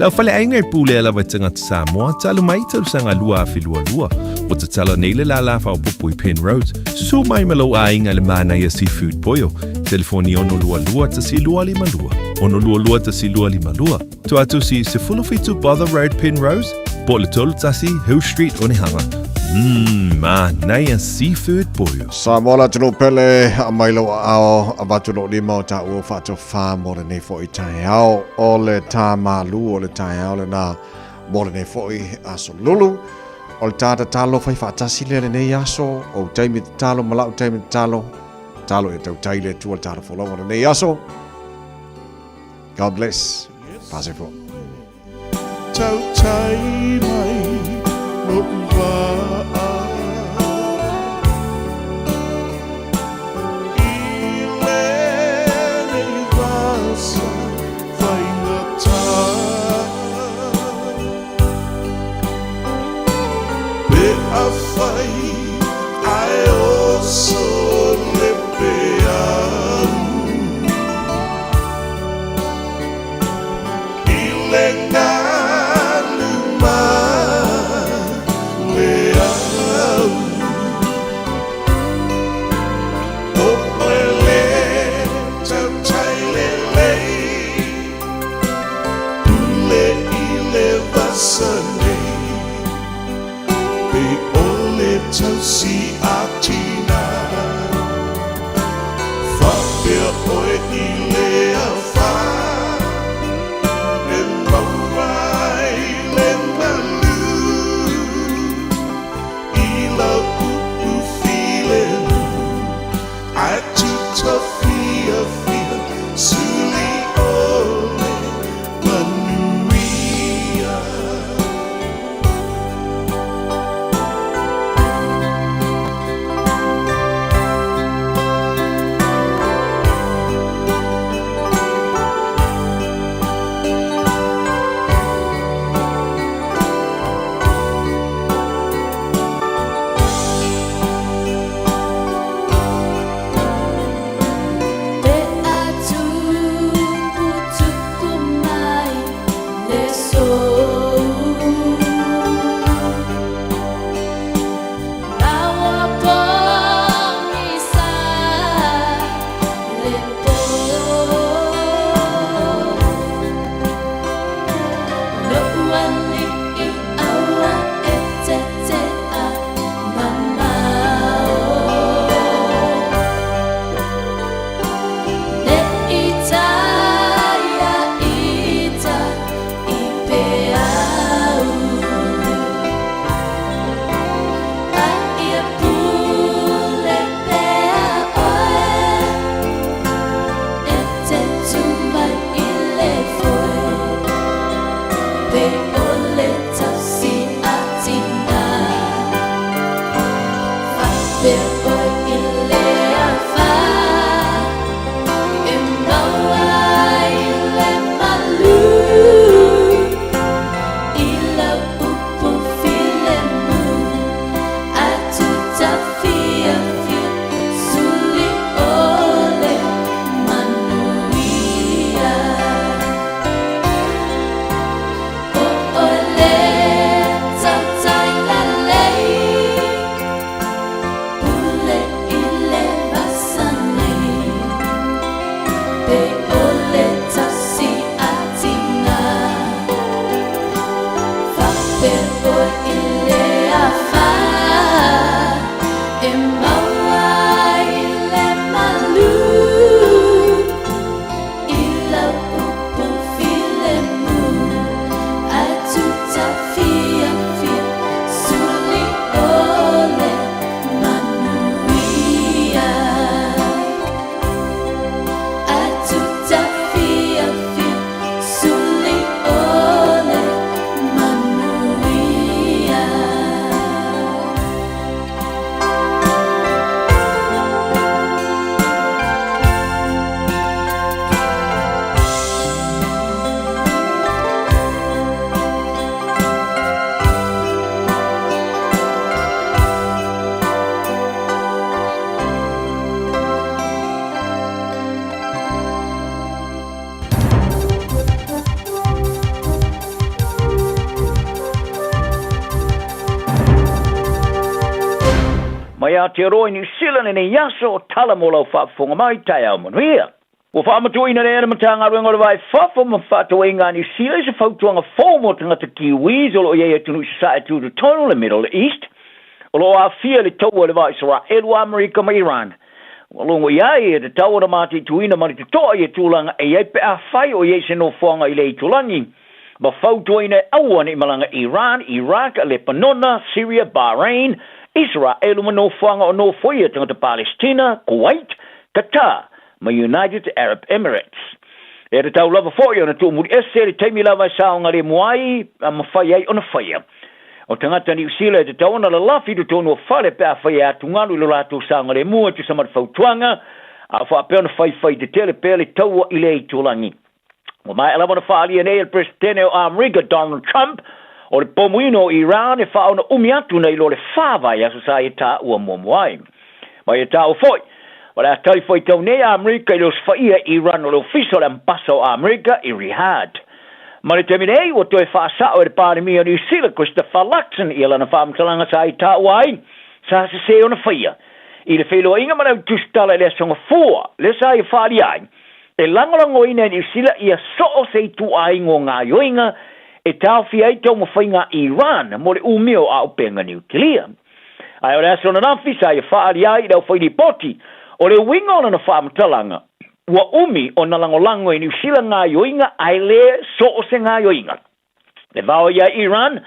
Lau fale ainga pule ala vai tanga Samoa, talu mai talu sanga lua filua lua. O te tala nele la la fa pupu I Penrose. So mai malo ainga le Naya seafood boil. Telefoni ono lua lua ta si lua lima lua. Ono lua lua ta si lua lima lua. Tu atu si se fulofitu Bother Road Penrose. Po le tolu tasi Hill Street Onehanga. Naya seafood boil. Samola tino pele a mailo ao a batulo lima o ta ua whato wha mora nei fo I tai ao o le tā malu o le tai ao le nā mora nei fo I aso lulu o le tāta talo whai whaatasi le nei aso o taimi te talo malau taimi te talo e tau taile tua tāta wholonga le nei aso. God bless. Pase fo. Tau tai mai no uwa I also live mai a te roi New Zealand nei yaso tala mo lau whaafonga mai tai au manuia. Ua whaamatuina nei ana matanga ruenga le vai whafo ma whaatoenga New Zealand se whautuanga whomo tangata Kiwis o lo iei atunu sa atu to tono le Middle East. O lo a fia le taua le vai Israel wa Amerika ma Iran. O longo iai e te taua na mati tuina mani te toa i tūlanga e iei pe a whai o iei se no whanga i le i tūlangi. Ma whautuina aua ni malanga Iran, Iraq, Lebanon, Syria, Bahrain, Israel ma no whanga o no whoia tangata Palestina, Kuwait, Qatar, ma United Arab Emirates. E te tau lava fōi o na tō muri ese le teimi lava saonga le muai a ma whai ai o na whaia. O tangata New Zealand te tau na la lafi tu tōnu a whare pe a whai a tungalu ilo lato saonga le mua tu samar whautuanga a wha pēr na whai te tele pēle taua i le i tūlangi. O mai alawa na whaali e nei el presidente o Amerika Donald Trump o le pomuino o Iran e whao na umiatu nei lo le whawai aso sa e tā ua momuai. Mai e tā o fōi. Wala tali foi tau nei Amerika i los whaia Iran o le ofiso le ambassador o Amerika i Riyadh. Ma le temi nei o toi whaasao e le pāremi o New Zealand Christopher Luxon i ala na whaamtalanga sa i tā uai sa se o na whaia. I le whelo inga mana tustala le songa fua le sa i whaali ai. E langolango ina New Zealand ia soo se tu ai ngō ngā yoinga e tau fi ai tau mawhainga Iran mo le umio a upenga nuclear. Ai o le aso na nafi sa i whaali ai dau whaini poti o le winga ona na whaamatalanga, ua umi o na langolango i New Zealand ngā yoinga ai le so o se ngā yoinga. Le vao ia Iran,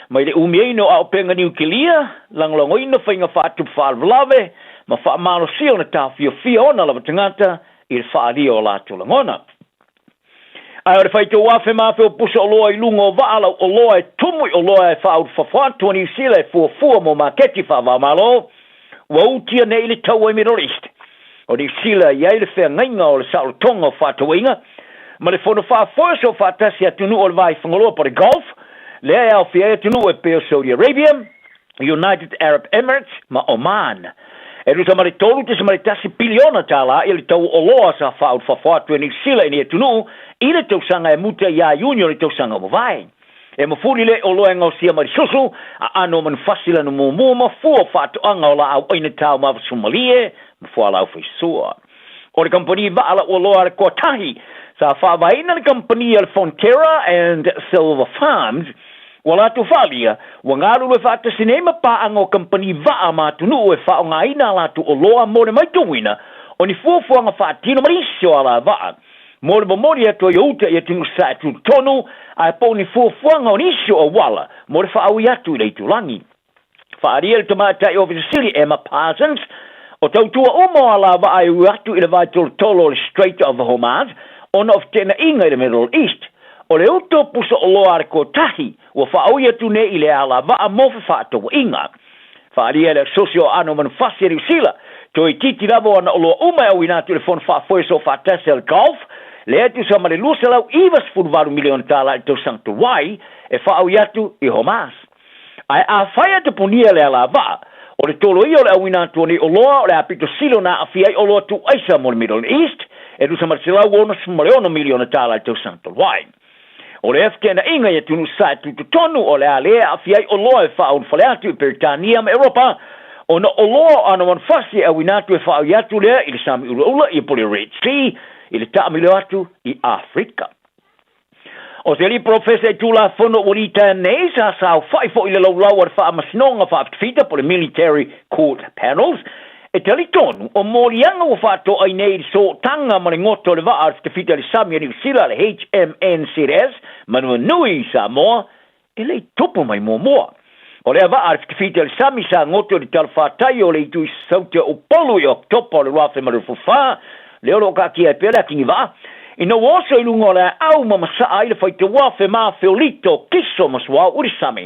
mai le umi eino a upenga nuclear, langolango ino whainga whaatup whaalvlave, ma whaamaro sio na tāwhio fia ona lava tangata i le whaali o lātu langona. Ai o le whaito wafe mawhi o pusa o loa i lungo o waala o loa e tumu o loa e whaau whawhatu o New Zealand fua mo maketi whaamalo, ua utia nei le tau e Middle East. O New Zealand iai le whea ngainga o le sao tonga o whātawinga, ma le whono whaafoes o whātasi atunu o le vai whangaloa pa le Gulf, le ai au whia atunu e peo Saudi Arabia, United Arab Emirates, ma Oman. E ruta ma le tolu te se ma le tasi piliona tala i le tau o loa sa whaau whawhatu e New Zealand i atunu, i le tausanga e muta ia union i tausanga o vai. E mafuri le o loa ngau sia marisusu, a ano man fasila no mōmō ma fua whātu anga o la au aina tau mawa Somalie, ma fua lau whaisua. O le company vaala o loa le Kotahi, sa whawaina le company al Fonterra and Silver Farms, wala tu whalia, wa ngaru le whāta sinema pa anga o company vaa mātunu e wha o ngā ina latu o loa mo le maituwina, o ni fuafuanga whātino marisio ala vaa. Mo le momori ato i uta i atingu sa atu tonu, a po ni fuafuanga o nisio o wala, mo le whaawi atu i leitulangi. Whaaria le tamata i ofisili Emma Parsons, o tautua umo ala wa ai atu i le vai tolo le Strait of Hormuz, ona of tena inga i le Middle East. O le uto pusa o loa re Kotahi, ua whaawi atu ne i le ala wa a mofa whaatoa inga. Whaaria le sosio ano manufasi e Riusila, to i titi lavo ana o loa umai au inatu le fon whaafoeso whaatasi al Gulf, le atu sa mare lusa lau iwas furuvaru milion tala i tau sanctu wai, e whaau iatu i Hamas. Ai a whaia te punia le ala wa, o le tolo i o le awina tuani o loa o le apito silo na a fiai o loa tu aisa mo le Middle East, e rusa mare silau ono sumare ono milion tala i tau sanctu wai. O le efte na inga i tunu sa tutu tonu o le alea a fiai o loa e whaau fale atu i Britania ma Europa, o na o loa ana manfasi awina tu e whaau iatu lea i le sami ula i poli Red Sea, i le taamilo atu i Afrika. O se li profesa e tula fono warita nei sa sao whaifo i le laulau ar wha amasinonga wha aptfita po le military court panels, e tali tonu o morianga o whato ai nei so tanga mare ngoto le wa aptfita le Samia New Zealand le HMNCS, manua nui sa moa, e le tupu mai moa. O le wa aptfita le Sami sa ngoto le tal whatai o le itu i sautia o polu i oktopa le wafe marufufa, leo lo ka kia pera kingi va ina woso i lungo le au mama sa ai le faite wafe ma feolito kiso maswa uri sami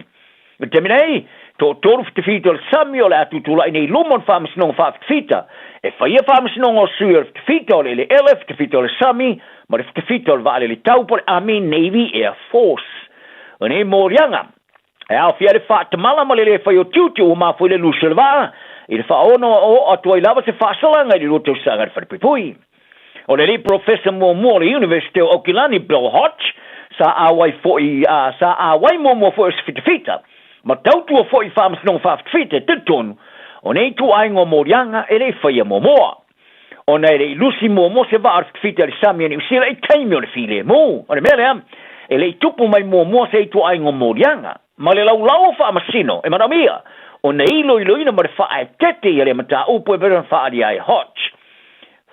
me teminei to toru fitfito le sami o le atutula i nei lumon famas non fa fitfita e faia famas non o suer fitfito le elef fitfito le sami ma le fitfito le vale le tau por Army Navy Air Force o nei morianga e au fia le fa tamala ma le faio tutu o ma foi le luselva i le whaono o atua i lava se whaasalanga i roto sanga le wharipipui. O le li professor mo le University o Okilani Bill Hodge sa awai mo fo e fitafita. Ma tautua fo i whamas non whaafitafita te tonu O nei tu ai ngō mōrianga e rei whaia mō moa. O nei rei lusi mō mo se waa arwhita le Sami ni usira e taimi o le while mō. O ne mele am, e lei tupu mai mō mo se tu ai ngō mōrianga. Ma le lau wha masino, e maramia. O nei ilo ina ma le wha e tete i le mata upo e beran wha ari ai hotch.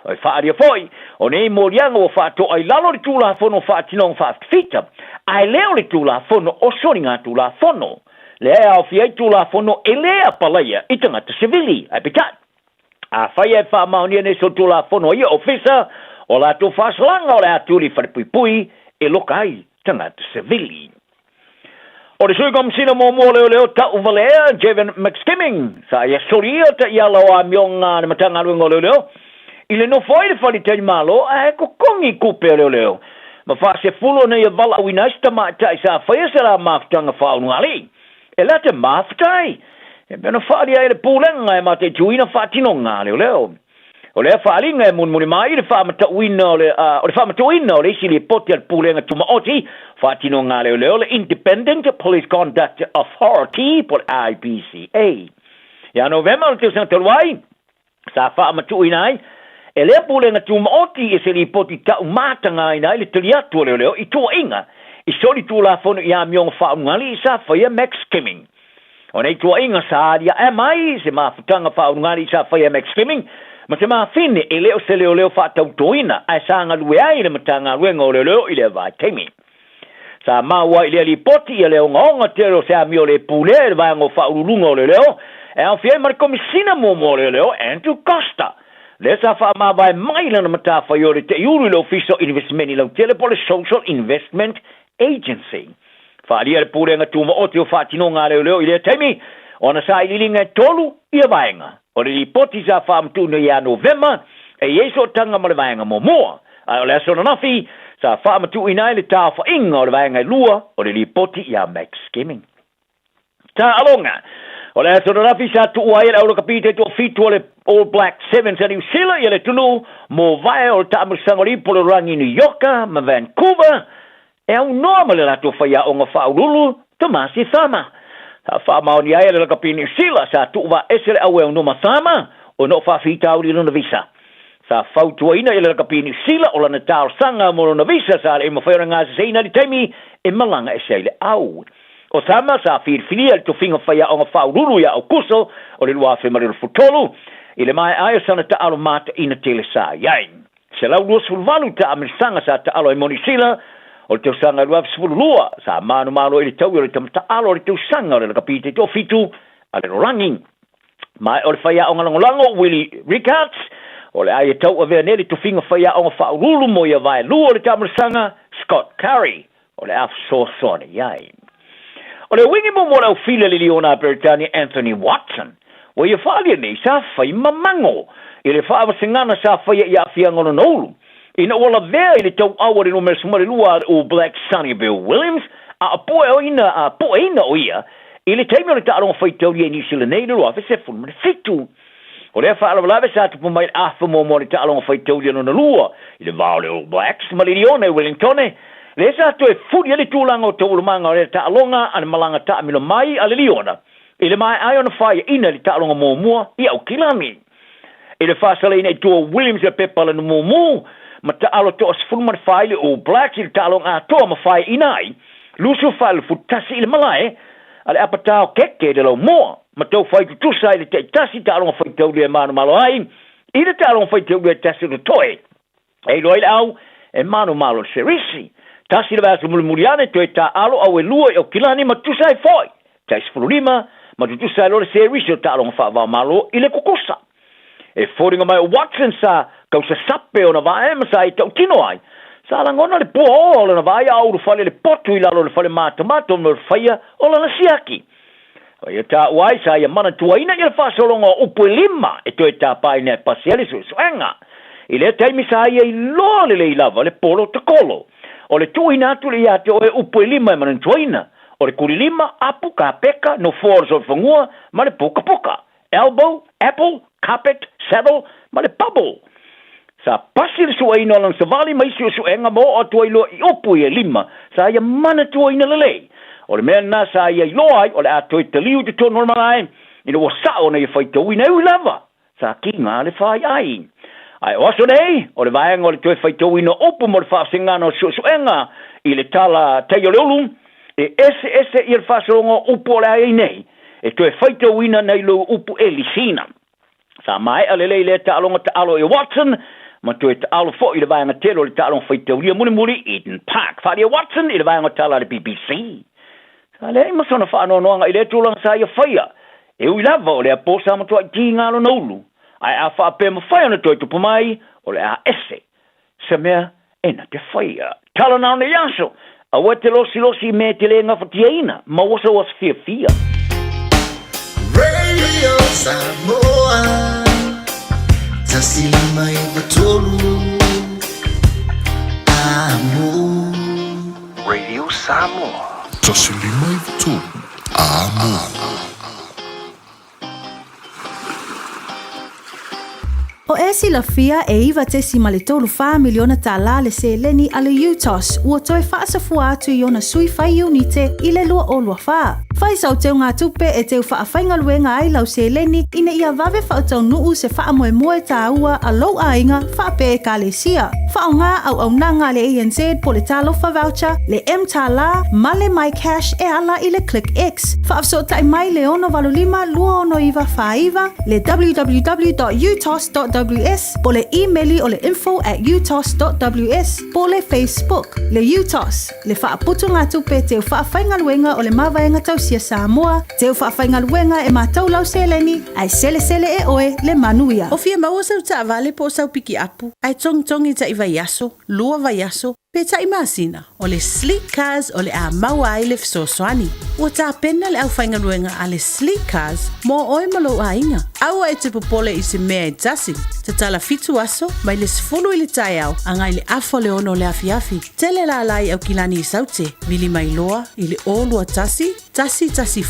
O wha ari a foi, o nei mōrianga o wha to ai lalo le tūla whono wha tinong wha whita. Ai leo le tūla whono o sori ngā tūla whono. Le au fiai tūla whono e lea palaia i tangata sivili, ai pitat. A whai e wha maonia ne so tūla whono ia ofisa, o la tū whasalanga o le aturi wharepui e loka ai tangata sivili. O le sui komsina mō leo ta uvalea, Javen McSkimming, sa ia soria ta ia lawa mionga ne matanga luengo leo. Ile no foi le fali tani malo, a e kokongi kupe leo. Ma wha se fulo na ia vala winaista ma ta isa whaia se la maftanga whaunu ali. E la te maftai. E pena whaari ai le pūlenga e ma te tuina whatinonga leo. O le whaalinga e munmuni mai le whaamatuina o le whaamatuina o le isi le poti al pūlenga tumaoti whatinonga leo le Independent Police Conduct Authority por IPCA. Ia November te usang telwai, sa whaamatuina ai, e le pūlenga tumaoti e se le poti tau mātanga ina le tiliatu leo i tua inga. I sori tūla whono i a mionga whaungali i sa whaia Max Skimming. O nei tua inga sa aria e mai se mawhutanga whaungali i sa whaia Max Skimming, ma te mawhine e leo se leo whatau toina ai sa ngalue ai le matanga ruenga o leo i le vai teimi. Sa maua i le li poti i leo ngonga tero se a mio le pule le vai ngo whaurulunga o leo, e au fiai marikomisina mo leo Andrew Costa. Le sa wha mawai mai lana mata whaiore te iuru le official investment i lau telepole Social Investment Agency. Whaalia le pūrenga tūma o te o whātinonga leo i lea teimi, o na sa ililinga tolu i a vaenga. O le ripoti sa whaamtuna i a November, e yeso tanga ma le vaenga mo moa. O le asona nafi, sa whaamatu inai le tā whainga o le vaenga lua, o le ripoti i a Max Skimming. Tā alonga, o le asona nafi sa tuua i le aula kapite to fitu o le All Black Sevens a New Zealand i le tunu, mo vai o le tāmusangori po le rangi New Yorka, ma Vancouver, e au norma le lato whaia o ngā whaurulu, Tomasi Thama. Ha whamao ni aia le kapini sila, sa tuwa esere au e au noma Thama, o no whawhita auri luna visa. Sa whautua ina i le kapini sila, o lana tāo sanga mo luna visa, sa le mawhaira ngā seina li teimi, e malanga e seile au. O Thama, sa whirwhinia le tofinga whaia o ngā whaurulu ia au kuso, o le lua whemari le futolu, i le mai aia sana ta alo mata ina tele sa iain. Se lau lua sulvalu ta amirsanga sa ta alo e moni sila, o le teu sanga lua fsfululua, sa manu malo i le tau i le tamata alo o le teu sanga o le kapite to fitu, a le rorangi. Mai o le whaia o ngalangolango, Willie Rickards, o le aia tau a vea nere to finga whaia o ngawhaurulu mo ia vai lua o le tamarasanga, Scott Curry, o le afsosone iai. O le wingi mo mo lau fila li Leona Britannia Anthony Watson, o ia whalia nei sa whai mamango, i le whaavasingana sa whaia i a whiangono noulu. Ina wala vea i le tau awari no mesumare lua o Black Sonny Bill Williams, a poe ina o ia, i le teimi o le taarong whaitauri e New Zealand nei lua, fe se fulmane fitu. O le wha alawa sa tupu mai afa mo le taarong whaitauri no na lua, i le vao le All Blacks, ma le Lione Wellingtone, le sa to e furi le tūlanga o tau lumanga o le taalonga, ane malanga taamilo mai a le Liona, i le mai ai ona whaia ina le taalonga mua, i au kilami. I le whasale ina i tua Williams e pepala no mua, ma ta alo to as fulman file o black il talong a to ma fai inai lusu file futasi il malae ale apatao keke de lo mo ma to fai tu sai te tasi talong fai to le manu malo ai i le talong fai to le tasi de toy e loil au e manu malo serisi tasi le vasu muliane to ta alo au e lua o kilani ma tu sai foi tais fulima ma tu sai lo serisi talong fa va malo ile kukusa e foringa mai Watson sa kau sa sape o na vae masa i tau tino ai. Sa langona le poa o na vae au le fale le potu i lalo le fale mata o le whaia o la nasiaki. O ia ta uai sa ia mana tuaina i le whasolonga upo lima e to e ta pai ne pasiali suenga. I le taimi sa ia i loa le lava le polo te kolo. O le tuina atu le ia te o e upo lima e mana tuaina. O le kuri lima apu ka peka no force o whangua ma le puka puka. Elbow, apple, carpet, saddle, ma le bubble. Sa pasi le suaina o lang sa vali mai suenga mo o tuailo i opu i lima. Sa ia mana tuaina lelei. O le mea na sa ia i loai o le atoi te liu te tono malai. ina ua sa'o nei whaitau ina ui lava. Sa ki ngā le whai ai. Ai oso nei, o le vaenga o le toe whaitau ina opu mo le whaasingana o suenga i le tala teio leulu, e ese i le whaasaronga upu o le ai nei, e toe whaitau ina nei lo upu e lisina. Sa mai alelei le ta'alonga ta'alo e Watson, ma toe ta'alo fo i le vaenga telo le ta'alonga whaitau lia muli Eden Park. Wharia Watson i le vaenga tala le BBC. Sa le ima sona whaanoanoanga i le tūlanga sa ia whaia, e ui lava o le aposa matua i ki ngalo naulu. Ai a whaape ma whaia na toi tupu mai, o le a ese. Se mea, ena te whaia. Tala nao ne yaso, a wa te losi me te le ngawhatiaina, ma wasa was fia. Radio Samoa, tasili mai batolu, amo. Radio Samoa, tasili mai batolu, amo. O e silafia e iwa te si ma le tolu wha miliona tā la le se leni a le UTOS ua toe whaasafua atu i ona sui whai unite i le lua o lua wha. Whai sau teo ngā tupe e teo wha whainga luenga ai lau se leni ina ia vave wha tau nuu se wha moe tā ua a lau ainga wha pe e ka le sia. Wha o ngā au nanga le ANZ po le talofa voucher, le M tā la, ma le My Cash e ala i le Click X. Wha afso tai mai le ono valulima lua ono iwa wha iwa, le www.utos.ws, po le emaili o le info@utos.ws, po le Facebook, le UTOS, le whaaputu ngā tupe teo whaawhainga luenga o le mawaenga tausia Samoa, teo whaawhainga luenga e mātou lau seleni, ai sele e oe le manuia. O fia maua sau ta avale po sau piki apu, ai tongi ta iwa yaso, lua va yaso, pe ta imasina, o le Sleek Cars o le a maua ai le fisosoani. Ua ta pena le au whainga luenga a le Sleek Cars, mo oe malo a inga. Aua e te popole i se mea e tasi, te tala fitu aso, mai le sifulu i le tai au, angai le afo le ono le afiafi. Tele la lai au kilani i saute, vili mai loa, i le o lua tasi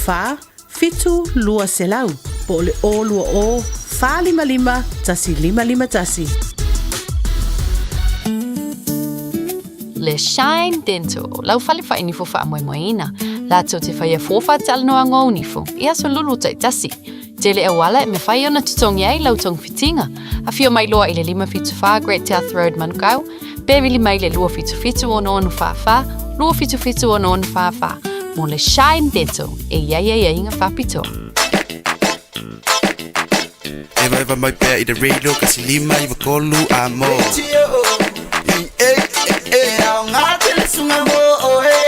wha, fitu lua selau, po le o lua o, wha lima, tasi lima tasi. Le Shine Dental, lau fale fa ini fo fa moina. La to te fa fofa tal no ngo nifo. Ia so lulu tai tasi. Tele e wala me fa ona tutong yai lau tong fitinga. A fio mai loa ile lima fitu fa Great South Road Manukau. Bevili mai le lua fitu ono fa. Lua fitu ono fa. Mo le Shine Dental. E ia inga fa pito. Eva mai pea i de radio kasi lima i wakolu amo. Au ngā te sunga mo o he.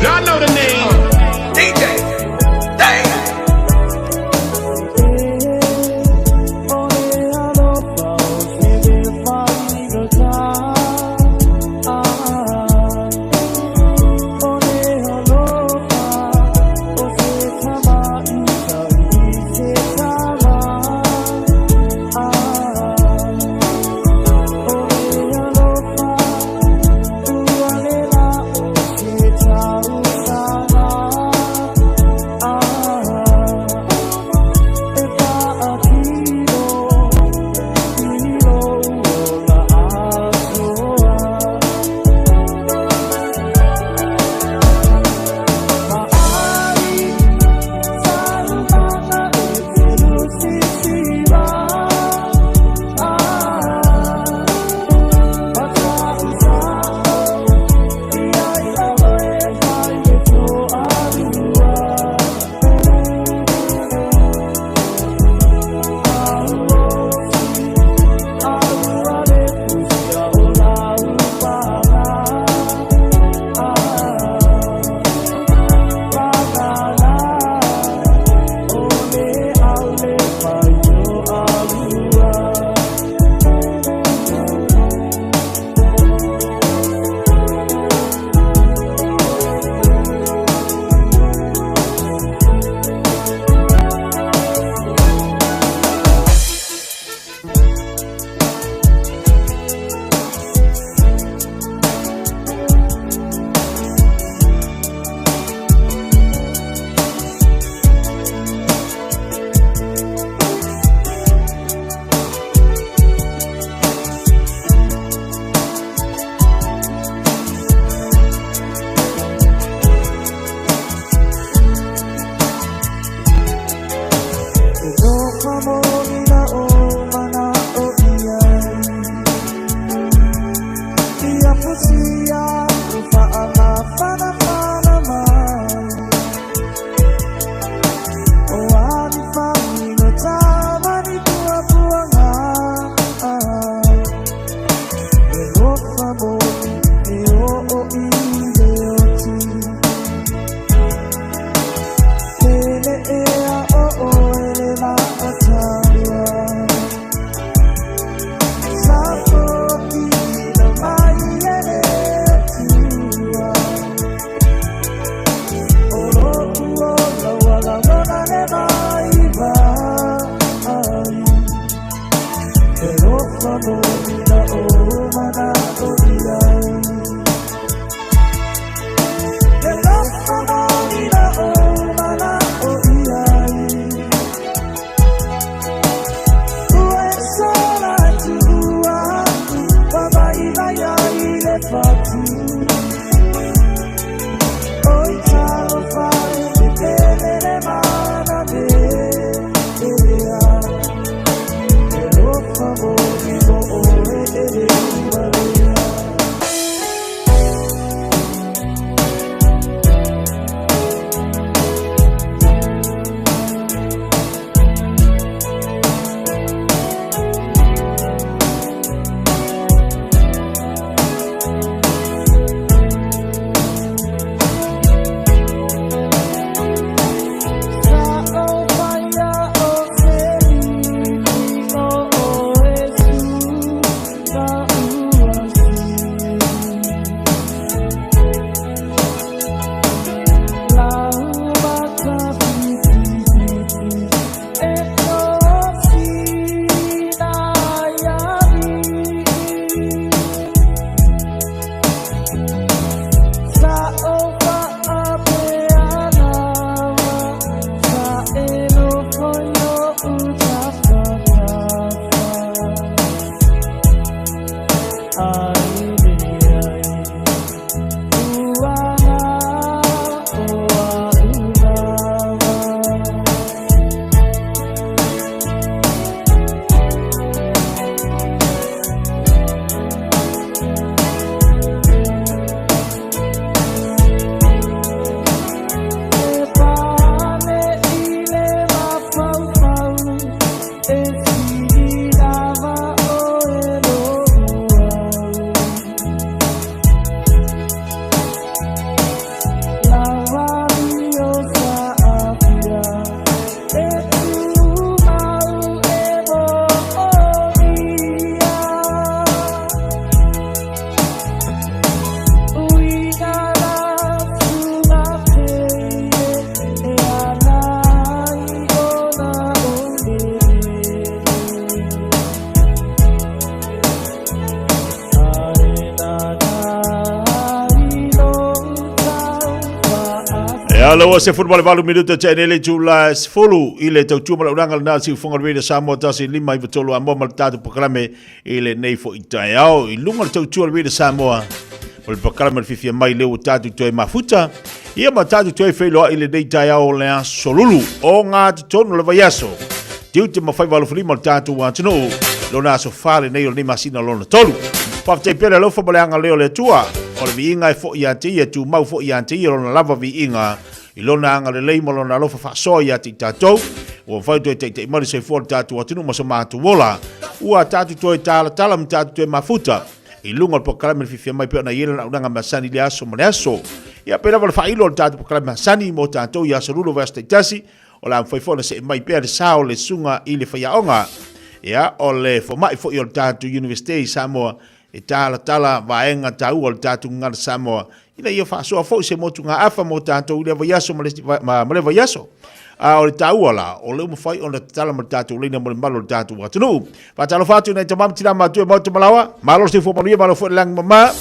Y'all know the name. DJ. Dang. Alo se football valu minuto tene July fulu ile tau tuma uranga na si fonga rede Samoa tasi lima i vitolo a moma tatu programe ile nei fo itaiao i lunga tau tuma rede Samoa o programe fifia mai leo tatu toi mafuta ia ma tatu toi felo ile nei itaiao le solulu o nga tonu le vayaso diute ma fai valu fulima tatu wa tino lona so fale nei le masina lona tolu pa te pele lo fo balanga leo le tua o le vinga fo ia te tu mau fo ia te lona lava vinga ilona anga le leimo lona lofa fa soia ti tatou o fai to te mari se for tatu atinu ma so matu wola ua tatu to tala mtatu to mafuta ilunga po kalame fifia mai pe na yela na unanga masani le aso moleso ia pera val fa ilo tatu po kalame masani mo tatou ya solulo vasta tasi o la fai fona se mai pe sao le sunga ile fa yaonga ia o le fo mai fo il tatu university Samoa e tala vaenga tau o tatu ngar Samoa ina ia fa so fo se motu nga afa mo tanto le vayaso ma le vayaso a o tau ala o le mo fai on tala mo tatu le mo malo tatu wa tunu pa talo fatu na tamam tira ma tu mo malawa malo se fo mo ia malo fo lang mama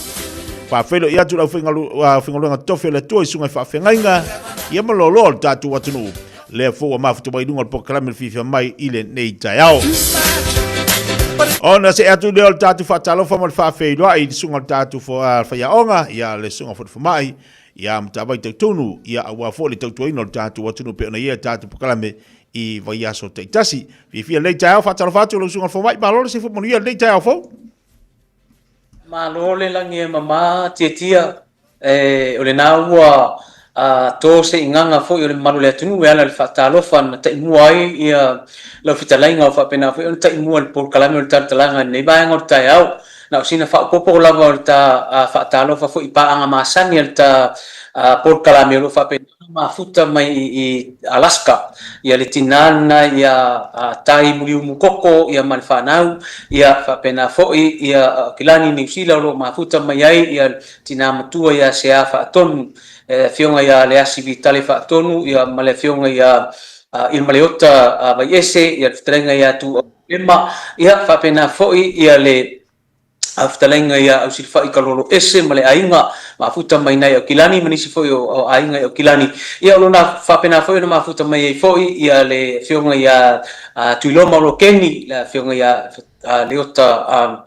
pa felo ia tu la fingalu nga tofe le tu sunga fa fengainga ia mo lo tatu wa tunu le fo ma futu mai dunga po kala me fifa mai ile nei taiao ona se atu le tatu fa talo fa mo fa felo ai sunga tatu fo fa ya onga ia le sunga fo mai ia mtabai te tonu ia awa fo le tatu ino tatu wa tunu pe na ia tatu po kala me i vai aso te tasi fia le tau fa talo fa tu lo sunga fo mai ba lo se fo monia le tau fo malo le langi e mama tia o le na ua to se inganga fo o le malu le tunu e ala le fatalo fan ta muai ia lo fitalainga fa pena fo ta mua le por kalame o tartalanga nei ba ngor ta au na sina fa popo la volta fatalo fa fo ipa anga masani ta por kalame lo fa pena mafuta mai i Alaska ia le tinana ia tai muliu mukoko ia malfanau ia fa pena fo ia kilani New Zealand lo mafuta mai ai ia tinama tua ia sea fa tonu fionga ia le asi vitale fa tonu ia male fionga ia il maleota vai ese ia trenga ia tu ema ia fa pena fo ia le aftalenga ia au silfa i kalolo ese male ainga mafuta mai nai o kilani manisi foi o ainga o kilani ia lona fa pena foi no mafuta mai foi ia le fionga ia tuiloma lo keni la fionga ia leota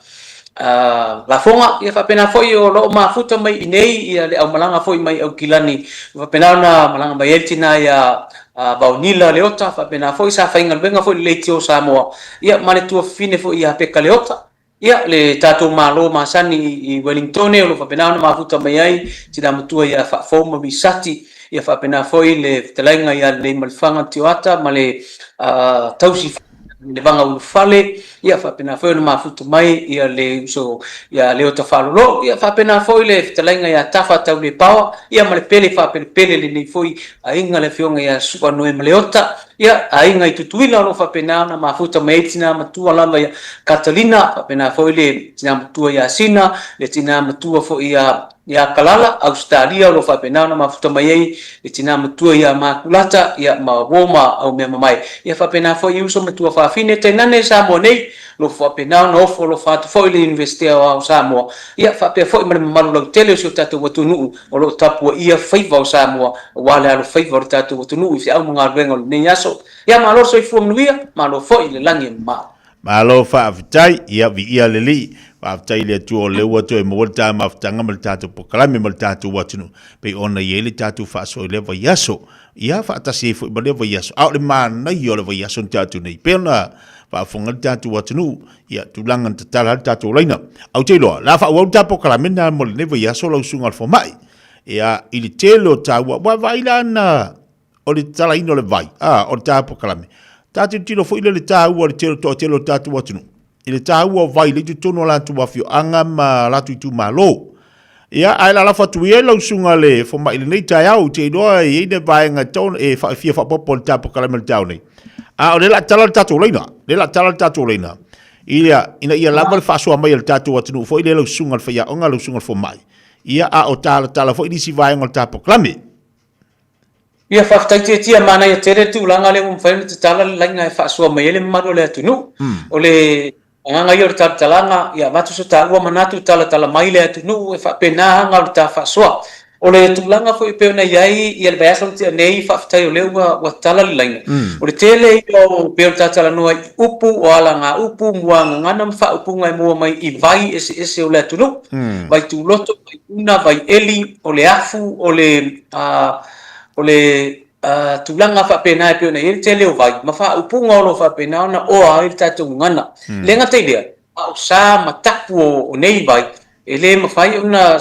la fonga ia fa pena foi o lo mafuta mai nei ia le au malanga foi mai o kilani fa pena na malanga mai eltina ia baunila leota fa pena foi sa fa inga benga foi le tio Samoa ia mane tu fine foi ia peka leota ia le tatou malo masani i Wellington o lo fapenao na mafuta mai ai tina matua ia fa foma bisati ia fa pena foi le telainga ia le malfanga tioata male tausi le vanga ulufale ia fa pena foi na mafuta mai ia le so ia le ota falolo ia fa pena foi le telainga ia tafa tau le pawa ia male pele fa pele le nei foi ainga le fionga ia supa noe maleota ia ainga i tutuila lo fa pena na mafuta mai tina matua lava ia Catalina fa pena foi le tina matua ia Sina le tina matua foi ia Kalala Australia lo fa pena na mafuta mai ai le tina matua ia Makulata ia Mawoma au mea mai ia fa pena foi uso matua fa fine tenane Samoa nei lo fa pena no fo lo fa foi le investia au Samoa ia fa pe foi malu lo tele so tatu watunu o lo tapu ia faiva au Samoa wala lo faiva tatu watunu i au mga vengo nei aso ia malo so i fu mnuia malo foi le langi malo fa afitai ia vi ia leli fa afitai le tu le wato e molta maftanga mal tatu pokalame mal tatu watunu pe ona yele tatu fa so le va yaso ia fa tasi fu ba le va yaso au le mana yo le va yaso tatu nei pe ona fa fonga tatu watunu ia tulangan tatala tatu laina au te lo la fa wa tatu pokalame na mol ne va yaso lo sungal fo mai ia ili telo tawa wa vailana o le tala ino le vai o tatu pokalame tatu tilo fo ile le tau o le telo tatu watunu ile tau o vai le tutono la tu wafio anga ma la tu malo ia ai la fa tu ye lo sunga le fo mai le nei tai au te do e de vai nga ton e fa fia fa popol tapo kala mel tau nei o le la tala tatu leina ia ina ia la bal fa so mai le tatu watunu fo ile lo sunga fa ya onga lo sunga fo mai ia o tala fo ile si vai nga tapo klame ia faftai tia mana ia tere tu langa le mfaini tala langa fa so mai le maro le tunu o le nga ia talanga ia matu so tawa manatu tala mai le tunu e fa pena nga ta fa so o le tulanga foi pe na yai ia le baso tia nei faftai o le wa tala langa o le tele o pe tala no upu o ala nga upu muanga ngana fa upu ngai mo mai I vai ese o le tunu vai tu loto una vai eli o le afu o le tulanga fa pena pe na il tele o vai ma fa upunga o fa pena na o ai tatu ngana lenga te dia au sa matapu o nei vai ele ma fai una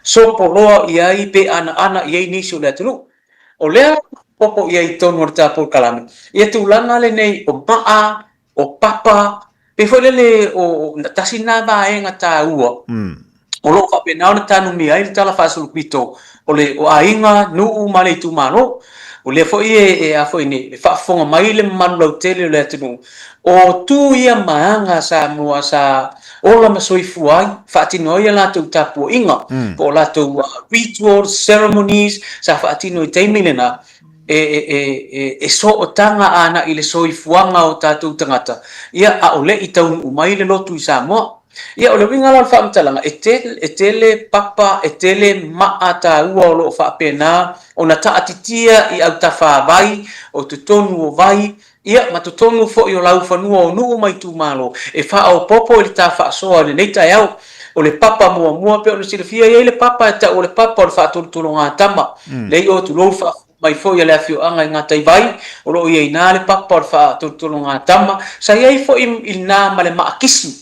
so polo ia I pe ana ia ni so le tulu o le popo ia I ton horta por kalame ia tulanga le nei o maa o papa pe foi le o tasina ba e ngata ua o lo fa pena na tanu mi ai tala fa sul pito o le o ainga nu male tu mano o le foi a foi ni fa fonga mai le manu lo tele le tunu o tu ia maanga sa mua sa o la masoi fuai fa tino ia la tu tapu inga o la tu ritual ceremonies sa fa tino te milena e so o tanga ana ile soi fuanga o tatu tangata ia a ole I tau umai le lotu I Samoa ia o le winga la fa mtalanga e tele papa e tele maata ua o lo fa pena ona ta atitia I au tafa vai o tutonu o vai ia ma tutonu fo I o lau fanua o nuu mai tu malo e fa o popo I ta fa so le nei tai au o le papa mua pe o le silfia ia le papa ta o le papa o le fa tulunga tama le o tu lo fa mai fo ia le afio anga ngā tai vai, o lo ia ina le papa o le wha tolu ngā tama, sa iai fo ina ma le maakisi.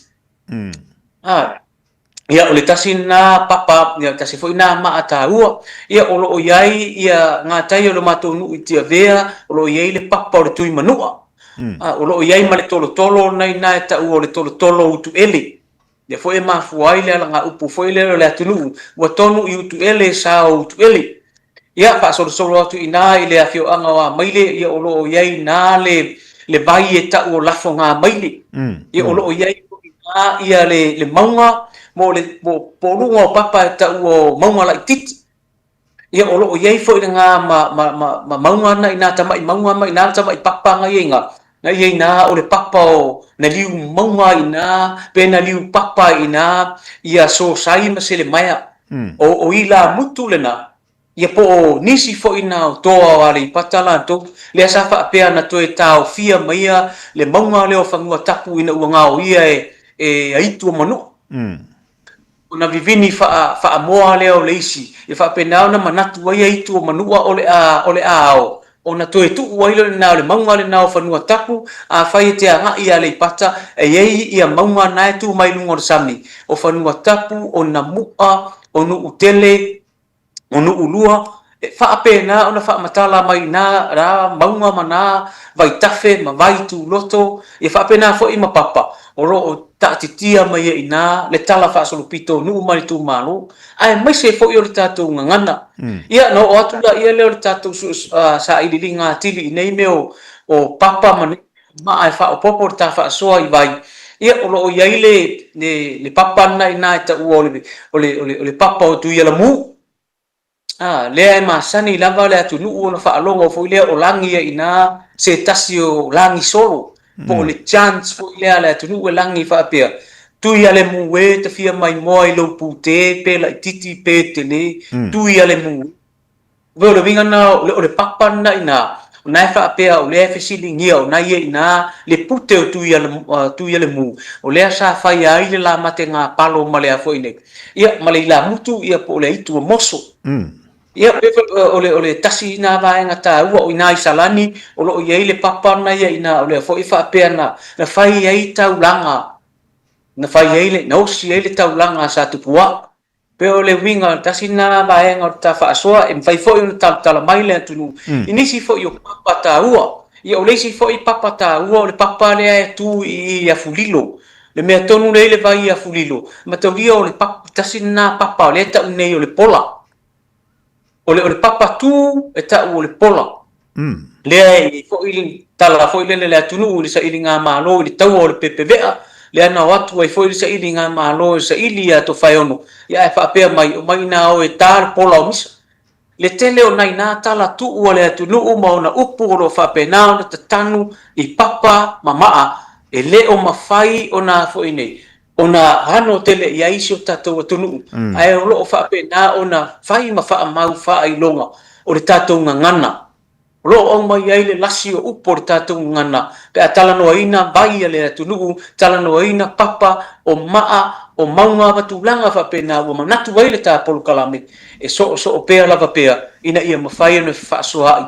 Ia o le tasi na papa, ia tasi fo ina maa ta ua, ia o lo iai ia ngā tai o le matou nu i tia vea, o lo iai le papa o le tui manua. O lo iai ma le tolo nei na e ta ua o le tolo utu ele. Ia fo e mafuai le ala ngā upu, fo e le atunu, ua tonu i utu ele sa o utu ele. Ia pa solo atu ina i le afio anga wa maile, ia o lo iai na le vai e ta ua lafo ngā maile. Ia o lo iai ia le maunga, mo le porunga o papa e ta ua maunga lai titi. Ia o lo iai fo i ngā ma maunga na ina tamai maunga ma ina tamai papa ngai inga. Ngai ina o le papa o na liu maunga ina, pe na liu papa ina, ia so sai ma se le maya. O ila mutu le na, ia po nisi fo ina o toa wale i patala to, le asafa apea na to e tau fia maia, le maunga leo whangua tapu ina ua ngao ia e aitu o manu. Una vivini fa moa leo leisi, ia fa penao na manatu ai aitu o manua ole ao. Ona toe tu wailo le nao le maunga le nao whanua tapu, a whai te anga ia le pata, e iei ia maunga nae tu mai lungo sami. O whanua tapu, o na mua, o nu utele, o nu ulua, e whaape na, ona wha matala mai na, ra maunga mana, vai tafe, ma vai tu loto, e whaape na fo ima papa. O ro taatitia mai e ina, le tala wha solupito, nu umari tu malo, ai mai se fo i o le tātou ngangana. Ia no o atu la ia leo le tātou sa ilili ngā tili i nei meo o papa mani, ma ai wha o popo le tā wha soa i vai. Ia o lo o iai le papa na ina e ta ua o le papa o tu ia la mu. Lea e masani lava le atu nuu na wha alonga o fo i lea o langi ia ina se tasi o langi solo. Po le chance fo i lea le atu nuu e langi wha apea. Tui ale mu e te fia mai moa i lo pute, pe la titi pe te le, tui ale mu. Veo le vinga na o le papa na ina, o nai wha apea o lea fesili ngia o nai e ina, le pute o tui ale mu. O lea sa whai ai le la mate ngā palo ma lea fo ine. Ia, ma le ila mutu, ia po le itu o moso. Ia, o le tasi ina vaenga ta ua o ina i salani, o lo iei le papa na ia ina, o lea fo i wha apea na whai ai tau langa. Na fai ele na osi ele taulanga sa tupua pe o le winga tasina vaenga ta fa soa e fai foi un tala mai le tunu inisi foi o papa ta ua ia o le si foi papa ta ua o le papa le tu i a fulilo le me tonu le vai a fulilo ma to via o le papa tasina papa le ta nei o le pola o le papa tu e ta o le pola le foi tala foi le tunu le sa ilinga malo le tau o le pepevea le ana watu ai foi sa ili ngā malo sa ili a to whaiono. Ia e whaapea mai na o e tāre pola o misa. Le tele o nai nā tala tu ua le atu nuu ma o na upu o lo whaapea nā o na tatanu i papa ma maa e le o mawhai o nā foi nei. O na hano tele i aisi o tātou atu nuu. Ai o lo o whaapea nā o na whai ma wha mau wha ai longa o le tātou ngangana. Lo o mai ai le lasi o upo le tātou ngana. Pe a tala noa ina vai le atu nuu, tala noa ina papa o maa o maunga watulanga whapena ua manatu ai le tā polu kalame. E so o pea lava pea ina ia mawhai anu whaasoa ai.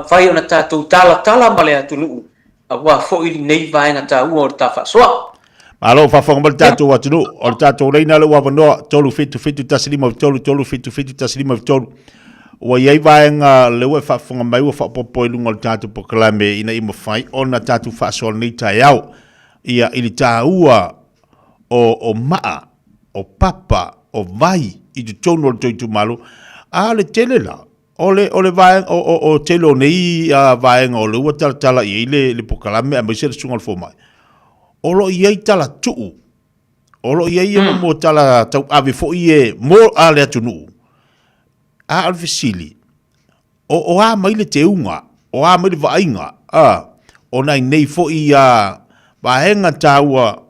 Whai ana tātou tala ma le atu nuu. A wā fo ili nei vaenga tā ua o le tā whaasoa. Alo whawhonga mali tātou atu nuu. O le tātou reina le ua wanoa tolu fitu tasilima tolu fitu tasilima tolu. Wa iai vaenga le ua whaafonga mai ua whaapopo i lunga le tātou pokalame ina ima whai ona tātou whaasoa nei tai au ia ili tā ua o maa, o papa, o vai i tu tono le toitu malu a le tele la o le vaenga o tele o nei vaenga o le ua tala i le pokalame a maise le sunga le fomai o lo iai tala tuu o lo iai mo tala tau ave fo ie mo a le atunu a alfisili o a mai le teunga o a mai le vainga o nai nei fo i vaenga taua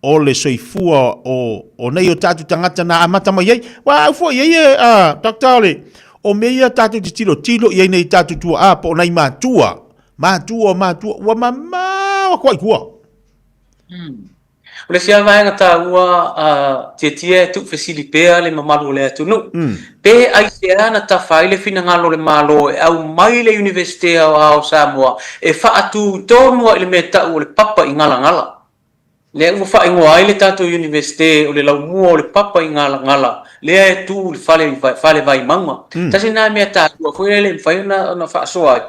o le soifua o nei o tatu tangata na amata mai ei wa fo ei taktale o meia tatu tilo iei nei tatu tua po nai matua wa mama wa kwai kua O le sia vaenga tāua tia tu fesilipea le mamalu le atunu. Pe ai se ana tawhai le finangalo le malo e au mai le Universite o Samoa e whaatu tōnua le mea tau o le papa i ngala ngala. Le ua wha ingoa ai le tātou Universite o le laumua o le papa i ngala ngala. Lea e tū le whale vai maunga. Tasi nā mea tātua koe le mwhai na whaasoa ai.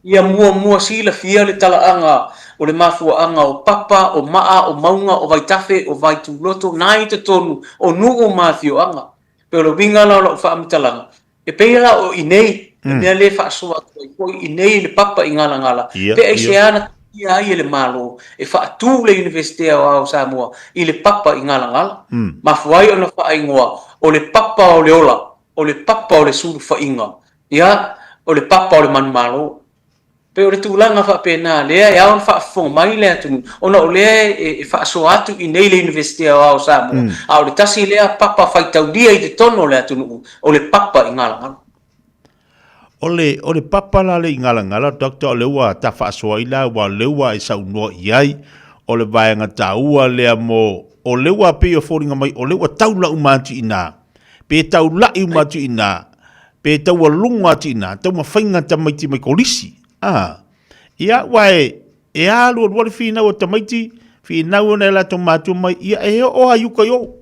Ia mua sila fia le talaanga o le mafuaanga o papa, o maa, o maunga, o vaitafe, o vaituloto, nai te tonu, o nuu mafioanga. Pero lo winga la o whaamitalanga. E peila o inei, mea le whaasoa koe, inei le papa i ngala ngala. Pe ai se ana ia ai le malo, e whaatu le Universite o Samoa, i le papa i ngala ngala. Mafuai o na whaingoa, o le papa o le ola, o le papa o le suru whainga. Ia, o le papa o le manu malo. Pe o le tūlanga whapena lea e aon whaafonga mai lea tunu. Ona o lea e whaaso atu i nei le Universite o Samoa. A o le tasi lea papa whaitaudia i te tono lea tunu. O le papa i ngala ngala. O le papa la le i ngala ngala, Dr. o le ua ta whaasoa i la, wa le ua e saunua i ai, o le vaenga ta ua lea mo, o le ua pe o fōringa mai, o le ua taula umatu i nā. Pe taula i umatu i nā. Pe taua lunga ati i nā. Tau ma whainga tamaiti mai kolisi. Ia wae e alu o wale whina o tamaiti whina o nei la tomatu mai ia e o ayuka yo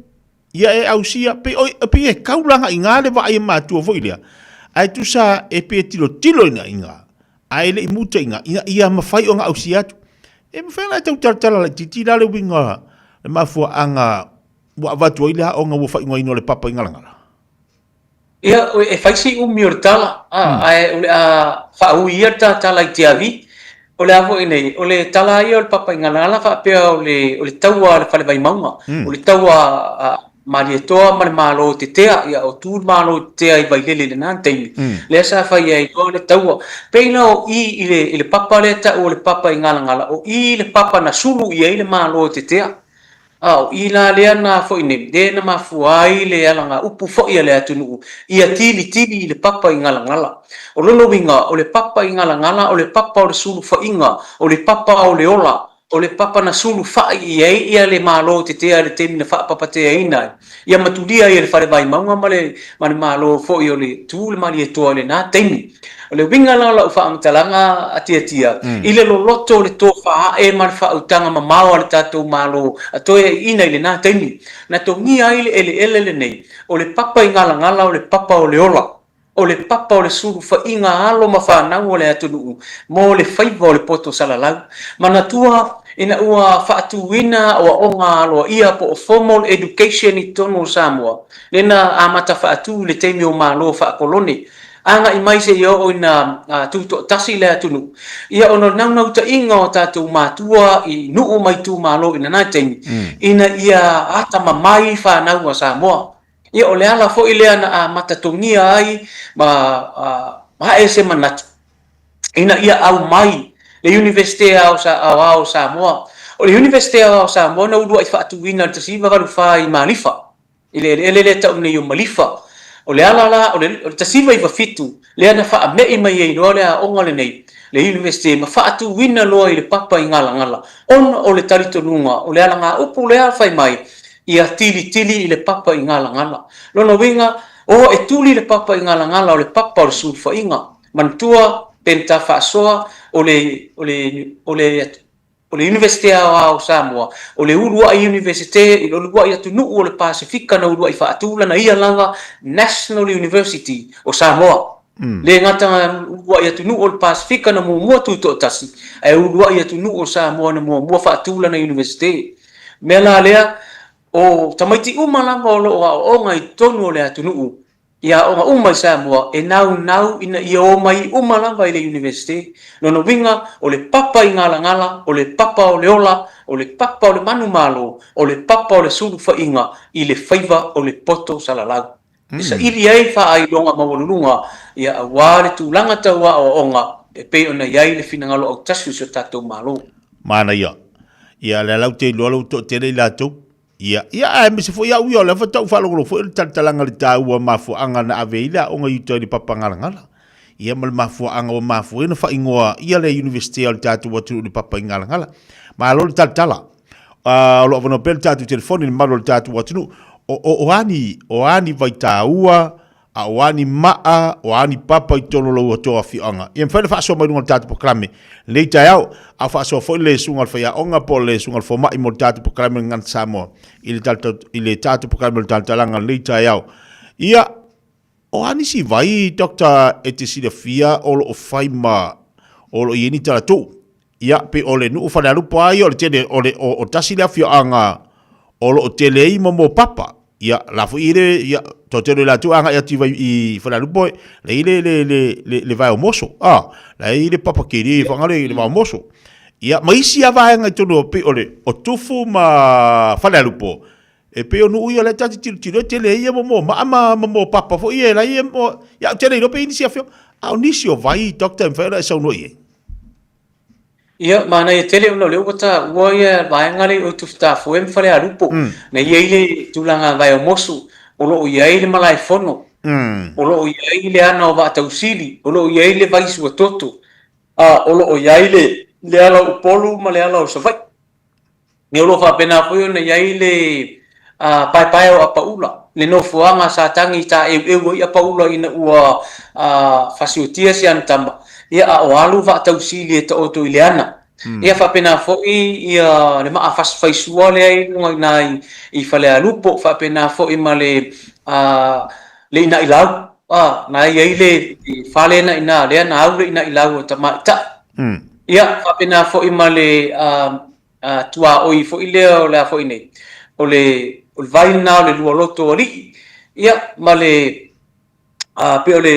ia e ausia pe e kaulanga i ngā le wa ai mātua foilia ai tu sa e pe tilo ina inga ai le imuta inga ia mawhai o ngā ausia atu e mwhena tau taratala le titila le winga le mafua anga wa watu ilia o ngā wafai ngā ino le papa ingalangala. Ia e faisi umi o tala ai whaau ia tala i te avi o le avo nei o le tala ia o le papa ingalangala whaapea o le taua le whale vai maunga o le taua marietoa ma le malo te tea ia o tū malo te tea i vai lele le nā teimi le sa whai ai o le taua peina o i le papa le ta o le papa ingalangala o i le papa na sulu i le malo te tea au ila lea na fo ine de na mafuai le ala nga upu fo ia le atunu ia tili le papa ingala ngala o lolo winga o le papa ingala ngala o le papa o le sulu fa inga o le papa o le ola o le papa na sulu fa ia le malo te tea le temi na fa papa te ina ia matulia ia le fare vai maunga male malo fo ia le tu le mali e to le na temi o le winga la u fa amtalanga atia ile lo loto le to fa e mar fa utanga mamao le tatou malo ato ina ile na temi na to ngia ile ele nei o le papa ingala o le papa o le ola o le papa o le suru fa inga alo ma fa na o le atunu mo le faiva o le poto salalau mana tua ina ua fa atu wina o onga alo ia po formal education i tono Samoa lena amata fa atu le temi o malo fa koloni anga i mai se yo o ina tuto tasi le atunu ia ono nau ta inga o tātou mātua i nuu mai tu malo ina nā temi ina ia ata mamai fa nau a Samoa ia o le ala fo i lea na matatongia ai ma e se manatu ina ia au mai le Universite au Samoa o le Universite au Samoa na udua i whaatuina ta siva varu whai malifa ile tau nei o malifa o le ala o le tasiva i wafitu le ana wha mei mai e no le a onga le nei le Universite ma whaatu wina loa i le papa i ngala ona o le tarito nunga o le ala ngā upu le ala whai mai ia tili i le papa i ngala lono winga o e tuli le papa i ngala o le papa o le sulfa inga mantua penta whaasoa o le Universite o Samoa o le urua i Universite i lo lua i atu nuu o le Pasifika na urua i whaatula na ia langa National University o Samoa le ngata urua i atu nuu o le Pasifika na mua tuto tasi e urua i atu nuu o Samoa na mua whaatula na Universite mea lea o tamaiti umalanga o loa o ngai tonu o le atu nuu ia o umai Samoa e nau ina ia o mai umalanga i le Universite nono winga o le papa i ngala o le papa o le ola o le papa o le manu malo o le papa o le sulu whainga i le whaiva o le poto salalau isa ili ai wha ai longa mawalunga ia a wale tu langa taua o onga e pe ona iai le finangalo au tasu so tatou malo mana ia le lau te lualo to te rei latou ia ai me se foi au ia le fa tau fa lo foi talanga le tau mafu anga na aveila o ngai to ni papa ngala ia mal mafu anga o mafu ina fa ingoa ia le Universite o tatu watu ni papa ngala ma lo tala o lo vano pel tatu telefoni le malo le tatu watunu o ani vai taua a o ani maa o ani papa i tono lo toa fianga i mfele fa so mai no tatu proklame le taiao a fa so fo le sunga fa ya onga po le sunga fo mai mo tatu proklame ngan samo ile tatu proklame le talanga le taiao ia o ani si vai Dr. Etisida Fia o faima o lo yeni tatu ia pe ole nu fa lu pa yo tele ole o tasi la fio anga o lo tele i mo papa ia la fu ire ia to tele la tu anga ia ti vai i fa lu boy le vai o moso la ire papa kiri fa ngale le vai o moso ia mai si ava anga to no pe ole o tufu ma fa lu po e pe o nu ia le tati ti tele ia mo mo papa fo ia la ia mo ia tele no pe ni si afio au ni si o vai doctor fera so no ia ia mana ia tele uno le uta uia vaengale o tufta foem fale alupo na ia ile tulanga vai o mosu o lo ia ile malai fono o lo ia ile ana o va tausili o lo ia ile vai su toto o lo ia ile le ala o polu ma le ala o sofai ne o lo fa pena foi na ia ile pai o apaula le no fuanga sa tangi ta e ia paula ina ua fasiotia si antamba ia o alu va tausili to o to ileana ia fa pena foi ia le ma fas faisua le ai ngai i fale alupo fa pena foi male le ina ilau na ia ile fale na ina le na au le ina ilau ta mata ia fa pena foi male tua oi foi le o la foi nei o le vai na le luoloto ali ia male pe o le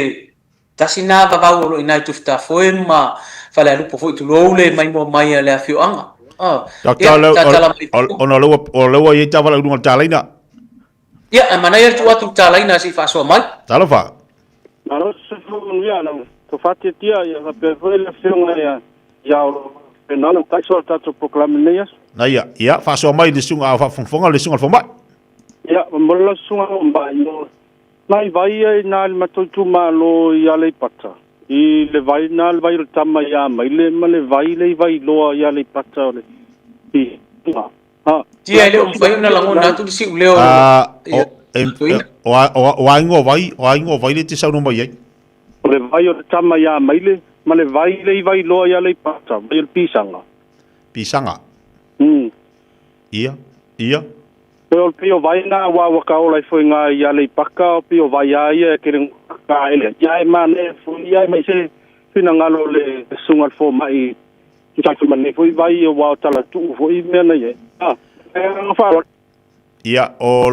tasina va o ina tufta foi ma fale lupo foi tu lole mai mo mai le afio anga ona lo ia tava lu talaina ia mana ia tu talaina si fa so mai talofa alo se fu ia na to fate tia ia pe foi le afio nga ia o penalo tai so tatu proclamation na ia fa so mai le sunga fa fonga le sunga fo mai ia mo lo sunga mai no mai vai na le matutu malo ia le pata i le vai na le vai tama ia mai le male vai loa ia le pata le tia le o vai na lango na tu si leo o aingo vai le te sa no mai le vai o tama ia mai le male vai loa ia le pata vai le pisanga ia Pio vai na wa ka ola foi nga ia le paka pio vai ia ke ka ele ia mane foi ia mai se fina ngalo le sungal fo mai ta tu mane foi vai wa tala tu foi mena ye fa ia o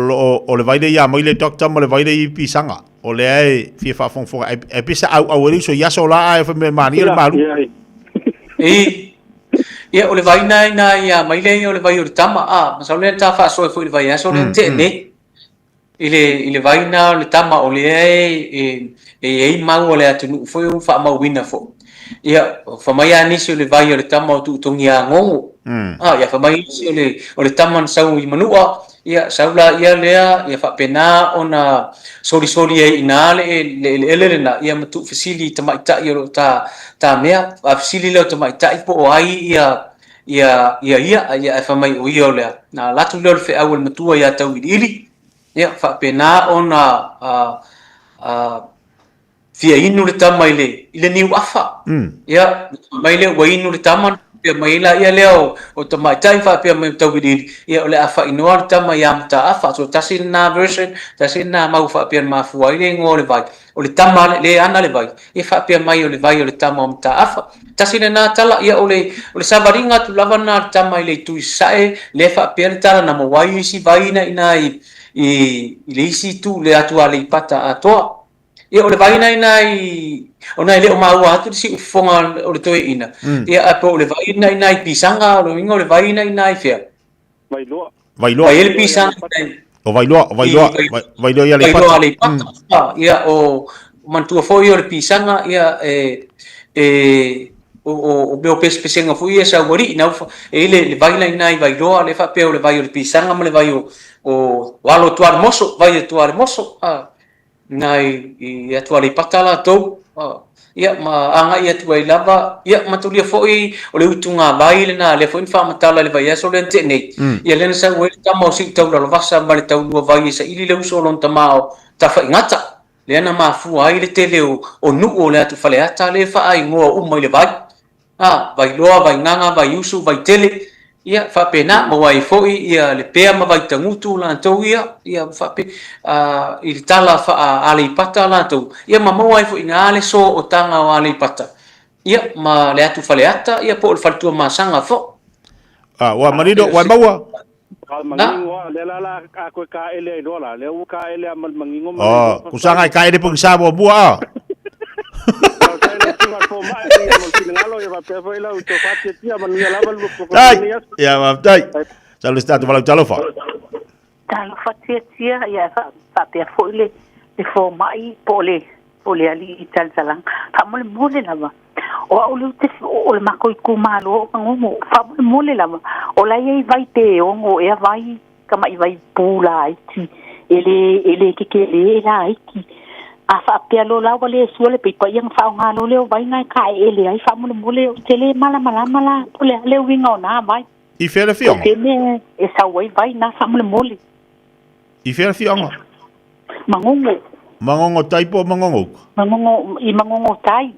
le vai ia mai le doctor mo le vai i pisanga o le ai fi fa fon fo e pisa au so ia so la ai fa me mani le malu ia o le vai na ia mai le o le vai o tama ma sa le ta fa so foi le vai so le te ne ile vai na le tama o le e mau o le atu foi un fa mau wina fo ia fa mai ani so le vai o le tama o tu tongia ngongo ia fa mai o le tama sa i manua ia saula ia lea ia fa pena ona sori ai ina le na ia matu fasili tama ita ia ta mea fasili le tama ita ipo ai ia fa mai o ia le na latu le fe awal matu ia tau ili ia fa pena ona fia inu le tama ile niu afa ia mai le wa inu le tama pia mai la ia leo o tama tai fa pia mai tau bidi ia ole afa inoar tama yam ta afa so tasina version tasina mau fa pia ma fu ai ngole vai ole tama le ana le vai ia fa pia mai ole vai ole tama om ta afa tasina na tala ia ole sabaringa tu lavana tama ile tu sai le fa pia tala na mo wai si vai na ina i le si tu le atu ale pata atoa ia o le vaina nai ona ile o mau atu si fonga o le toe ina ia apo le vaina nai pisanga o le vaina nai fea vai loa vai ele pisanga o vai loa ia le pata ia o mantua foi o le pisanga ia o meu pespesenga foi ia sa wari na ele le vaina nai vai loa le fa pe o le vai o le pisanga ma le vai o walo tuar moso vai tuar moso nai i atua le patala tou ia ma anga ia tuai lava ia matulia foi o le utunga vai le na le foi fa matala le vai so le tene ia le sa we ta mo si tau la vasa ma le tau lua vai sa ili le uso lon tamao ta fa ngata le na ma fu ai le tele o nu o le atu fale ata le fa ai ngo o mai le vai vai loa vai nganga vai usu vai tele ia fa pena mo ai foi ia le pea ma vai tangutu la tau ia fa pe il tala fa ale pata la tau ia ma mo ai foi ngale so o tanga o ale pata ia ma le atu fale ata ia po le faltua masanga fo wa marido wa maua mangingo le la ko ka ele dola le u ka ele mal mangingo kusanga ka ele pung sa bo bua ya maftai salo sta tu malau talofa talofa tia ya fa pe foile le fo mai pole ali ital salang fa mole lava o lu te o le makoi ku malo ngo fa mole lava o la ye vai te o ngo e vai kama i vai pula iti ele ke le la iti a fa pe lo la vale suele pe pa yang fa nga lo le vai ngai kai ele ai fa mole tele mala pole le winga na vai i fere fiong e sa vai na fa mole i fere fiong mangongo tai po mangongo tai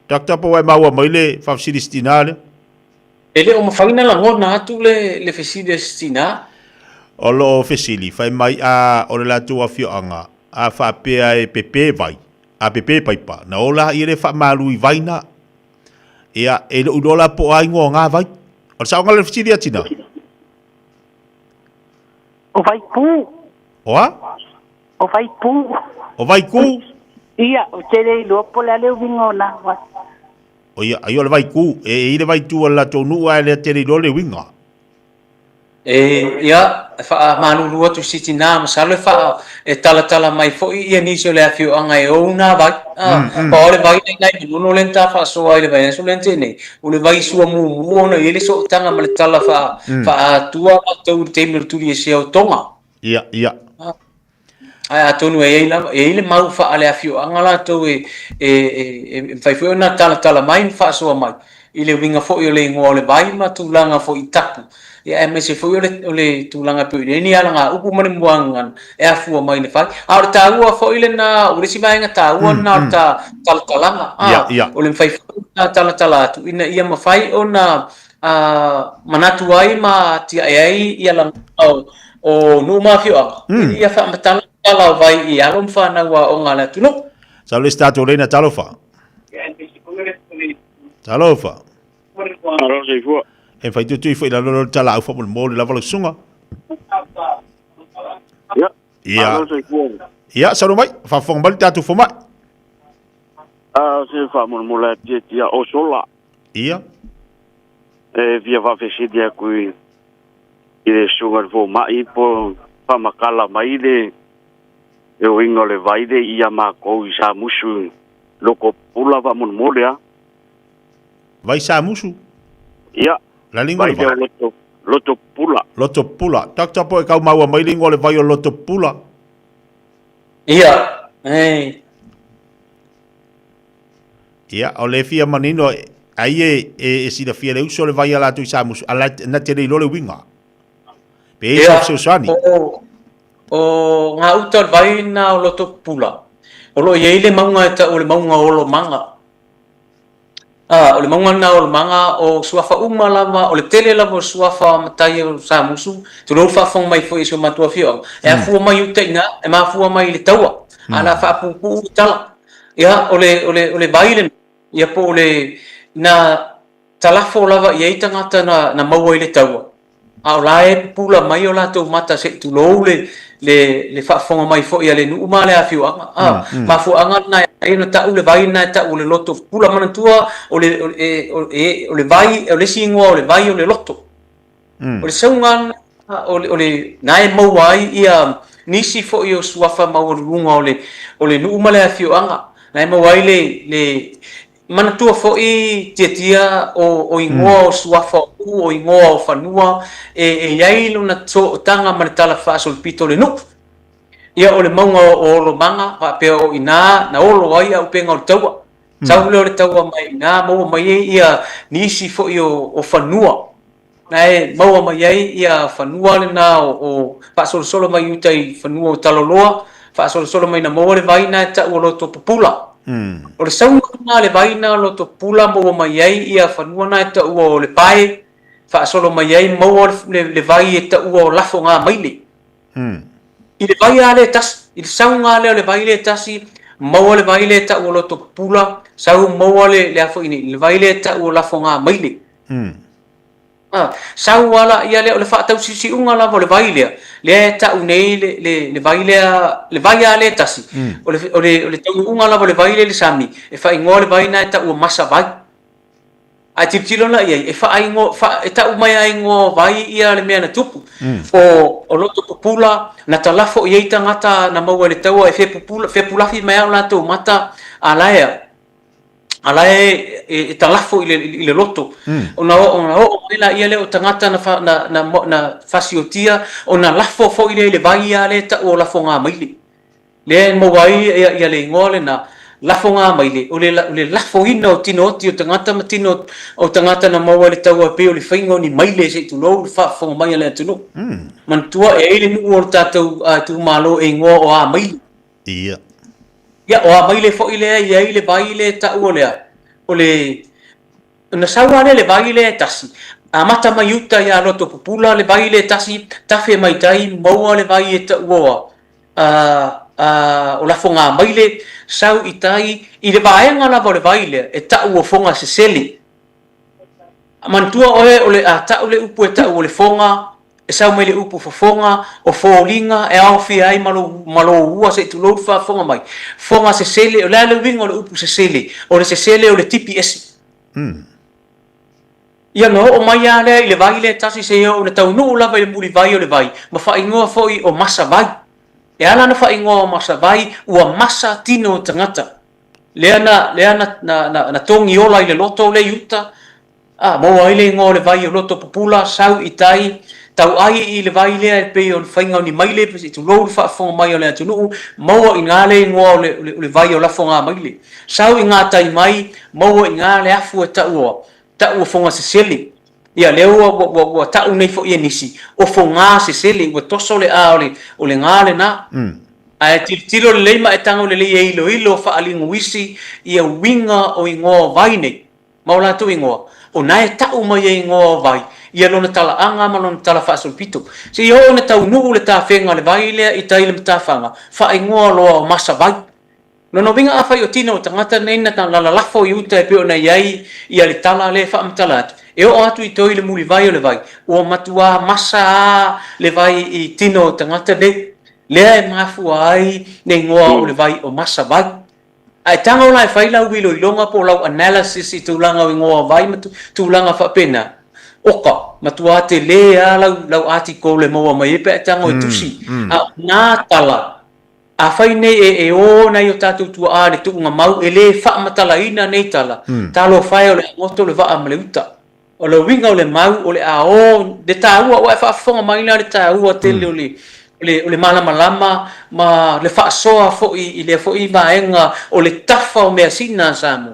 Takta po wai maua maile fa Silistinale. Ele o mafagina la ngona atu le Silistina. O lo fesili fai mai a o la tua fioanga a fa pea e pepe vai. A pepe paipa. Na ola i le fa malu i vaina. Ia e le udola po ai ngo nga vai. O sa nga le fesili atina. O vai pu. Oa? O vai pu. O vai ku? Ia, o tere lo po la le wingo na wa. O ia, ai o le vai ku, e le vai tu la tonu a le tere lo le winga. Ia, fa manu lua tu sitina, masalo fa e tala mai fo ia ni so le afio anga e ona vai. Pa le vai nei no lenta fa so ai le vai so lente nei. O le vai sua mu ona ele so tanga ma le tala fa tua tu temir tu le se o tonga. Ia. Ai atonu e le mau fa ale afio angala to e fai foi na tala mai fa so mai ile winga fo yo le ngo le vai ma tu langa fo itapu e me se fo yo le tu langa pe ni ala nga upu mane muangan e afu mai le fa ar ta u fo ile na u si vai nga ta u na ta tala o le fai na tala tu ina ia ma fai ona manatu ai ma ti ai ia la o no ma fio ia fa matala Kalau vai i alom fa na wa o ngala tunu. Salo stato lena talofa. Talofa. Alo se fu. E fai tu foi la lo tala au fa mo la vala sunga. Ya. Alo se fu. Ya, salo mai fa fong bal tatu fo mai. Se fa mo la dia o sola. Ia. Via va fesi dia kui ile sunga fo mai po pa makala mai le e o ingo le vaide ia ma ko i sa musu loko pula va mon molea vai sa musu ia la lingua vai loto pula tak po e kau mau mai lingua le vai o loto pula ia ia o le fia manino ai e si da fia le uso le vai ala tu sa musu ala na te le winga pe so sani o nga utal vai na o loto pula o lo ye le maunga ta o le maunga o lo manga o le maunga na o lo manga o suafa uma lava o le tele lava suafa matai o sa musu tu lo fa fong mai fo iso matua fio e fu mai uteina e ma fu mai le taua ala fa pu tala ya o le vai le ya po le na talafo lava ye tangata na maua le taua a lae pula mai o lato mata se tu lo le fa fonga mai fo ia le nu ma le afio ma fo anga na e no ta ule vai na ta ule loto pula mana tua o le vai o le singo o le vai o le loto o le saunga o le nai mo wai ia nisi fo io suafa ma o lunga o le nu ma le afio anga nai mo wai le mana tua fo i tia o ingoa o suafa o ingoa o fanua e iai luna tanga manatala fa sol pito le nu ia o le maunga o lo manga fa pe o ina na olo ai au penga o taua sau le taua mai na mo mai ia nisi fo o fanua na e mau mai ai ia fanua le na o fa solo mai utai fanua o taloloa fa solo mai na mo le vai na ta o lo to popula o le sau na le vai na lo to pula mo mai ai ia fanua na ta o le pai fa solo mai ai mo le vai ta o lafo nga mai le i le vai ale tas i le sau nga le vai le tasi mo le vai le ta o lo to pula sau mo le afo ini le vai le ta o lafo nga mai le sau wala ia le fa tau sisi unga la le vai le ta unei le vai ale tasi o le tau unga la le vai le sami e fa ingo le vai na ta o masa vai a tilo la ia e fa ingo fa ta u mai ingo vai ia le mea na tupu o loto popula na talafo ia tangata na mau le tau e fe pula fi mai la to mata alaia e talafo i le loto ona ila ia le o tangata na fasiotia ona lafo fo ile le vai ia le ta o lafo nga mai le mo vai ia le ngole na lafo nga mai o le lafo ina o tino o tangata matino o tangata na mau le tau pe o le faingo ni mai le se tu lo fa fo mai le tu no man tua e ile nu o tatu tu malo e ngo o a mai ia ia o mai le fo ile ia ile vai le ta o le na sawa le vai le tasi a mata mai uta ia loto popula le vai le tasi tafe mai tai mo le vai ta o o la fonga mai le sau itai i le vaenga la le vai le e ta o fonga se seli mantua o le ta o le upu e ta o le fonga e sau mai le upu fofonga o folinga e au fi ai malo ua se tu lo fa fonga mai fonga se sele o le wingo le upu se sele o le se sele o le TPS ia no o mai ale le vai le tasi se o le tau no la vai le muli vai o le vai ma fa ingoa foi o masa vai e ala na fa ingoa masa vai ua masa tino tangata leana na tongi ola i le loto le yuta mo ai le ngo le vai o loto popula sau itai tau ai i le vai le pe o fainga ni mai le pe tu lo fa fo mai o le tu no mo i ngale ngo le vai o la fo nga mai le sau i ngata mai mo i ngale afu ta o fo nga se seli ia le o ta o nei fo i nisi o fo nga se seli o toso le a o le ngale na ai tilo le ma etango le ilo fa alingo wisi ia winga o ngo vai nei maula tu ngo o nai ta o mai ngo vai ia lona tala anga ma lona tala fa sol pito se yo na tau nu le ta fenga le vai le i tai le ta fanga fa ngo lo masa vai no vinga afa yo tino tangata nei na la lafo yuta pe ona yai ia le tala le fa mtalat e o atu i toi le muli vai o le vai o matua masa le vai i tino tangata le e mafu ai nei ngo le vai o masa vai ai tango lai fai la wilo ilonga po lau analysis i tulanga o ngo vai tulanga fa pena oka matua te le lau article le mo mai pe tango tusi na tala a fai nei e o na yo tatu tu a le tu nga mau ele fa matala ina nei tala talo fai o le ngoto le va amleuta o le winga o le mau o le a o de ta u o fa fonga mai na le ta u te le malama ma le fa soa fo i le fo i vaenga o le tafa o mea sina samu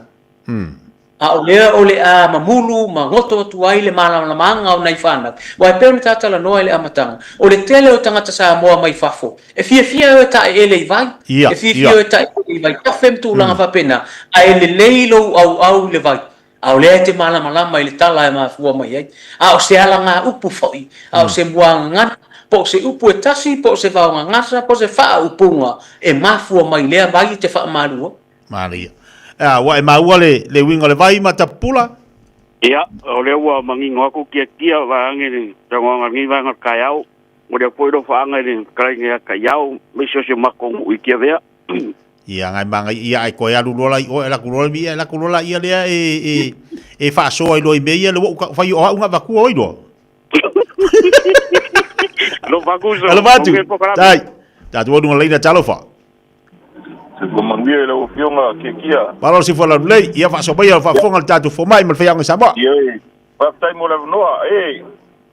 a o le a mamulu ma ngoto tu ai le malama o nai fana wa pe on tata la no ele amatanga o le tele o tangata sa mo mai fafo e fia o ta ele vai e fia o ta ele vai ta fem tu langa fa pena a ele leilo au le vai a le te malama ile tala ma fu mai ai a o se ala nga upu foi a o se buanga po se upu tasi po se va ngasa po se fa upunga e mafu mai le vai te fa malu maria wa e maua le winga le vai mata pula ia o le wa mangi ngoku kia wa ngi tonga ngi wa ka yau mo de poido fa ngi kai ngi ka yau me so se makong u kia vea ia ngai manga ia ai ko ya lulola o la kulola ia le e fa so i loi meia le fa i o unha va ku oido lo baguso alo batu dai ta tu dunga leina talofa se ko mangie lo fionga kia palo si fola lei ia fa so bai fa fonga tatu fo mai mal fa yang sama ia pa tai mo la noa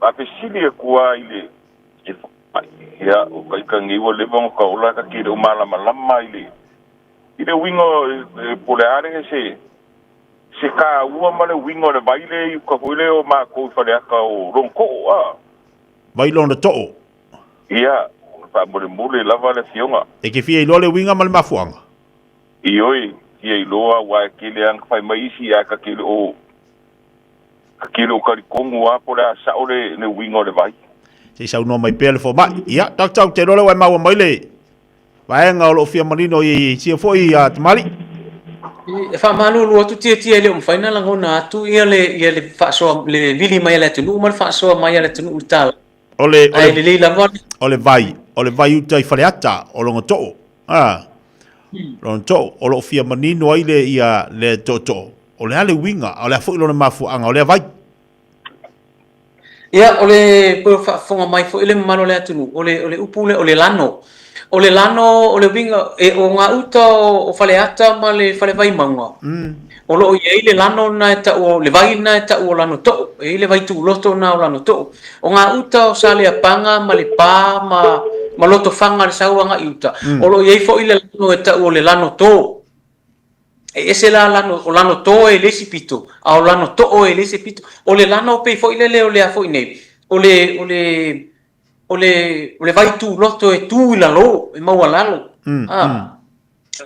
pa pesili ku ile Ia, o kai kangi wa le vong ka ola ka kire o malama ile. Ile wingo pole are se ka ua male wingo le baile ka koile o ma ko fale aka o ronko a. Bailo na to. Ia, pa mole lava le fionga. E ke fie ilo le winga male mafuanga. Ioi, ia iloa wa kile ang fai maisi aka kile o kilo karikongu a pole a saore ne wingo le vai. Se sau no mai pele fo mai. Ia, tak te role wa mau mai le. Vai nga lo fia marino i sia foi a tamali. E fa malu lu tu tia le umfaina la ngona tu ia le fa so le vili mai le tu mal fa so mai le tu tal. Ole le la ole vai uta i faleata o longo to. Ah. Longo to o lo fia marino ai le ia le to. Ole ale winga, ole fo lo mafu anga ole vai. Ia ole po fa fonga mai fo ile malo le atu ole upule ole lano ole winga e o nga uta o fale ata ma le fale vai manga o lo ye ile lano na ta o le vai na ta o lano to e ile vai tu loto na o lano to o nga uta o sale apanga ma le pa ma loto fanga le saua nga uta o lo ye fo ile lano ta o le lano to ese la o lano to e le sipito a o lano to o e le sipito o le lano pe fo ile le o le afo ine ole vai tu loto e tu la lo e mau lalo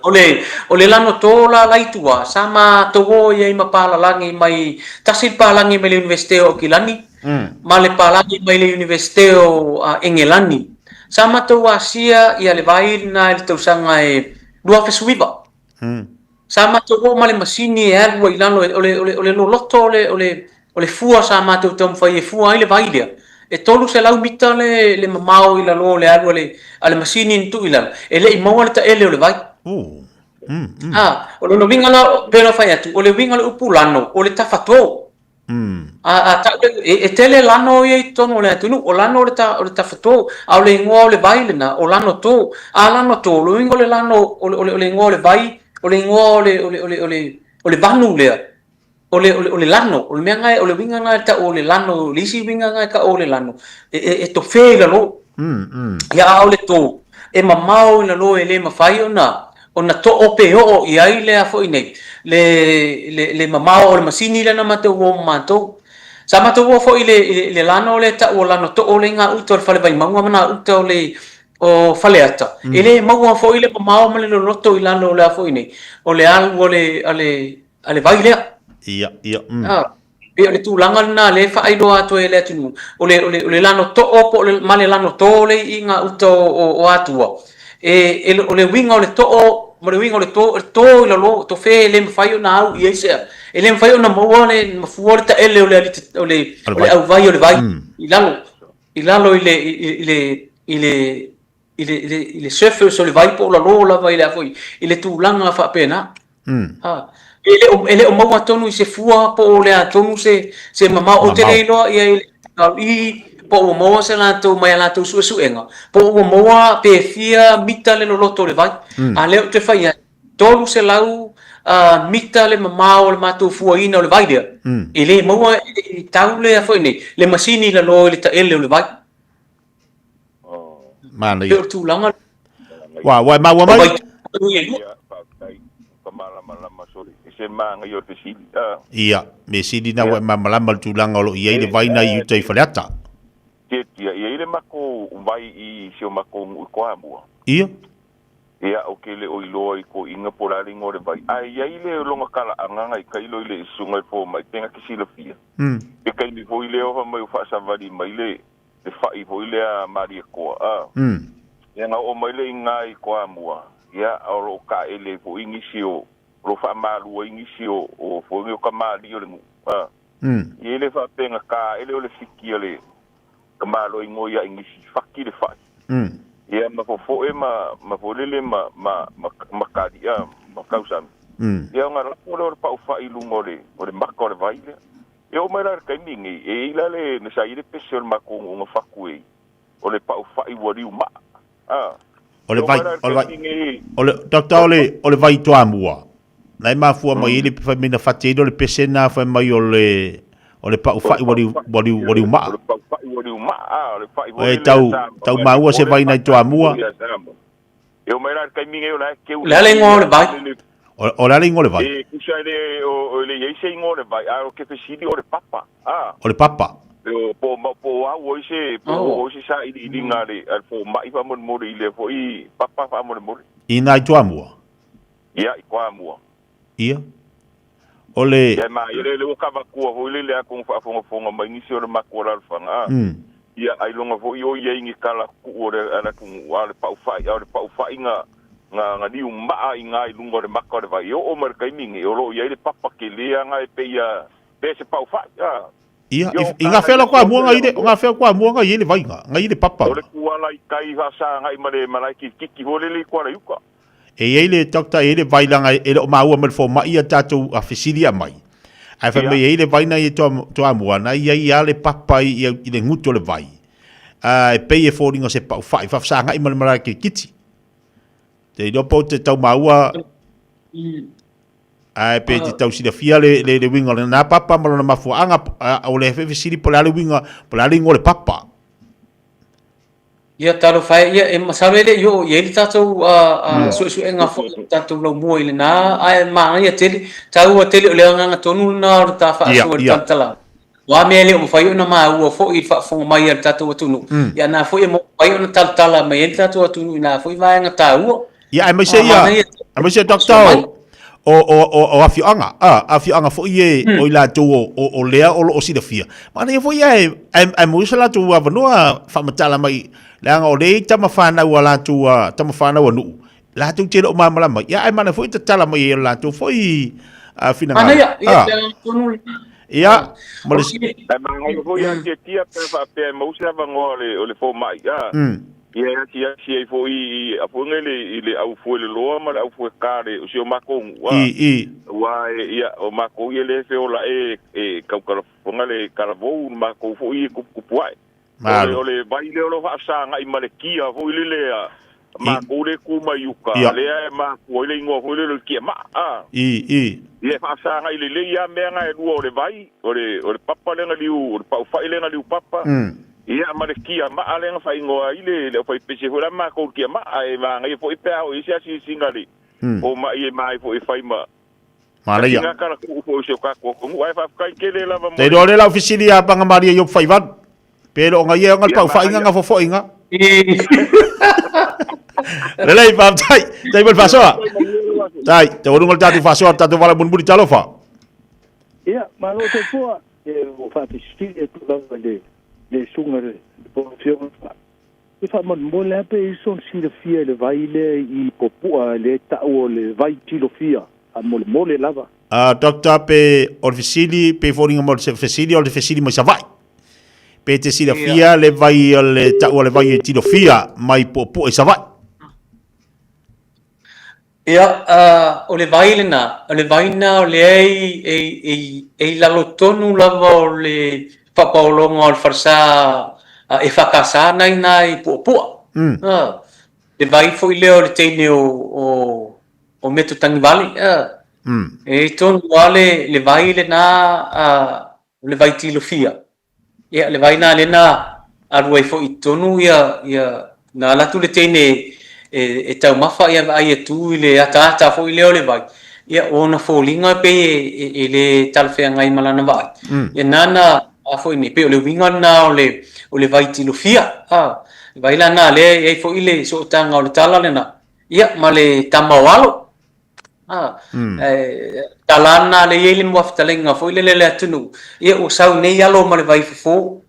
ole lano to la laitua sama to go ye ma pala langi mai tasil palangi mai le universite o Kilani ma le palangi mai le universite o Engelani sama to asia ia le vai na le to sanga e dua fesuiva sama to go ma le masini e alwa ilano ole loto ole fua sama to tom fai fua ile vai dia e tolu se lau mita le mamao ila lo le alu ale masini tu ila ele i mau ta ele ole vai o lo winga la pero fai atu ole winga le upulano ole tafato ta e tele lano ye tono le atu o lano ole tafato a ole ngo ole vai le na o lano to lo winga le lano ole ngo ole vai ole ngo ole vanu le ole lano ole menga ole winga nga ta ole lano lisi winga nga ka ole lano e to fe la lo ya ole to e mamao na lo ele mafai ona to ope o ia ile afo ine le mamao ole masini la na mate wo mato sama to wo fo ile lano ole ta o lano to ole nga uto fale vai mangwa mana uto ole o fale ata ele mangwa fo ile mamao male lo to ilano ole afo ine ole al ale vai le Ia. E ole tu langa na le fa aido ato ele tunu. Ole lano to opo le male lano to le inga uto o atua. E ole winga ole to o mo winga ole to lo to fe le mfai na au i ese. Ele mfai na mo ole mafuorta ele ole au vai ole vai. Ilalo ile surfer so le vai po la vai la foi. Ile tu langa fa pena. Ele o mau atonu se fua po le atonu se mama o te leilo i po o mo se la to mai la to su enga po o mo pe fia mita le loto le vai a le te fai tolu se lau mita le mama o le matu fua ina le vai dia ele mo tau le foi ni le masini la lo le ta ele le vai mana i tu langa wa mai Ia, me sidi na wa malama tulanga lo ia ile vai na yuta i falata. Ia ile mako vai i sio mako ko amua. Ia. Ia okele o ilo i ko inga polari ngore vai. Ai ile longa kala anga i kailo ile sunga fo mai tenga kisila fia. E kai mi vo ile o mai fa sa vali mai le fa i vo ile a maria ko Ia na o mai le inga i ko amua. Ia o ka ele fo ingisio lo fa malu ingisio o fo ngi ka mali o le ele fa penga ka ele o le fiki ole ka malo ingo ya ingisi faki le fa ia ma fo e ma fo le ma ka dia ma kausa ia nga lo pa u fa ilu ngore o le makore vai e o mai la ka mingi e ila le na sa ile pesel ma ko ngo fa ku e o le pa u fa i wori ma ole vai to amua Nai mafua mai ile fa mina fatido le pesena fa mai ole pa u fai wali ma. o ni uma a le fai e tau maua se vai nai toa mua e o mai ra kai minga o la ke le le ngo le vai o la le ngo le vai e kusa le o le ye se ngo le vai a o ke fesidi o le papa o le papa po o se o se sa i ngare al fo mai fa mon mo le fo i papa fa mon mo i nai toa mua ia i kwa mua ia ole ya ma ile le ka ba ku ho ile le ko fa fo mai ni se o ma ko la fa ia ai longa fo yo ye ngi kala ku o le ala ku wale pa fa nga di umba inga i lungo de makko de vai o mer kai mingi o lo ye le papa ke le nga e pe ya pe se pa fa ia inga fela kwa mua nga ide nga fela kwa mua nga ye le vai nga ide papa o le ku ala i kai ha sa nga i male malai ki ho le kwa la yuka e ye le dokta ye le vai langa e le ma ua mer fo ma ia tatu a fisilia mai ai fa me ye le vai na ye to amua na ia le papa i le nguto le vai e pe e fo ringa se pa fa sa nga i male malai kiti te dopo te tau maua ai pe te tau sida fia le winga le na papa malona mafuanga o le fe sidi pola le winga pola le ngole papa ia talo fai ia e masale le yo ye li tatu su enga fo tatu lo mo ile na ai ma ia tele tau tele le nga tonu na ta fa su tantala wa mele o fai na ma o fo i fa fo mai tatu tunu ia na fo mo fai na tantala mai tatu tunu na fo vai nga tau ia ai mai se doctor o afianga fo ie o ila tu o lea o sida fia mana ia fo ia ai mo sala tu wa no fa matala mai la o le tama fana wala tu tama fana wa nu la tu te o mama mai ia ai mana fo te tala mai la tu fo i fina mana ia mo ai mana fo ia te tia pe fa pe mo sala ngo le fo mai ia si fo i a fo ngele ile au fo le loa ma au fo kare o si o mako wa ia o mako ia le fe o la e ka fo ngale karavo mako fo i ku puai o le baile o lo fa sa ngai malekia fo ile le mako le ku mayuka le ma fo ile ngo fo le ki ma ia fa sa ngai le ia me ngai o le vai o le papa le ngali o pa fa ile ngali papa ia malekia ma ale nga fai ngoa ile le fai pese hola ma ko kia ma ai ma ngai fo ipe o isi asi singali o ma ie mai fo fai ma Maria nga kala ku fo se ka ko ngai fa kai kele la ma te dole la ofisili a panga Maria yo fai van pero ngai ngal pa fai nga fo inga lelai pa tai bol faso tai te wono ngal tatu faso tatu vala bun budi talofa ia ma lo te fo o fa fisili e tu la le sunga po fio e fa mon mo la pe son si le fia le vai le I popua le ta o le vai tilo fia a mo le lava doctor pe ofisili pe foringa mo se ofisili o le ofisili mo sa vai pe te si le fia le vai le ta o le vai tilo fia mai popu e sa vai ia o le vai na o le e la lotonu lava o le papaolonga o le farsa e whakasa nai puapua. Le vai fo I leo le teine o metu tangi vali. E tonu wale le vai le na le vai tilo fia. Ia le vai na le na arua fo I tonu ia na latu le teine e tau mafa ia ai e tu I le ata fo I leo le vai. Ia ona fo linga pe e le talfea ngai malana vai. Ia nana fo ni pe o le winga na o le vai tilo fia vai la na le e fo ile so tanga o le tala le na ia ma le tamawalo talana le ile mo aftalenga fo ile le atunu ia o sau nei alo ma le vai fo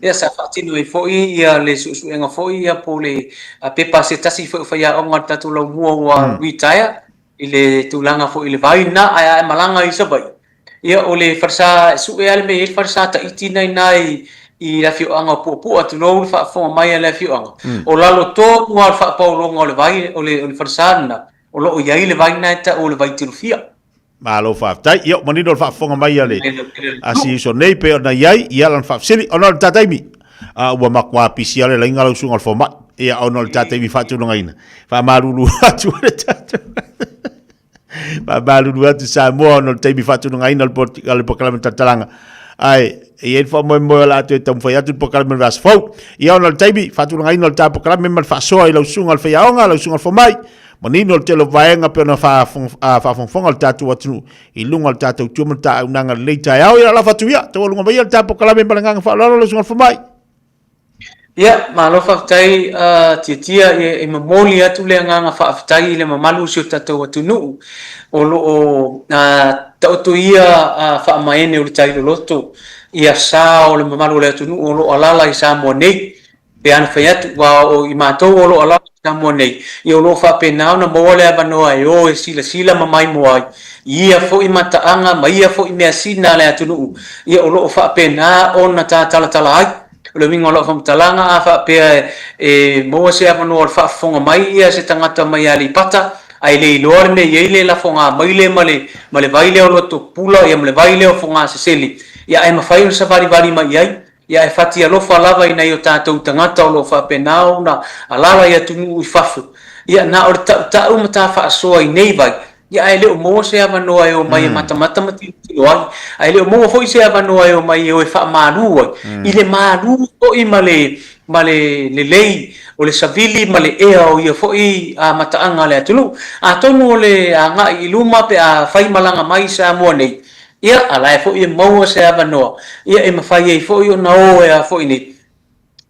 ia sa fatino e fo ia le su enga fo ia po le pe pase tasi fo fa ia o ngata tu lo mo wa retire ile tulanga fo ile vai na ai malanga isa bai ia o le farsa su e al me il farsa ta itina nai I la fio anga pu atu no fa fo mai la fio anga o la lo to no fa paulo ngol vai o le farsa na o lo ia ile vai na ta o le vai tilfia ma lo fa tai io mani do fa fo mai ale asi so nei pe na yai ia lan fa sili ona ta taimi wa makwa pisiale la ingalo sungal fo ma ia ona ta taimi fa tu ngaina fa marulu atu ta ba balu dua tu Samoa no te mi fatu ngai no al proclamation talanga ai e fa mo la te tam foi atu pokala men vas fo ia ona taibi fatu ngai no ta pokala men fa so i lo sunga fa yaonga lo sunga fo mai manino te lo vaenga pe na fa fonga al tatu watu i lunga al tatu tu mata unanga le tai au ia la fatu ia te lunga vai al ta pokala men balanga fa lo sunga fo mai ia malo fa tai titia e mamoli atu le nga fa tai le mamalu si tatu watu nu o tautu ia fa maene o tai loto ia sa o le mamalu le atu nu o alala i sa mo nei pe an fa atu wa o i mato o lo alala mo nei ia lo fa pe na mo le abano ai o e sila mamai mo ai ia fo i mata anga ma ia fo i me asina le atu nu ia o lo fa pe na ona tala ai le mingo lo fam talanga fa pe e mo se avano fa fonga mai ia se tangata mai ali pata ai le lor me ye le la fonga mai le male vai le o to pula ia male vai le o fonga se seli ia ai mafai sa vari mai ai ia e fati lo fa lava ina yo tatou tangata lo fa pe na ona alala ia tunu i fafu ia na o ta umata fa so ai nei vai ia ai le mo se avano ai o mai mata mati ai le mo foi se avano ai o mai o fa manu ile manu o i male le lei o le savili male e o ia foi a mata anga le atulu a tonu le anga i luma pe a fai malanga mai sa mo nei ia ala foi mo se avano ia e mafai e foi o na o e a foi ni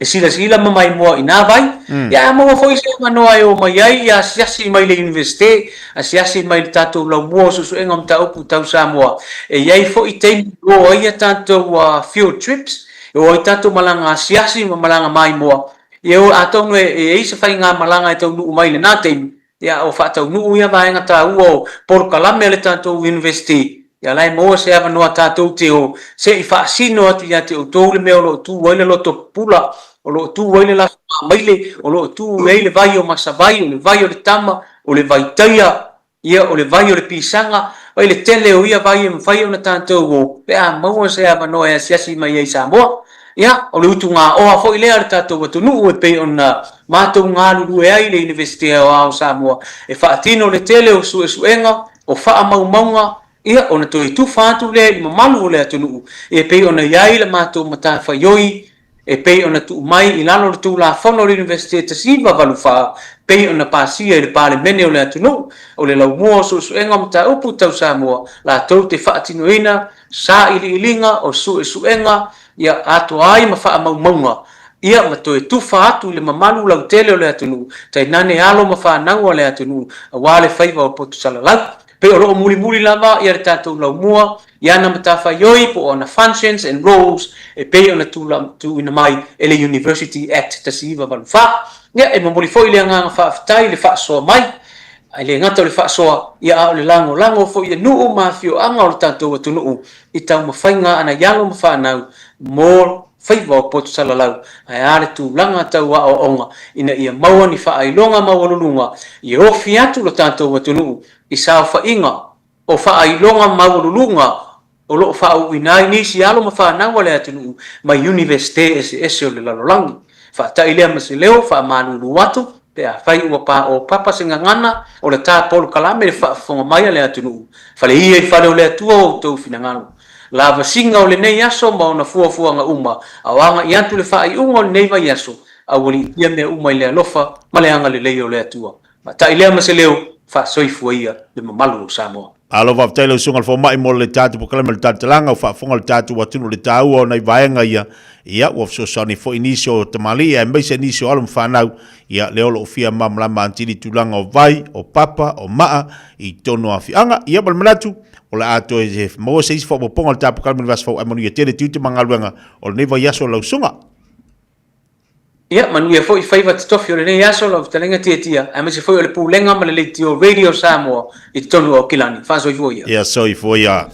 e sila mamai mo ina vai ia mo foi se mano ai o mai ai ia siasi mai le universite a siasi mai tato la mo su engam ta opu tau Samoa e ia foi tem o ia tanto field trips o tato malanga siasi malanga mai mo eu atong e se fai nga malanga e tau nu mai le na tem ia o fa tau nu ia vai nga ta o por kalame le tanto universite ia lai mo se ava no tato te o se i fa sino atu ia te o tole me o lo tu wale lo to pula o lo tu wale la maile o lo tu le vai o masavai o le vai o le tama o le vai taia ia o le vai o le pisanga o le tele o ia vai o fai o na tanto o pe a mo se ava no e siasi mai ai Samoa ia o le utu nga o a foi le ar tato o tu nu e pe ona mato nga lu e ai le universite o Samoa e fa tino le tele o su enga o fa maunga ia ona to tu fatu le mamalu le tunu e pe ona yai le mato mata fa yoi e pe ona tu mai ilalo tu la fono university te siva valufa pe ona pasia le pale mene le tunu o le laumo so enga mata upu tau Samoa la to te fatino ina sa ilinga o su enga ia ato ai ma fa maunga ia mato tu fatu le mamalu la tele le tunu tai nane alo ma fa nangwa le tunu wale faiva o potu sala pe o lo muli lava ia tatou la mua ia na matafa yoi po ona functions and roles e pe ona tu ina mai ele University Act tasiva valfa ia e moli foi le nga fa tai le fa so mai ai le ngata le fa so ia le lango foi ia nu mafio anga o tatou tunu i tau mafainga ana yalo mafa na more faiva po salalau ai ale tu langa tau o onga ina ia maua ni fa ai longa mawalulunga i ofi atu lo tatou tunu i sa fa inga o fa ai longa mawalulunga o lo fa uinai ni si alo mafa na wale atu ma universite ese o le lalolangi fa ta ile masileo fa manu watu pe a fai o papa singa ngana o le ta pol kalame fa fonga mai le atu fa le ia fa le atu o to finangalo lava singa o le nei aso ma ona fuafua nga uma awanga i atu le fai unga o le nei vai aso a wali ia me uma i le alofa ma le anga le leo le atua ma ta ilea maseleo fa soifua ia le mamalu o Samoa alo va tele sunga fo mai mo le tatu po kala le tatu langa fa fonga le tatu watunu le tau o nei vaenga ia wa so sani fo inicio tamali e mbese inicio alum fanau ia le olo fia mamla mantili tulanga o vai o papa o maa i tono afianga ia bal melatu o la ato e mo se is fo ponga le tatu kala le vas fo amonu ia tele tutu mangaluanga o le neva yaso la sunga ia manu ia foi faiva tofi o le nei aso lo talenga tia a me se foi o le pulenga ma le tio radio Samoa i tonu o kilani fa so ia ia so ia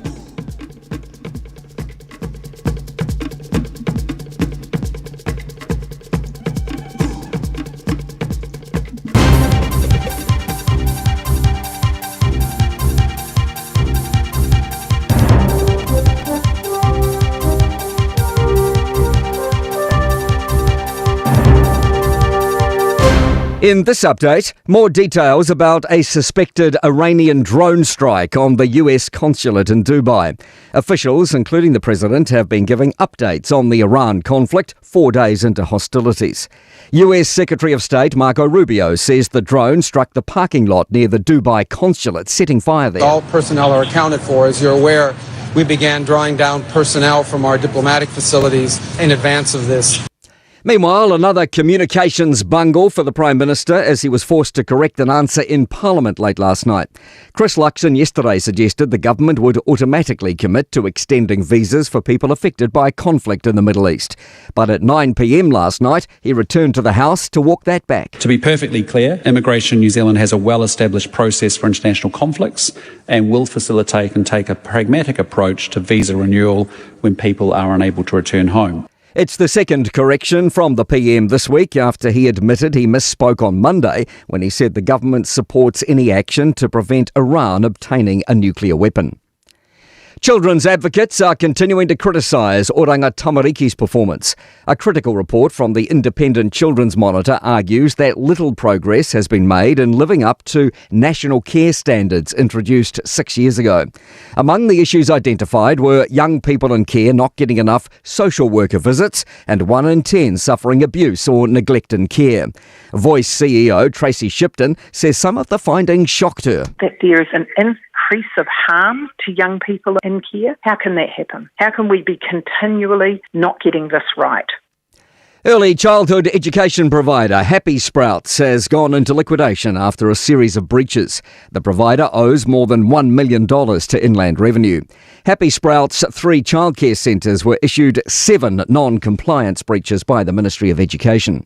In this update, more details about a suspected Iranian drone strike on the US consulate in Dubai. Officials, including the president, have been giving updates on the Iran conflict 4 days into hostilities. US Secretary of State Marco Rubio says the drone struck the parking lot near the Dubai consulate, setting fire there. All personnel are accounted for. As you're aware, we began drawing down personnel from our diplomatic facilities in advance of this. Meanwhile, another communications bungle for the Prime Minister as he was forced to correct an answer in Parliament late last night. Chris Luxon yesterday suggested the government would automatically commit to extending visas for people affected by conflict in the Middle East. But at 9 p.m. last night, he returned to the House to walk that back. To be perfectly clear, Immigration New Zealand has a well-established process for international conflicts and will facilitate and take a pragmatic approach to visa renewal when people are unable to return home. It's the second correction from the PM this week after he admitted he misspoke on Monday when he said the government supports any action to prevent Iran obtaining a nuclear weapon. Children's advocates are continuing to criticise Oranga Tamariki's performance. A critical report from the Independent Children's Monitor argues that little progress has been made in living up to national care standards introduced 6 years ago. Among the issues identified were young people in care not getting enough social worker visits and 1 in 10 suffering abuse or neglect in care. Voice CEO Tracy Shipton says some of the findings shocked her. That there is an increase of harm to young people in care. How can that happen? How can we be continually not getting this right? Early childhood education provider Happy Sprouts has gone into liquidation after a series of breaches. The provider owes more than $1 million to Inland Revenue. Happy Sprouts' 3 childcare centres were issued 7 non-compliance breaches by the Ministry of Education.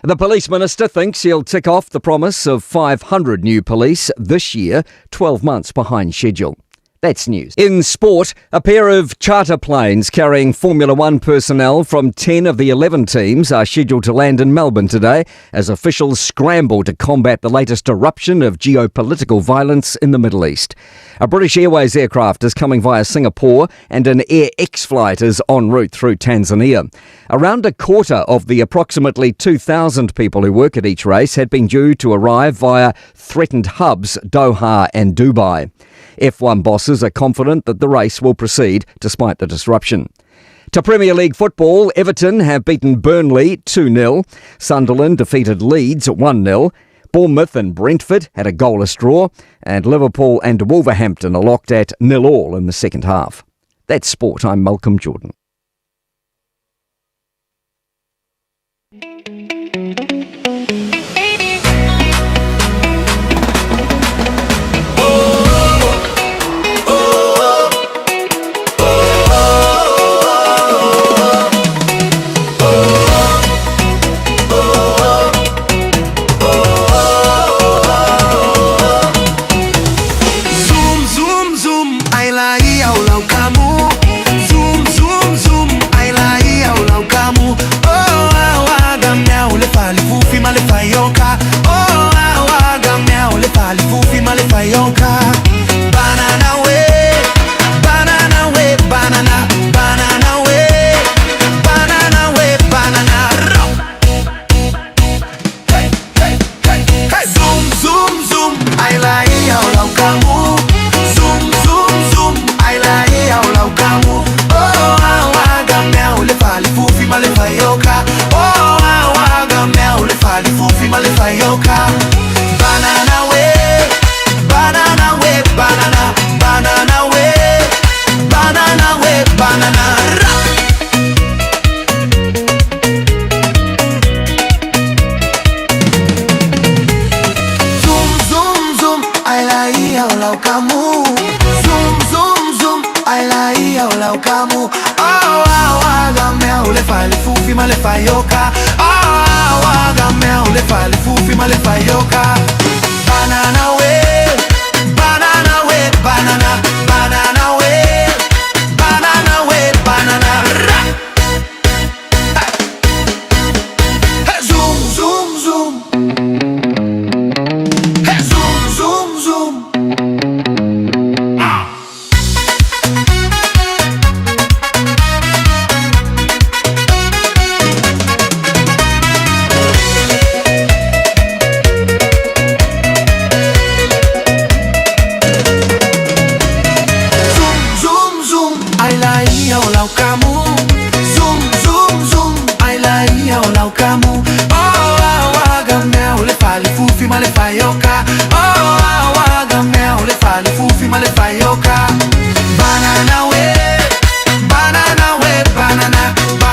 The Police Minister thinks he'll tick off the promise of 500 new police this year, 12 months behind schedule. That's news. In sport, a pair of charter planes carrying Formula One personnel from 10 of the 11 teams are scheduled to land in Melbourne today as officials scramble to combat the latest eruption of geopolitical violence in the Middle East. A British Airways aircraft is coming via Singapore and an Air X flight is en route through Tanzania. Around a quarter of the approximately 2,000 people who work at each race had been due to arrive via threatened hubs Doha and Dubai. F1 bosses are confident that the race will proceed despite the disruption. To Premier League football, Everton have beaten Burnley 2-0. Sunderland defeated Leeds 1-0. Bournemouth and Brentford had a goalless draw. And Liverpool and Wolverhampton are locked at 0-0 in the second half. That's sport. I'm Malcolm Jordan.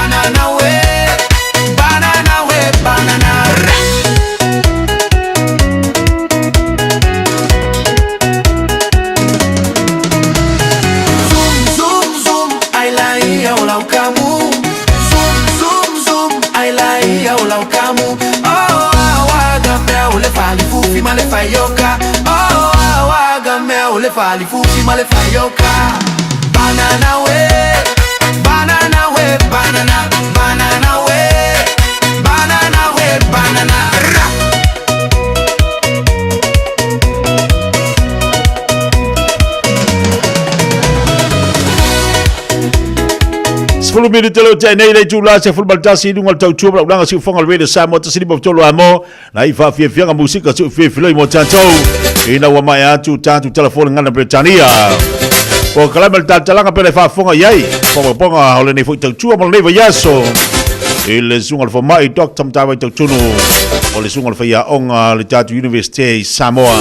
banana way, banana way, banana. Zoom, zoom, zoom, I like ya olau kamu. Zoom, zoom, zoom, I like ya olau kamu. Oh, awaga mea ole fali fufi male fayoka. Oh, awaga mea ole fali fufi male fayoka. Banana way, banana way, banana, banana way, banana way, banana. Sepuluh minit telo nei le tula se full baltasi dungal tau tua bla nga si fongal we de Samoa tasini bo tolo amo na ifa fie fie nga musika su fie fie mo tanto ina wa mai atu tantu telefone ngana Britania o kala mel talanga pele fa fonga yai ponga ole nei fu tau tua mo nei va yaso ele sungal fo mai doctor mtawa tau tunu ole sungal fa ya onga le tatu university Samoa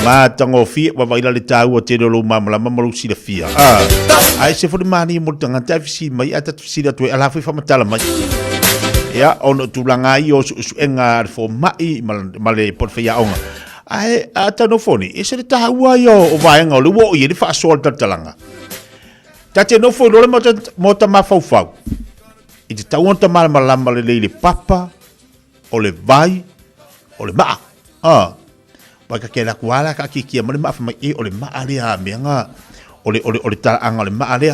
matango fie wa vai le tau o te lo mamla mamalu si le fia ai se fo mani mo tanga ta fisi mai ata fisi da tu ala fa matala mai ya ono tulanga i o su enga fo mai male por fa ya onga ai ata no foni e se ta wa yo o vai nga le wo ye fa sol talanga ta te no fo lo mo ta ma fau fau i te tau ta mal malama le papa o le vai o le ma Baka ke la kuala ka ki kia mole ma fa mai o le ma ale a me nga o le tala anga le ma ale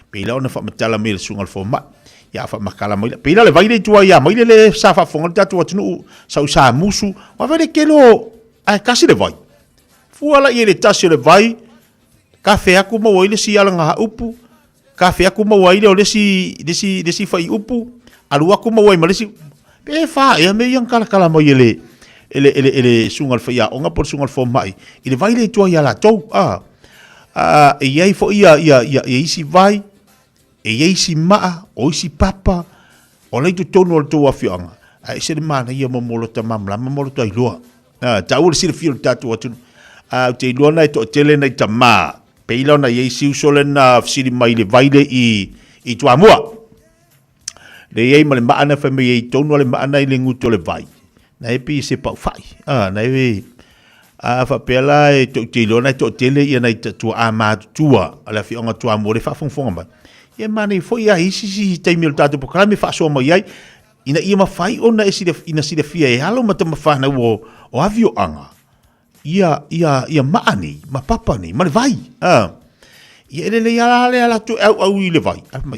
pila ona fa matala me sungal fo ma ya fa makala mai pila le vai le tua ya mai le sa fa fonga tatu tunu sa musu wa vele ke lo ai kasi le vai fuala i le tasi le vai ka fe aku mo ile si ala nga upu ka fe aku mo ile o le si fa i upu alu aku mo mai si pe fa ya me yang kala mo ile ele sungal fa ya onga por sungal fo mai ile vai le tua ya la tou e ai fo ia isi vai e isi ma o isi papa o le tu tono o tua fianga ai se de mana ia momolo ta mamla momolo ta iloa ta ul si fil tatu atu te iloa na to tele na tama pe ilo na isi usole na si mai le vai le i tua mua le ai male ma ana fa me tono le ma ana ile nguto le vai na epi se pa fai na e fa pela e to tilo na to tele ia na tu ama tua ala fi onga tua mo le fa fonga ba e mani fo ia isi te mil tatu po kala me fa so mo ia ina ia ma fai ona isi de ina si de fia e halo ma ma fa na o avio anga ia maani ma papa ni ma vai ia le ala tu au ile vai ma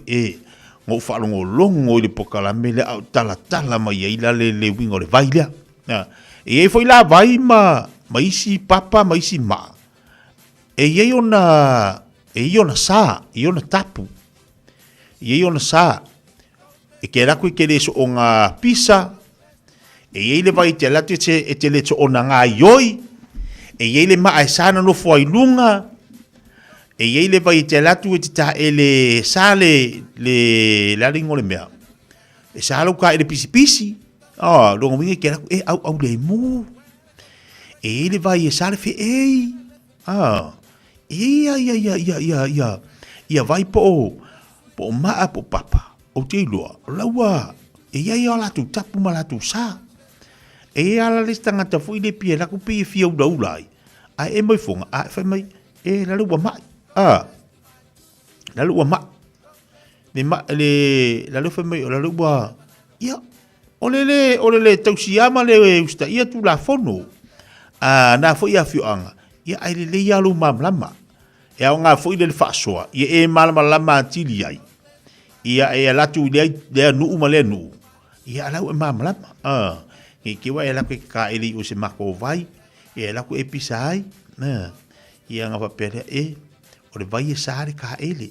ngo fa longo longo le pokala me le tala mai ila le wingo le vai le e foi la vai ma isi papa ma isi ma e ona sa tapu e ona sa e ke la ku ke le so nga pisa e le vai te la te e te le so ona nga yoi e le ma ai sana no foi lunga e ye le vai te latu te ta ele sale le la ringo le mea e salo ka ele pisi lo ngi ke e au le mu e le vai sale fe ia vai po ma po papa o te loa lawa e ia la tu tapu mala tu sa e ala le stanga ta fu ile pie la ku pie fia u daulai a e mai fonga a fa mai e la lu mai lalu wa ma le lalu fa mai lalu wa ia ole tau siama le usta ia tu la fono na fo ia fianga ia ai le ia lu mamlama e nga fo ile fa soa ia e malama tili ai ia e la tu le nu male nu ia la mamlama ke wa ela ka ili u se mako vai e la ku episai ia nga pa pere o le vai e sare ka ele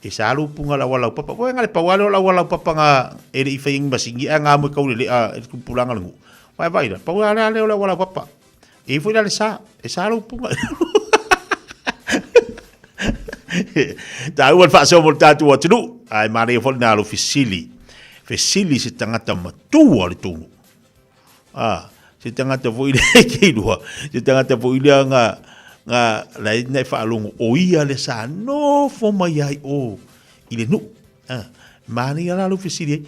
e salu punga la wala papa ko ngale pa wala la wala papa nga ele ifa ing masingi nga mo ka le e pulanga ngu vai la pa wala le wala papa e foi la sa e salu punga ta u fa so mo tatu o tunu ai mari fo na lo fisili se tangata matua le tunu se tangata foi le ke lua se tangata foi le nga la nei fa longo o ia le sa no fo mai ai o ile nu Mani ala lu fisiri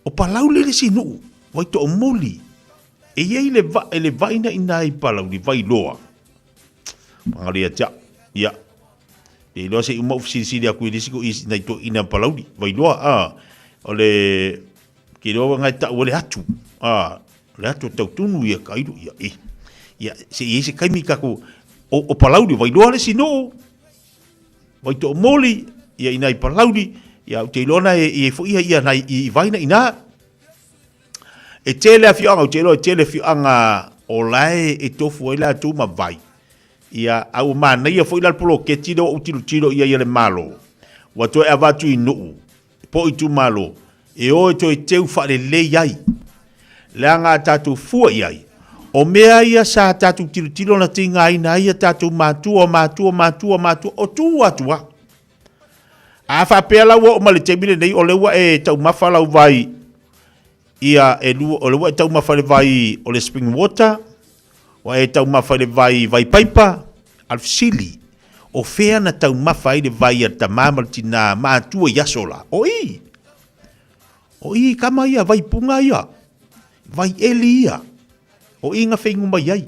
o palau le sinu wai to moli e ye le vai na ina I palau di vai loa mangaria ja ya e lo se mo fisiri aku di siku is na to ina palau di vai loa ole ki lo ngai ta ole atu le atu tau tunu ia kairu ia se ese kaimi kako o palau di vai loa le sinu vai to moli ia ina I palau di ia te lona e fo ia na I vai na ina e tele afianga o tele afianga o lai e tofu ila tu ma vai ia au mana ia fo ila polo ke tiro o tiro ia le malo wa to e avatu inu po I tu malo e o to e teu fa le ai langa tatu fu ia o mea ia sa tatu tiro na tinga ina ia tatu matu o tu atua a fa pela wo male tebile nei o lewa e tau mafala vai ia e lu o lewa tau mafale vai o le spring water o e tau mafale vai paipa alfsili o fea na tau mafai le vai ta mamal tina ma tu ia sola o i kama ia vai punga ia vai elia o inga fengu mai ai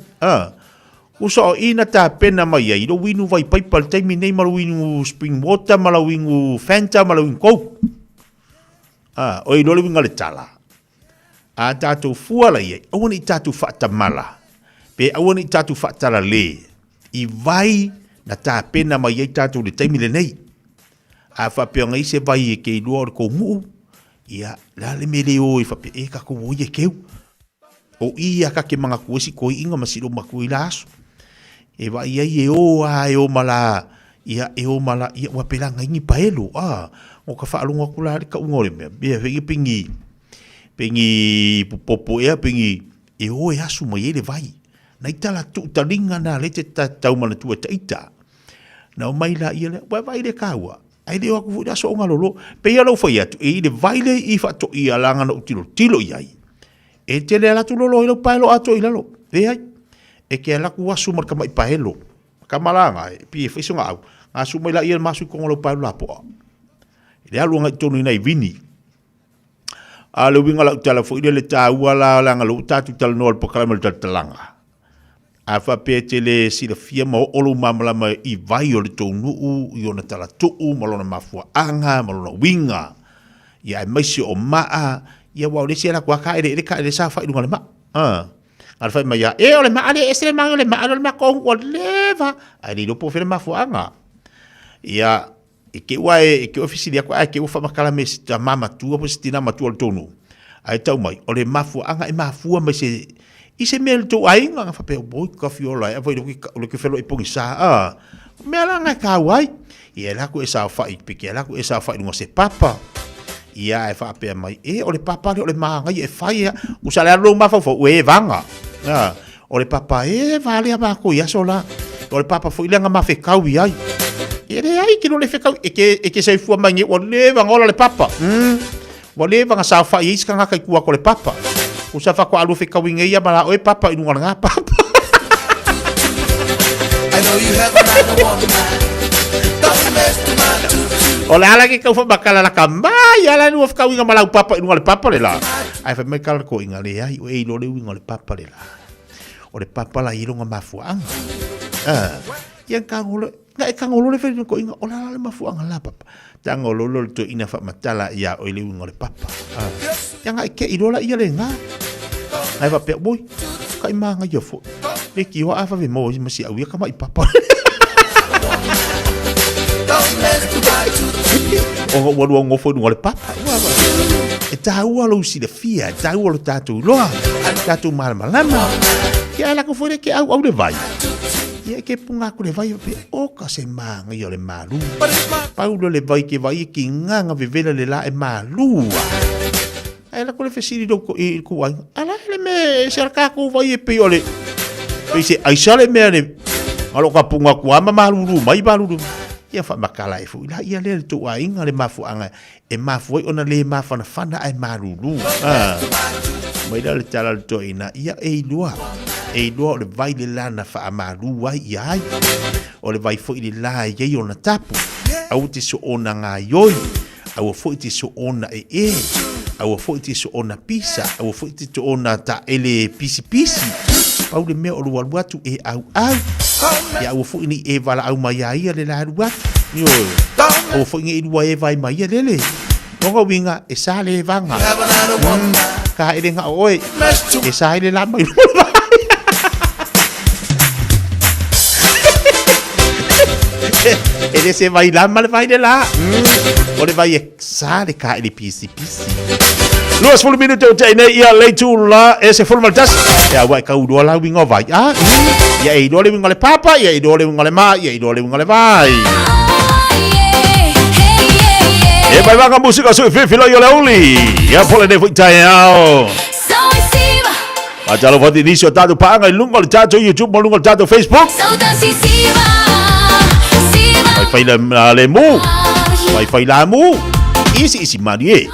uso ina ta pena mai ai do winu vai paipa le taimi nei malu winu spring water malu winu fanta malu winu coke o I lole winga le tala a tatu fuala ia awani tatu fata mala pe awani tatu fata la le I vai na ta pena mai ai tatu le taimi le nei a fa pe ngai se vai ke luor ko mu ia la le mele o I fa pe e ka ko wo ye keu o ia ka ke manga kusi ko inga masiro makui laso e va ia e o mala ia wa pelanga ngi paelo o ka fa lunga kula ka ngore me be pingi popo e pingi e o e asu mai le vai na itala tu talinga na le te tau mana tu taita na mai la ia le vai le kawa ai le aku fu da so ngalolo pe ia lo foi atu e le vai le I fa to ia langa no tilo ia e te le la tu lo lo paelo ato ila lo e ai e ke la ku asu mar kama paelo kamalanga e pi fiso nga asu mai la ia masu ko lo paelo lapo le alu nga tonu nei vini a lo winga la tala fo ile le ta wala la nga lo tatu tal no po kala tal talanga a fa pe tele si le fia mo olu mamala mai I vai o le tonu u yo na tala tu malona mafua anga malona winga ya mai si o maa ya wa le sera kwa ka ele ka le sa fa idunga le ma al fa mai ya e o le ma ale esle ma le ma ko o leva ali do po fe ma fo anga ya e ke wa e ke ofisi dia ko a ke o fa makala me sta mama tu po stina ma tu tonu ai tau mai o le mafu anga e mafu mai se I se mel to ai nga fa pe boy ka fiola e foi lo ke felo e pongi sa me la nga ka wai e la ko e sa fa I pike la ko e sa fa no se papa ia e fa pe mai e o le papa o le manga e fa ia usale lo ma fa fo we vanga o le papa e vale ba ko ia sola o le papa foi lenga ma fe kau ai e re ai que no le fe kau e que sai fu mangi o le vanga o le papa o le vanga sa fa is kanga kai ku ko le papa o sa fa ko alu fe kau ngai ia mala o e papa inu nga papa I know you have another woman. Don't mess to my tutu. O le ala ke kau fa bakala la kamba ya la no fa kau nga mala papa inu le papa le la ai fa me kala ko inga le ai o e lo le winga le papa le la o le papa la iro nga mafuanga yang kangolo na e kangolo le fe ko inga o la le mafuanga la papa tangolo lo to ina fa matala ya o le winga le papa yang ai ke iro la ia le nga ai va pe boy kai manga yo fo le ki wa afa ve mo masi au ya kama I papa o wa lo ngofo no le papa e taua lo si le fia taua lo tatu loa tatu malama ke ala ko fore ke au le vai ye ke punga ko le vai pe o ka se manga yo le malu paulo le vai ke vai ki nganga vivela le la e malu ala ko le fesiri do ko I ku ai ala le me cerca ko vai pe ole pe se ai sale me le alo ka punga ku ama malu mai balu ia fa makala e fu ila ia le tu ai nga le mafu anga e mafu ona le mafu na fana ai marulu mai dal tala to ina ia e lua le vai le lana fa amalu ai ia o le vai fo ile la ia ona tapu au te so ona nga yoi Aua fo te so ona Aua fo te so ona pisa. Aua fo te so ona ta ele pisi. Pau le mea o lua atu e au. Ia aua fo ni e wala au mai aia le la ruatu. Aua fo inge irua e vai mai lele. Nonga winga e sa le vanga. Ka ele nga oe. E sa ele la mai. Ele se vai lá, mas vai de lá. Ole vai sa le ka ele pisi. Luas 10 minuto te nei ia leitu la ese formal tas. Ya wa ka udo la winga vai. Ya i dole winga le papa, ya i dole winga le ma, ya i dole winga le vai. E vai vanga música su filo yo la uli. Ya pole de foi taiao. Ajalo vodi inicio tado panga il lungo il tato YouTube, lungo il tato Facebook. Vai fai le mu. Vai fai la mu. Isi marie.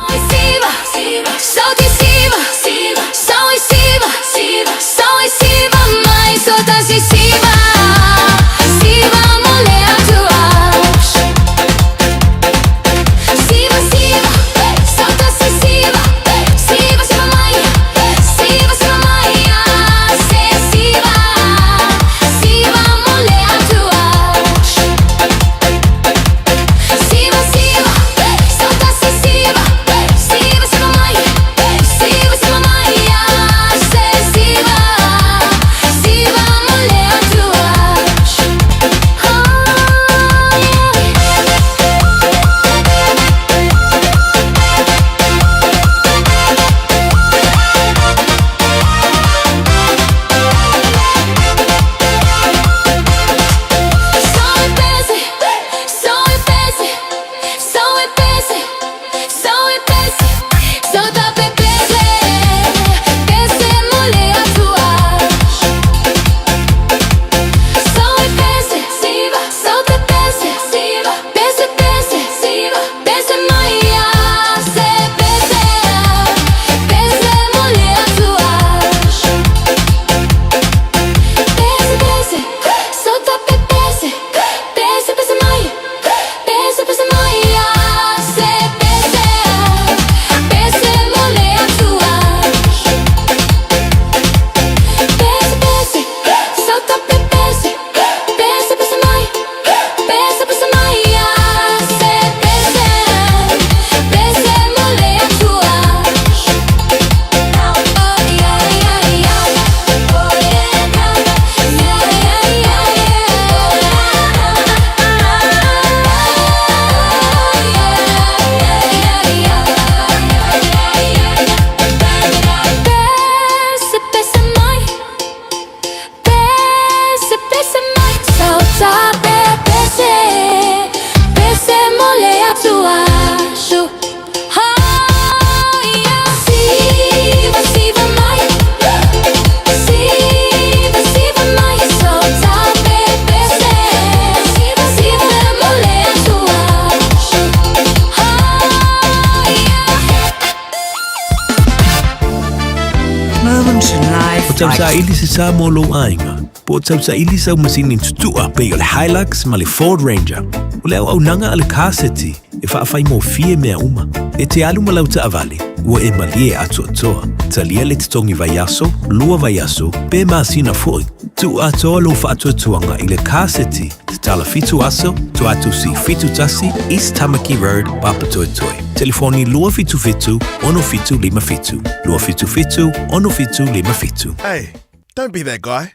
Tau sa ili se sa molo ainga. Po tau sa ili sa masini tutua pe le Hilux ma le Ford Ranger. O leo au nanga ale kaseti e whaafai mo fie mea uma. E te alu malau ta avale. Ua e malie atua toa. Talia le te tongi vaiaso, lua vaiaso, pe maasina foi. Tu atoa lo whaatua tuanga i le kaseti. Te tala fitu aso, tu atu si fitu tasi, East Tamaki Road, Papatoetoe. Telefoni lua fitu fitu, ono fitu lima fitu. Lua fitu fitu, ono fitu lima fitu. Hey, don't be that guy.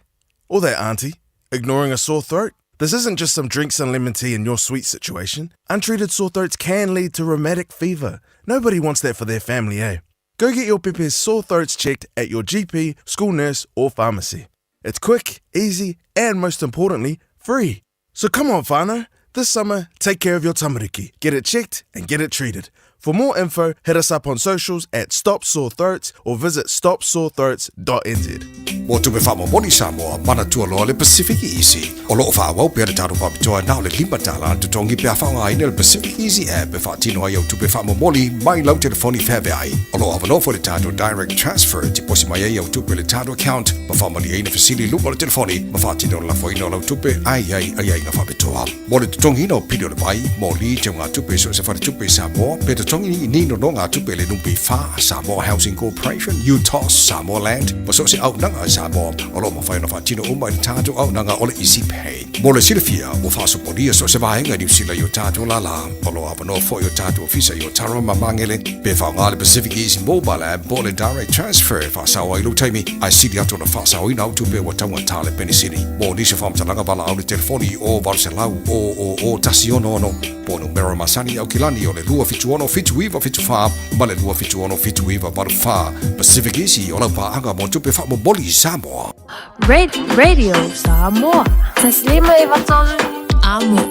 Or that auntie, ignoring a sore throat. This isn't just some drinks and lemon tea in your sweet situation. Untreated sore throats can lead to rheumatic fever. Nobody wants that for their family, eh? Go get your Pepe's sore throats checked at your GP, school nurse, or pharmacy. It's quick, easy, and most importantly, free. So come on, whānau. This summer, take care of your tamariki. Get it checked and get it treated. For more info, hit us up on socials at Stop Sore Throats or visit stopsorethroats.nz. Mo tupe wha moni Samoa, mana tua loa le Pacific Easy. O loo wha wau pere tātou whapitoa nao le limatala, tu tongi pia whaunga aina le Pacific Easy app, e wha tino ai au tupe wha moni, mai lau telefoni whewe ai. O loo awanofo le tātou direct transfer, ti posi mai ai au tupe le tātou account, ma wha mani aina fasili lupa le telefoni, ma wha tino la foino lau tupe, ai ngā whapitoa. Mo le tutongi no pido le mai, mo li te ngā tupe so se whare tupe Samoa, pe tutongi ni no ngā tupe le numpi wha, Samoa Housing Corporation, UTOS, Samoa Land, ma so se au nanga Samoa, o lo ma whaina wha tino umai le tātou au nanga o le Easy Pay. Mo le silafia, mo wha soporia so se wahenga New Zealand yo tātou la la, o lo awano fo yo tātou ofisa yo taro mamangele, pe wha ngā le Pacific Easy Mobile app, mo le direct transfer, wha sawa ilu taimi, ai sidi ato na wha sawa ina au tupe wa taunga tā le Penisini. Mo nisa whamtalanga wala au le telefoni o Varselau o Tasiono ono, po numero masani au kilani o le lua fitu ono fitu iwa fitu wha, ma le lua fitu ono fitu iwa waru wha, Pacific Easy o lau pa anga mo tupe wha mo boli Samoa. Radio Samoa. Taslima iwatolu Amo.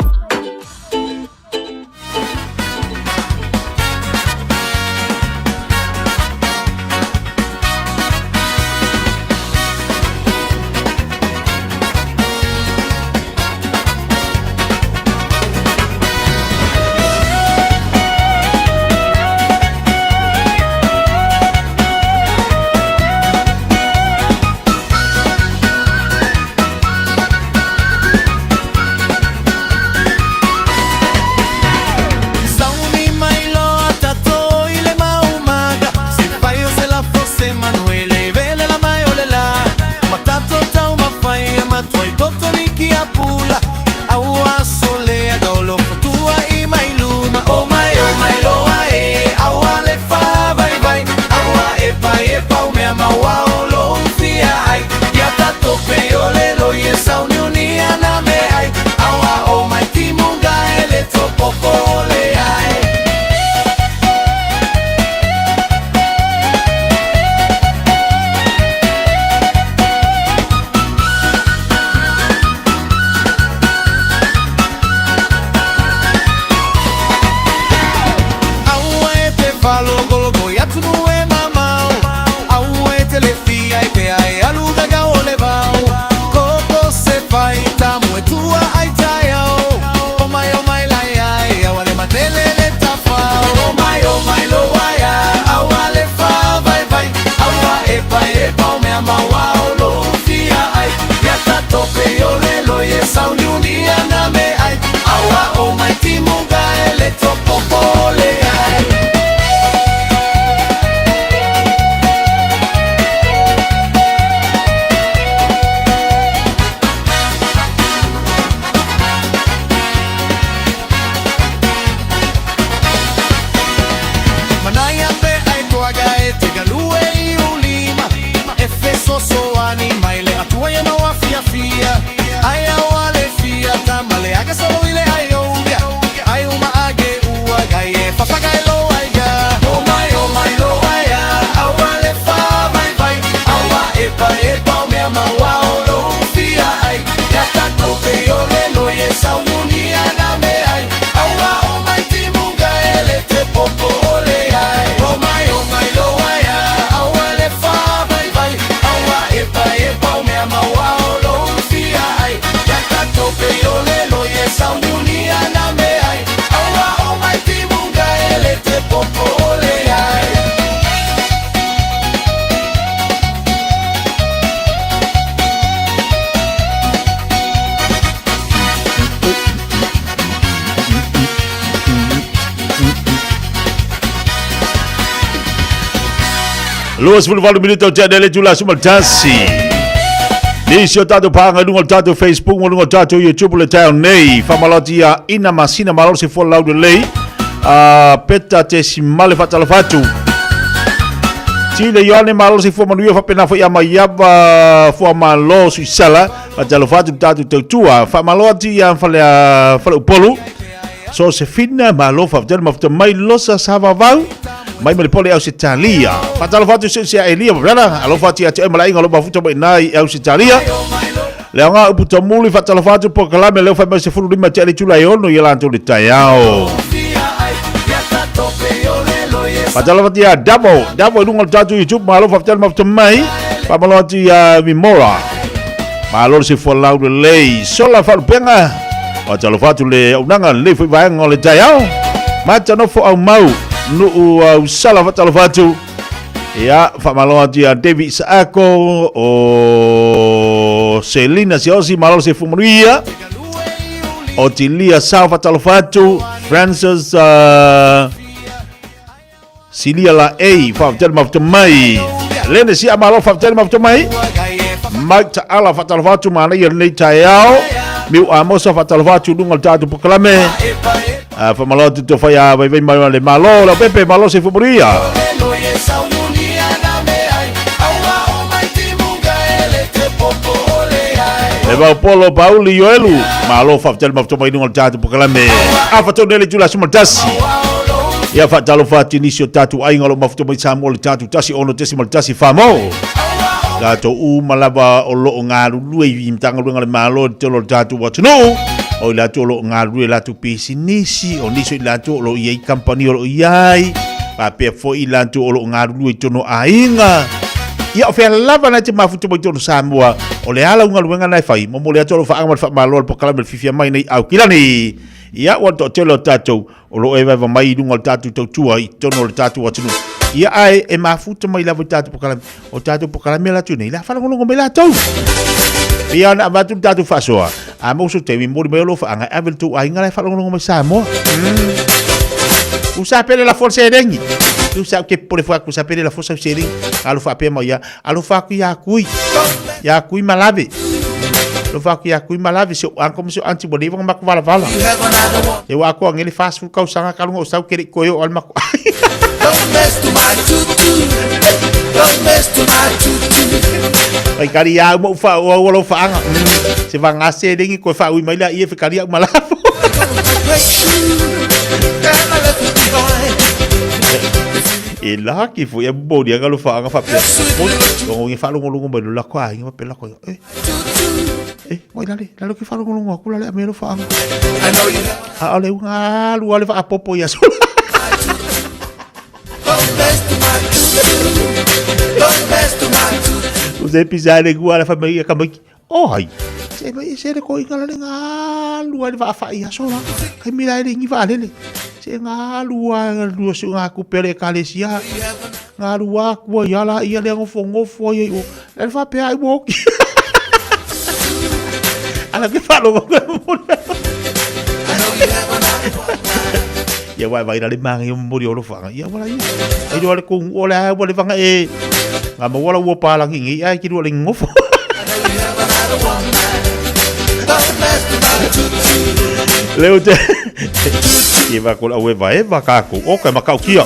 Luas 10 minuto channel jula sumal tasi. Nisio tatu panga lungo tatu Facebook lungo tatu YouTube le tau nei famalotia ina masina malor se fo laude lei. Peta te simale fatala fatu. Chile yone malor se fo manuia fa pena fo ya mayaba fo malo su sala fatala fatu tatu tua famalotia fale upolu. So se fina malo fa tel mafta mai losa savavau. Mai mele pole au se talia. Fatalo fatu se Elia brana. Alo fati ate malai ngalo bafuta mai nai au se talia. Le nga uputa muli fatalo fatu po kalame leo fa mai se fulu lima tele chula yono yelanto de tayao. Patalawati ya double dungal tatu YouTube malo fatel maftamai pamalawati ya Mimora malo si folau de lei sola falpenga patalawatu le unanga le foi vai ngole tayao macha no fo au mau nu sala fatalawatu ya famalawati ya David Saako o Selina Siosi malo si fumuria Otilia Sao fatalawatu Francis Silia la A fatal maftamai lene si amalo fatal maftamai Mike Ta'ala fatal fatu mana yerne tayao miu amosa fatal fatu dungal tatu proklame famalo tu faya vai vai le malo la pepe malo se fuburia Leva Polo Pauli Yoelu malo fatal maftamai dungal tatu proklame afato dele jula sumatasi Ya fatalo fati nisio tatu ai ngalo mafuto mai samol tatu tasi ono tesi mal tasi famo. Gato malaba olo ngaru lui imtanga ngale malo tolo tatu watno. O la tolo ngaru la tu pisi nisi o nisio la tolo ye company o yai. Pa pe fo ila tolo ngaru lui tono ainga. Ya fe lava na te mafuto mai tono samwa. O le ala ngaru ngana fai mo le tolo fa amal fa malo po kala fifia mai nei au kilani. Ia wanto telo tatou o lo eva mai dunga tatou tua I tono le tatou atunu ia ai e mafuta mai la tatou pokala o tatou pokala me la tuni la fala ngolongo me la tou ia na batu tatou fasoa a mo so te mi mo me lo fa anga avel tu ai ngala fala ngolongo me sa mo usa pele la forza erengi tu sa que por fa usa pele la forza erengi alu fa pe mo ia alu fa ku ya kui malave Lo faku ya kui malave se anko se antibody vang mak vala e wa ko ngeli fast food kau sanga kalunga o sau kere koyo al mak don't mess to my ai kari ya mo fa o lo fa anga se vang ase dingi ko fa ui mai la ie kari ya malavo e la ki fu ya bo dia kalau fa anga fa pe ko ngi fa lungo belu la kwa ngi pe la ko Moi lalu ke faru ngolong aku lalu amelo fa ang. Ale nga lu ale fa popo ya so. Os episódios igual a família acabou. Oi. Se ko ingala nga lu ale fa ya so la. Kai mira ringi fa ale. Se nga lu so nga ku pere kalesia. Nga lu aku ya la ia le ngofo ye o. Ale fa pe ai mo. Ala que falo ya vai dali mang yo muri o lo fanga ya wala ya ai do le kung ola wala fanga e ngama wala wo pa lang hingi ai ki do le ngof leo te e va ko la we vai va ka ko o ka makau kia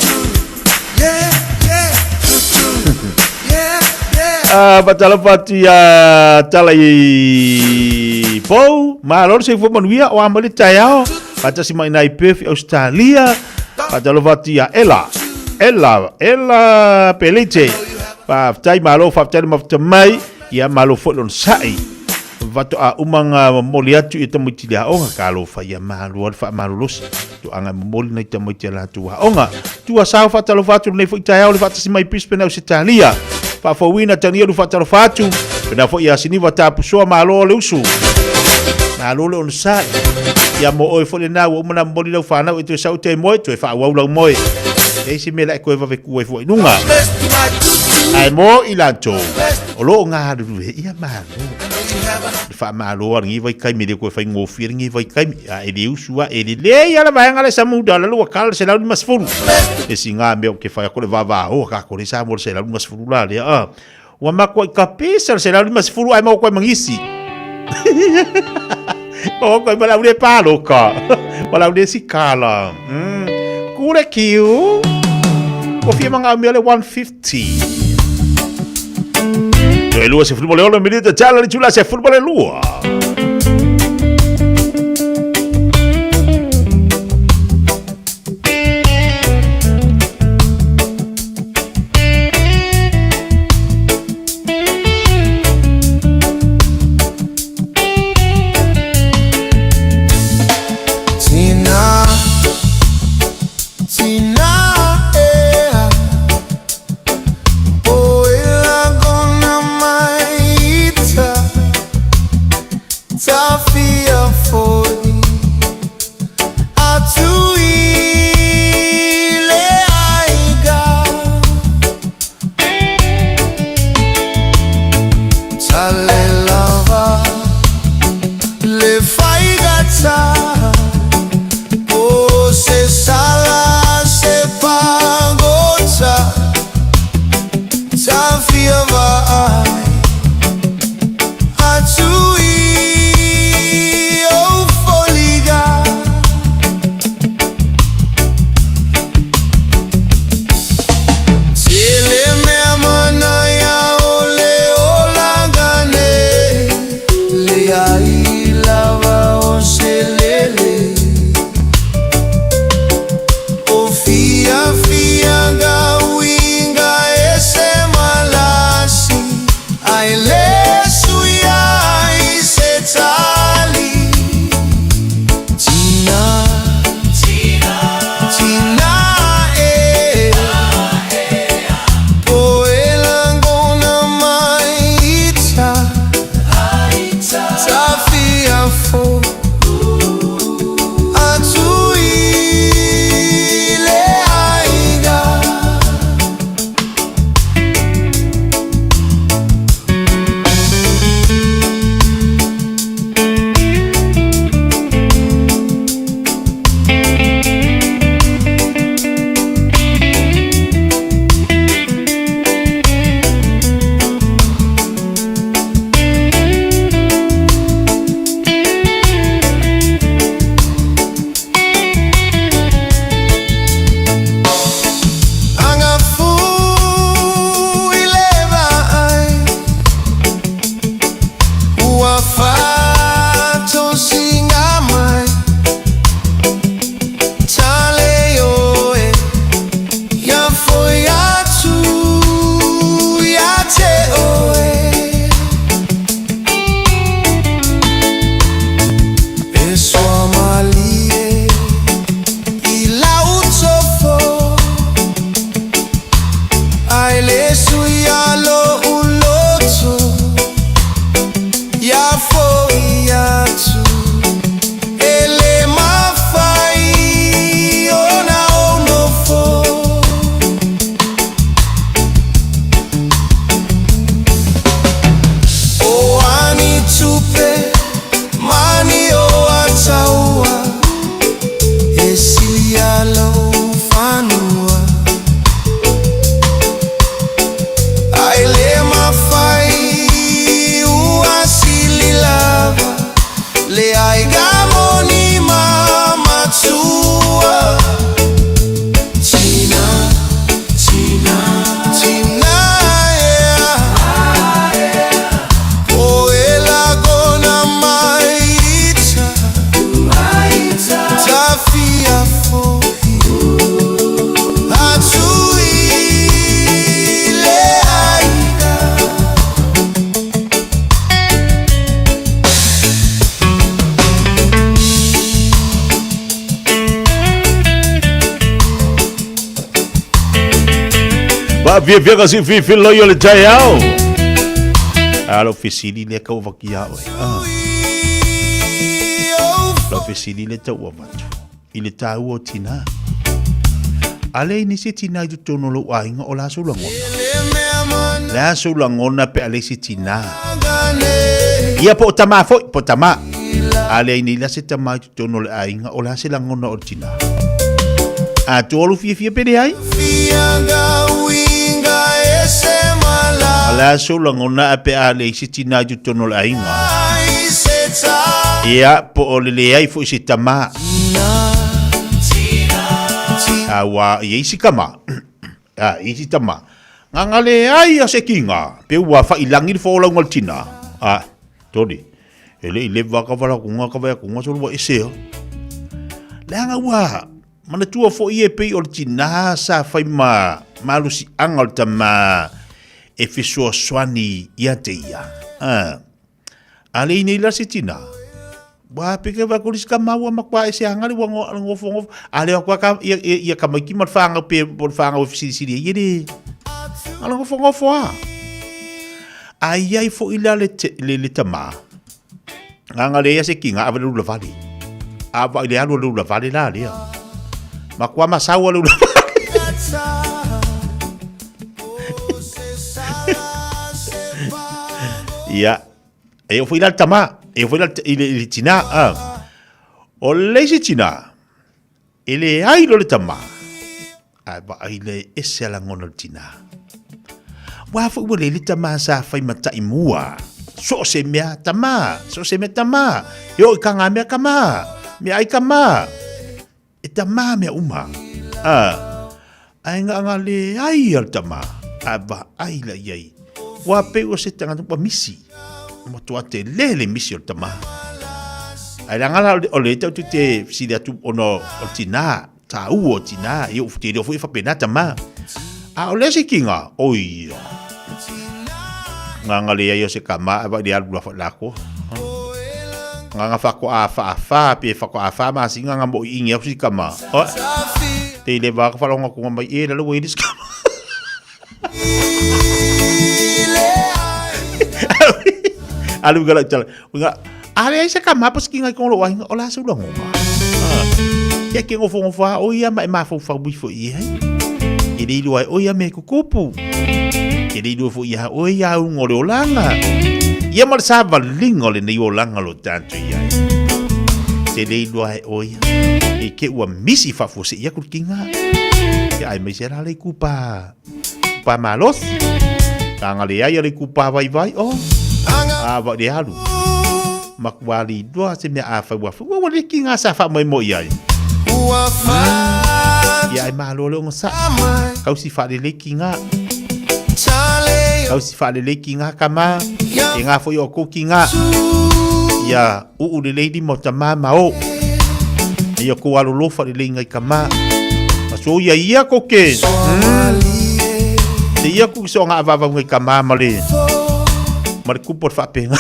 batala pati talai po malor se fo manuia o amali tayao pata si mai nai pef Australia batala pati ela pelete pa tai malo fa tai mai ia malo fo lon sai vato a umanga moliatu ita mutilia o kalo fa ia malo fa malulos tu anga mol na ita mutilia tu onga tu sa fa talo fatu nei fo tayao le fata si mai pispe na Australia pa fo wina tania du fatalo fatu pena fo ia sini vata puso malo le usu malo le on sai ia mo oi fo le na wo mana mboli lo fa na o te sau te mo to fa wa lo mo e si mela ko va ve ku fo nunga ai mo ilanto o lo nga du ia malo fa malo ngi vai kai mi de ko fa ngo fir ngi vai kai e de usu e de le ia la vai ngale samu da la lo kal se la mas fulu e singa me o ke fa ko le va o ka ko le sa mo se la mas fulu la le wa ma ko kapisa se la mas fulu ai mo ko mangisi o ko ba la ule palo ka wala ule sikala kure kiu ko fi manga me le 150 E lua se futebol le milita tala le chula se futebol le lua. Tina, Ba via kasi fi loyo le tai au. Alo fisili le ka vakia oi. Lo fisili le tau avatu. Ile tau o tina. Ale ni se tina tu tono lo ainga o la sulangona. La sulangona pe ale si tina. Ia po tama foi po tama. Ale ni la se tama tu tono lo ainga o la sulangona o tina. A tu olu fia pede ai. Ala sulangona pe ale si tina tu tono lo ainga. Ia po ole le ai fo si tama. Awa isi kama. Isi tama. Ngangale ai ase kinga. Pe wa fa ilangi fo la ngol tina. Todi. Ele va ka vala kunga ka va kunga so wa ise. La nga wa. Mana tua fo ie pe ol tina sa fa ma malusi angol tama. E fiso swani ia te ia. Ale ni la sitina. Wah, pikir aku diska mau makwa isi hangali wango ngof. Ale aku ka ia kamaki mat fanga pe por fanga ofisi dia ye. Ala ngof wa. Ai fo ila le tama. Ngangale ya sekinga avelu la vali. Aba ile alu la vali la dia. Makwa masawa lu. Ya. Ayo fo ila tama. E foi il tina o le si tina ele ai lo le tama ba ile ese la ngono tina wa fu le tama sa fai mata imua so se me tama yo kanga me kama me ai kama e tama me uma ai nga le ai al tama ba ai la yai wa pe o se tanga pa misi mo tua te lele misi o tama. Ai langa o le tau te si dia tu ono o tina, ta o tina, eu te do foi fa pena tama. O le se kinga, oi. Nga le yo se kama ba dia lu fa lako. Nga fa ko afa pe fa ko afa ma singa nga mo inga si kama. Te le ba fa longa ko mai e le we dis kama. Alu galak cala. Nga ale ai se kama pas kinga ko lo wa ola su lo ngoma. Ya ke ngofo o ya mai ma fo bu fo ye. Ide lo ai o ya me ko kopu. Ide lo fo ya o ya un o langa. Ya mar sa va lingo le ni o langa lo tanto ya. Se le lo ai o ya. E ke wa misi fa fo se ya ku kinga. Ya ai me sera le kupa. Pa malos. Tanga le ya le kupa vai Aba dia halu. Makwali doa se me afa wa le kinga sa fa mai mo ia. Ya ai malo lo ngosa. Kau si fa le kinga. Kau si fa le kinga kama. E nga fo yo ko kinga. Ya u le lady motama mao. Ia ko alu lo fa le ngai kama. Maso ia ko ke. Ia ko so nga va ngai kama male. Marku por fa penga.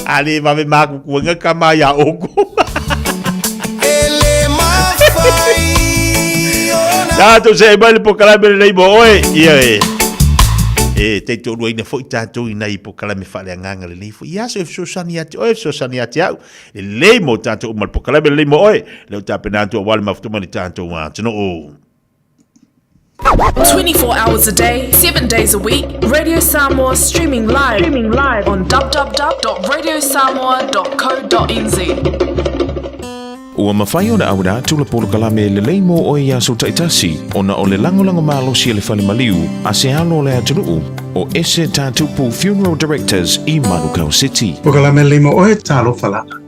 Ali va me maku kuanga kama ya ogo. Tato se bali po kala be lei bo oi. Ia te to ina fo tato ina po kala me fa le nganga le fo. Ia so sania te oi so sania te au. Le mo tato mal po kala be le mo oi. Le ta penato wal maftu mani tato wa. Tino o. 24 hours a day, 7 days a week. Radio Samoa streaming live on www.radiosamoa.co.nz. Ua mawhai o na aura tula polo kalame le leimo o ia so taitasi o na o le lango malo si le whale maliu a se alo le atunuu o ese tātupu Funeral Directors i Manukau City. Po kalame leimo o e talo whalaka.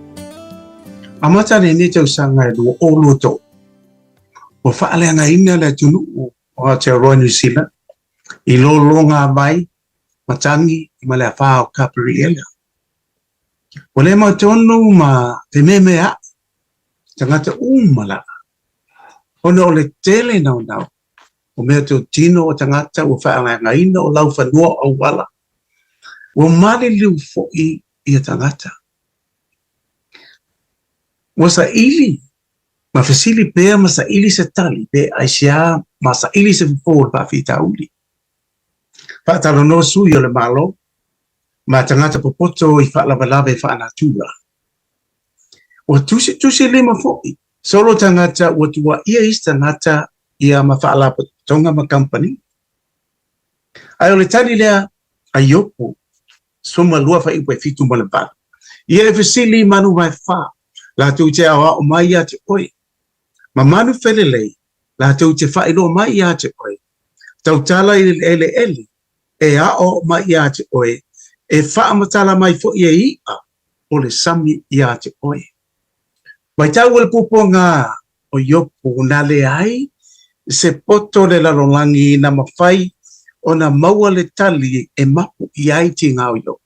Amata ne ne tau sanga e luo o loto. O whaale anga ina le atunuu o Aotearoa New Zealand i longa vai matangi i male a whao kapiri ela. O le mautonu ma te memea tangata umala. Ono o le tele nau nau. O mea te o tino o tangata o whaanga ina o lau whanua o wala. O mali liu fo'i i a tangata. O sa ili Ma fasili pea masa ili se tali pe aisia masa ili se fol pa fita uli. Pa talo no su yo le malo ma tangata popoto I fa lava lava fa natura. O tusi lima foi. Solo tangata o tua ia is tangata ia ma fa lava tonga ma company. Ai le tani lea ayopo soma lua fa ipo fitu mo le ba. Ia fasili manu mai fa la tu te awa o mai ya te oi. Ma manu felelei, la tau te whaelo mai ia te oe. Tau tala ele, e ao mai ia te oe, e whaamatala mai fo ia ia, o le sami ia te oe. Mai tau le pupo ngā o yopo na le ai, se poto le larolangi na mawhai, o na maua le tali e mapu iai ti ngā o yopo.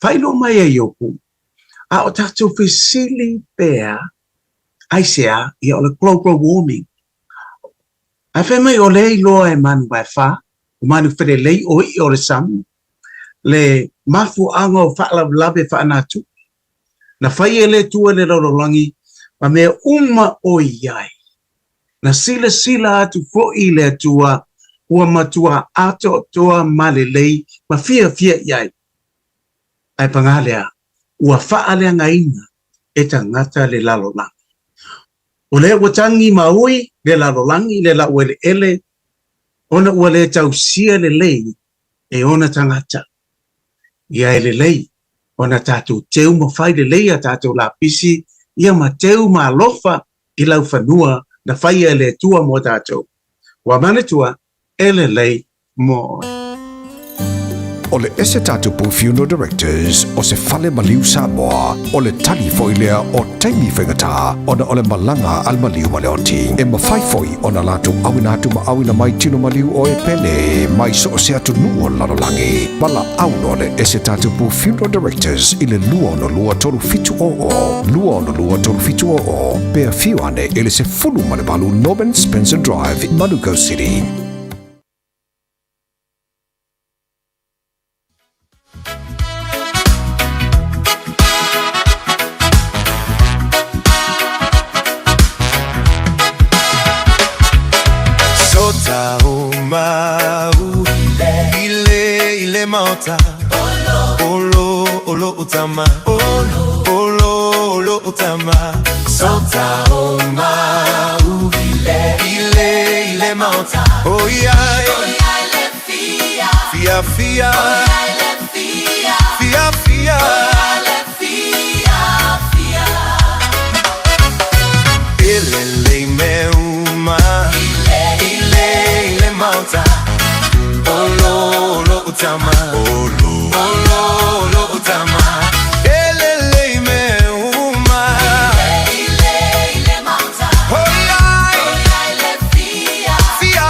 Whaelo mai e yopo, a o tātou fesili pēr, Aisea, ia o le global warming. A whai mai o lei loa e manu mai wha, o manu where lei o I o le samu, le mafu anga o whaalawe whaanatu. Na whai e le tua le rorolangi, ma mea uma o iai. Na sila atu fo I le tua, ua matua ato toa male lei, ma fia iai. Ai pangalea, ua whaalea ngaina, e tangata le lalolangi. O le watangi maui, le larolangi, le la uele ele, ona ua le tausia le lei, e ona tangata. Ia ele lei, ona tātou teu mawhai le lei a tātou la pisi, ia ma teu ma alofa I lau whanua na whai ele tua mo tātou. Wa manatua, ele lei mo. O le ese tatupu funeral directors o se fale maliu Samoa o le tali foilea o taimi whengata o na o le malanga al maliu maleoti e mawhai foi o na latu awinatu ma awina mai tino maliu o e pene mai so se atu nuo lalolangi pala auno le ese tatupu funeral directors I le lua no lua tolu fitu o pea fiuane ele se fulu male balu Norman Spencer Drive Manuka City. Ile mauta olo utama olo utama sota oma ile mauta oh yeah fia ile meuma ile mauta olo utama olo utama ele me uma ile mauta ile fia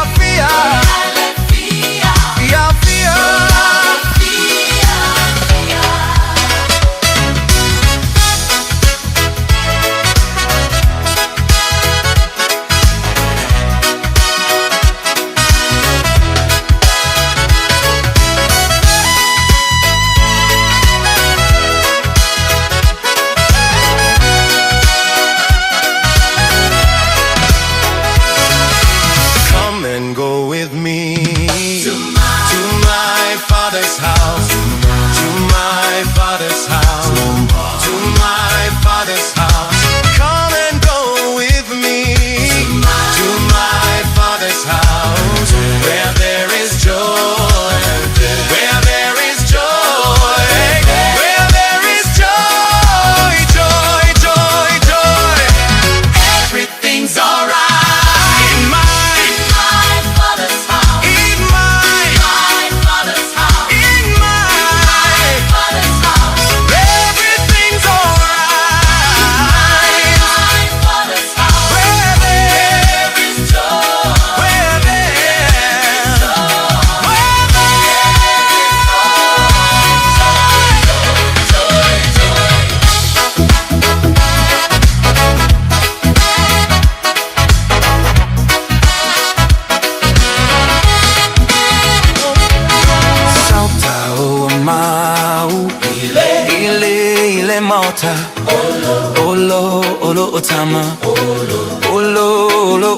Olo utama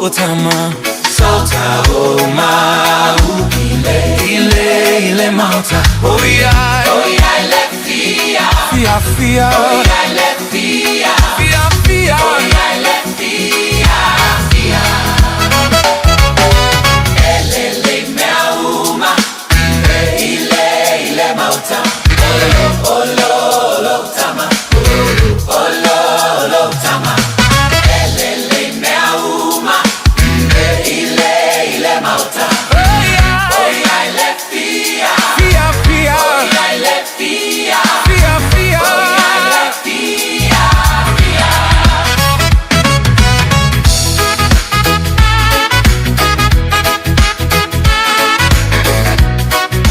utama Sota o mau ile mauta Oh yeah let fia Fia Oh yeah let fia Fia Oh yeah let fia Elele meauma ile mauta Olo tama Olo tama Elele meauma ile mauta Oh yeah let fia Fia Oh yeah let fia Fia Oh yeah let fia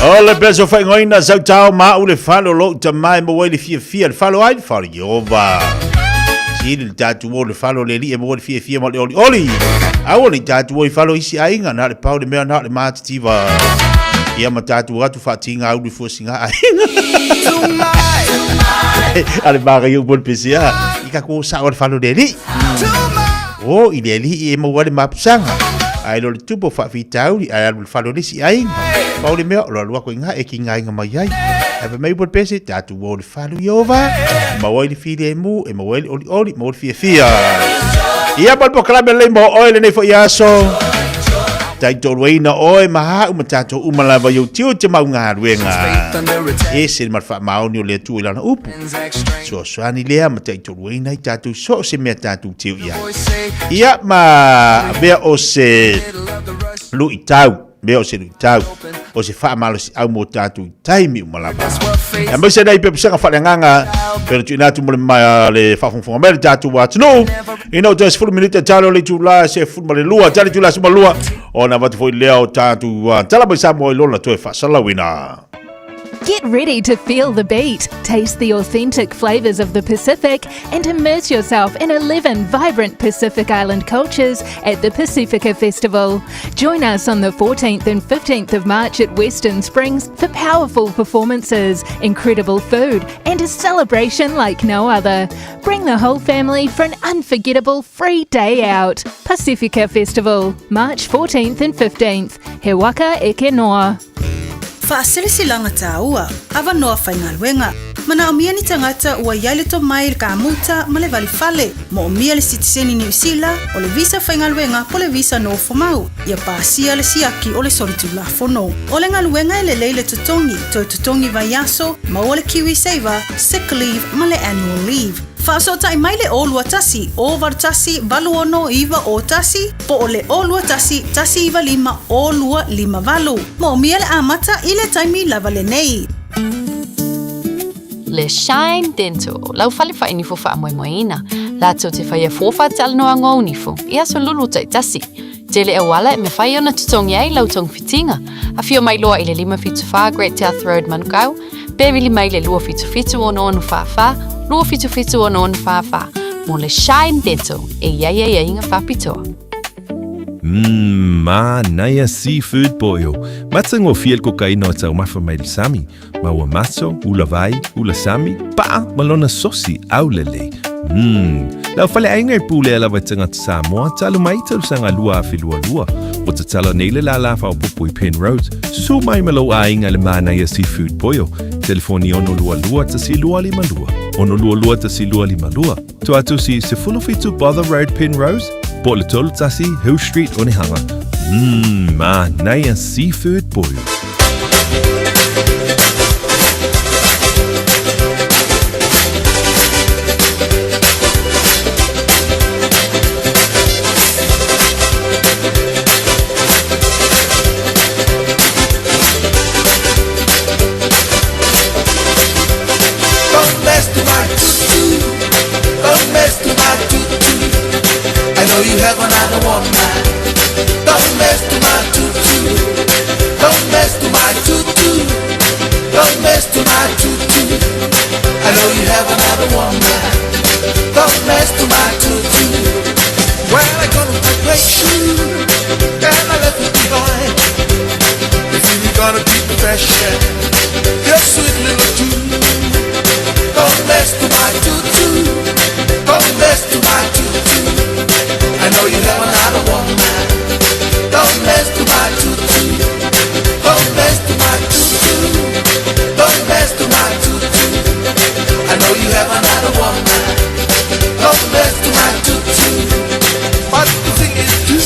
Ole beso fa ngoina sa tau ma ule falo lo ta mai mo wele fia falo ai falo Jehova. Sili tatu wo le falo le li e mo le fia mo le oli. A wo le tatu wo falo isi ainga na le pau de me na le mativa. Ia matatu watu fa tinga au le fosinga ainga. Ale baga yo bol pesia. Ika ko sa o falo de li. Oh, ile li e mo wale mapsanga. Ai lo le tupo fa fitau li ai le falo le si ainga. Pauli mea lo lua ko inga e ki ngai nga mai ai. Ave mai bol pese tatu wo le falu Jehova. Ma wai le fili e mu e ma wai oli ma wai fia. Ia bal pokrabe le mo oile nei fo iaso. Tai tolu ina oi ma ha uma tatu uma lava yo tiu te mau ngā ruenga. E se mar fa mau ni o le tu ilana upu. So soani lea ma tai tolu ina i tatu so se mea tatu tiu ia. Ia ma bea o se lu i tau. Meo se tau o se fa malo au mo tatu taimi malaba e mo se dai pe pesa fa nganga per tu na tu mo le fa fon mer tatu wat no ino just full minute talo le tu la se full le lua tali tu la se lua ona va foi leo tatu tala mo sa mo lo la tu fa sala wina. Get ready to feel the beat, taste the authentic flavours of the Pacific, and immerse yourself in 11 vibrant Pacific Island cultures at the Pacifica Festival. Join us on the 14th and 15th of March at Western Springs for powerful performances, incredible food, and a celebration like no other. Bring the whole family for an unforgettable free day out. Pacifica Festival, March 14th and 15th. He waka eke noa. Faasilisilanga taua, ava noa whaingaluenga. Mana o mia ni tangata ua iale to mai ka muta ma le vali fale. Mo o mia le sitiseni New Zealand o le visa whaingaluenga po le visa no fomau. Ia paasia le siaki o le soritula fono. O le ngaluenga e le leile tutongi, toi tutongi vai aso, ma o le kiwi saver, sick leave ma le annual leave. Whaasota i mai le olua tasi, o vartasi, valu ono iwa o tasi, po o le olua tasi, tasi iwa lima, olua lima valu. Mo mia le amata i le taimi lava le nei. Le Shine Dental, lau fale whaini fo wha moina. Lato te whaia fōwha tala noa ngō unifo, ia so lulu tai tasi. Te le awala e me whai ona tutongi ai lau tong fitinga. A fio mai loa i le 5.5 Great South Road Manukau, bevili mai le 2.5 ono onu whawha, 2.5 ono onu whawha. Mo le Shine Dental, e ia inga whapitoa. Ma naia seafood boil. Matsango fiel ko kaino at au mafa mai sami. Maua maso, ula vai, ula sami, pa malona sosi au lele. Lau fale ainga i pule ala watanga te Samoa, talo mai tau sanga lua a filua lua. O te talo neile la lafa o pupu i Penrose. Susu mai malo a inga le ma naia seafood boil. Telefoni ono lua lua ta si lua lima lua. Ono lua lua ta si lua lima lua. Tu atu si se fulufitu Bother Road Penrose. Po le tolu tasi Hill Street Onehanga. Ma naia seafood boil. You have another one man. Don't mess to my tutu. Don't mess to my tutu. Don't mess to my tutu. I know you have another one man. Don't mess to my tutu. Well, I got on my great shoe and I left it behind. If you gonna keep the fresh air, your sweet little tune. Don't mess to my tutu. Don't mess to my tutu. I know you have another one.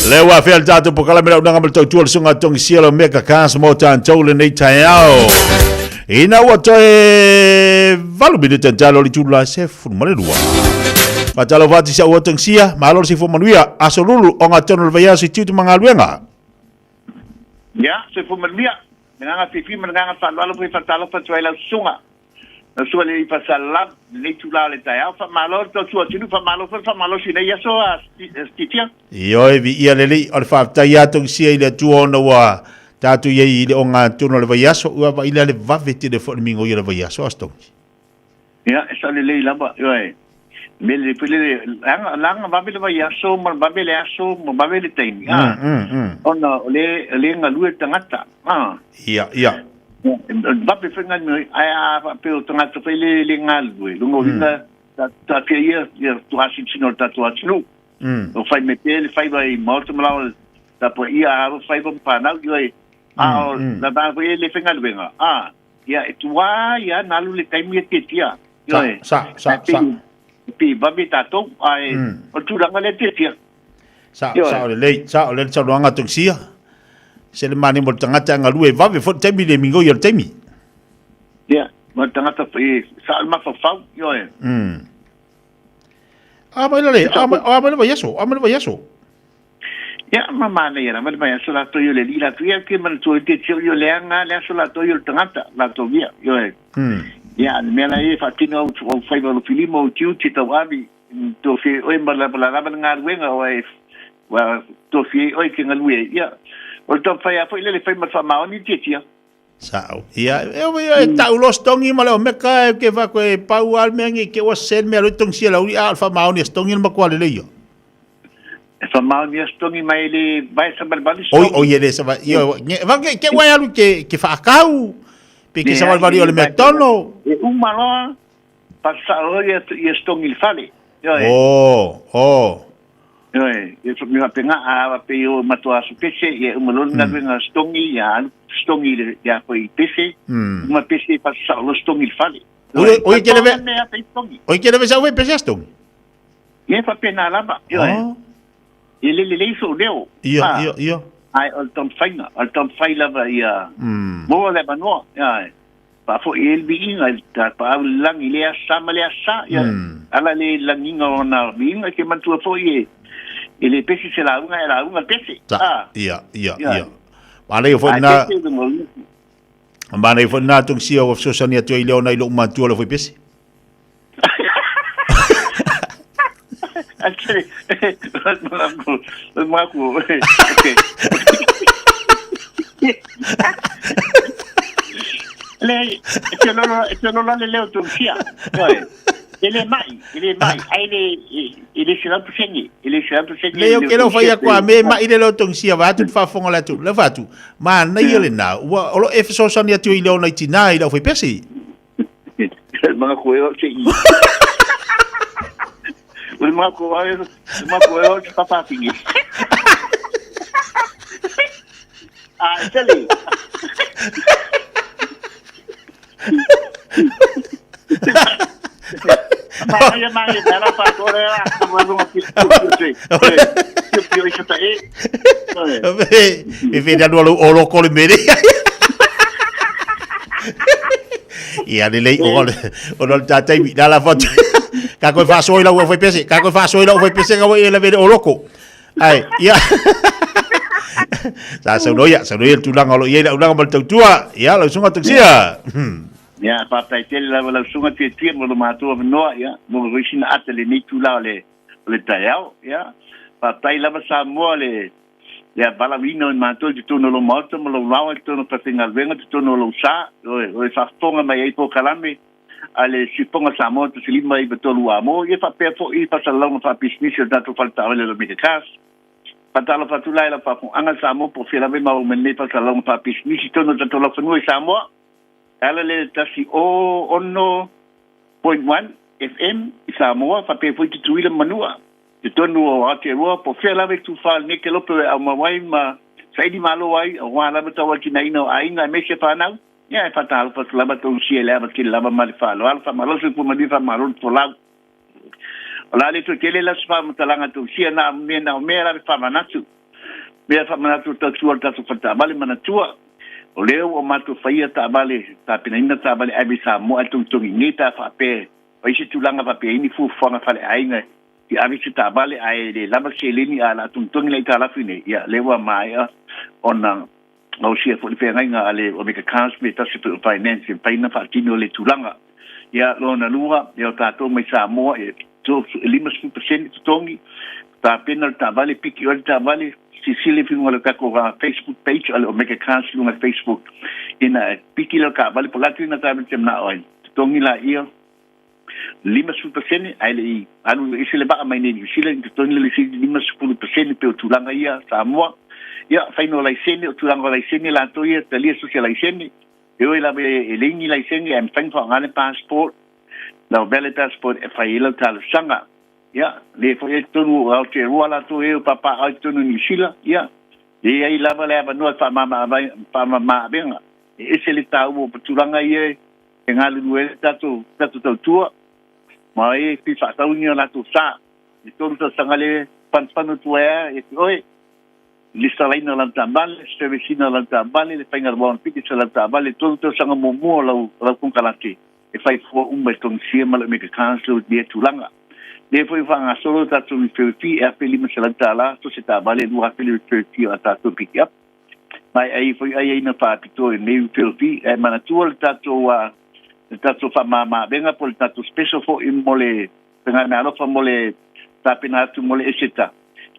Le wa fel tatu po kala mera unanga maltau tua sunga tongi sielo meka kasa mo tan tole nei taiao. Ina wa toe valu bide tantalo li tula se fu male lua. Patalo vati sa wa tongi sia malo si fu manuia asolulu onga tono vaya si tiu manga luenga. Ya, se fu manuia. Menanga fifi menanga falalo pe fatalo pa tuela sunga. Na sua le pasala le tula le taiao fa malo to sua tinu fa malo si nei aso stitia. Io e vi ia leli o fa taia tongi sia ile tuona wa tatu ye ile onga tuno le vaiaso ua va ile le vaveti de formingo ile vaiaso astongi. Ya, esa le lamba, yo e. Mele pele langa babele vaiaso, ma babele aso, ma babele taimi. Ona le ngalue tangata. Ia. Babe fengan me ai pe o tangata pele le ngalue. Lungo vinga ta pia ia tu asi sino tatu atlu. O fai me pele fai vai morto malao ta po ia fai bom panau yo e. La ba le fengan venga. Ya etua ya nalu le taimi te tia. Yo e. Sa. Pi babi tato ai o tu ranga le te tia. Sa le sa luanga toksia. Se le mani mo tangata ngalue vave fo temi le mingo yo temi. Ya, mo tangata pe sa ma fa yo e. Ama le vayaso. Ya, mama le era, mas vai sola to yo le lila tu ya que man tu te tio yo le anga le sola to yo tangata la to via yo e. Ya, me la e fatino o fai lo filimo o tiu ti tawabi to fi o mbala bala ngar wenga o e wa to fi o ke ngalue ya. O to fai a foi le fai ma fa ma oni ti tia. Sao. Ya, e ta ulos tongi malo meka ke va ko pau al mengi ke o sen me lo tong sia la uri alfa ma oni stongi ma kwa le yo. Fa ma oni stongi mai le vai sa balbali. Oi ele sa va yo va ke wa alu ke fa kau. Porque se va vario le metono. Malo passa hoje e stongi fale. Oh. Eso me va penga a pe o matua su pese e o malon na venga stongi ya foi pese. Uma pese passa lo stongi fale. Oi que leve. Oi que leve já o pese stongi. E fa pena lava. Ele hizo leo. Io. Ai alton faina va ia mo le bano ya pa fo el biinga ta pa lang ile sama le sa ya ala le langinga ona biinga ke man tu fo ye ele pesi se la unga pesi ia vale fo na mane fo na tung sia of so sania tu ile ona ilo man tu lo fo pesi actually Marco okay Io non le leo sia. Ele mai. Ele será pro segui. Leo que não foi a qua me mai ele lo tong sia va tu fa fonga la tu. Le va tu. Ma na ele na. O lo efso sonia tu ile ona tina ile foi pesi. Mga kuyo sei. Mga kuyo ci papa fini. Sally. Mai dalla fattore mi vede a lo col meri. Ia le lei o lo tatai mi dalla foto. Kako fa so ila foi pese, ka ele vede o loco. Ai, ia. Sa no ia tu lang lo ia ulang mal tua. Ia lo sunga tuksia. Ya, papai tele la sunga te mo mato no ya, mo risina atele ni tu la le taiao, ya. Papai la sa mo le ya bala vino en mato tu no lo morto, mo lo lawa tu no patinga venga tu no lo sa, o fa fonga mai ai po kalame. Ale si ponga sa mo tu silima I betolu amo, ye fa pe fo I pa sa longa fa business da tu falta le medikas. Patala fatula la fa anga sa mo po fela me ma me pa sa longa fa business tu no tu lo funu sa mo. Ala le tasi o ono 0.1 FM Samoa fa pe foi tu ile manua. Te tonu o Aotearoa po fela me tu fa ne ke lope au mawai ma saidi malo ai o wala me tawa ki naino ainga me se fa nau. Ya fa tal fa laba to si ele ba ki laba mal fa lo alfa malo se pu ma di fa marun to la. Ola le to kele la spa mtalanga to si na me na me la fa manatu. Mea whamana tu tua tatu whatabale mana tua. O leo o matu whaia tabale, ta pinaina tabale aibi sa mo atuntungi ngeta whape. Paisi tulanga whape ini fu whanga whale ainga. Ki avi si tabale ai le lama se lini a la atuntungi le talafine. Ia lewa maia ona au sia fo le whengainga ale o meka kansme tasi pu finance paina whaatino le tulanga. Ia lona lua, ia tato mai sa mo e 5% tutongi. Ta pena tabale piki o tabale. Sili fingo le kako Facebook page ale o meka council na Facebook ina pikilo ka bali polatu na tabe temna oi tongi la ia 5% ale anu isile ba mai ni sile tongi le 5% pe tulanga ia Samoa ia faino la sene tulanga la sene la toia talia social la sene eu ela be elingi la sene am fang for ngane passport na bele passport e failo tal sanga ya le foi tonu au te ruala to e papa au tonu ni sila ya e ai lava leva no fa mama benga e se le tau po tulanga ye ngalu no tatu tua mai pi fa tau ni la tu sa e tonu to sangale pan tu e oi lista lain na tambal service na tambal le pengar bon pi se la tambal tonu to sanga momo la kun kalati e fai fo ton sia mal me ka council de tulanga. Le foi fanga solo tatu mi feuti e peli masalanta la to se tabale du rapeli feuti a tatu pick up mai ai foi ai na papito e me feuti e manatua tatu fa mama benga por tatu special for imole penga na lo fa mole tapina tu mole eseta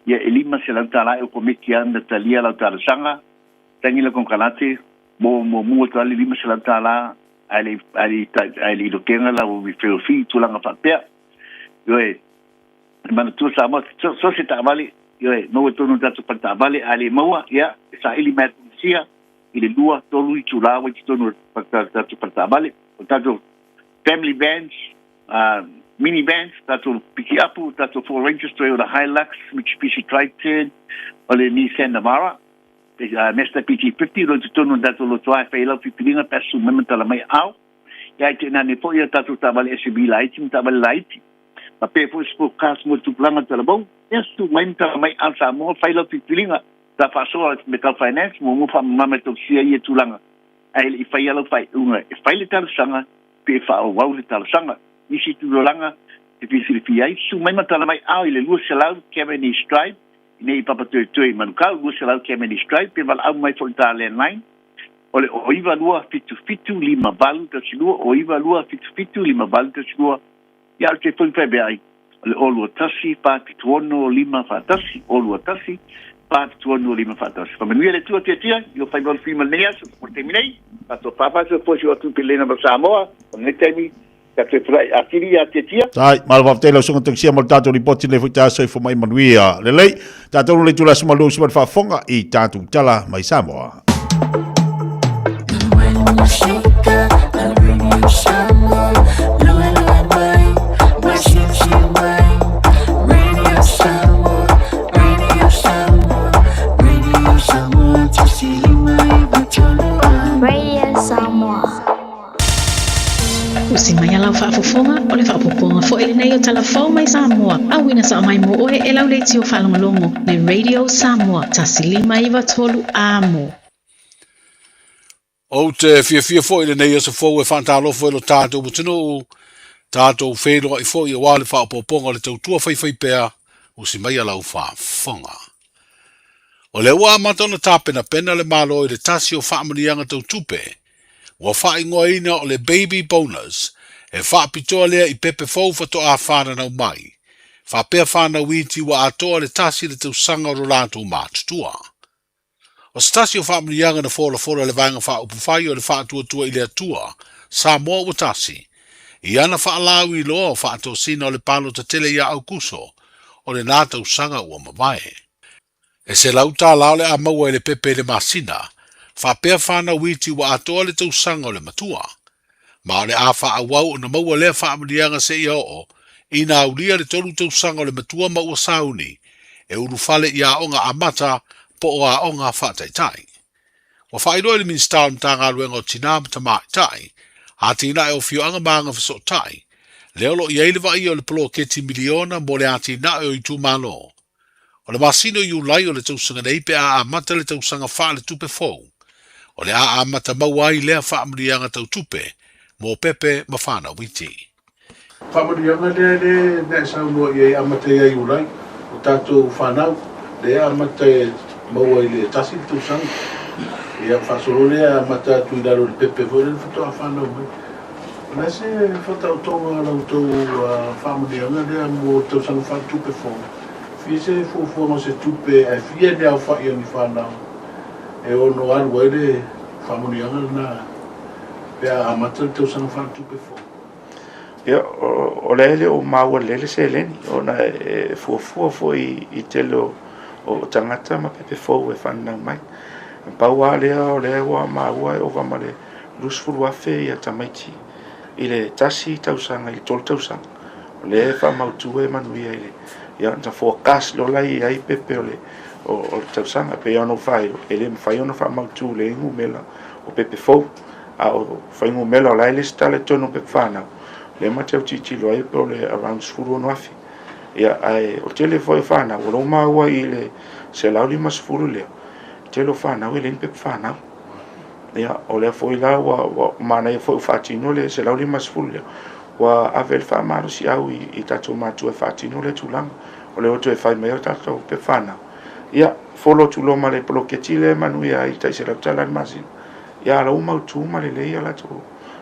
ia elima masalanta la e komiti anda talia la tala sanga tangila con kalati mo tali lima masalanta la ali lo kenga la mi feuti tulanga papea yoe mana tu sama so se tabale yoe no to no tatu tabale ale maua ya sa ili matisia ile dua tolu itula wa tonu tatu tabale tatu family bands mini bands tatu piki apu tatu for register the Hilux Mitsubishi Triton ole Nissan Navara Mr. PT50 lo tonu tatu lo toa faila pipilinga pasu mementala mai au ya tena ne po ya tatu tabale SB light tabale light Ape fo spo kas mo tu planga talabou yes tu mai alsa mo faila pipilinga ta faso metal finance mo fa mama to sia ye tulanga ai i faila fai unga e faila tal sanga pe fa o wau tal sanga isi tu langa te pisiri fiai su mai matala mai au ile lu selau Kemeny Stripe nei papa tu man ka lu selau Kemeny Stripe pe val au mai fo ta line ole o iva lua fitu lima balu ta silua o iva lua fitu lima balu ta silua ya te foi febai le olu tasi pa tuono lima fatasi olu tasi pa tuono lima fatasi pa menu le tua tia yo fai gol film neas por terminei pa to papa se foi o tu pelena ba Samoa ne temi ka te frai akiri ya tia tai malva tele so ngata sia maltato ripoti le foi taso fo mai manuia le lei tato le tula sma lo sma fa fonga I tatu tala mai Samoa Usi mai alau whaafofonga o le whaapoponga fo ele nei o talafau mai Samoa. Awina sa mai mo oe e lau leiti o whalongolongo le Radio Samoa tasili mai watolu amo. O te fia fo ele nei o sa fo e whantalofo e lo tātou butino tātou whelo I fo I wale whaapoponga le tautua whai pēr usi mai alau whaafonga. O le ua matona tāpena pena le malo I le tasi o whaamanianga tautupe wa wha ingoa ina o le baby bonus e wha pitoa lea I pepe fau to a whana nau mai. Wha pea whana witi wa atoa le tasi le tau sanga ro lātou mātutua. O stasi o whaamanianga na fora le vanga wha upufai o le wha tua I le atua, Samoa o tasi. I ana wha alawi loa o wha ato sina o le palo ta tele ia au kuso o le nātou sanga ua mawae. E se lauta lao le a maua I le pepe le masina, fa pea whana witi wa atoa le tau sanga o le matua. Ma le a wha awau o na maua lea wha amanianga se ia o, ina aulia le tolu tau sanga o le matua maua sauni, e urufale ia onga amata po o a onga wha taitai. Wa wha ilo le minstau mtanga luenga o tina mta mai tai, a tina e o fio anga maanga fiso tai, leo lo ia ile wa ia o le polo keti miliona mo le a tina e o I tu malo. O le masino i ulai o le tausanga nei pe a amata le tausanga wha le tupe fōu. O le a amata mauai lea wha amrianga tau tupe, mō pepe ma whana witi. Whamarianga le ne saunua i amata i ulai, o tātou whanau, le amata mauai le tasi tausanga. Ia whasoro le amata tui laro le pepe fōu le whatoa whanau mai. Nā se whatau tonga lau tau whamarianga le mō tausanga wha tupe fōu. Fise fufuanga se tupe e fia ne au whaia ni whanau. E ono alu ele whamurianga na pea amata le tausanga wha tupe fōu. Ia, o lele o maua lele se leni. Ona e fuafua fo i tele o tangata ma pepe fōu e whanau mai. Paua lea o lea wa maua e ova male lusfuru afe i a tamaiti. I le tasi tausanga, i tol tausanga. O le wha mautu e manuia i le. Ia ta forecast lo lai ai pepe o tausanga pe ono fai ele fai ono fa mautu le ngu mela o pepe fo a o fai ngu mela lai le stale tono pe fana le mateu titi lo ai pe le around sfuru no afi ia ai o tele foi fana o lo maua i le se la lima sfuru le tele fana o le pe fana ia o le foi la wa mana e foi fatino le se la lima sfuru le wa avel fa maro si au i tato matu e fatino le tulang o le oto e fai meo tato pe fana ia folo tu lo male ploketile manuia i tai se la tala masin ia la uma tu male le ia la tu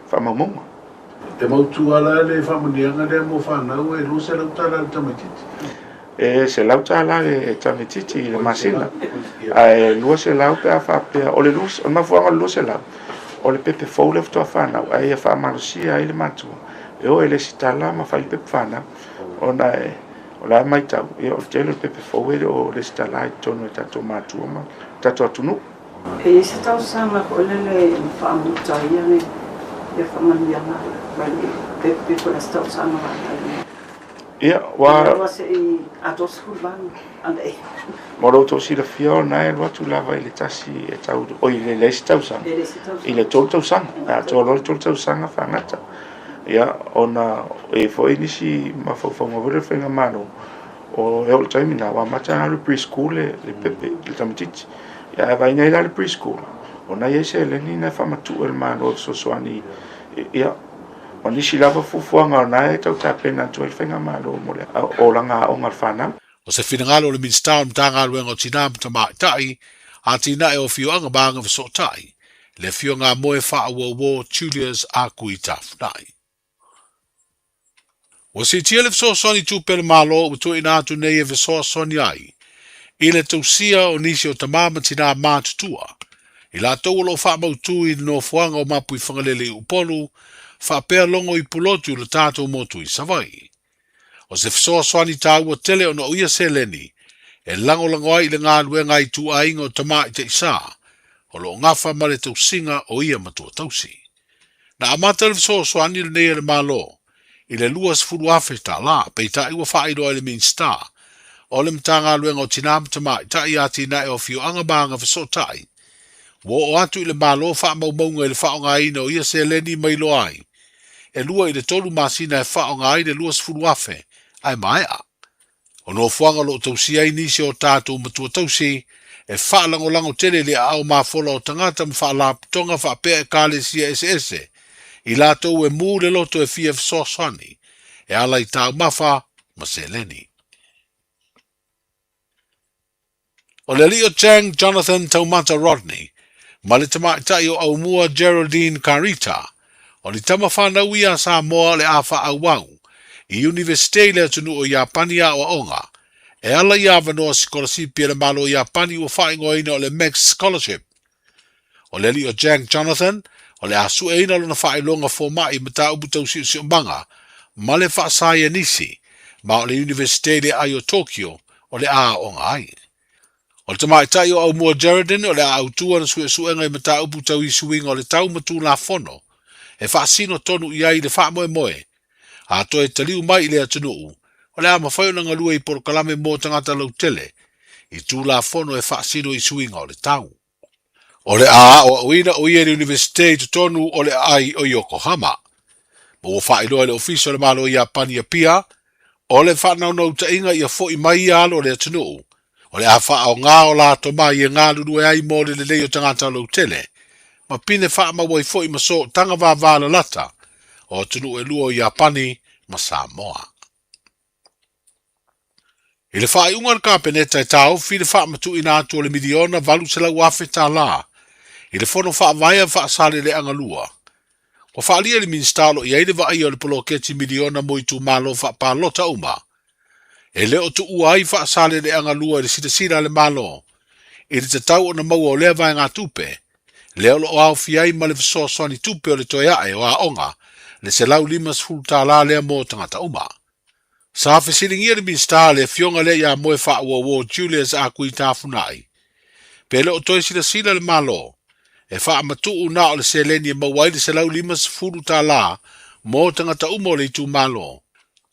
fa mamonga te mautu ala le fa mundianga le mo fana o e lu se la tala tamatiti e se la tala e tamatiti le masina ai lu se la pe fa pe o le lu o ma fo lu se la o le pepe fo le fto fana ai fa marusia ai le matu e o ele sitala ma fai pe fana ona e o la mai tau e o tele pepe fo e o le sitala e tono e tato matu ma tato atunu e se tau sama o le fa muta ia ne e fa mania na vale pepe ko la tau sama ia wa se i atos kurban ande moro to si la fio na e lo tu lava ile tasi e tau o ile le tau sama ile tau sama a to lo tau sama fa ngata ia ona e foi nisi ma fo mo vere fenga mano o e o time na wa mata na preschool le pepe le tamititi ia vai nei la preschool ona ia se le ni na fa matu el mano so soani ia o nisi lava fu nga na e tau ta pena to el fenga mano mo le o langa o ngal fana o se finangalo le minsta mtanga luengo tina mtama tai atina e o fio anga banga so tai le fio nga moe fa wo Julius akuitaf nai o se tiele so soni tu per malo o tu ina tu nei e so soni ai ile tu sia o nisi o tamama tina mat tua ila to lo fa mo tu i no fuanga o mapu i fangalele upolu fa per longo i pulotu le tato motu i savai o se so soni ta o tele o no ia seleni e lango ai le nga luenga i tu ai ngo tama i te isa o lo ngafa male tu singa o ia matu tausi na amata le so soni le nei le malo i le luas fulu afe ta la, pe ta iwa wha ido ele min star. O le mtanga luenga o tinam tama, ta i ati na e o fio anga banga fiso tai. Wo o atu i le malo wha maunga i le wha o ngā ina o ia se leni mai lo ai. E lua i le tolu masina e wha o ngā ina luas fulu afe, ai mai a. O no fuanga lo tausi ai nisi o tātou matua tausi, e wha lango tele le au maa fola o tangata ma wha la tonga wha pea e kāle sia ese. I lato e mu le loto e fia sosani, e ala i tau mafa ma se leni. O le Leo Chang Jonathan Taumata Rodney, ma le tamaitai o au mua Geraldine Carita, o li tama whanau ia sa moa le awha au wau, i Universite le atunu o Iapania o onga, e ala i awanoa skolasipi le malo i Iapani o whaingoina o le Max Scholarship. O le Leo Chang Jonathan, o le asu e ina lona whaelonga fo mai mata upu tau si umbanga, ma le whaasaya nisi, ma o le Universite le ai o Tokyo, o le a o ngai. O le tamaitai o au mua Geraldine, o le a au tua na suenga i mata upu tau i suinga o le tau matu la fono, e whaasino tonu i ai le wha moe, a to e taliu mai i le atunuu, o le a mawhaio na ngalua i porokalame mō tangata lau tele, i tū la fono e whaasino i suinga o le tau. O le a o uina o ia le Universite tu tonu o le ai o Yokohama. Mo whailoa le ofisio le malo i a Pania Pia, o le whanau nau ta inga i a fo i mai alo le atunuu, O le a wha o ngā o la to mai e ngā lulu e ai mō le lei o tangata lau tele. Ma pine wha ma wai fo i maso tanga wā wāla lata. O tunu e luo i Apani ma Samoa. I le wha i unga ka peneta e tau, fi le wha matu i nā tō le miliona valu se lau afe tā la. I le whono wha vaia wha sale le anga lua. Wa wha lia le minstalo i aile wa ai o le polo keti miliona mo i tu malo wha pālota uma. E leo tu uai wha sale le anga lua le sita sira le malo. I le tatau o na maua o lea vai ngā tupe. Leo lo au fiai ma le viso soani tupe o le toia e o a onga. Le se lau limas fulta la lea mo tangata uma. Sa fesilingia le minsta le fionga le ia moe wha ua Julius a kui tāfunai. Pe leo toi sila sila le malo. E wha amatu una o le se leni e mawai le se lau limas fulta la mo tangata uma o le tu malo.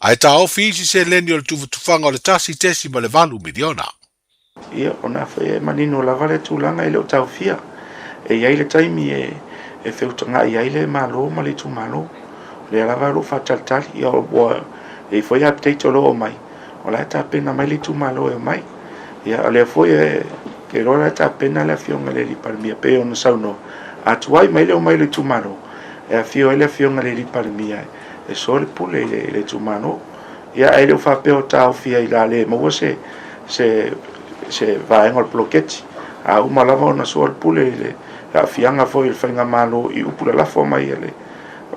Ai ta ofi isi se leni o le tufanga o le tasi tesi ma le valu miliona. Ia, ona whae manino lava le tūlanga i leo tau fia. E iai le taimi e whiutanga i aile malo ma le tu malo. Le alava lo whataltali i o e foi update o lo mai. O la ta pena mai le tu malo e mai. Ia, le foi ke rola ta pena le fionga le li parmia pe ona sauno. Atuai mai le o mai le tu malo. E a fio ele fionga le li parmia. E so le pule le tu malo. Ia, e le fa pe o tau fia i la le mo se va en el bloquete a uma lava ona so el pule le a fianga foi el fenga malo i upula la forma i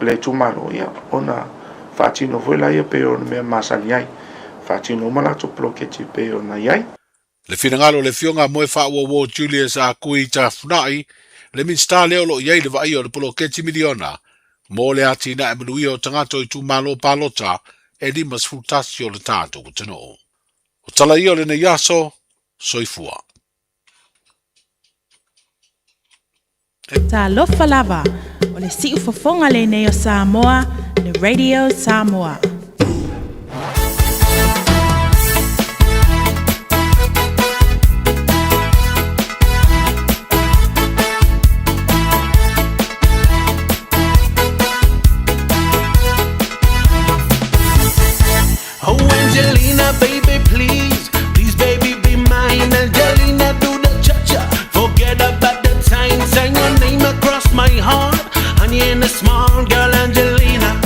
le tu malo ia ona fatino foi la ia pe on me masaniai fatino mala to bloquete pe ona iai le finangalo le fionga moe fa wo Julius a kui ta funai le minsta leo lo iai le vai o le bloquete miliona mo le atina e mluio tangato i tu malo palota e limas futasio le tato kutano o tala io le ne yaso soifua. Ta lofa lava o le si ufofonga le nei o Samoa, le Radio Samoa. Oh Angelina, baby, please. Baby, be mine, Angelina, do the cha-cha. Forget about the time, sign your name across my heart. Honey and a small girl, Angelina.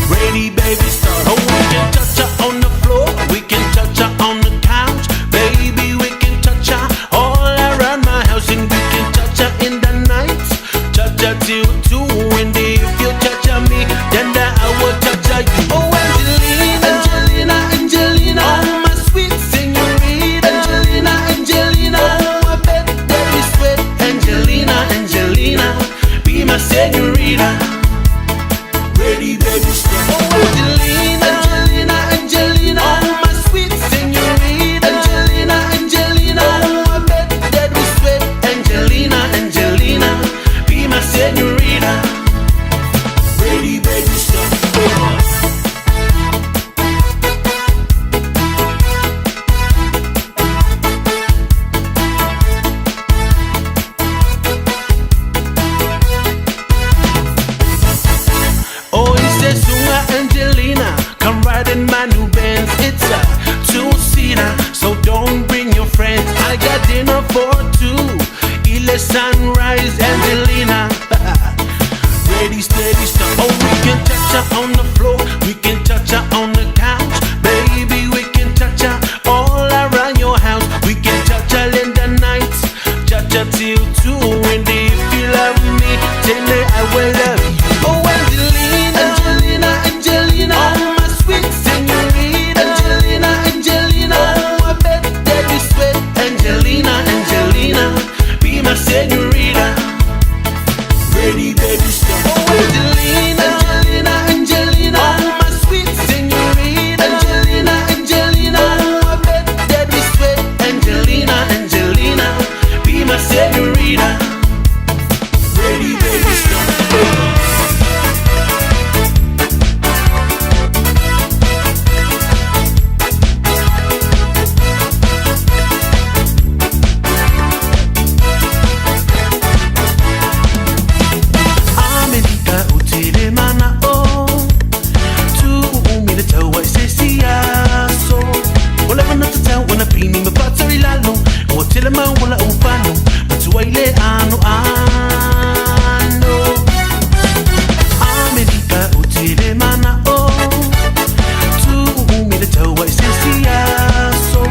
Ready, baby, start. Oh, we can cha-cha on the floor, we can cha-cha on the couch. Baby, we can cha-cha all around my house. And we can cha-cha in the night, cha-cha till 2. And if you cha-cha me, then I will cha-cha you. Oh, Angelina, Angelina, Angelina. Oh, my sweet señorita, Angelina, Angelina. Oh, I bet that is sweet, Angelina, Angelina. Be my señorita. Ready, baby, stop. Oh, Angelina, Angelina, Angelina. Oh, my sweet señorita, Angelina, Angelina. Oh, I bet that is sweet, Angelina, Angelina. Be my señorita. Ready, baby, stop. Angelina, come ride in my new Benz. It's a 2-seater, so don't bring your friends. I got dinner for 2. Ile sunrise, Angelina. Ready, steady, stop. Oh, we can cha-cha on the floor, we can cha-cha on the couch. Baby, we can cha-cha all around your house. We can cha-cha in the night, cha-cha till 2. And if you love me, tell me I will love you. Oh, Angelina, Angelina, Angelina. Oh, my sweet señorita, Angelina, Angelina. Oh, I bet that you sweet, Angelina, Angelina. Be my señorita. Ready, baby, stop. Oh, Angelina, Angelina, Angelina. Oh, my sweet señorita, Angelina, Angelina. Oh, I bet that you sweet, Angelina, Angelina. Be my señorita. Ready, baby, stop. tele maula ufano matuaile ano America utile mana o tu umile tawa esencia so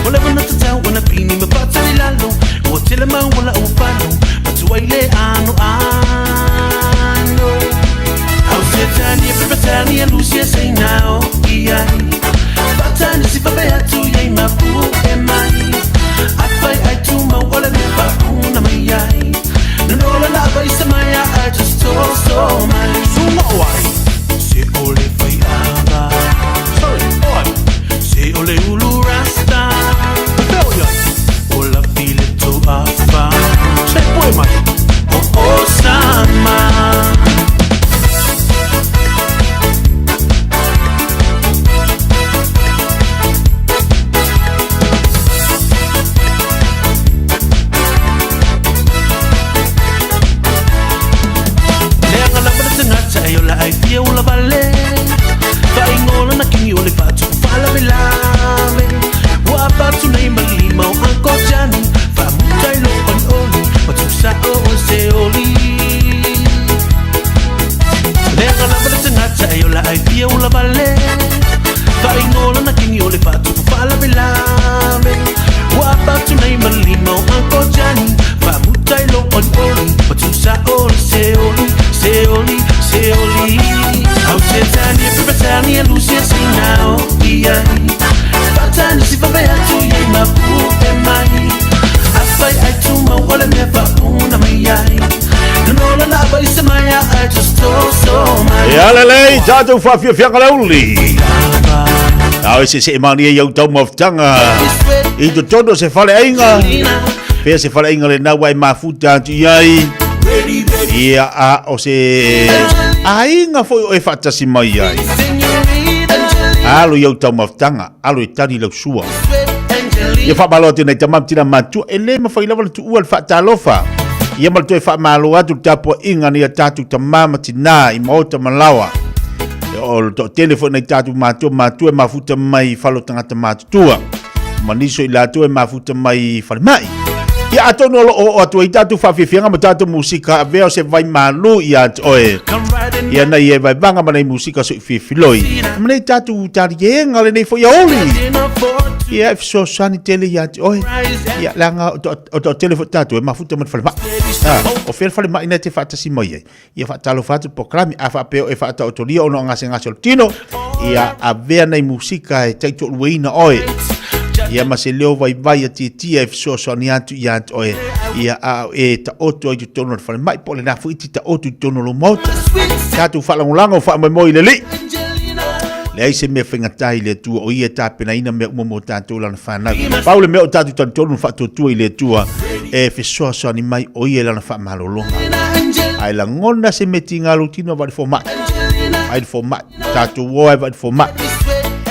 wala wana tata wana pini mapata lalo utile maula ufano matuaile ano Ausetania prepatania lucia say now yeah Batani si babea tu yai mapu emai Apai ai tu ma wala me bakuna mai ai No la lava isa mai I just told so mai Suma wai Se ole fai anga Sorry oi Se ole ulu rasta Peo yai Ola file to afa Se poi mai Oh sama Ai fia ula vale Vai ngola na kingi ole fatu Fala belame Wa patu na imali mau anko jani Fa mutai lo on oli Matu sa o se oli Lenga na bala tangata Ayola ai fia ula vale Vai ngola na kingi ole fatu Fala belame Wa patu na imali mau anko jani Fa mutai lo on oli Matu sa o se oli Se oli Seoli, Ausetania, Prepatania, Lucia, say now, yeah. Batani, si babea tu yai mapu emai. Apai ai tu ma wala me bakuna mai ai. No la lava isa mai I just told so mai. Ya lele, jatuh fafia fiang lauli. Au se mania yau tau maftanga. Itu todo se fale ainga. Pea se fale ainga le na wai mafuta tu yai. Ia a o se ainga foi o e fatasi mai ai. Alo yau tau maftanga, alo e tani lau sua. Ia fa malote nei tamam tina matu ele ma foi lava tu ua fa talofa. Ia mal tu e fa malo atu tapo inga ni tatu tamama tina I mota malawa. O to telefone nei tatu matu e mafuta mai falo tangata matu tua. Maniso I latu e mafuta mai fal mai. Ia atono o atu I tatu whawhiwhianga ma tatu musika a veo se vai malu I at oe. Ia nei e vai vanga ma nei musika so I whiwhiloi. Ma nei tatu utari e ngale nei fo iaoli. Ia e so sani tele I at oe. Ia langa o to telefo tatu e mafuta ma whalema. O whir whalema ina te whatasi mai. Ia whatalo whatu pokrami a whapeo e whata otoria ono ngase ngase o tino. Ia a vea nei musika e taito uweina oe. Ia ma se leo vai a tia e so ni atu I atu oe. Ia a e ta oto I tutono whale mai pole na fuiti ta oto I tutono lo mota. Tatu whalangulanga o wha moi le li. Le ai se mea whengatai le tua o ia tāpena ina mea umomo tātou lana whanau. Paule mea o tātou tantono whatotua I le tua e whesoa ni mai o ia lana whamalolonga. Ai la ngona se me tinga lutino vadi fo mai. Ai fo mai. Tātou oe vadi fo mai.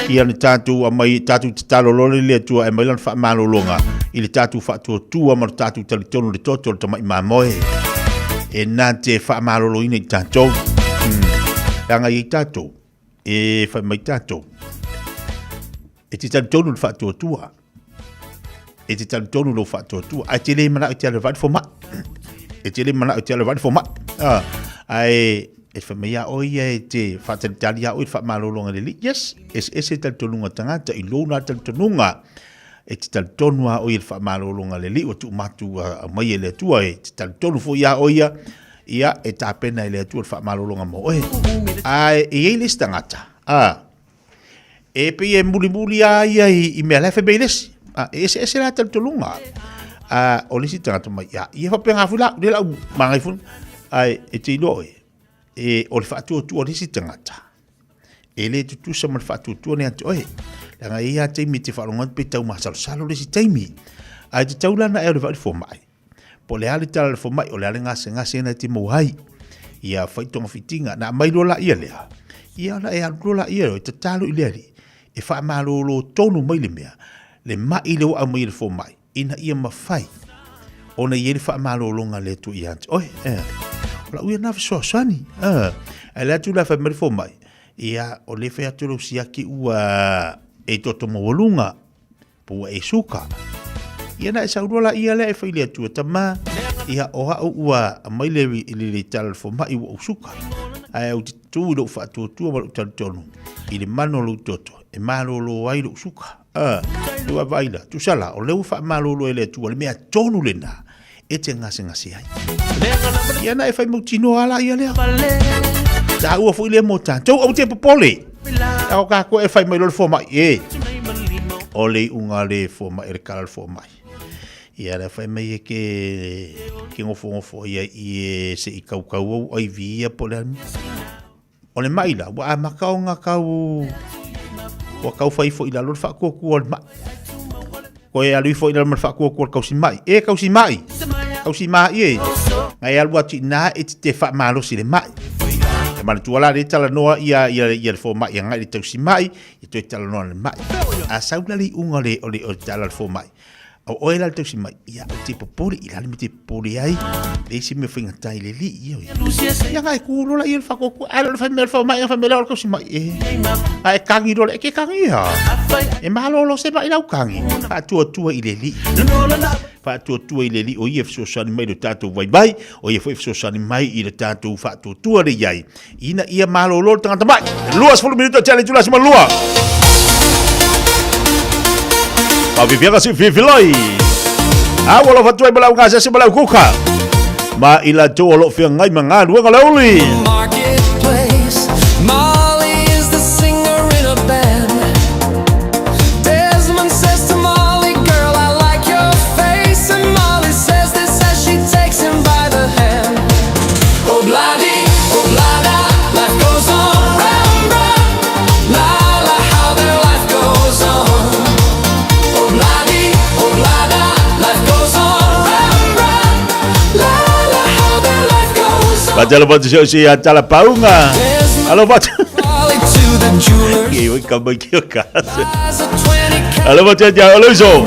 Ia ni tātou a mai tātou te talo lore le tua e mai lana whamalolonga. I le tātou whatotua ma tātou talitono le toto le tamai mamoe. E nā te whamaloloina I tātou. Ranga I tātou. E whai mai tātou. E te talitono le whatotua. E te talitono le whatotua. Ai te le mana o te ale vadi fo mai. E te le mana o te ale vadi fo mai. Ai... E whamea o ia e te whatalitari au I whamalolonga le li. Yes, e se talitonunga tangata I lona talitonunga. E te talitonua o ia whamalolonga le li. O tu matu a mai e le tua e te talitonu fo ia o ia. Ia e tāpena e le tua whamalolonga mo oe. Ai e e les tangata. E pe e muli a ia I mea lefe beilesi. E se la talitonunga. O lesi tangata mai. Ia whapenga fula. Le lau mangai fun. Ai e te ilo e. E o le whaatuatua risi tangata. E le tutusa ma le whaatuatua ne atu oe. Langa ia teimi te wharongat pe tau masalo risi teimi. Ai te taulana e o le whaari fo mai. Po le ale tala le fo mai o le ale ngase na te mauhai. Ia whaitonga fitinga na mai lola ia lea. Ia ona e alulola ia o te talo I leari. E wha malolo tonu mai le mea. Le mai le wa mai le fo mai. Ina ia mawhai. Ona ia le wha malolonga le tu I atu oe. La uia na fesosani. Ala tu la fa merfo mai. Ia o le fe atu siaki ua e toto mawalunga. Pua e suka. ia na sa rola ia le fa ile tu tama ia o ha ua mai le telefon mai o suka ai o tu lo fa tu o tonu ile mano lo toto e malo lo ai lo suka tu vaila tu sala o le fa malo lo ele tu le mea tonu le na e te ngasi ai ia na fa mo tino ala ia le ta ua fu ile mo ta tu o te popole o ka ko e fa mai lo fo mai e o le unga le fo mai e kala fo mai ia le fa mai ke ngofo ia i se i kau ai via pola o le mai la wa makau nga kau o kau fai fo ila lo fa ko ma ko e alu fo ila ma fa ko kau si mai e ngai alu ati na e te fa malo si le mai e ma tu ala le tala noa ia fo mai ngai le tau si mai i to tala noa le mai a saula li unga le o tala fo mai o ela te si mai ia te popoli ila le te popoli ai le si me finga tai le li ia ngai ku lo la ia fa ko ala fa me fa mai fa me lo ko si mai ai kangi do le ke kangi ha e malo lo se mai la kangi fa tu ile li fa tu ile li o ia so sa ni mai do tatu vai o ia so sa ni mai i le tatu fa tu le iai ina ia malo lo tanga mai luas 10 minutos challenge la semana lua pa vivianga si viviloi wala fatuai balau ngasa si balau kuka ma ila to lo fia ngai manga luanga lauli Molly is the singer in a band. Desmond says to Molly, girl, I like your face. And Molly says this as she takes him by the hand. Oh, bloody, oh, blada, life goes on, round, round. La, la, how their life goes on. Oh, bloody, oh, blada, life goes on, round, round. La, la, how their life goes on. Bajalo batu si atala paunga. Halo batu. Kiwi kamay kiyo kasi. Halo batu ya halo so.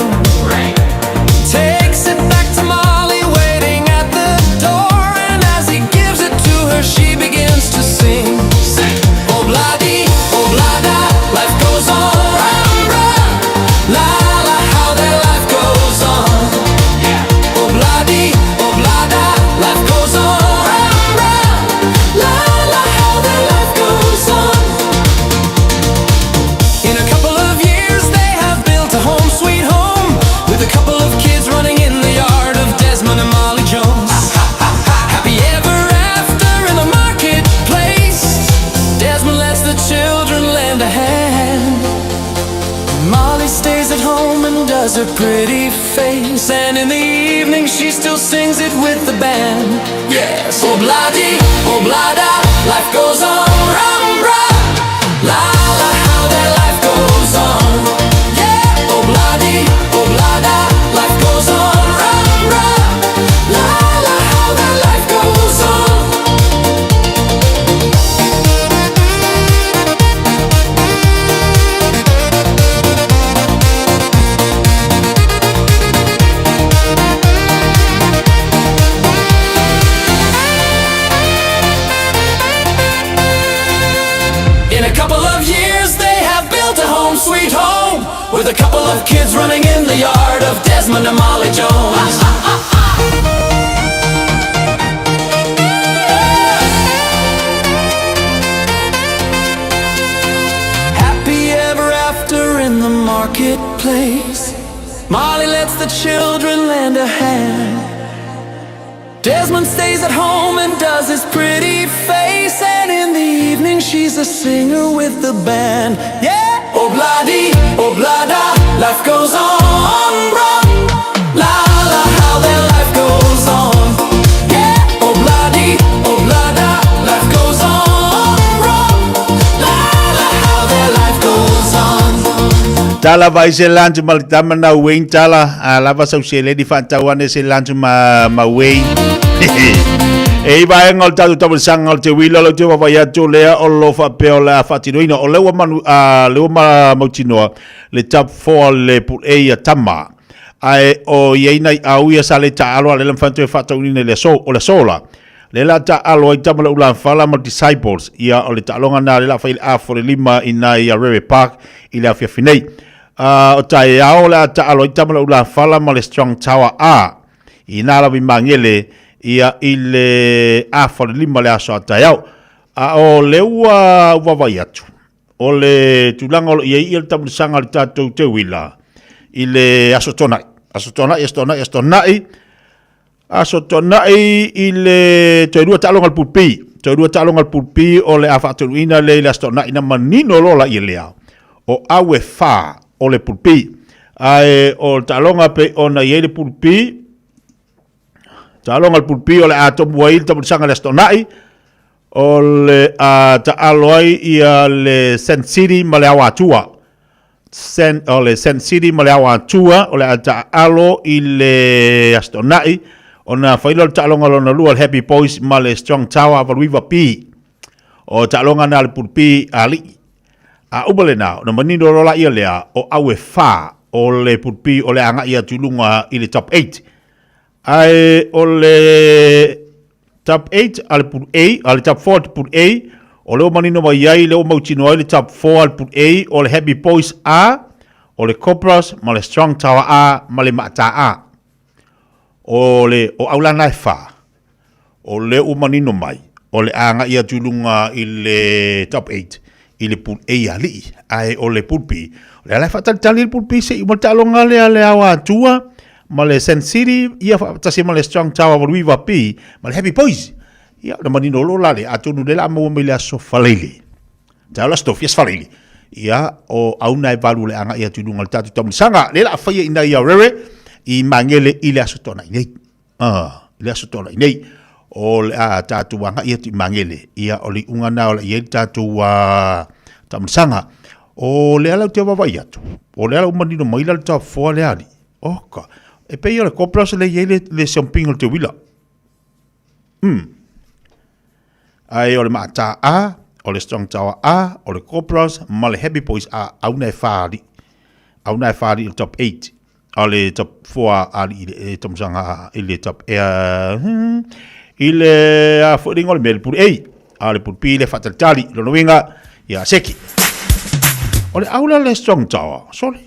Takes it back to Molly waiting at the door, and as he gives it to her, she begins to sing. Oh bloody, oh blada, life goes on, round, round. La la, how their life goes on. Oh bloody, oh blada, life goes on, round, round. La la, how their life goes on. In a couple of years they have built a home sweet home with a couple of kids running in the yard of Desmond and Molly Jones. Happy ever after in the marketplace. Desmond lets the children lend a hand. Molly stays at home and does her pretty face, and in the evening she still sings it with the band. Yes, oh bloody, oh blada, life goes on, round, round. La la, how their life goes on. Yeah, oh bloody, oh blada, life goes on, round, round. La la, how their life goes on. In a couple of years they have built a home sweet home with a couple of kids running in the yard of Desmond and Molly Jones. Happy ever after in the marketplace. Molly lets the children lend a hand. Desmond stays at home and does his pretty face, and in the evening she's a singer with the band. Yeah, oh bloody, oh blada, life goes on, run. La la, how their life goes on. Yeah, oh bloody, oh blada, life goes on, run. La la, how their life goes on. Tala vai se lantu malitama na Wayne tala lava sau se lady fantawane se lantu ma Wayne. E vai ngol tatu tamu sangal te wila lo te wa ya to le o lo fa pe o la fatinoina o le wa manu le wa mautinoa le top 4 le pu e ya tama ai o yeina au ya sale ta alo le fanto fa taunina le so o le sola le la ta alo i tamu la fala mo disciples ia o le ta longa na le la fa a for lima ina ia Rere Park ila fia finei o tai ao le ata alo ita mala ula fala ma le strong tower a i nala vi mangele ia i le a fale lima le aso ata au a o le ua wawai atu o le tulanga o ia i le tamu sanga le tatou te wila i le aso tonai aso tonai i le toirua talonga le pulpi o le afa atuina le aso tonai na manino lola i le au o awe fa o le pulpi ai o talonga pe ona i le pulpi talonga le pulpi o le ato buai tamu sanga le aso tonai o le ta aloi ia le Sen City ma le awatua o le Sen City ma le awatua o le ta alo i le astonai ona failo le talonga lona lua le Happy Boys ma le Strong Tower Valuiva P o talonga na le pulpi ali a ubale na na manino rola ia lea o awe fa o le pulpi o le anga ia tulunga i le top 8 ai o le top 8 al put A al top 4 put A o le manino mai ai le o mautino ai le top 4 al put A o le Happy Boys A o le Cobras ma le Strong Tower A ma le Mata A o le o aulana fa o le o manino mai o le anga ia tulunga i le top 8 i le put A ali ai o le put B le ala fa tali le put B se i mo talonga le awa tua ma le Sen City ia tasi ma le Strong Tower Valuiva P ma le Happy Boys ia na manino lola le atunu le la mo me le aso falele ta la stof yes falele ia o auna e valu le anga ia tununga le tatu tamu sanga le la faia ina ia rere i mangele i le aso tona nei le aso tona nei o le tatu anga ia tu mangele ia o le ungana o le ia tatu tamu sanga o le ala te wawai atu o le ala manino mai la ta fo le ali oka e pe le Cobras le le shopping te wila ai o le Mata A o le Strong Tower A o le Cobras ma le Happy Boys A au nei fari il top 8 o le top 4 ali le tom sanga il top il a foding o le mel pur A le pur P le fataltali lo winga ya seki o le aula le Strong Tower sole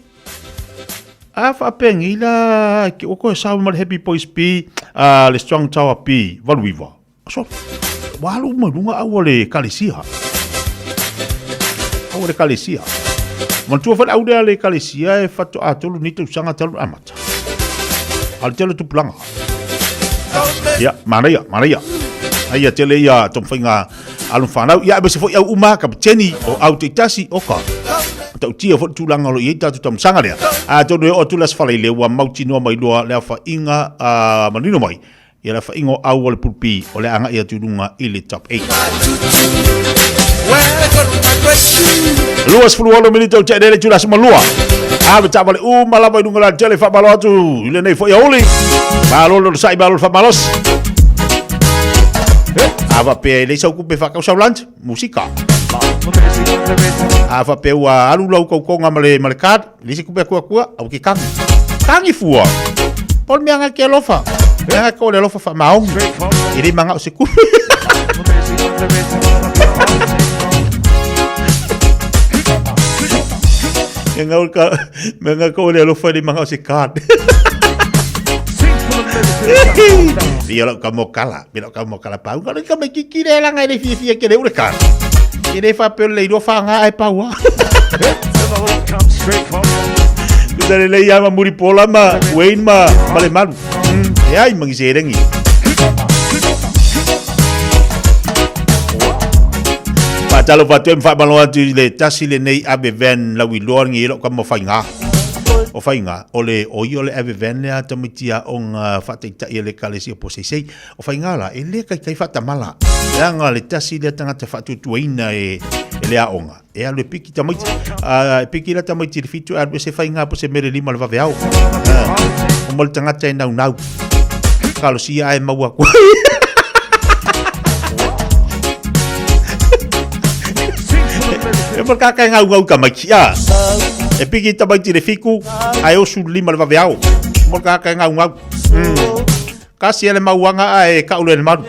a fa pengila ke o ko sa mal Happy Boys P le Strong Tower P Valuiva so walu malunga awole kalisia man tu fa aude le kalisia e fatto atolu ni tu sanga talu amata al tele tu planga ya maria aya tele ya tom finga alun fanau ya be se fo ya uma kapteni o autotasi oka tau tia fo tu langa lo ita tu tam sanga le a to o tu las fale le wa mauti no mai loa le fa inga manino mai ia le fa ingo au le pulpi o le anga ia tulunga i le top 8 Luas fulualo milito te dele tulas malua a beta vale mala vai dunga la tele fa malo tu ile nei fo ya oli malo lo sai malo fa malos ava pe le sa ku pe fa ka saulant musika ava pe wa alu lau ko nga male kat le se ku pe ku au ki kangi fua pol mi anga ke lofa ya ko le lofa fa maong iri manga se ku menga ko le lofa di manga se kat Bila kamu kalah pau kalau kamu kikire lang ai fia ke le ureka ire fa pe le do fa nga ai pau Dari le ya ma muri pola ma Wayne ma male malu ai mangiserengi Patalo patem fa malo atu le tasile nei abe ven la wi lor ngi lo kamu fainga o fainga ole o le ave venne a tamitia on fatita ele kalesi po sei o fainga la ele kai fata mala nga le tasi le tanga te fatu tuina e le a onga e a le piki tamiti piki la tamiti fitu a se fainga po se mere lima le vaveau o mol tanga te nau kalo si ai maua ko e por ka ngau ka makia e piki tabai tire fiku ai o su lima le vaveau mo ka ngau kasi ele mauanga ai ka ule le maru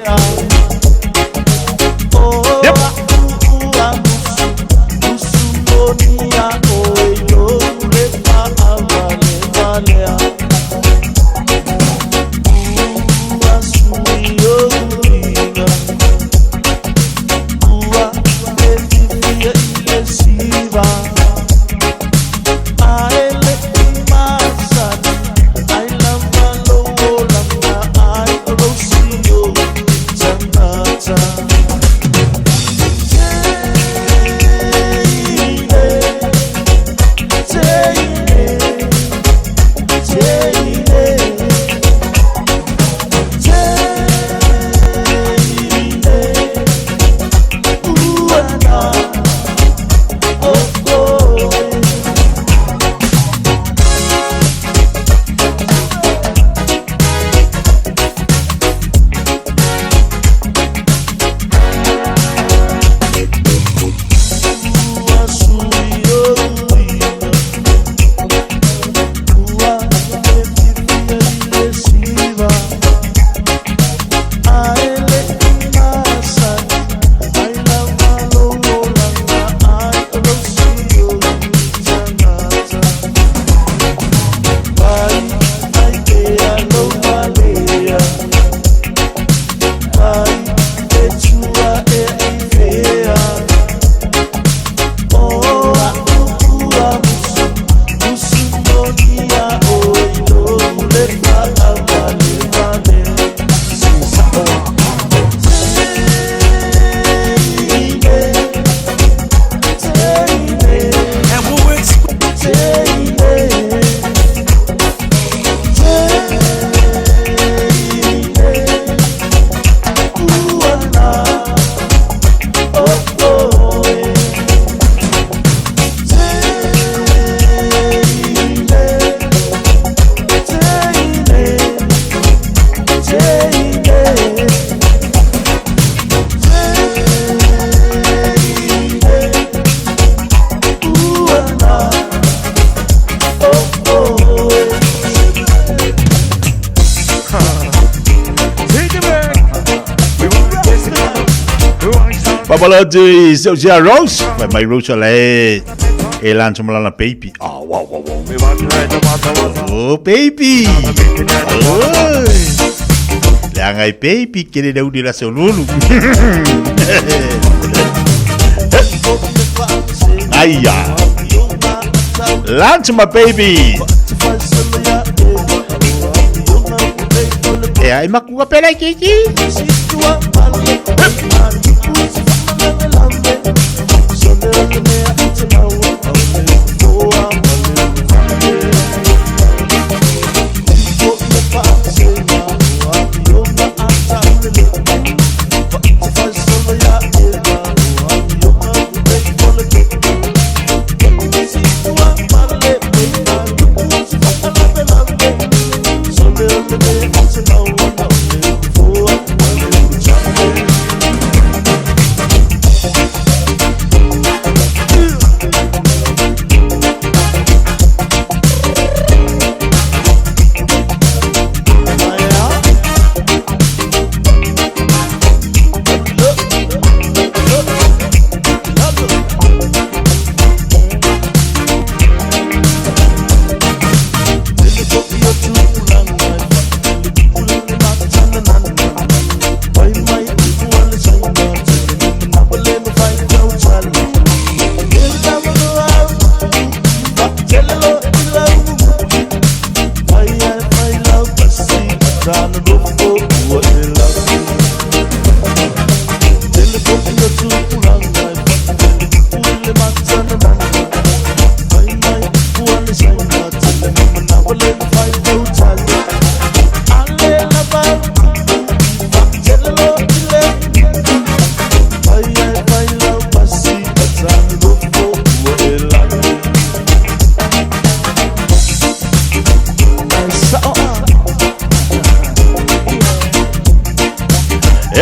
Papalo tu Sosia Rose. My Rose le. Elan Sumalana baby. Oh wow. Oh baby. Oh. Langai baby kini dah udah rasa lulu. Ayah. Lunch my baby. Ya, emak gua pelai kiki.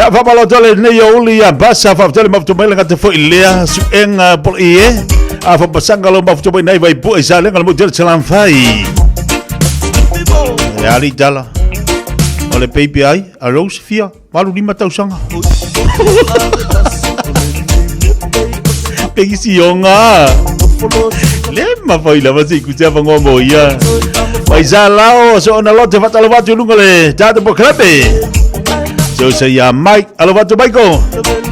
Papalo tole ne yo uli ya basa fa tole mafto mai ngate fo ilea su en pol ie a fa pasanga lo mafto mai nai vai pu isa le ngal mo del salam fai ya ali dala ole baby ai a rose fia malu lima tau sanga pegi si onga le ma foi la vasi ku ja fango mo ia vai za lao so na lote fa talo vatu lungale data po klape so saya Mike Alovato Baiko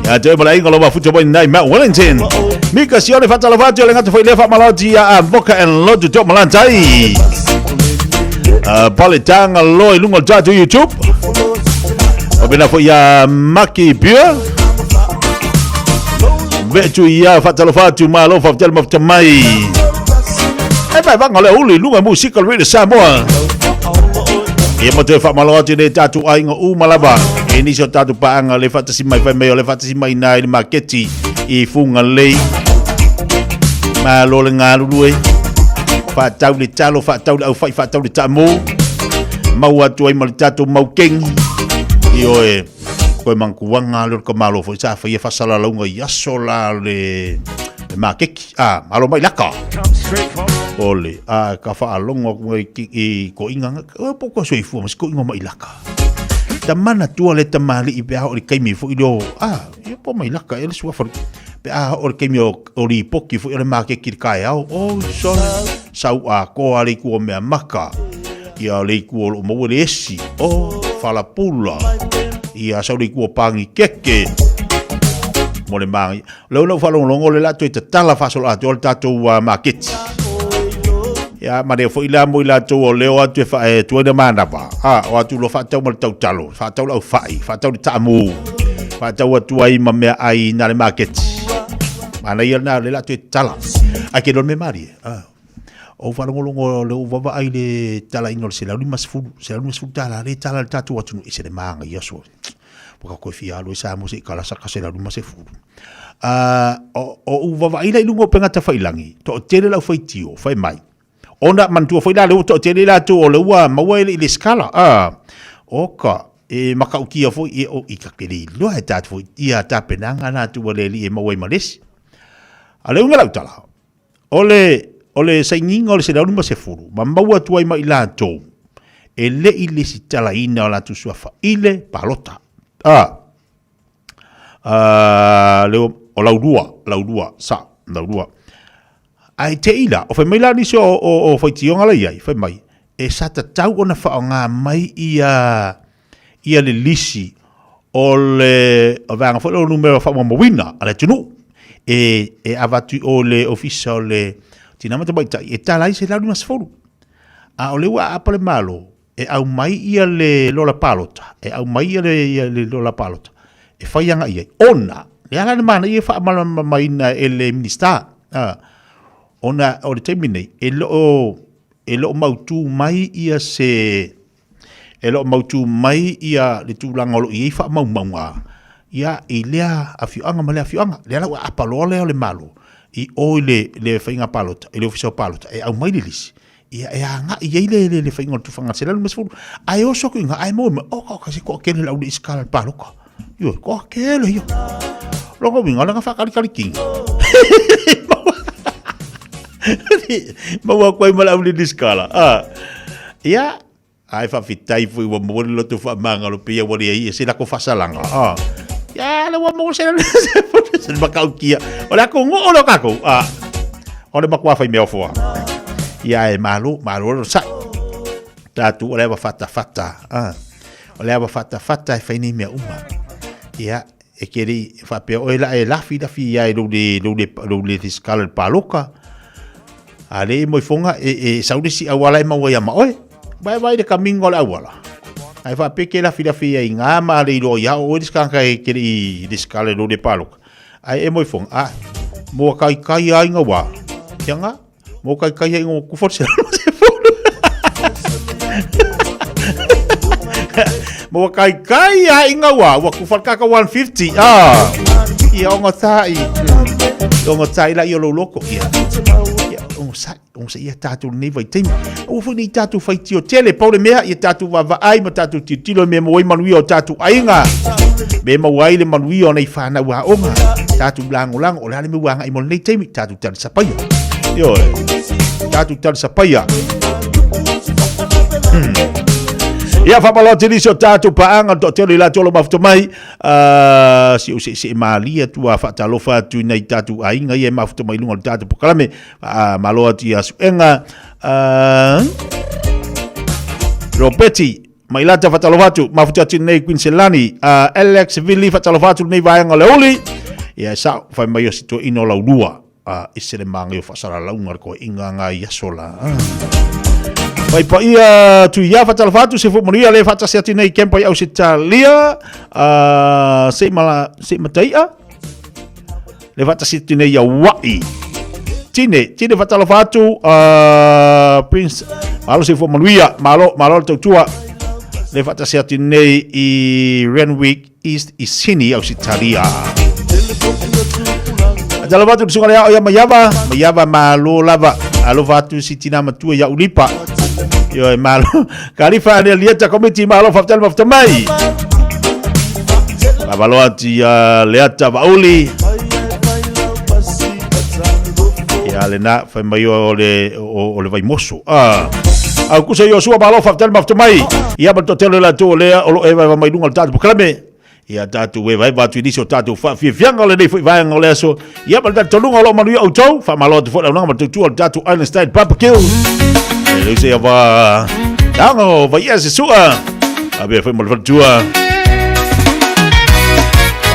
ya te balai ngalo ba futo boy nai Matt Wellington Mika sione fa Alovato le ngata foi le fa maloti ya Boca and Lodge top malantai Paletang lo lungo jatu YouTube obena foi ya Maki Beer Betu ya fa Alovato malo fa tel mafta mai vai va ngalo uli lungo musical radio Samoa ia mo te fa maloti de tatu ai ngo malaba ini so tatu paanga le fatasi mai fai mai le fatasi mai nai le maketi I funga le ma lo le ngalu e fa tau le talo fa tau au fai fa tau le tamo mau atu ai mal tatu mau king io e ko mankuanga le ko malo fo sa fa ia fa sala longa ia sola le makeki malo mai laka ole ka fa longa ko inga poko so ifu mas ko inga mai laka tamana tua le tamali I pe o le kaimi fo ilo ia po mai laka ele sua for pe o le kaimi o li poki fo le make ki kai au so sau ko ali ku me maka ia le ku o mo le esi fala pula ia sau le ku pangi keke mo le mangi lo fa longo le la to tala fa so la to tato market ya ma de fo ila mo ila to leo atu fa to de mana pa o atu lo fa tau mal tau talo fa tau lo fai fa tau tamu fa tau atu ai ma me ai na le market mana ia na le la to tala a ke don me mari o fa longo le o va ai le tala ingol se la mas fu tala le tala tatu atu se de manga ia so poka ko fia lo sa mo se kala sa ka se la mas fu o va ai le lungo penga ta failangi to tele la fai tio fai mai ona mantua foi la le to tele la to le wa mawai le skala oka maka ukia foi o ikakeli lo ha tat foi ia ta penanga na tu le li mawai malis ale unga la tala ole sainginga ole se la uma se furu mambaua tu ai mai la to ele si tala ina la tu suafa ile palota leo o laudua sa laudua ai te ila o fai mai la nisi o fai tionga la iai fai mai e sa ta tau ona wha o ngā mai ia le lisi o le o vanga fo le numero wha mawina ale tunu e avatu o le ofisa o le tina mata bai tai e talai se lau ni masfolu a o le wa apale malo e au mai ia le lola palota e au mai ia le lola palota e fai anga ia ona le anga mana ia wha mai na e le minista ona o le temine e lo mautu mai ia le tūlanga lo i wha maunga ia i lea a fiuanga ma lea fiuanga lea lau a paloa lea o le malo i o le whainga palota i le ofisa o palota e au mai le lisi ia e anga i eile le whainga o tufanga se lalu masfuru ai o soko inga ai mo o kasi ko kene lau le iskala paloka yo ko kele yo loko winga langa whakari kinga maua koe malau le iskala ia ai fa fitai fu wa mo lo tu fa manga lo pia wori ai se la ko fasalanga ya la wa mo se se bakau kia ola ko ngo lo ka ko ole bakwa fa me ofo ya e malo sa tatu ole va fata ole va fata fa ni me uma ya e keri fa pe o la fi ya lo le fiskal paloka ale mo fonga e saudi si awala ma wa ya ma oi vai de caminho la wala ai fa peke la fila inga ma le lo ya o diskanka e kiri diskale lo de palok ai e moi fong mo kai ai nga wa yanga mo kai ai ngo ku forse mo kai ai nga wa ku forka ka 150 ia ngo tai la yo lo loko ia on se ia tatu nei vai temi o fu ni tatu fai tio tele pole mea ia tatu va ai ma tatu tilo me mo manui o tatu ainga me mo wai le manui o nei fana wa onga tatu lango o le me wanga i mo nei temi tatu tal sapaya yo tatu tal sapaya ia fa malo tili so tatu paanga to tele la tolo mafto mai si malia tu fa talo fa tu nei tatu ainga ia mafto mai lunga tatu pokalame malo ti asu enga Roberti mai lata fa talo fatu mafto ti nei Quincelani Alex Villi fa talo fatu nei vaanga leoli ia sa fa mai si to ino laudua isele manga fa sara launga ko inga nga ia sola Pai pa ia tu ia fatal fatu se moria le fata se atinei kempa au se talia se mataia le fata se atinei ia wai tine fatal fatu prince malo se moria malo tu tua le fata se atinei i Renwick East Isini au se talia Jalo batu sunga ya ya mayava malo lava alo fatu sitina matua ya ulipa yo malo kalifa ne lieta committee malo faftal mai babalo ati leata bauli ya lena fa mayo le vai moso au kusa yo sua malo faftal mai ya bato tele la to le o eva mai dunga tatu proclame ya tatu we vai batu diso tatu fa fianga le nei vai ngole so ya balta tolunga lo manu au tau fa malo fo la nga tu tatu Einstein barbecue le se va dango vai ese sua abe foi mal fatua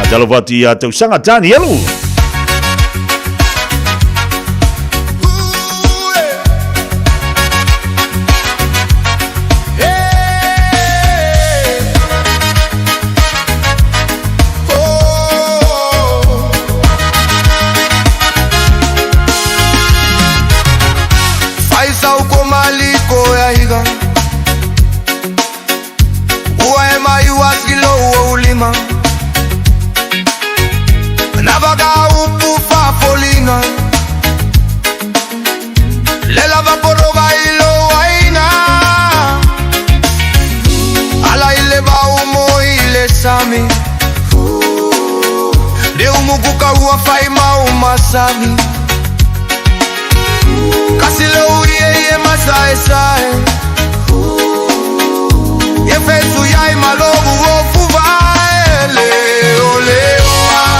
ajalo vati ya tu sanga Daniel Sami Kasilo ye masae sae Ye fesu ya malobu o fuvaele ole o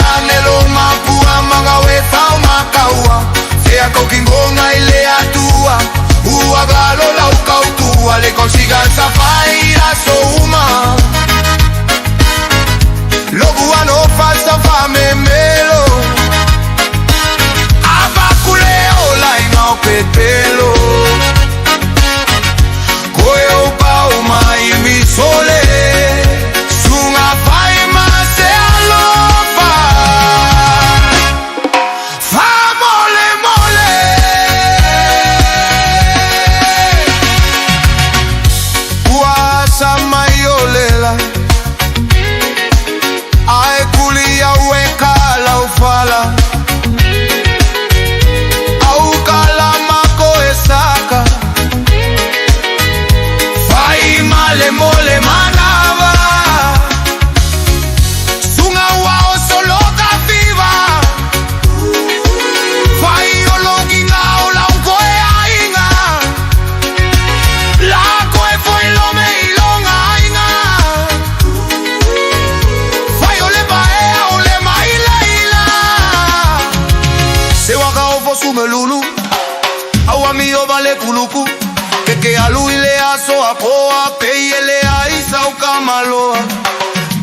poa poa peiele ai sau kamaloa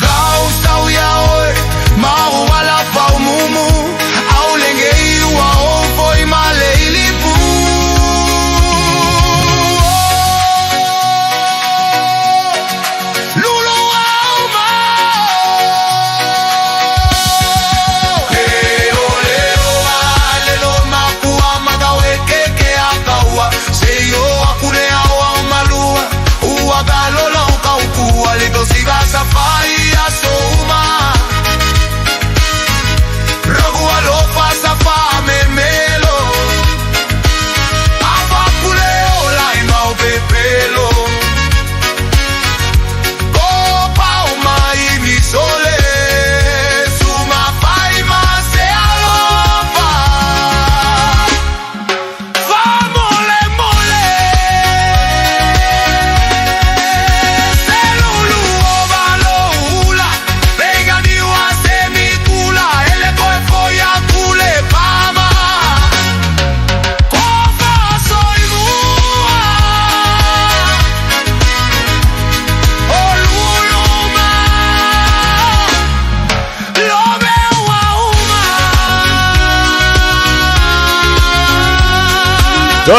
Kau sau ya oi Mau wala pau mumu Au lenge iwa o foi male ilipu Lulo au ma Leo leo lelo makua magawe keke akaua Seyo akune awa malua Ua galola ukau Lego siga safari asoma Rogu alofa safa memelo Apa puleo la imao pepelo Copa mai mi sole Suma pai ma se alofa Fa mole mole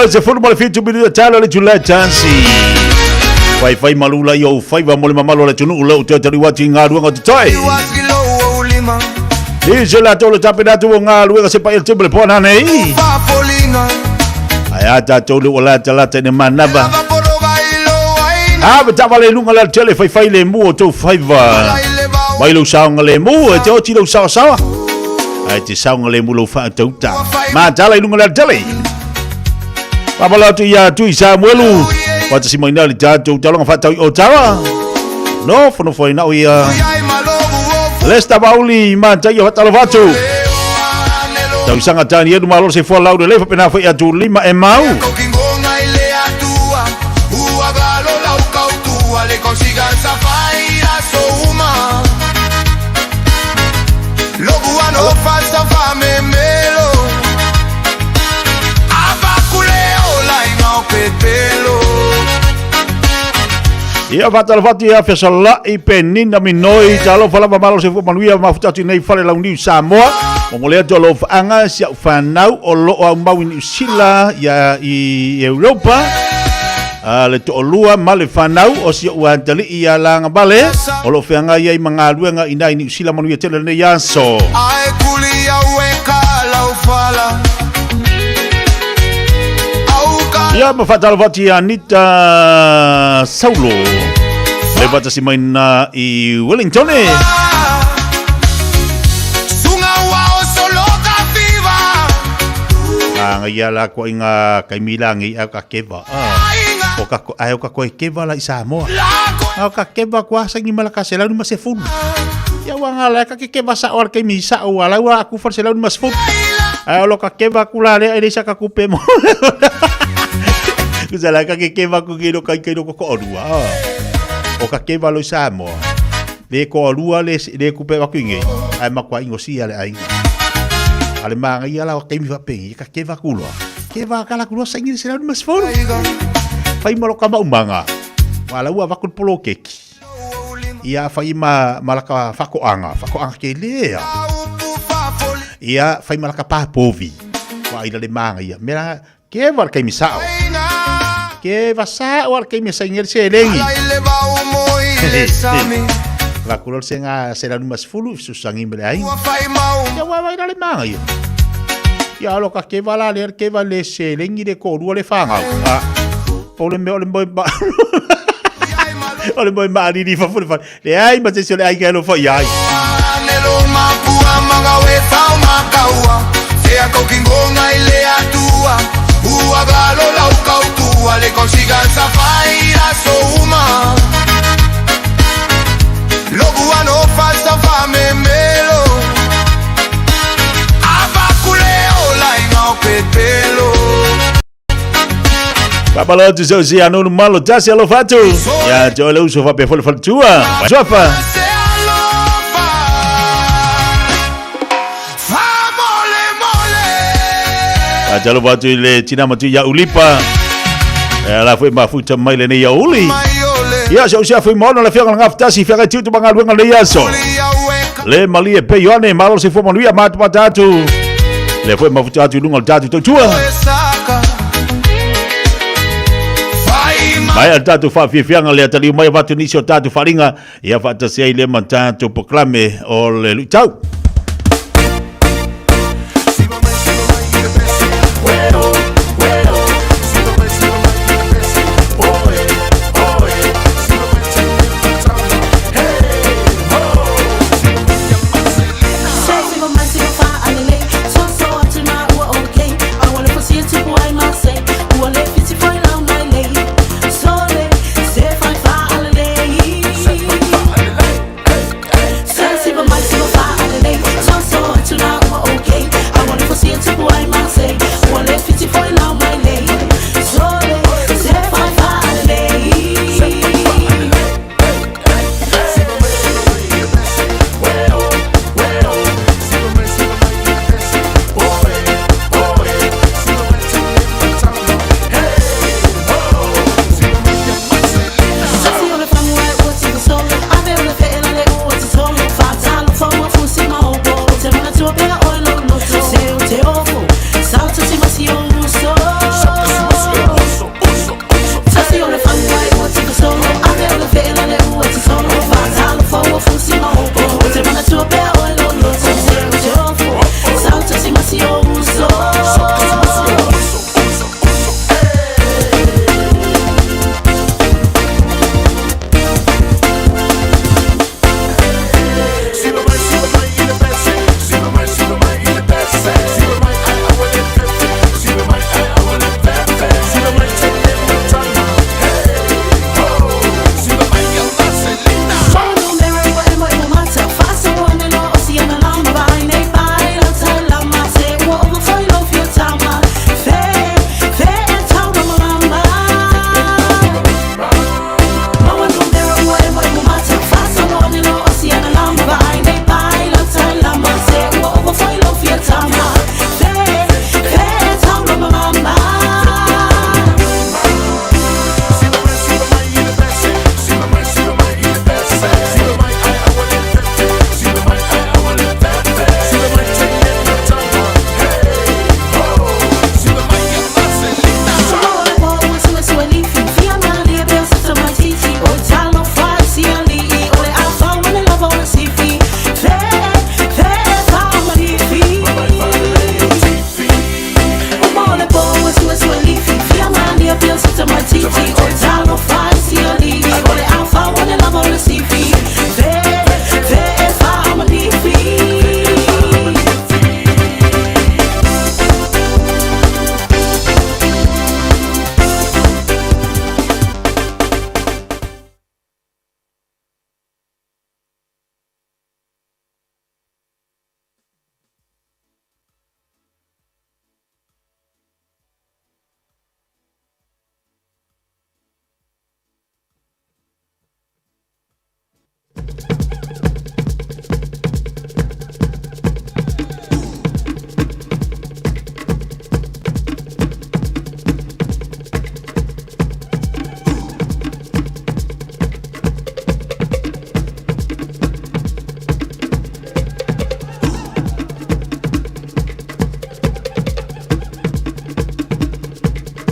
Se football fitu bidu tala le July chansi. Wi-Fi malula yo 5 mole mamalo le tunu ulo te tari wati ngaru ngo toi. Dice la tolo tapedatu ngaru ngo sepa il table pona nei. Ayata tolo wala tala tene manaba. Betavale lunga la tele fai le mu to 5. Bailo saung le mu te o tilo sawa. Ai te saung le mu lo fa tauta. Ma tala lunga la tele. Papala tu ya tu Samuelu. Wata si maina li tato talong fatau o tawa. No fono foi na ia. Lesta bauli manta yo hatalo fatu. Tau sanga tani edu malo se fo laude lefa pena foi atu 5 e mau. Logo ano fasta fame melo. Ia fatal fati a fesala I penina minoi talo fala malo se fu manuia mafutati nei fale la New Samoa mongolea tolo anga sia fanau o lo o mau New Sila ya I Europa le to lua male fanau o sia uantali ia la ngabale o lo feanga ia I mangaluenga ina New Sila manuia tele nei yaso ai kulia weka la ufala Ya mafatal vati Anita Saulo levata si maina I Wellington Sunga wao solo ka viva Ngaya la ko inga Kaimila ngi ka keva o ka ko ayo ka ko keva la Samoa o ka keva kwa sangi malaka sela ni masefun ya wanga la ka keva sa or ke misa wala wa aku for sela ni masfun ayo lo ka keva kula le ere sa ka kupe mo Kusala ka kekeva ko kino kai kino ko orua. O ka keva lo Samoa. Le ko orua le kupe wa kinge. Ai makwa ingo sia le ai. Ale manga ia la ka mi va pengi ka keva kulo. Keva kala kulo sangi se la mas for. Fai malo ka manga. Wala wa vakul polo keki. Ia fai malaka fako anga ke le. Ia fai malaka pa povi. Wa ila le manga ia. Mera keva ka mi sao. Que vasa o que me señor se lengi. La color senga será más fulu su sangimbre ahí. Ya va a ir alemán ahí. Ya lo que va a leer que va le se lengi de coru le fanga. Ole boy ba. Ole boy ba di fa fu fa. Le ai ma se le ai che lo fa ai. Nelo ma pua manga we fa ma kaua. Sea coquingonga y le atua. Ua galo la ukautua le consiga safai a souma Logu ano fasta fame melo Abakuleo la ingao pepelo Papalo tu Josia no malo tasi alo fatu Ya jole uso fa pe fol tua Sofa Jalo batu le Cina matu ya ulipa La foi mafuta mai le nei uli. Ia so sia foi mono le fianga ngafta si fianga tu banga luenga le yaso. Le mali e pe yone malo se fo manuia matatu. Le foi mafuta tu lunga tatu tua. Mai al tatu fa fianga le tali mai vatu nisio tatu faringa ia fata se le mantatu proclame o le lutau.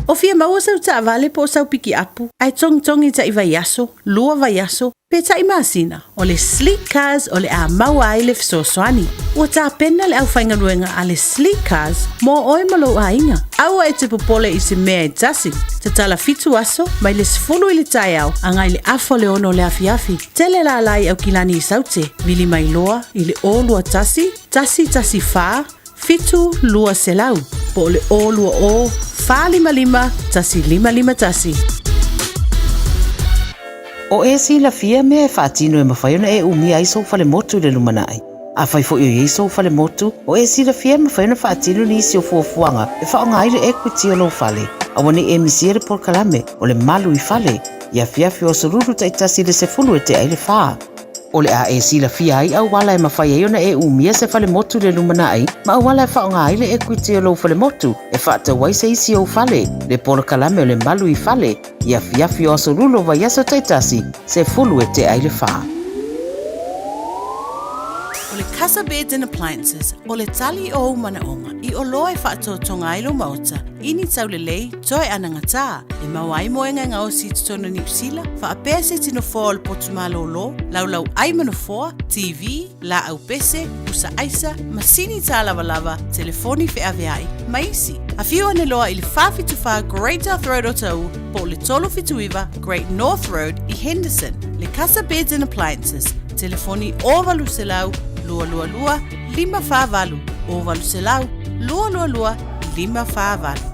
O fia maua sau ta vale po sau piki apu. Ai tong i ta i vaiaso, lua vaiaso, pe ta i masina. O le sleek cars o le a maua ai le fisoswani. Ua ta pena le au whaingaruenga a le sleek cars mo oi malo a inga. Aua e te popole i se mea e tasi. Te tala fitu aso, mai le sifulu i le tai au, angai le afo le ono le afiafi. Tele la lai au kilani i saute, vili mai loa i le o lua tasi, tasi faa, fitu lua selau. Po le o lua o, faa lima, tasi lima tasi. O e si la fia mea e whaatino e mawhaiona e umi ai so fale motu le lumanai. A whai fo i so fale motu, o e si la fia mawhaiona whaatino ni isi o fuafuanga, e whaonga aire equity o lo fale. A wane e misiere por kalame, o le malu I fale, ia fiafi o soruru taitasi le sefulu e te aile whaa. O le a e sila fia ai au wala e mawhai e ona e umia se fale motu le lumana ai, ma au wala e whaonga ai le equity o lo fale motu, e whaata wai se isi o fale, le polo kalame o le malu I fale, ia fiafi o aso lulo vai aso taitasi, se fulu e te ai le wha. O le Casa Beds and Appliances, o le tali o umana onga, I o loa e whaato tonga ailo mauta, ini tau le lei, toi ananga tā, e mawai moenga ngā o si tutona New Zealand, wha a pese tino fōa o le potumalo lo, laulau aimano fōa, TV, la au pese, usa aisa, masini tā lava lava, telefoni fe aveai, maisi. A whiu ane loa I le whawhituwha Great North Road o tau, po le tolo fituiva Great North Road I Henderson, le Casa Beds and Appliances, telefoni o valu se lau, lua lua lua, lima whāwalu, o valu se lau, lua lua lua, lima whāwalu.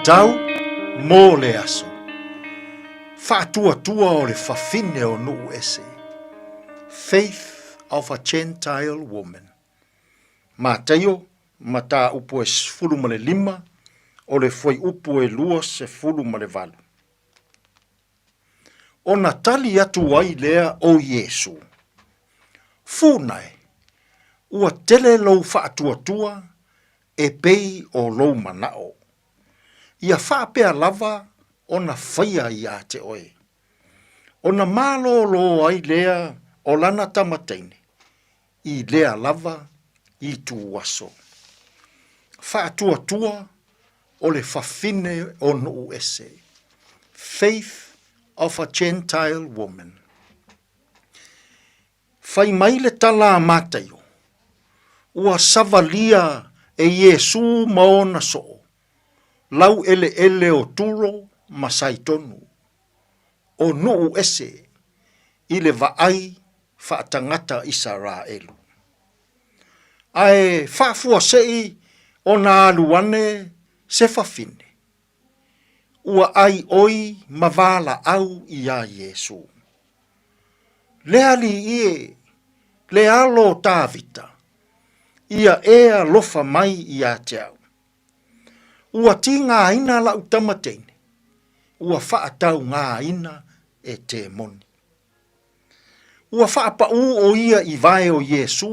Tau mō le aso. Whātua o le whawhine o nuu ese. Faith of a Gentile woman. Mā teio, ma tā upo e fulu ma le lima, o le foi upo e lua se fulu ma le valu. O na tali atu ai lea o Yesu. Fūnai, ua tele lou whātua e pei o lou manao. Ia whapea lava o na whaia ia te oe. O na malo lo ai lea o lana tamateine. I lea lava I tu waso. Whaatua o le whawhine o nuu ese. Faith of a Gentile woman. Whai mai le tala mātaio. Ua savalia e Yesu maona soo. Lau ele o turo masaitonu. O nuu ese I le vaai whaatangata Israelu. Ai whaafua sei o nā aluane se whawhine. Ua ai oi mavala au I a Yesu. Lea li ie, le alo tāvita. Ia ea lofa mai I a te au. Ua ti ngā ina la utamateine. Ua whaatau ngā ina e te moni. Ua whaapa o ia I vai o Yesu,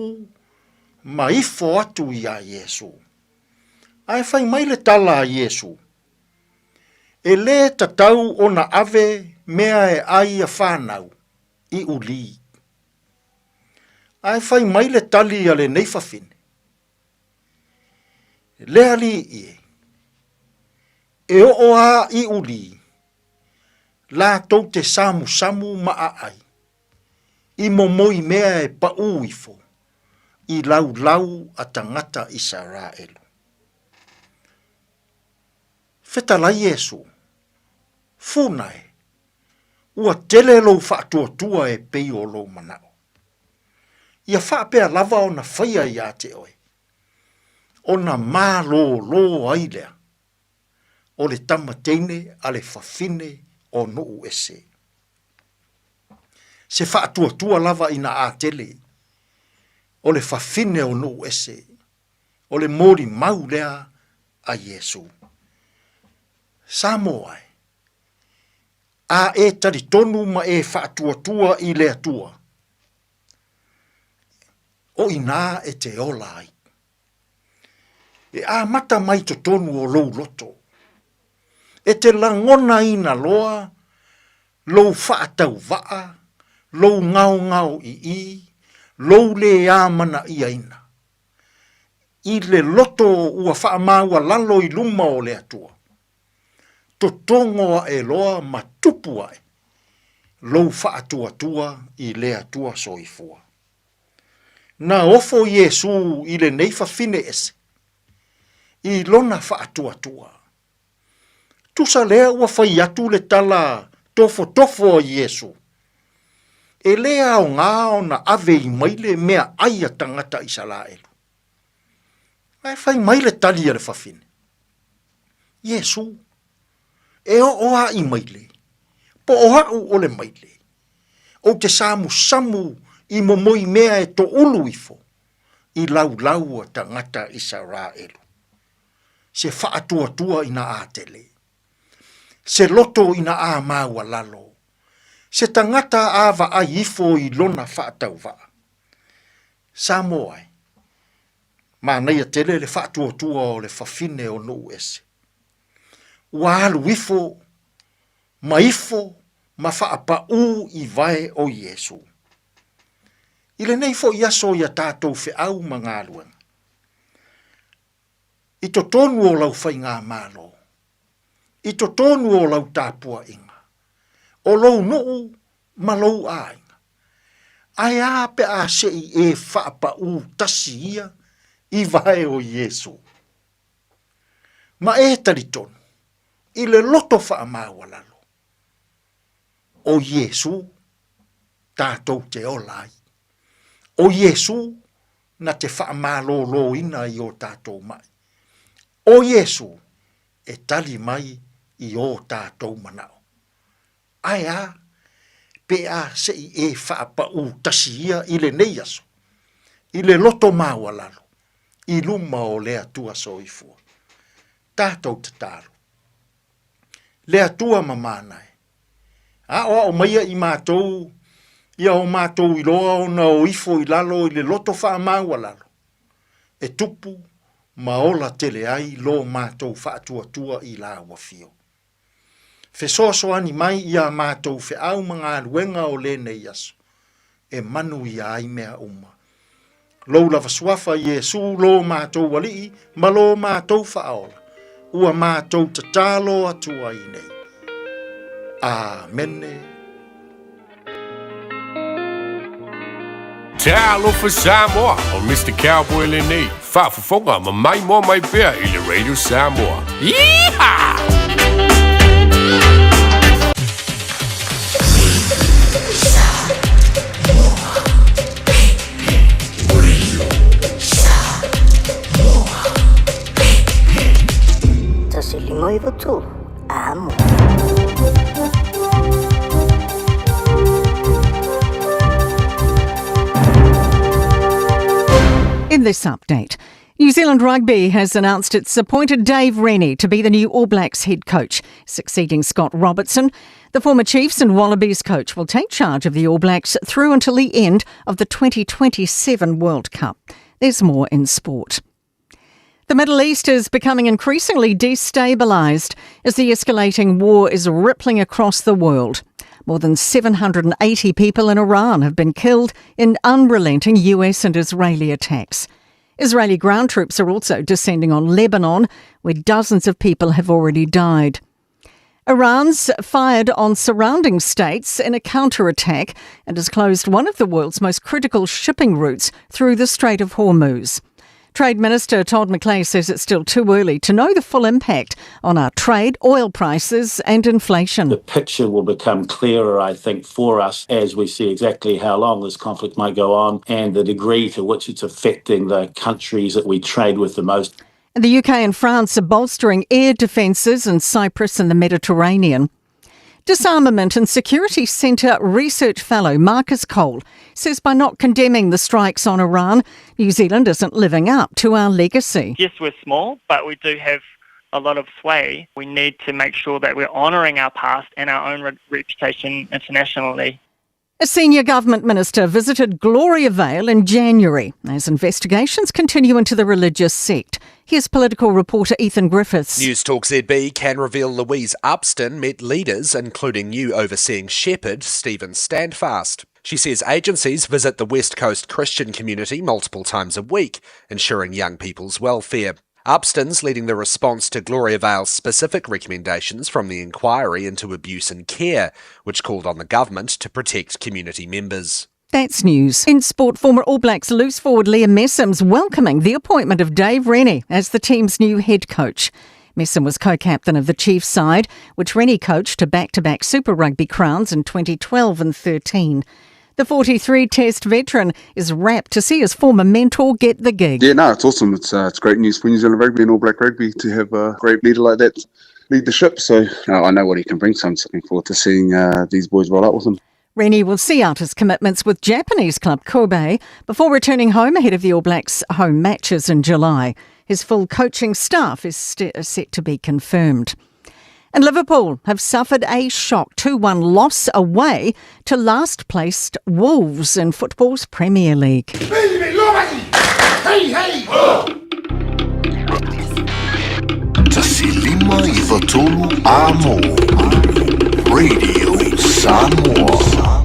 ma ifo atu I a Yesu. Ai whai mai le tala a Yesu. E le tatau o na ave mea e ai a whanau I uli. Ai whai mai le tali a le neifafine. Le ali ie. E o a I uli, la tau te samu maa ai, I momoi mea e pa uifo, I lau a tangata Israelu. Whetala Yesu, funai, ua tele lo whaatua e pei o lo manao. Ia whaapea lava o na whaia I te oe, o na mā lo ailea, o le tamateine a le whawhine o nuu ese. Se whaatua lava ina a tele, o le whawhine o nuu ese, o le mori mau lea a Yesu. Samoai, a e tari tonu ma e whaatua I le atua. O ina e te olai. E a mata mai to tonu o lou loto. E te langona ina loa, lou whaatau waa, lou ngau I, lou le amana I aina. I le loto ua whaamaua lalo I luma o le atua. Totongo e loa matupu ai. Lou whaatua I le atua soifua. Na ofo Yesu I le nei whawhine ese. I lona whaatua. Tusa lea ua whai atu le tala tofo o Yesu. E lea o ngā na ave I maile mea aia tangata I Salaelu. Ai whai maile tali le whawhine. Yesu, e oa I maile. Po oha o le maile. O te samu I momoi mea e to ulu ifo. I lau tangata I Salaelu. Se whaatua I na atele. Se loto I na a maua lalo. Se tangata awa a ifo I lona whaatau waa. Samoai. Ma nei a tele le whaatua o le whawhine o nou ese. Walu ifo, ma whaapa I vai o Yesu. I le nei fo I aso I a tātou whi au ma ngā luenga. I to tonu o lau whai ngā mālo. I to tonu o lau tāpua inga. O lou nuu ma lou a inga. Ai a pe a sei e whaapa tasi ia I vai o Yesu. Ma e tari tonu. I le loto wha maua lalo. O Yesu, tātou te olai. O Yesu, na te wha malo ina I o tātou mai. O Yesu, e tali mai I o tātou manao. Ai a, pe a sei e whaapa tasi ia I le nei aso. I le loto maua lalo. I luma o lea tua soifua. Tātou te tāru. Lea tua mamanai. A o maia I mātou, ia o mātou I loa o na o ifo I lalo I le loto wha maua lalo. E tupu, maola tele ai lo mātou whaatua I la wafio. Fesoso ani mai ia mātou fe au mga luenga o le nei aso. E manu ia ai mea uma. Lou lava suafa Yesu lo mātou wali, ma lo mātou whaola. Ua mātou tatalo atua I nei. Amene. Te alofa Samoa o Mr. Cowboy Lenei. Whaafafonga ma mai mo mai pea I le Radio Samoa. Yeehaw! Tasilima I watu, amo. In this update, New Zealand Rugby has announced it's appointed Dave Rennie to be the new All Blacks head coach, succeeding Scott Robertson. The former Chiefs and Wallabies coach will take charge of the All Blacks through until the end of the 2027 World Cup. There's more in sport. The Middle East is becoming increasingly destabilised as the escalating war is rippling across the world. More than 780 people in Iran have been killed in unrelenting US and Israeli attacks. Israeli ground troops are also descending on Lebanon, where dozens of people have already died. Iran's fired on surrounding states in a counterattack and has closed one of the world's most critical shipping routes through the Strait of Hormuz. Trade Minister Todd McClay says it's still too early to know the full impact on our trade, oil prices and inflation. The picture will become clearer, I think, for us as we see exactly how long this conflict might go on and the degree to which it's affecting the countries that we trade with the most. The UK and France are bolstering air defences in Cyprus and the Mediterranean. Disarmament and Security Centre Research Fellow Marcus Cole says by not condemning the strikes on Iran, New Zealand isn't living up to our legacy. Yes, we're small, but we do have a lot of sway. We need to make sure that we're honouring our past and our own reputation internationally. A senior government minister visited Gloria Vale in January as investigations continue into the religious sect. Here's political reporter Ethan Griffiths. News Talk ZB can reveal Louise Upston met leaders, including new overseeing shepherd Stephen Standfast. She says agencies visit the West Coast Christian community multiple times a week, ensuring young people's welfare. Upston's leading the response to Gloria Vale's specific recommendations from the inquiry into abuse and care, which called on the government to protect community members. That's news. In sport, former All Blacks loose forward Liam Messham's welcoming the appointment of Dave Rennie as the team's new head coach. Messam was co-captain of the Chiefs side, which Rennie coached to back-to-back Super Rugby crowns in 2012 and 13. The 43-test veteran is rapt to see his former mentor get the gig. Yeah, no, it's awesome. It's great news for New Zealand rugby and All Black rugby to have a great leader like that lead the ship. So I know what he can bring, so I'm just looking forward to seeing these boys roll out with him. Rennie will see out his commitments with Japanese club Kobe before returning home ahead of the All Blacks' home matches in July. His full coaching staff is set to be confirmed. And Liverpool have suffered a shock 2-1 loss away to last-placed Wolves in football's Premier League. Tasilima Ivatolu Amo Radio Samoa.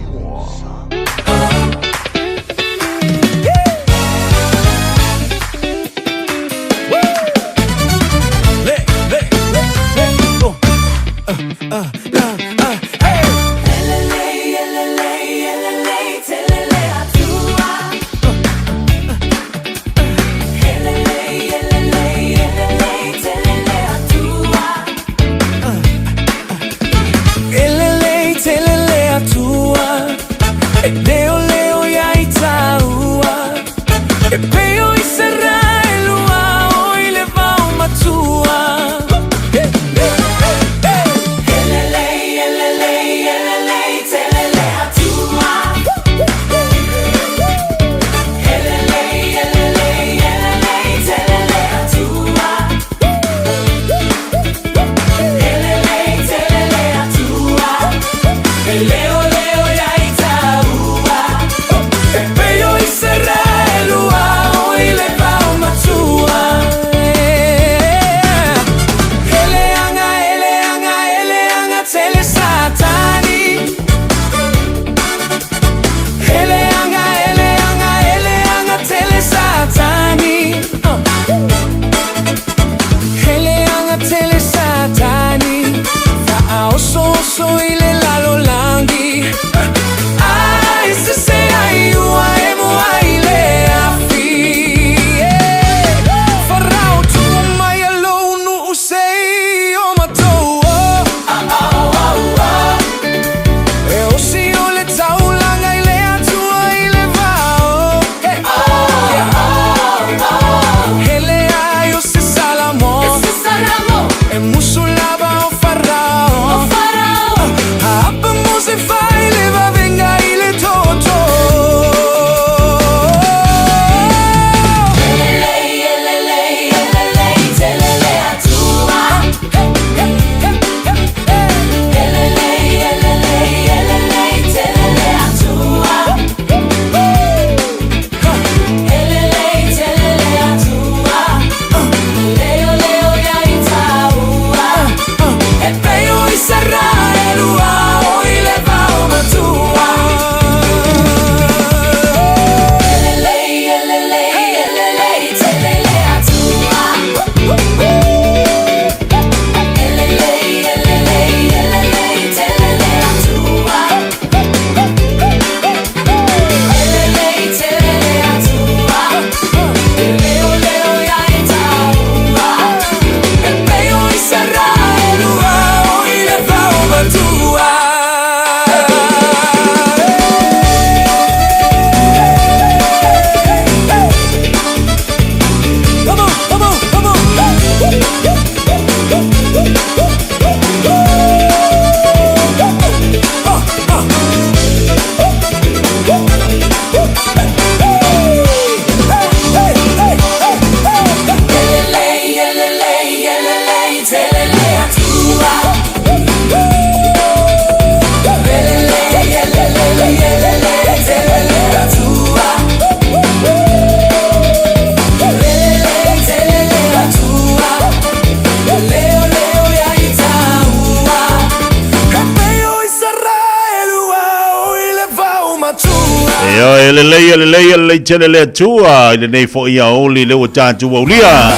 le tele le tua ile nei fo ia oli le o tatu o lia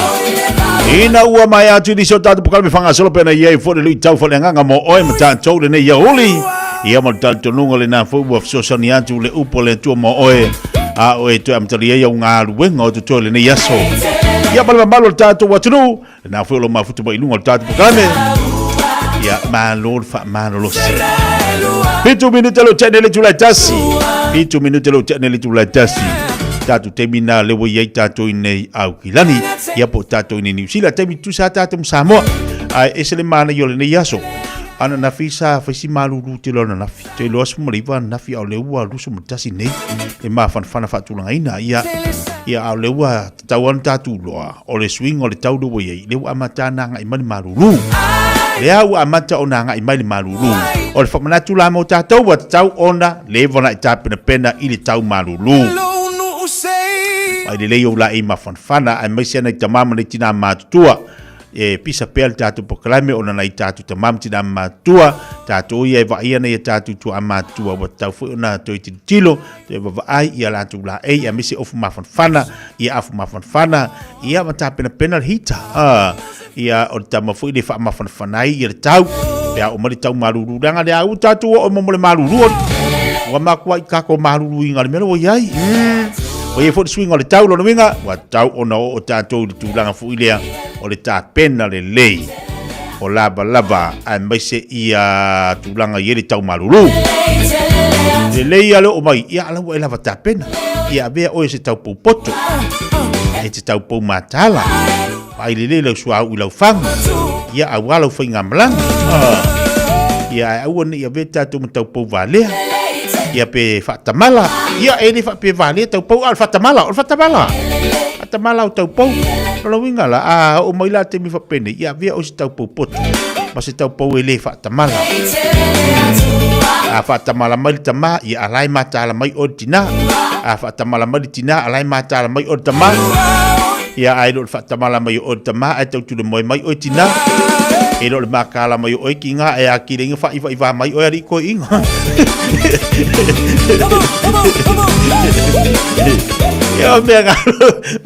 ina ua mai atu ni so tatu pokal me fanga solo pena ia fo le tau fo le nganga mo oi mata tau le nei ia oli ia mo tatu nunga le na fo wa so sani atu le upo le tua mo oi a oi to am tali ia nga luenga o to le nei yaso ia bala malo tatu wa tunu na fo lo mafutu ba ilunga tatu pokal me ia malo fa malo se 2 minutos lo channel tu la tasi 2 minutos lo channel tu la tasi tatu termina le wo ye tatu nei au kilani ia po tatu ni New Zealand temi tu sa tatu Samoa ai esele mana yo le nei yaso ana na fisa fisi malu te lo na fi te lo asmo liva na fi au le wa lu so mutasi nei e ma fan fana fa tu la ina ia au le wa tawan tatu lo o le swing o le tau do ye le wa matana ngai mani marulu le au amata ona ngai mani marulu o le famanatu la mo tātou wa tau ona le vona i tāpena pena i le tau marulu. Ai le leo la i mafanfana ai maisi ana i tamama le tina mātutua e pisa pēl tātou pokalame ona na i tātou tamama tina mātua tātou ia e vaia na i tātou tua mātua wa tau fui ona toi tilo te vavaai ia lātou la ei a misi ofu mafanfana ia afu mafanfana ia ma tāpena pena hita ia o tama fui le wha mafanfanai ia le tau ya o mari tau maruru danga le au tatu o mo le maruru o ma kwa ka ko maruru inga le mero yai o ye fo swing o le tau lo winga wa tau ona o tatu tu langa fu ilea o le ta pena le lei o lava a mai se ia tu langa ye le tau maruru le lei alo o mai ia ala wa lava ta pena ia be o se tau popoto e te tau po matala ai le le sua u lau fang ia awalo foi ngamlang ia au ni ia veta tu mtau po vale ia pe fatamala ia ele fa pe vale tau po al fatamala o tau po lo wingala o maila te mi fa pene ia via o tau po pot ma se tau po ele fatamala fatamala mai tama ia alai mata la mai ordina fatamala mai tina alai mata la mai ordama ia ai lo fatamala mai ordama ai tau tu mai mai ordina e lo le makala mai o kinga e akiringa fa iva mai o ri ko inga ya mega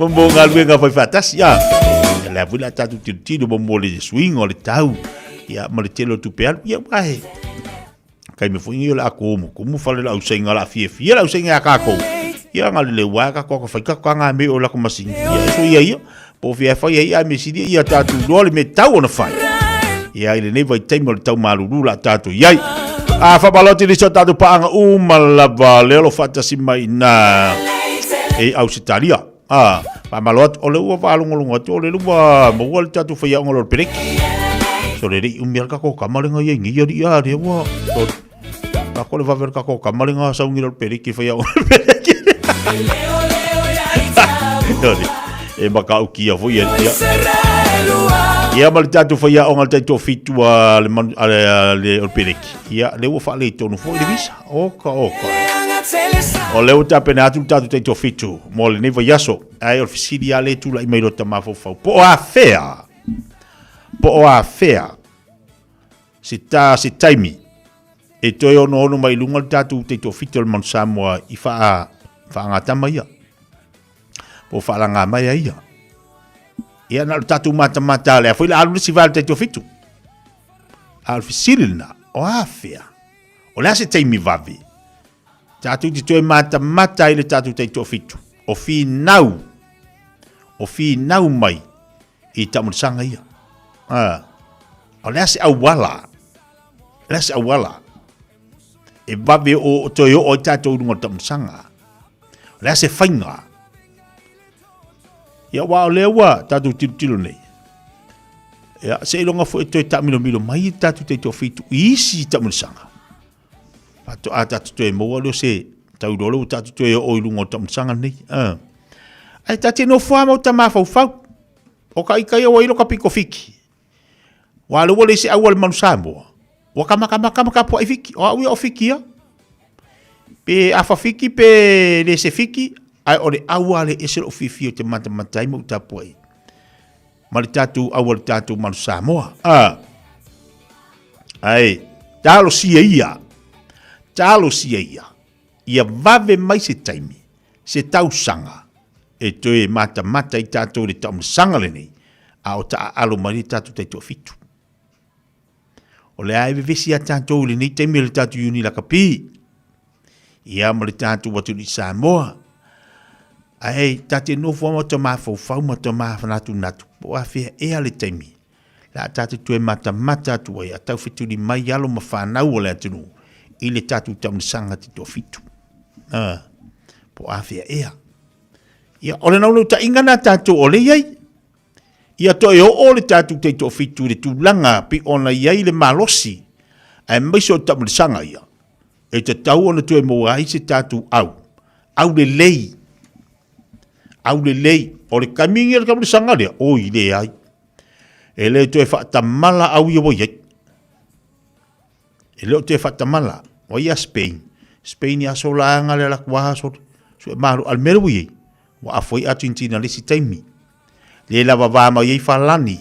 mombonga luenga foi fatas ya la vula tatu tiro bombole swing o le tau ya maletelo tu peal ya vai kai me foi yo la como fale la usenga la fie la usenga ka ko ya ngal le wa ka ko fa ka nga me o la ko masin ya so ya po fie fa ya me sidi ya tatu lo le me tau na fa ia ile nei vai taimo le tau maruru la tatu iai fa baloti li so tatu paanga malava le lo fatasi mai na e au sitalia pa malot o le ua valongolonga o le lua mo le tatu fai ngolo perek so le ri umial ka ko kamalenga ia ngi ia de wa ka ko le va ver ka ko kamalenga sa ngilo perek fai ngolo perek e maka uki a foi ia ia mal tatu foi a ongal tatu fitua le pereki ia le fa le tonu foi de visa oka o le uta pena tatu tatu fitu mo le neva yaso ai oficiali ale tu la email ta mafo fa po a fair si taimi e to yo no mai lunga tatu tatu fitu le man Samoa I fa ngata mai po fa la nga mai ia ia na tatu mata le foi la alu si val te fitu al fisilna o afia o la se taimi vavi tatu ti to mata ile tatu te fitu o fi nau mai I tamu sanga ia o la se awala e vavi o to yo o tatu dungo tamu sanga la se fainga ia wa lewa tatu tilo nei ia se longa fo to ta milo mai tatu te fitu isi tamu sanga pato ata to mo lo se tau dolo tatu to o ilungo tamu sanga nei ai tati no fo mo tama fo o kai o ilo ka piko fiki wa lo le se awal man Samoa wa kama po fiki o fiki ya pe afa fiki pe le se fiki ai ore awale esel ofifio te mata mo tapoi mali tatu awal tatu man Samoa ai talo sia ia ia vave mai se taimi se tausanga e toe mata I tātou le taumasanga le nei, a o ta alo mari tātou te fitu. O le ai vevesi a tātou le nei teimi le tātou uni la kapi, ia ma le tātou watu ni Samoa, ai tate no fo mo tama fo ma tama natu natu po afia e ale teimi la tate tu mata tu ia tau fitu ni mai alo ma fa na o le tunu I le tatu tam sanga ti to fitu po afia ia ole na no ta ingana tatu ole yai ia to o le tatu te to fitu le tulanga pi ona yai le malosi ai mai so tam sanga ia e te tau ona tu mo ai se tatu au le lei o le kamingi le kamle sanga lea, o I le ai. E le to e whaatamala au I o iei. E le to e whaatamala, o ia Spain. Spain ia so laanga le lakwa so e maru al meru iei. Wa afoi Argentina le si taimi. Le la wawama iei whalani.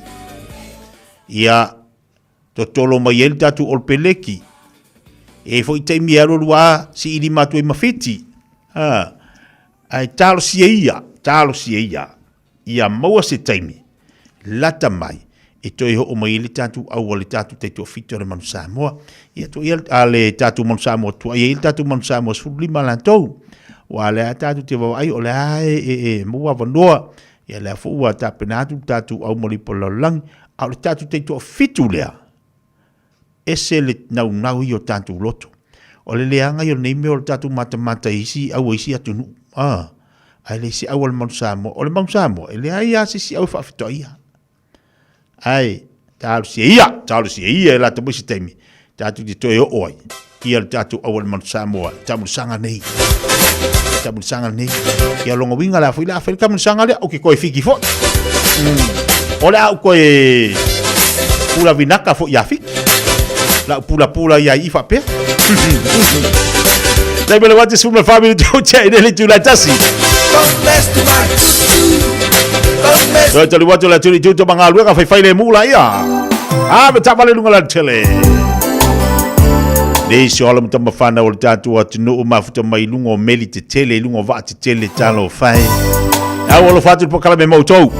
Ia to tolo mai el tatu olpeleki. E foi taimi aro lua si ili matu e mawhiti. Ai talo si ia maua se taimi lata mai e toi ho mai le tatu au le tatu te to fito le manu Samoa ia to ia ale tatu manu Samoa to ia tatu manu Samoa su lima lantou wa le tatu te wa ai o le ai mua vanoa ia le fu wa tapenatu tatu au moli pololang au le tatu te to fito lea ese le nau io tatu loto o le leanga io nei me o tatu mata isi au isi atunu ai le si awal mansamo o le mansamo ele ai asi si au fa fitoia ai talu si ia la to busi temi tatu di toyo oi ia tatu awal mansamo tamu sanga nei ia longo winga la fuila fa tamu sanga le o ke koi fiki fo o le au koi pula vinaka fo ya fiki la pula ia ifa pe dai bele wate suma family to chai le tu la tasi so tali watu la tuli tu banga lu ka fai le mula ia beta vale lunga la tele dei so ala mta mafana o tatu atu no mafuta mai lungo meli te tele lungo va te tele talo fai o lo fatu po kala me moto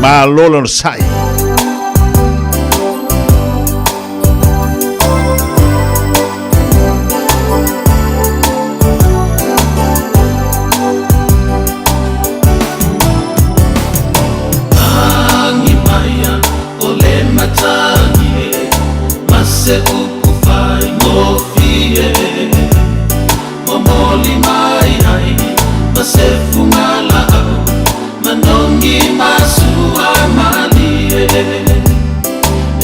ma lolo sai se ukufai ngofie momoli mai ai masefu ngala manongi masua malie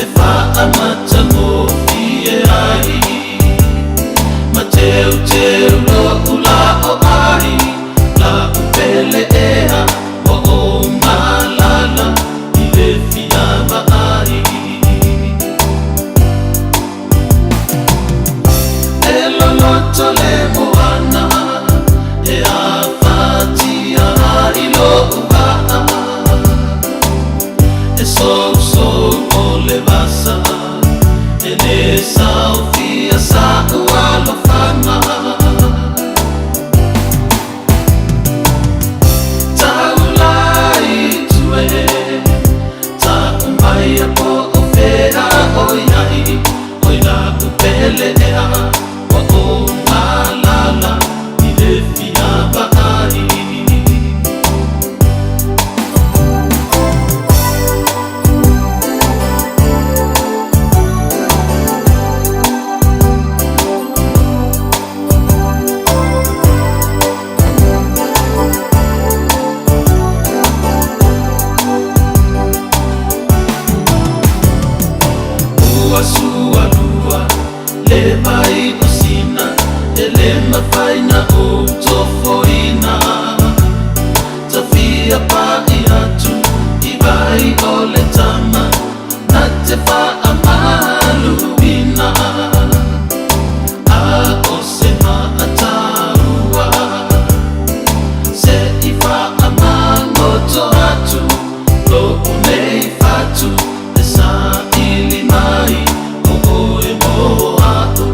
efa amata ngofie ai mateu lo kula o ai la upele ea o malala ile fia ai tole moana e a fatia ilo uha e so ole vasa e ne saufia sa ualo fama taulai tue ta umaya po ofera oi la upele ea la ile fia bahari Sualua le vai osina elema faina o tofoina tafia pa iatu ibai ole tama na te fa amaluina a osema ataua se ifa amangoto atu lo unei fatu esa ilimai o e moatu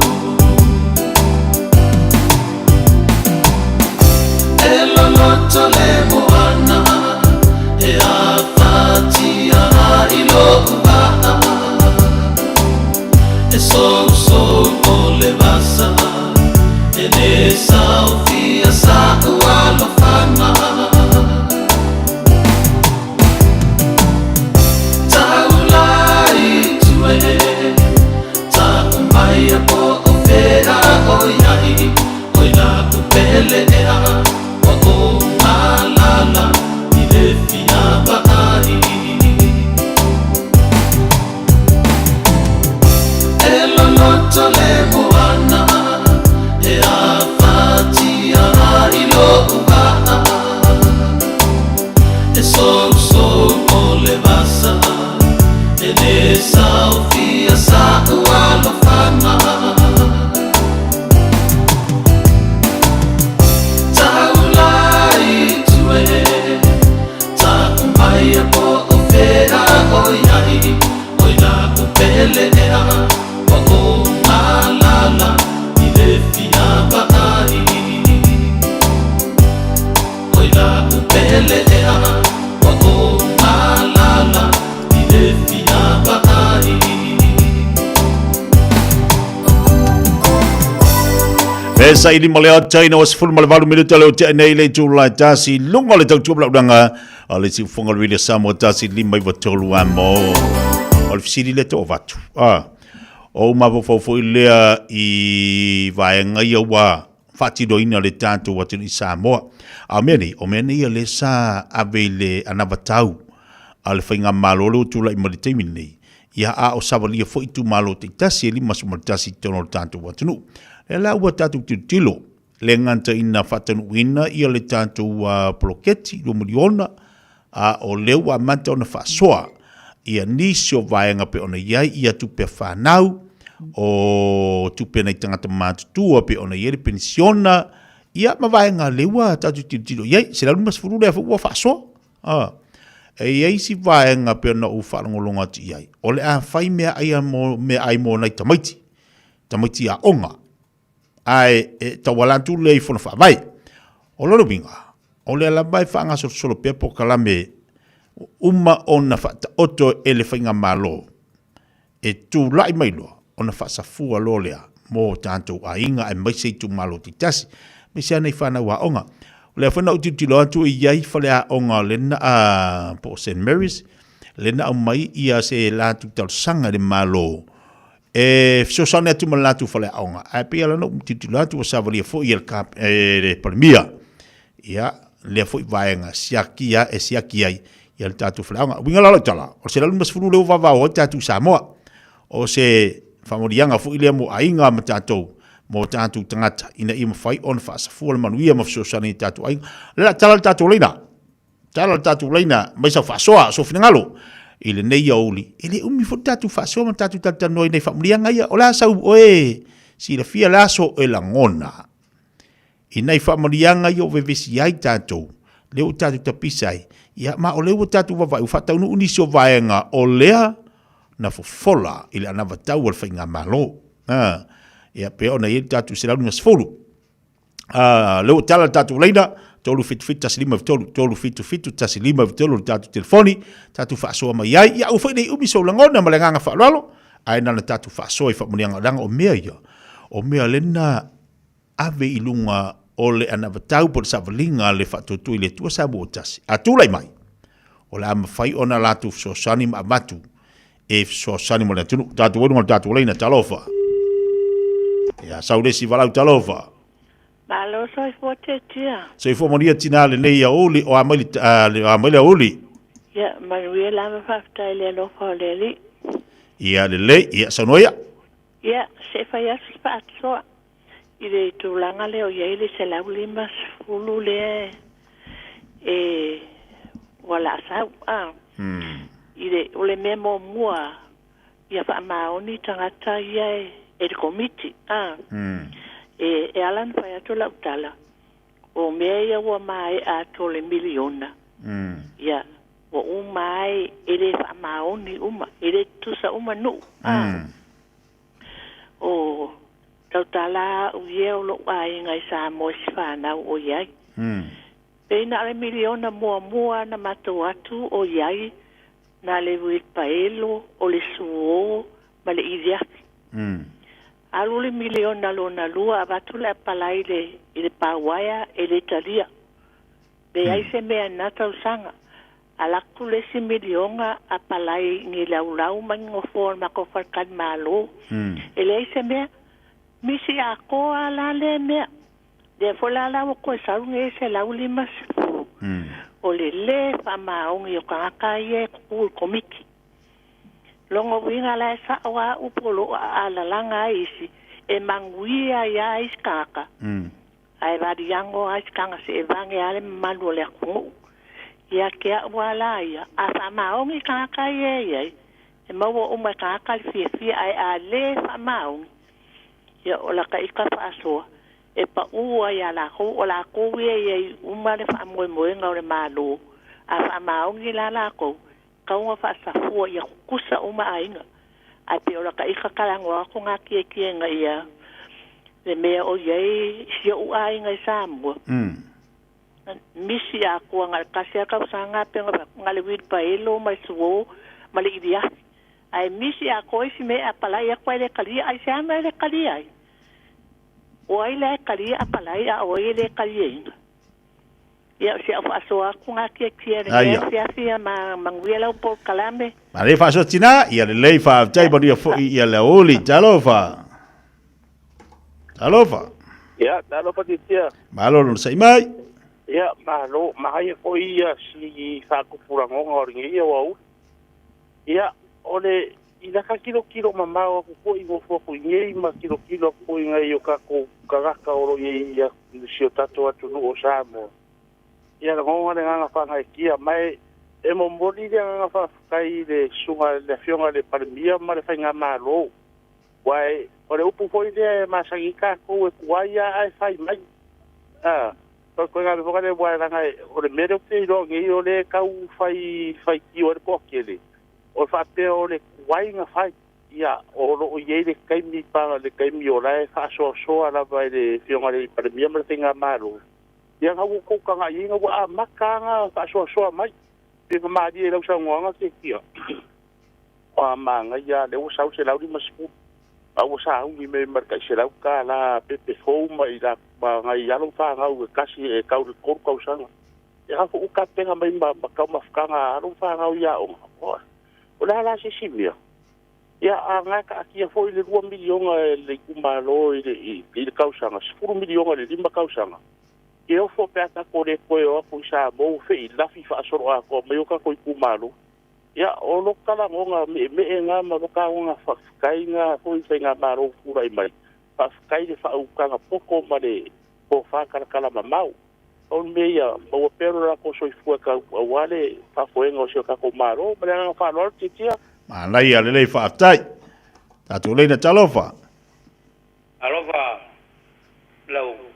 Salvia sa ualofana Taulai tue Ta umaya po ofera oyai Oina upele ea Wa o malala Ile fia baai Oina upele ea Wa o malala Ile fia baai Pesa ini maleo China was full malvalu minuta leo nei le July tasi lunga le tau tubla udanga ale si fonga le Samoa tasi lima i watolu amo ole fisiri le to vatu o ma fo ilea i vaenga ia wa fati do ina le tanto watu i Samoa o meni ia le sa avele anavatau ale fainga malolo tula i maritimi nei ia a o savalia fo itu malo te tasi lima sumartasi tono tanto watu nu e la ua tatu tilo le nganta ina whatanu ina ia le tatu ploketi lo miliona o leu a manta ona whasoa ia nisi o vaenga pe ona iai ia tupe whanau o tupe nei tangata mātutua pe ona iai pensiona ia ma vaenga leua tatu tilo iai se la lumas furu lea ua whasoa e iai si vaenga pe ona u whanongolonga ti iai o le a whai mea ai mo nei tamaiti a onga ai tawalantu le fona fa vai o lo binga o le la vai fanga solo pepo kalame uma ona fa oto ele finga malo e tu lai mai lo ona fa sa fu lo le mo tanto a inga e mai sei tu malo titasi me se nei fana wa onga le fona uti lo atu ia fa le onga le na po St Mary's le na mai ia se la tu tal sanga de malo e so sane tu malatu fale aunga ai pe ala no titulatu sa valia fo il cap de palmia ia le fo vaenga siakia e siakia ia le tatu fale aunga winga la tala o se la mas fulu le va o tatu Samoa o se famolianga fo ile mo ainga matato mo tatu tangata ina im fai on fa sa fo manuia mo so sane tatu ai la tala tatu leina mai sa fa so finangalo ile nei auli ile umi fo tatu faso ma tatu tata noi nei familia ngai o la sau oe si la fia laso e la ngona i nei familia ngai o vevisi ai tatu le o tatu tapisai ia ma o le o tatu va vai fata unu uniso vaenga o lea na fo fola ile ana vatau al fainga malo ia pe ona i tatu sira ungas folu le o tala tatu leina tolu fit taslima tolu fit taslima tolu tatu telefoni tatu faso mai ai ia u foi nei umi so langona malanga fa lalo ai na tatu faso i fa mulianga danga o mea lena ave ilunga ole ana vatau por savalinga le fa tu ile tu sa botas atulai mai o la ma fai ona latu so sani matu e so sani mo tatu tatu wonu tatu leina talofa ia saudesi valau talofa Malo soy forte tia. Soy moria tina le nei oli o amali oli. Ya, Manuela me fafta ile no foleli. Ia le ia sonoia. Ya, se faya spatso. Ile tulanga le o ile se la ulimas fulule. Wala sa. Ile ole memo mua. Ya fa maoni tangata ia e komiti. E alan fa to la utala o me ya wa mai a to le miliona ya o mai ele fa maoni ele tu sa no o tala o ye lo ai ngai sa mo fa na o yai pe na le miliona mo na mato atu o yai na le wi paelo o le suo ma le idia alule miliona lona lua abatula palaile ile pawaya ile Italia be ai se me anata usanga ala kule si miliona apalai ni laulau mango forma ko farkan malo ile se me misi ako ala le me de fola la ko sa un ese lauli mas o le fama un yo ka ye ku komiki longo winga la sa wa upolo ala langa isi e manguia ya iskaka ai variango iskanga se vange ale malu le ku ya ke wala ya asa ma ongi kaka ye e maua o mai ka fia ai a le fa mau ia o la ka ika fa aso e pa ua ia la ko o la ko ye uma le fa mo nga le malo a fa mau ni la ko ka uma fa sa fu ia kusa uma ainga a te o la ka ika kala ngo ko nga ki nga ia le me o ye si o ainga sa mo misi a ko nga ka sia ka sanga pe nga le wit pa elo mai suo ma le idia ai misi a ko si me a pala ia kwa le kali ai sa me le kali ai o ai le kali a pala ia o le kali ia si a so a ku nga ki sia ma manguela po kalame ma le fa so tina ia le lei fa tai bodi fo ia le oli talofa ia talofa titia malo no sai mai ia malo mai ko ia si fa ku furango ngori ia wa ia ole ina ka kilo mama ko ko i mo fo ko ngai ma kilo ko ngai yo ka ko ka oro ia si o tato atu no o samo ia ngo nga fa ngai kia mai e mo moli nga fa kai le sunga le fionga le palmia ma le fainga malo wai ole upu foi de masagika ko e kuaia ai fai mai ko nga le fokale wai ngai ole mere pe ro ngai ole ka u fai ki o po kele o fa pe ole kuainga fai ia o lo ye le kai mi pa le kai mi ora fa so ala vai le fionga le palmia ma le fainga malo ia nga ko ka nga inga wa makanga fa so mai pe ma di lo sa ngwa ke kia o ma nga ya le sa se la di masku a o sa u me marka se la ka la pe fo mai la ba nga ya lo fa nga u kasi e ka u ko sa ia fo ka pe nga mai ma ka ma fa nga lo fa nga ya o la si mia ia nga ka kia fo le 2 milion le kumalo le ka sa nga 10 milion le 5 ka sa nga e o fo peta ko le ko o ko sa mo fe la fi fa so a ko me o ka ko ku malo ya o lo kala nga me nga ma lo ka nga fa kai nga ko i nga maro ku rai mai fa kai de fa u ka nga poko ma le ko fa kala ma mau o me ya mo pero la ko so i fu ka wale fa fo nga o so ka ko maro ma nga fa lo titia ma lai ya le fa tai ta tu le na talofa lau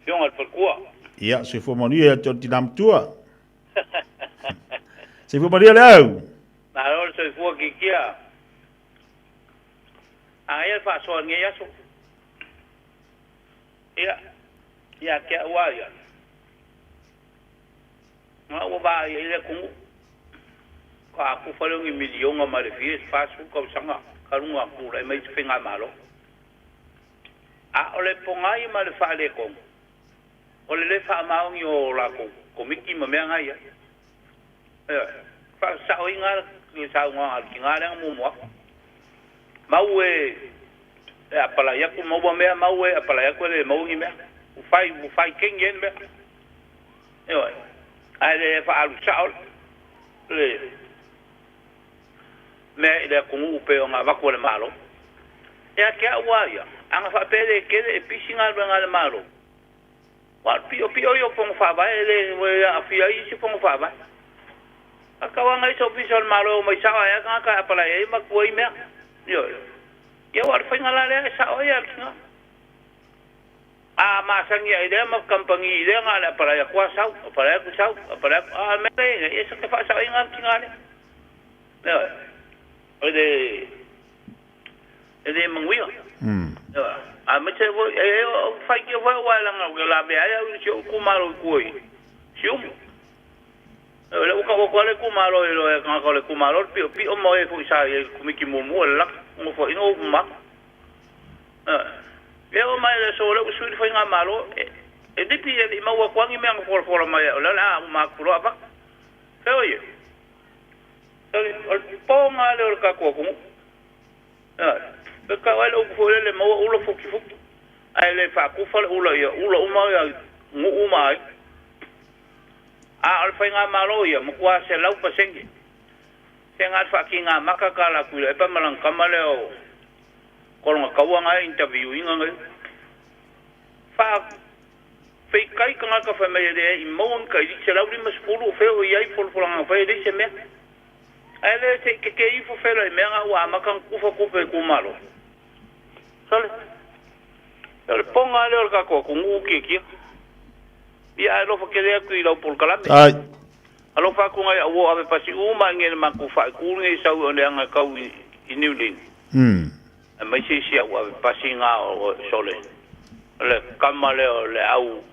Fiong al perkua. Ia, se fo monia to tinam tua. Se fo monia leu. Na lo se fo ki kia. Ai fa so nge ya so. Ia kia wa ya. Ma o ba ile ku. Ka ku fa lo ngi milion ma le fi fa su ko sanga. Ka lu ku le mai finga malo. A ole pongai ma le fa le ko. O le fa maungi o la ko miki ma mea ngai fa sa o inga ni sa nga ki nga le mo mau e apala ya ku mo mea mau e apala ya ku le mau ngi mea u fai king yen mea ai le fa alu sa le me le ku u pe nga va ko le malo ya ke wa ya anga fa pele ke e pisinga le malo wa pio yo pong fa ba ele we afia i si pong fa ba akawa ngai so pisol malo mai sa ya ka pala e ma ko i me yo wa fa ngala le sa o ya nga a ma sang ya ide ma kampangi ide ngala pala ya kwa sa pala ku sa pala a me e sa ka fa sa nga ngale yo ede mangwi a me te vo e o fai ke vo wala nga la be ai u si ku malo ku i si u le u ka ko le ku malo e lo e ka ko le ku malo pi o mo e fu sa e ku mi ki mo la mo fo ino ma e o mai le so le u su fai nga malo e di pi e ma wa kwangi me nga fo mai la ma ku ro ba e o ye o ponga le ka ko ku ka wala u fo le mo u lo fu ai le fa ku fa ulo uma ya ngu uma al fa nga malo ya mo kwa se lau pasengi senga fa ki nga makakala ku e pa malang kamale o ko nga ka wa nga interview inga nga fa fe kai ka ka fa me de i mo ka di se lau di mas fulu fe o yai fol fol nga fa de se me ele se ke ifo felo me nga wa maka kufa kufa kumalo sole ele ponga le ka ko kungu ki ia lo fa kele ku ilo por kalame ai alo fa ku ngai wo ave pasi uma ngel ma ku fa ku ngai sa o le nga ka i New Zealand mai si ave pasi nga o sole le kamale o le au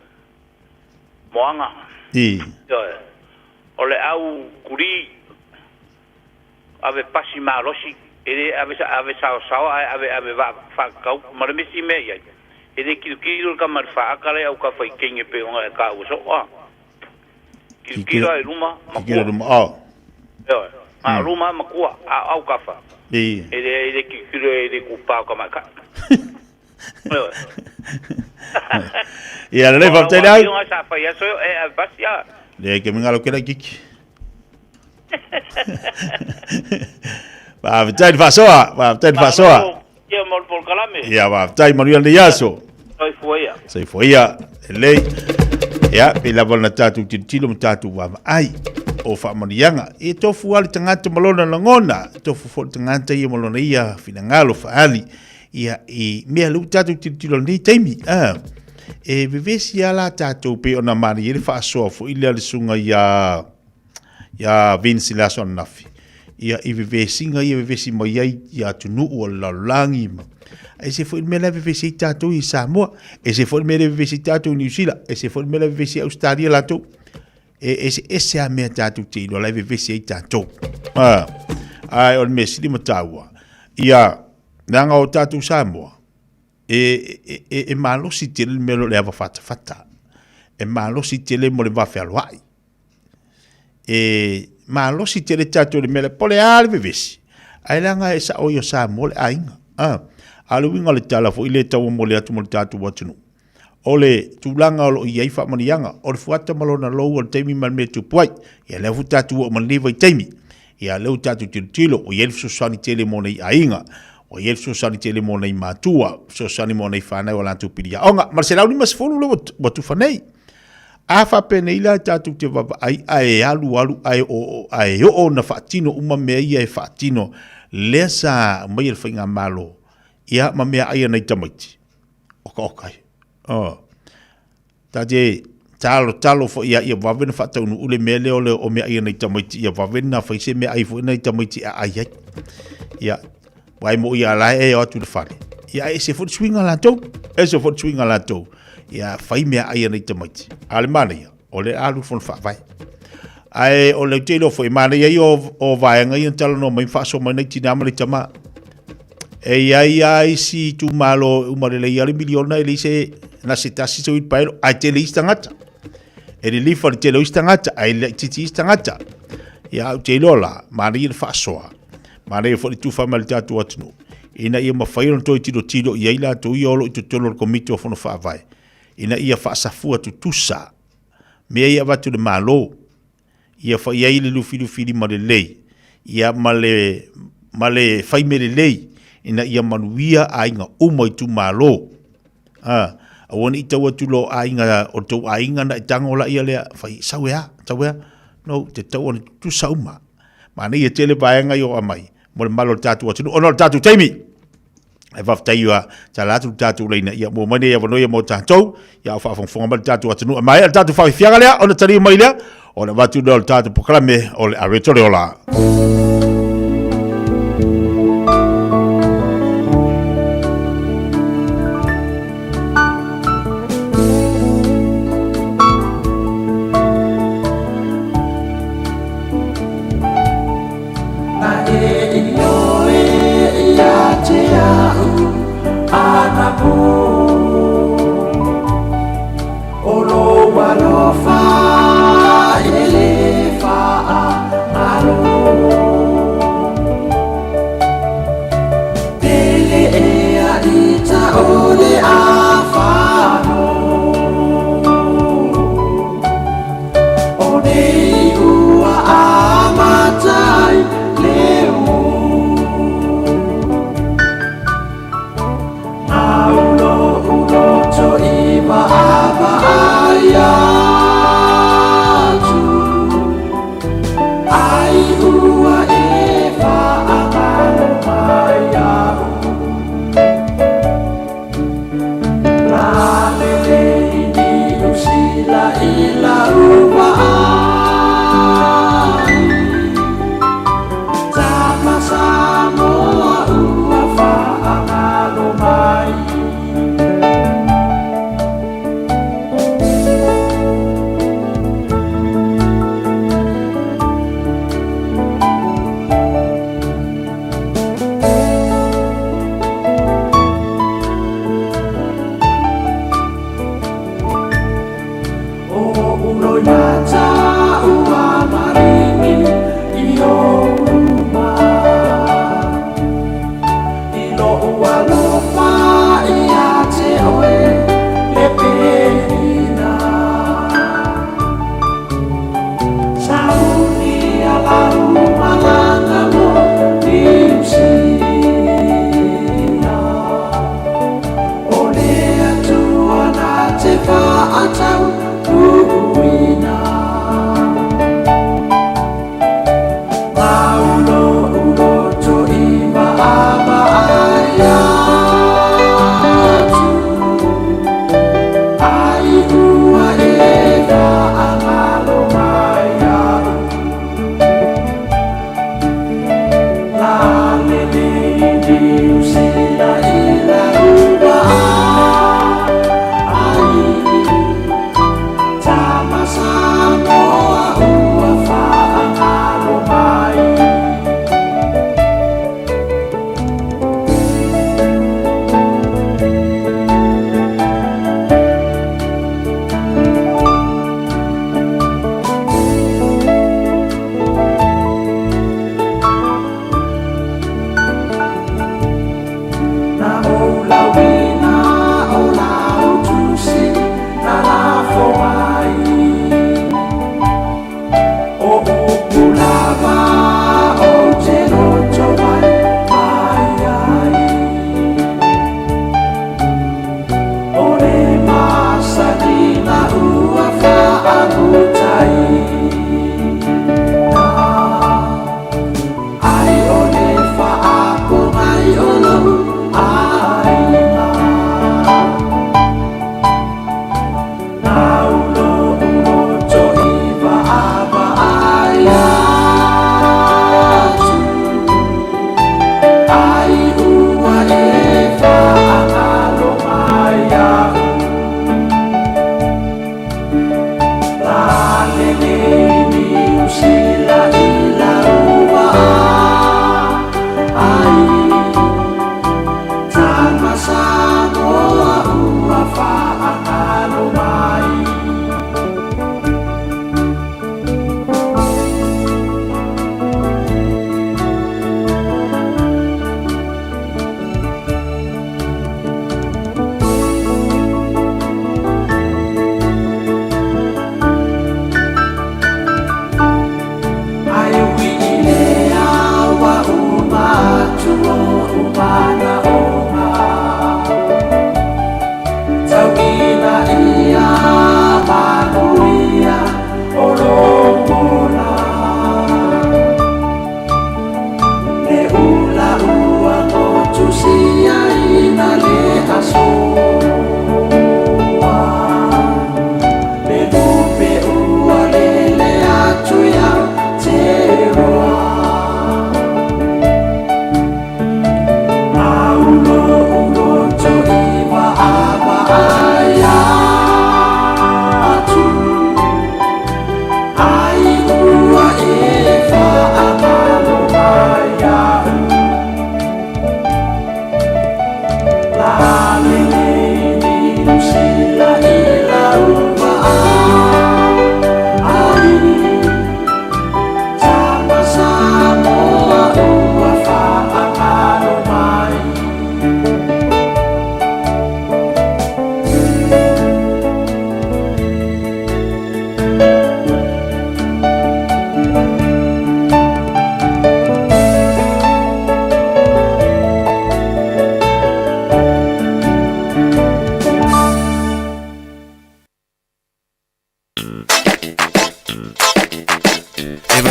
moanga o le au kuri ave pasi malosi ele ave ave va fa kau marmisi me ia ele kilo kamar fa akale au ka fai kenge pe nga ka uso kilo ai ruma ruma makua au ka fa ele kilo ele ku pa ka maka ia le fa tele ai nga sa fa ia so e basia le ke mingalo kela kiki va tai fasoa ia mol por kalame ia va tai manuel de yaso sai foia le ia pela bona tatu tilo tatu wa ai o fa manianga e tofu ali tangata malona langona tofu fo tangata ia malona ia finangalo fa ali ia e me lu tatu tilo ni taimi e vivesi ala tatu pe ona mani ele fa so fo ile ali sunga ya Vince Lason nafi ia i vivesi nga ia vivesi mo ia tunu o la langi e se foi mele vivesi tatu i Samoa e se foi mele vivesi tatu New Zealand e se foi mele vivesi Australia la tu e se a me tatu ti lo la vivesi tatu ai on mesi di matawa ia nanga o tatu Samoa e malo si tele melo le ava fata e malo si tele mo le va fer wai e malo si tele tatu le mele pole al vivesi ai langa esa o yo Samoa ainga alu winga le tala fo ile tau mo le atu mo tatu watunu ole tulanga o i fa manianga o le fuata malona lo o temi mal me tu poi ia le futatu o man leva temi ia le tatu tilo o yel so sani tele mo nei ainga o yel so sani tele mo nei matua so sani mo nei fana o la tu pidia onga marcela ni mas folu lo botu fanei afa peneila tatu te va ai alu ai o na fatino uma me ia fatino lesa mai el finga malo ia ma mea aia nei tamaiti. Okai. Taje, talo fo ia wawena whataunu ule mea leo leo o mea aia nei tamaiti. Ia wawena whaise mea aifu nei tamaiti a aiai. Ia, wai mo ia lai e o atu le whare. Ia e se fot swinga latou. Ia whai mea aia nei tamaiti. Ale mana ia, o le alu fon whawai. Ai, o le teilo fo i mana ia o vaenga ia talo no mai whaso mai nei tinama le tamaa. Ai si tu malo umarele yale miliona ele se na setasi so it pailo a tele istangata ele li for tele istangata ai le titi istangata ya telola mari fa soa mari for tu family tatu atno ina ia mafairo to tilo ia ila to iolo to tolo komite of no fa vai ina ia fa safua tu tusa me ia vatu de malo ia fa ia ile lu fili malele ia male fai melele ina ia manuia ainga umoi tu malo awoni tawa tulo ainga o tu ainga na tangola ia le fai sawea no te tawa tu sauma mana ia tele baenga yo amai mo malo tatu atu ono tatu taimi e va taiwa talatu tatu leina ia mo mane ia vono ia mo tatu ia fa fonga mal tatu atu mai tatu fa fianga le ono tali mai le ona vatu do tatu proclame o a retoriola Aulo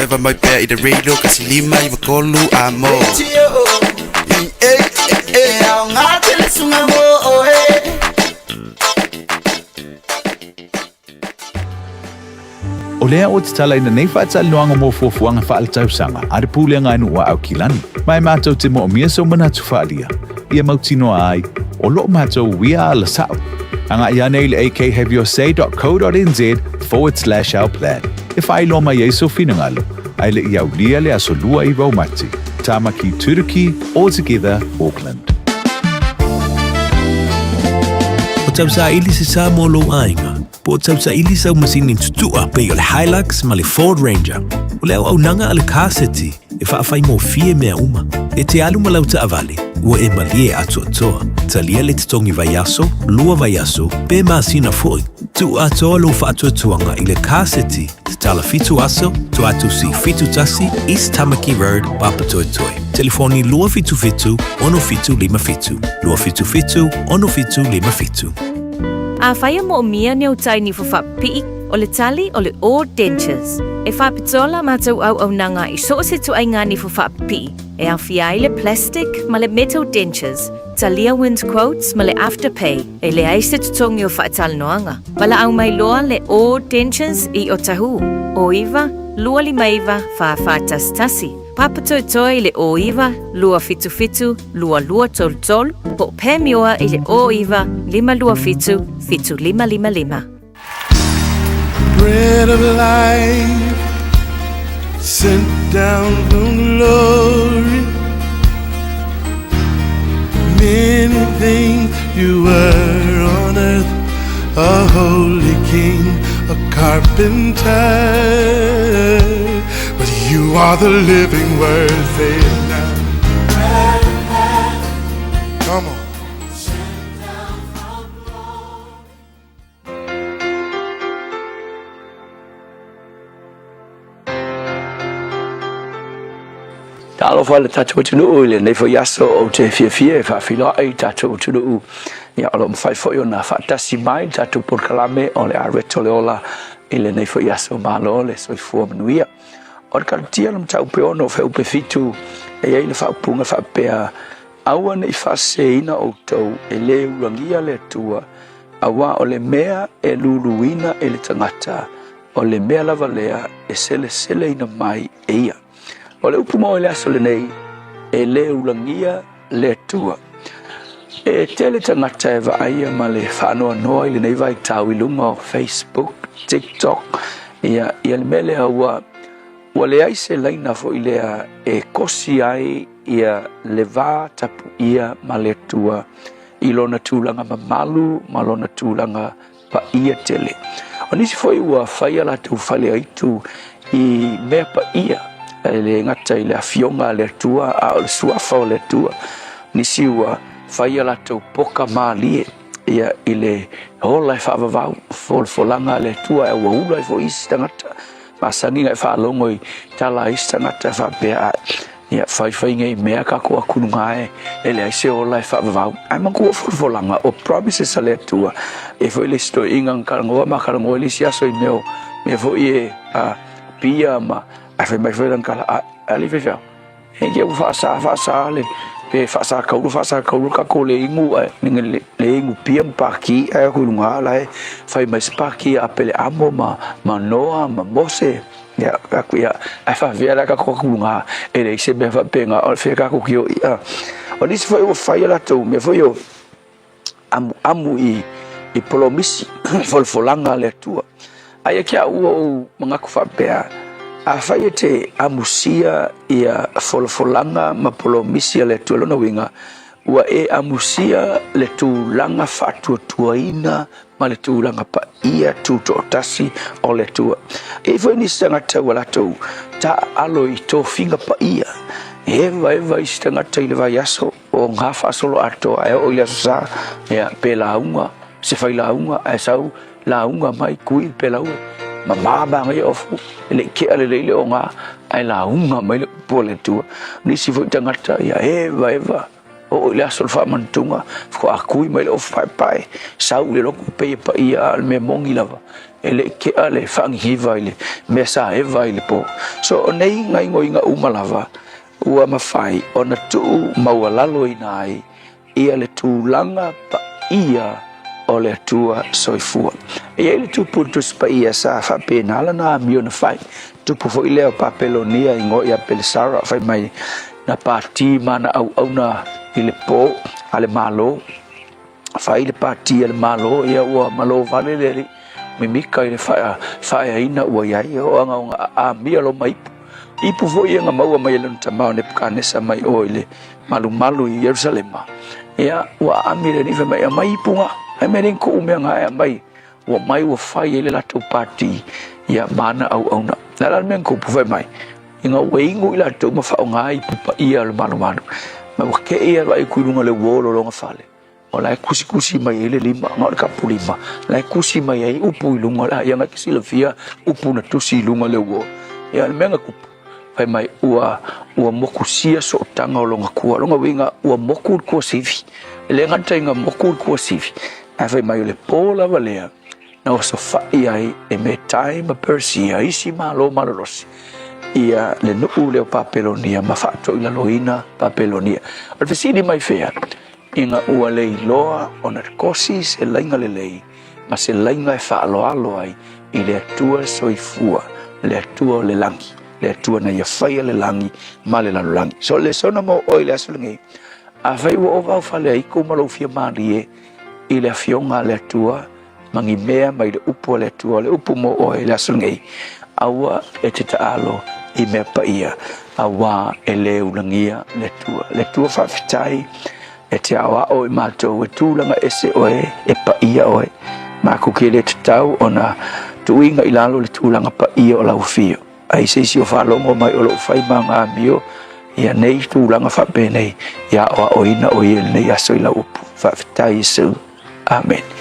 Eva mai pea I the radio kasi lima I vakolu amo. O lea o te tala ina nei whaatala noanga mō fuafuanga whaalatau sanga, a te pūleanga anu wa au kilani. Mai mātou te mo o mia sau manatu whaalia. Ia mautinoa ai, o loo mātou wia ala sao. Anga ia nei le akhavyosay.co.nz/our plan. E whai lo mai eiso finangalo, ai le iau lia le aso lua I Raumati. Tamaki Turiki, all together, Auckland. O tau sa ili se sa mo lo ainga. Po tau sa ili sa masini tutua pe o le Hilux ma le Ford Ranger. O leo au nanga ale kaseti e whaafai mo fie mea uma. E te alu malau ta avale, ua e malie atu atoa. Ta lia le titongi vaiaso, lua vaiaso, pe maasina foi. Tu atoa lo whaatu atuanga I le kaseti, te tala fitu aso, tu atu si fitu tasi, East Tamaki Road, Papatoetoe. Telefoni lua fitu fitu, ono fitu lima fitu. Lua fitu fitu, ono fitu lima fitu. A whaia mo o mia neu tai ni whawhapi'i o le tali o le All Dentures. E whapitola mātou au nanga I so se tu ai ngā ni whawhapi'i. E au whiai le plastic ma le metal dentures. Talia Wind Quotes ma le Afterpay. E le aise tutongi o whaatala noanga. Wala au mai loa le All Dentures I o tahu. O iwa, lua li maiva, whaafatas tasi. Papatoetoe I le o iwa, lua fitu fitu, lua lua tol tol. Po pēmioa I le o iwa, lima lua fitu, fitu lima lima lima. Bread of life sent down from glory. Many things you were on earth, a holy king, a carpenter. But you are the living word, say it now. Come on. Talo fa le tatou tunu le nei fo yaso o te fie fa filo ai tatou tunu ia o fai fo na fa tasi mai tatou por kalame o le areto le ola ile nei fo yaso malo le so fo manuia o ka tia no tau pe ono fe upe fitu e ia le fa punga fa pe aua nei fa seina o tou e le urangia le tua awa o le mea e luluina e le tangata o le mea lava lea e sele ina mai e ia. O le upu mo le aso le nei, e le ulangia le tua. E tele tangata e vaia ma le whanoa noa I le nei vai tau I lunga o Facebook, TikTok, ia le mele ua le aise laina fo I lea e kosi ai ia le vā tapu ia ma le tua I lona tūlanga mamalu, ma lona tūlanga pa ia tele. O nisi fo I ua whaia la tu whale aitu I mea pa ia, le ngata I le afionga le tua a o le suafa o le tua nisi ua whaia la tau poka maalie ia I le hola e whaavavau folanga le tua e ua ula I fo isi tangata masanginga e whaalongo I tala isi tangata whaapea ia whaiwhainga I mea kako a kununga e le aise hola e whaavavau ai mangua folanga o promises a le tua e fo I le sto ingang karangoa ma karangoa li siaso I meo me fo I e pia ma ai fai mai fai kala ali fai fai he ke fa sa le pe fa sa ka ko le ingu le ingu piam paki ai ku lunga la fai mais paki apele amo ma noa ma mose ya aku ya ai fa via ka ko lunga ele se be fa penga o fe ka ku yo ia o dis foi o fai la tu me foi o amu i polomisi folfolanga le tua ai ke au manga ku fa bea a fai te amusia ia folfolanga ma polomisi le tua lona winga wa amusia le tu langa fatu tuaina ma le tu langa pa ia tu to tasi o le tua foi ni sanga te wala tu ta alo i to finga pa ia eva istanga te le vai aso o ngafa solo ato ai o ia sa ya pelaunga se fai launga ai sau launga mai kui pelau ma ba ngai ofu le ke ale le onga ai launga mai le pole tu ni si foi tanga ya eva o le aso fa mantunga ko akui mai le of pai sau le loku pe pa ia al me mongi lava ele ke ale fa ngi vai le mesa vai le po so nei ngai ngoinga umalava ua mafai ona tu maualalo inai ia le tūlanga pa ia o le tua soifua ia le tupuntus pa ia sa whapenala na miona fai tupu fo ileo papelonia ingo ia pelesara fai mai na pati mana au na ile po ale malo fai le pati ale malo ia ua malo vale le mimika ile fai ina ua iai o anga a mia lo maipu ipu fo ia nga maua mai lana tamau ne pukanesa mai oile malu i Yerusalema ia wa amire ni mai mai ipunga ai me ko umea nga mai wa mai wa fai ile la tu party ia mana au na la men ko pu mai inga weingu ila tu ma fa nga ipu pa ia le malu ma wa ke ia wa ku lunga le wolo longa fale o la kusi mai ile lima nga ka pulima la kusi mai ai upu lunga la ia nga kisila fia upu na tu si lunga le wo ia menga ku fai mai ua moku sia so tanga o longa kua longa winga ua moku kua sivi ele ngata inga moku kua sivi fai mai le pola valea na o so fai ai e me time persia isi malo malorosi ia le nuu leo papelonia ma fato ila loina papelonia o fesini mai fea inga ua le iloa ona kosi se lainga le lei ma se lainga e fa alo ai i le atua soifua le atua le langi le tua na ia fai le langi ma le langi so le sona mo oile asalangi a fai wo va fale ai ko malo fia marie i le fionga le tua mangi mea mai le upu le tua le upu mo oile asalangi awa e te taalo i mea pa ia awa e le ulangia le tua fa fitai e te awa o i mato e tūlanga ese oe e pa ia oe ma kukele te tau ona tuinga ilalo le tūlanga pa ia o lau fio ai se si o falongo mai o lo fai manga mio ia nei tūlanga fa pe nei ia o ina o ia nei aso ila upu fa fitai su amen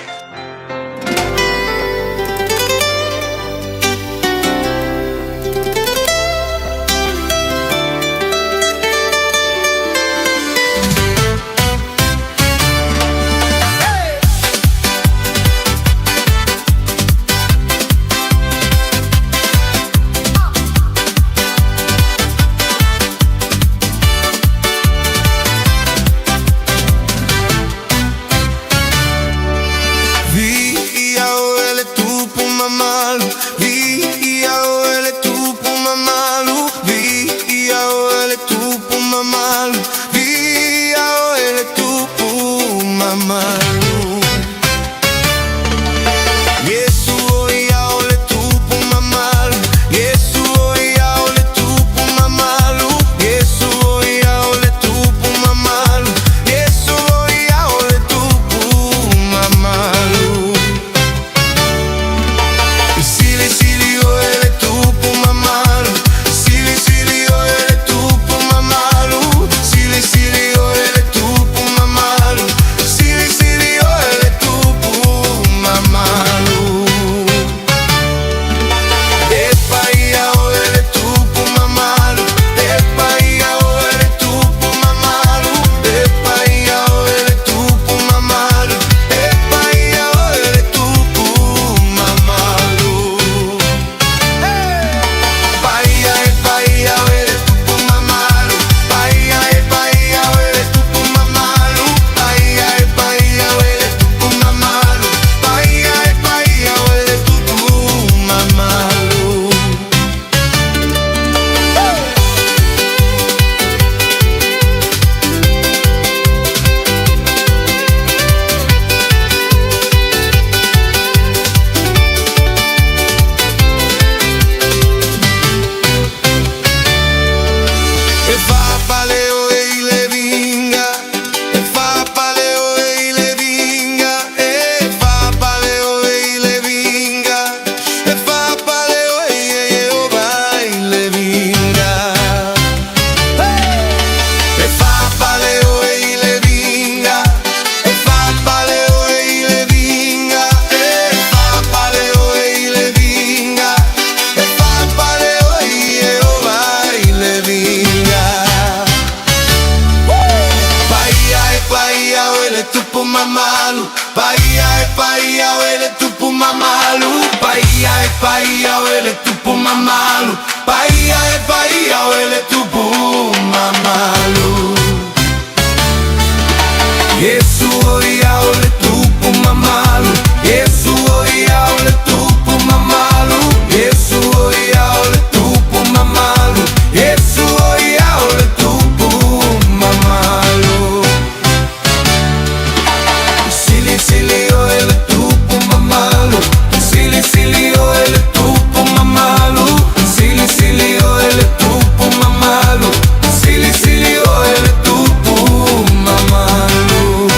mamalu. Paia e paia ele tupu mamalu. Paia e paia ele tupu mamalu. Paia e paia ele tupu mamalu. Yesu oia ole tupu mamalu. Yesu oia ole tupu mamalu. Yesu oia ole tupu mamalu. Yesu oia ole tupu mamalu. Sili sili ole tupu mamalu. Sili sili ole tupu mamalu. Sili sili ole tupu mamalu. Sili sili ole tupu mamalu.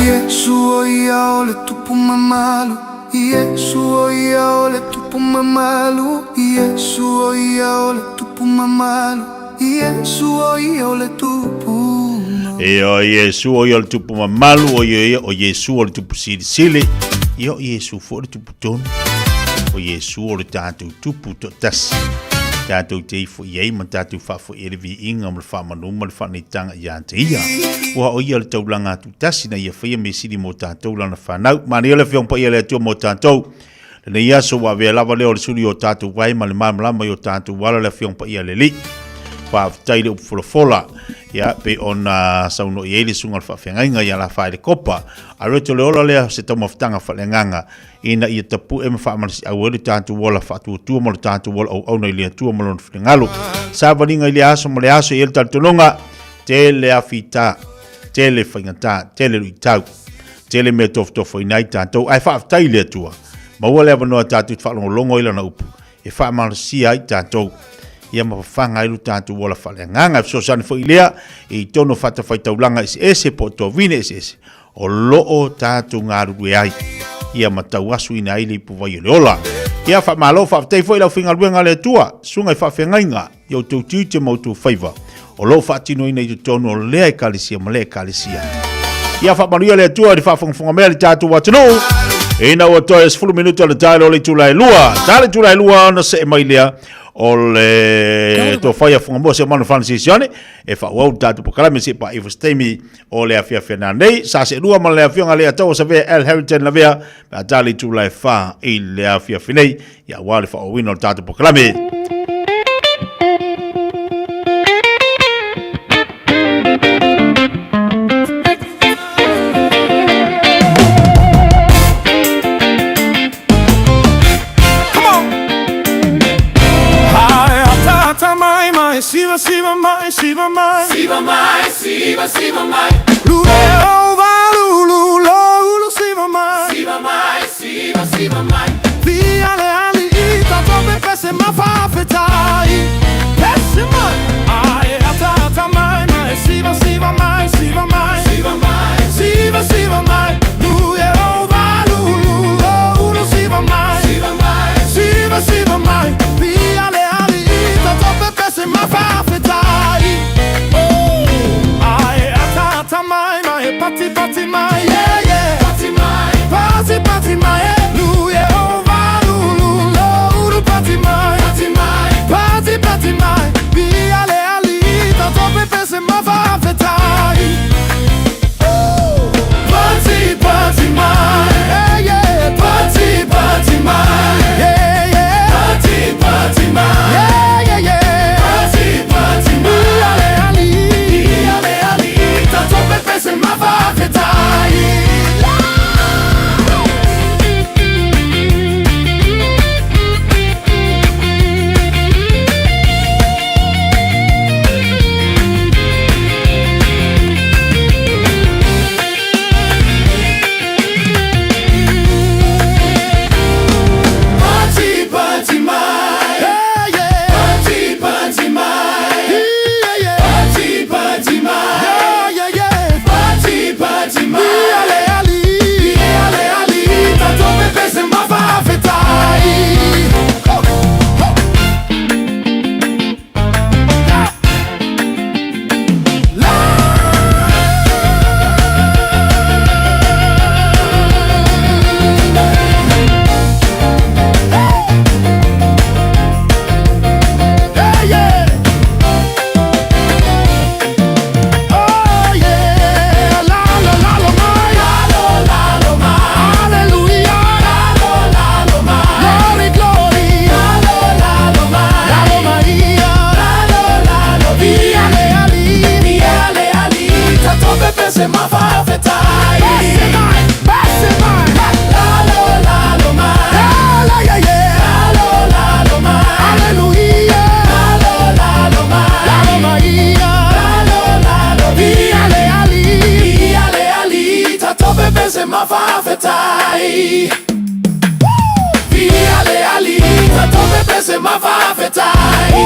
Yesu oia ole tupu mamalu. Yesu oia ole tupu mamalu. Yesu oia ole tupu mamalu. Yesu oia ole tupu. O Yesu o le tupu mamalu o Yesu o le tupu sili o Yesu fo le tupu tonu o Yesu o le tātou tupu to tasi tātou te ifo iei ma tātou whafo e le vi inga ma le whamanu ma le whanitanga i ante ia ua o ia le taulanga tu tasi na ia whaia me siri mo tātou lana whanau ma ni ole whiongpa ia le atua mo tātou le nei aso wa vea lava leo le suri o tātou wai ma le mamalama i o tātou wala le whiongpa ia le li whaftaile upu folofola ia pe ona sauno i eile sunga le whawhengainga ia la whae le kopa a reto le ola lea se tau maftanga whalenganga ina ia tapu e mawhaamanasi au ele tātu wala whaatuatua mo le tātu wala au auna i lea tua mo le whengalu sa waninga i le aso mo le aso i ele tātononga te le awhita te le whaingata te le ruitau te le mea tofotofo i nai tātou ai whaaftaile atua ma ua lea wanoa tātu whaalongolongo i lana upu e whaamanasi ai tātou ia mawhanga ilu tātu wala whaleanganga so sani fo ilea i tono whata whaitaulanga ese po to vine ese o loo tātu ngāruru e ai ia matau asu ina ili ipu vai ole ola ia whamalo whaftei fo ilau whinga luenga le tua sunga i whawhengainga i o tau te mautu whaiva o loo whatino ina i tono o lea i kalisia ma lea kalisia ia whamanuia le tua di whawhangwhunga mea li tātu watano ina ua toi es 10 minuto le tālo le tulai lua na se e mai lea o le to fai funga mo se manu francisione e fa o tatu po kala me se pa i stemi o le afia fenanei sa se lua ma le afia ngale ato sa ve el heritage la vea pa tali tu la fa il le afia finei ya wale fa o wino tatu po kala me Siva, siva mai, siva mai, siva mai, siva, siva mai. Luleo valulu, lulu, siva mai, siva mai, siva, siva mai. Via le ali ita dove pese ma fa fetai, pese mai. Ai ata mai, mai, siva, siva mai, siva mai, siva mai, siva, siva mai. Luleo valulu, lulu, siva mai, siva mai, siva, siva mai. Via le ali ita dove pese ma fa fetai. Ai ata mai, mai, pati mai, yeah yeah. Pati mai, pati mai, lui è ovalu, lulu, pati mai, pati mai, via pese mafafetai. Pese mai, lalo lalo mai, la yeah yeah, lalo lalo mai, hallelujah, lalo lalo mai, lalo Maria, lalo lalo viale ali, tatope pese mafafetai. Viale ali, tatope pese mafafetai.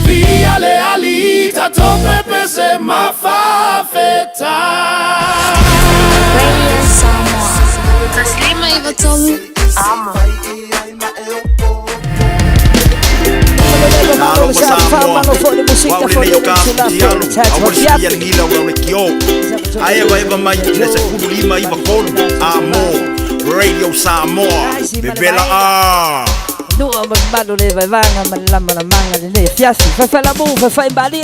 Viale ali, tatope pese mafafetai. Taslima ivatolu amo. Radio Samoa, Bebela A. Dua magbalo le vai vanga malama na manga le fiasi fa la bu fa imbali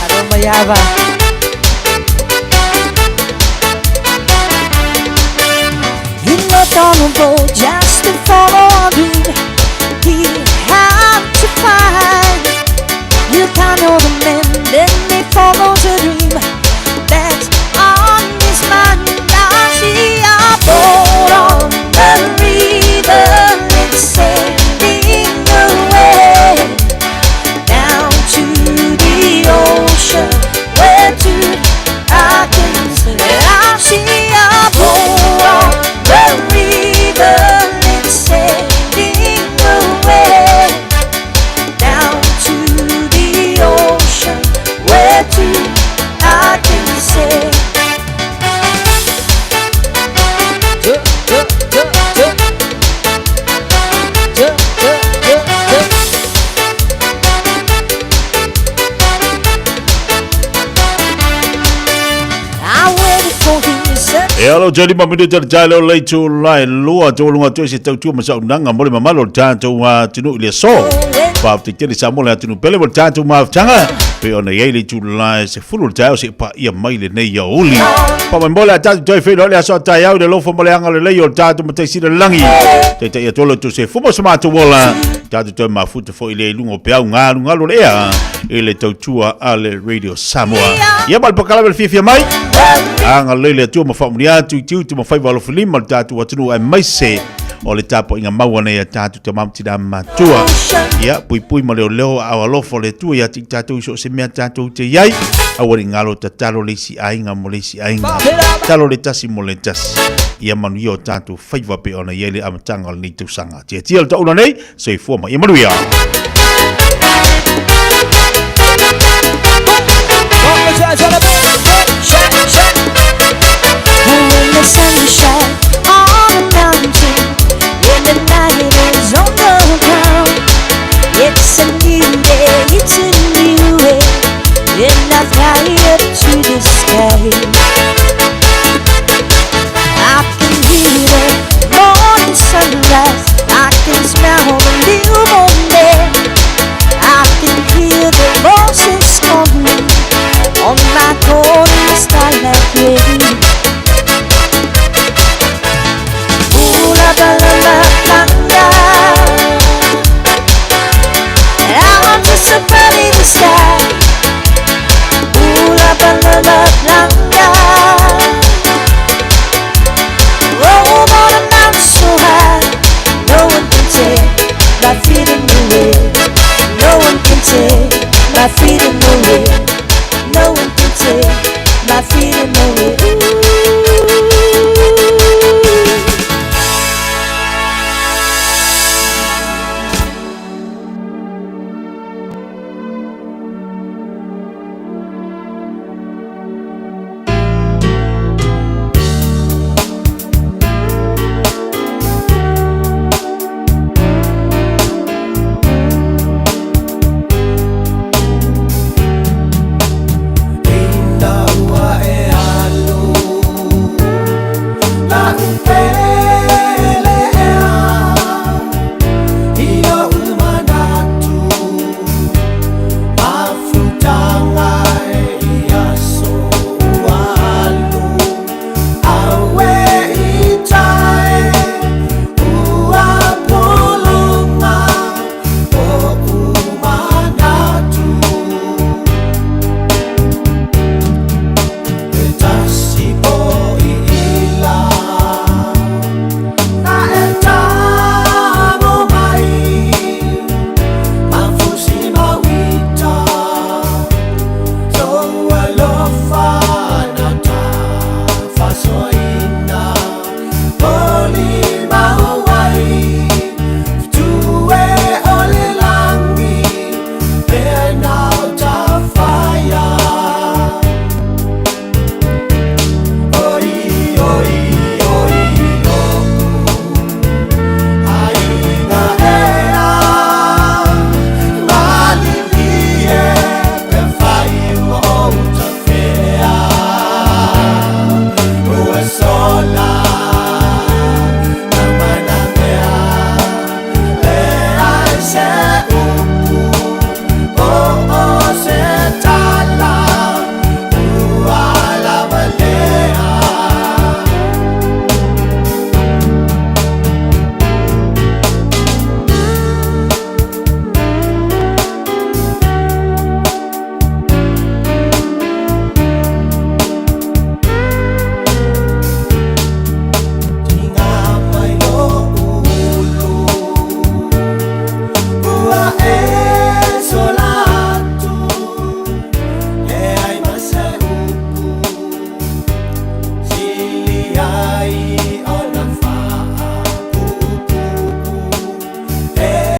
Aroma yava You look on the road just to follow a dream He had to find You can't know the man then he follows a dream That's on his mind. Now see a boat on the river, it's sailing away down to the ocean, where to I can say. Now see a boat on the river, it's sailing away down to the ocean, where to I can say. Hello, jadi mampu dia jalo lei tu lai luar tu lunga tu si tau tu masa unang boleh mamalo jantu tinu ile so. Bab ti jadi samu le tinu pele bol jantu ma changa. Pe ona ye le tu lai se fulu jao se pa ia mai le nei ya uli. Pa mambola jantu toi fe le so ta ya de lo fo mole anga le yo jantu mate si de langi. Te te ya tolo tu se fumo sama tu wola. Jantu toi ma futa fo ile lungo pe nga lo le ya. Ile tau tua ale Radio Samoa. Ia mal pakala bel fifia mai. Anga lele tu ma famlia tu ma fai valo filima tatu watunu ai mai se o le tapo inga mawana ya tatu te mamti da matua ia pui ma leo awalofo le tu ya tik tatu so se mea tatu te yai awari ngalo tatalo le si ainga mo le si ainga talo le tasi mo le tasi ia manu yo tatu fai vape ona yele amatanga ni tu sanga te tiel ta una nei se forma ia manuia When the sun shines on a mountain, when the night is on the ground, it's a new day, it's a new way, and I fly up to the sky. I can hear the morning sunrise, I can smell the new morning, I can hear the voices calling on my golden starlight way. I want to somebody to sky. Ooh la ba la la la la. Roll on a mountain so high, no one can tell.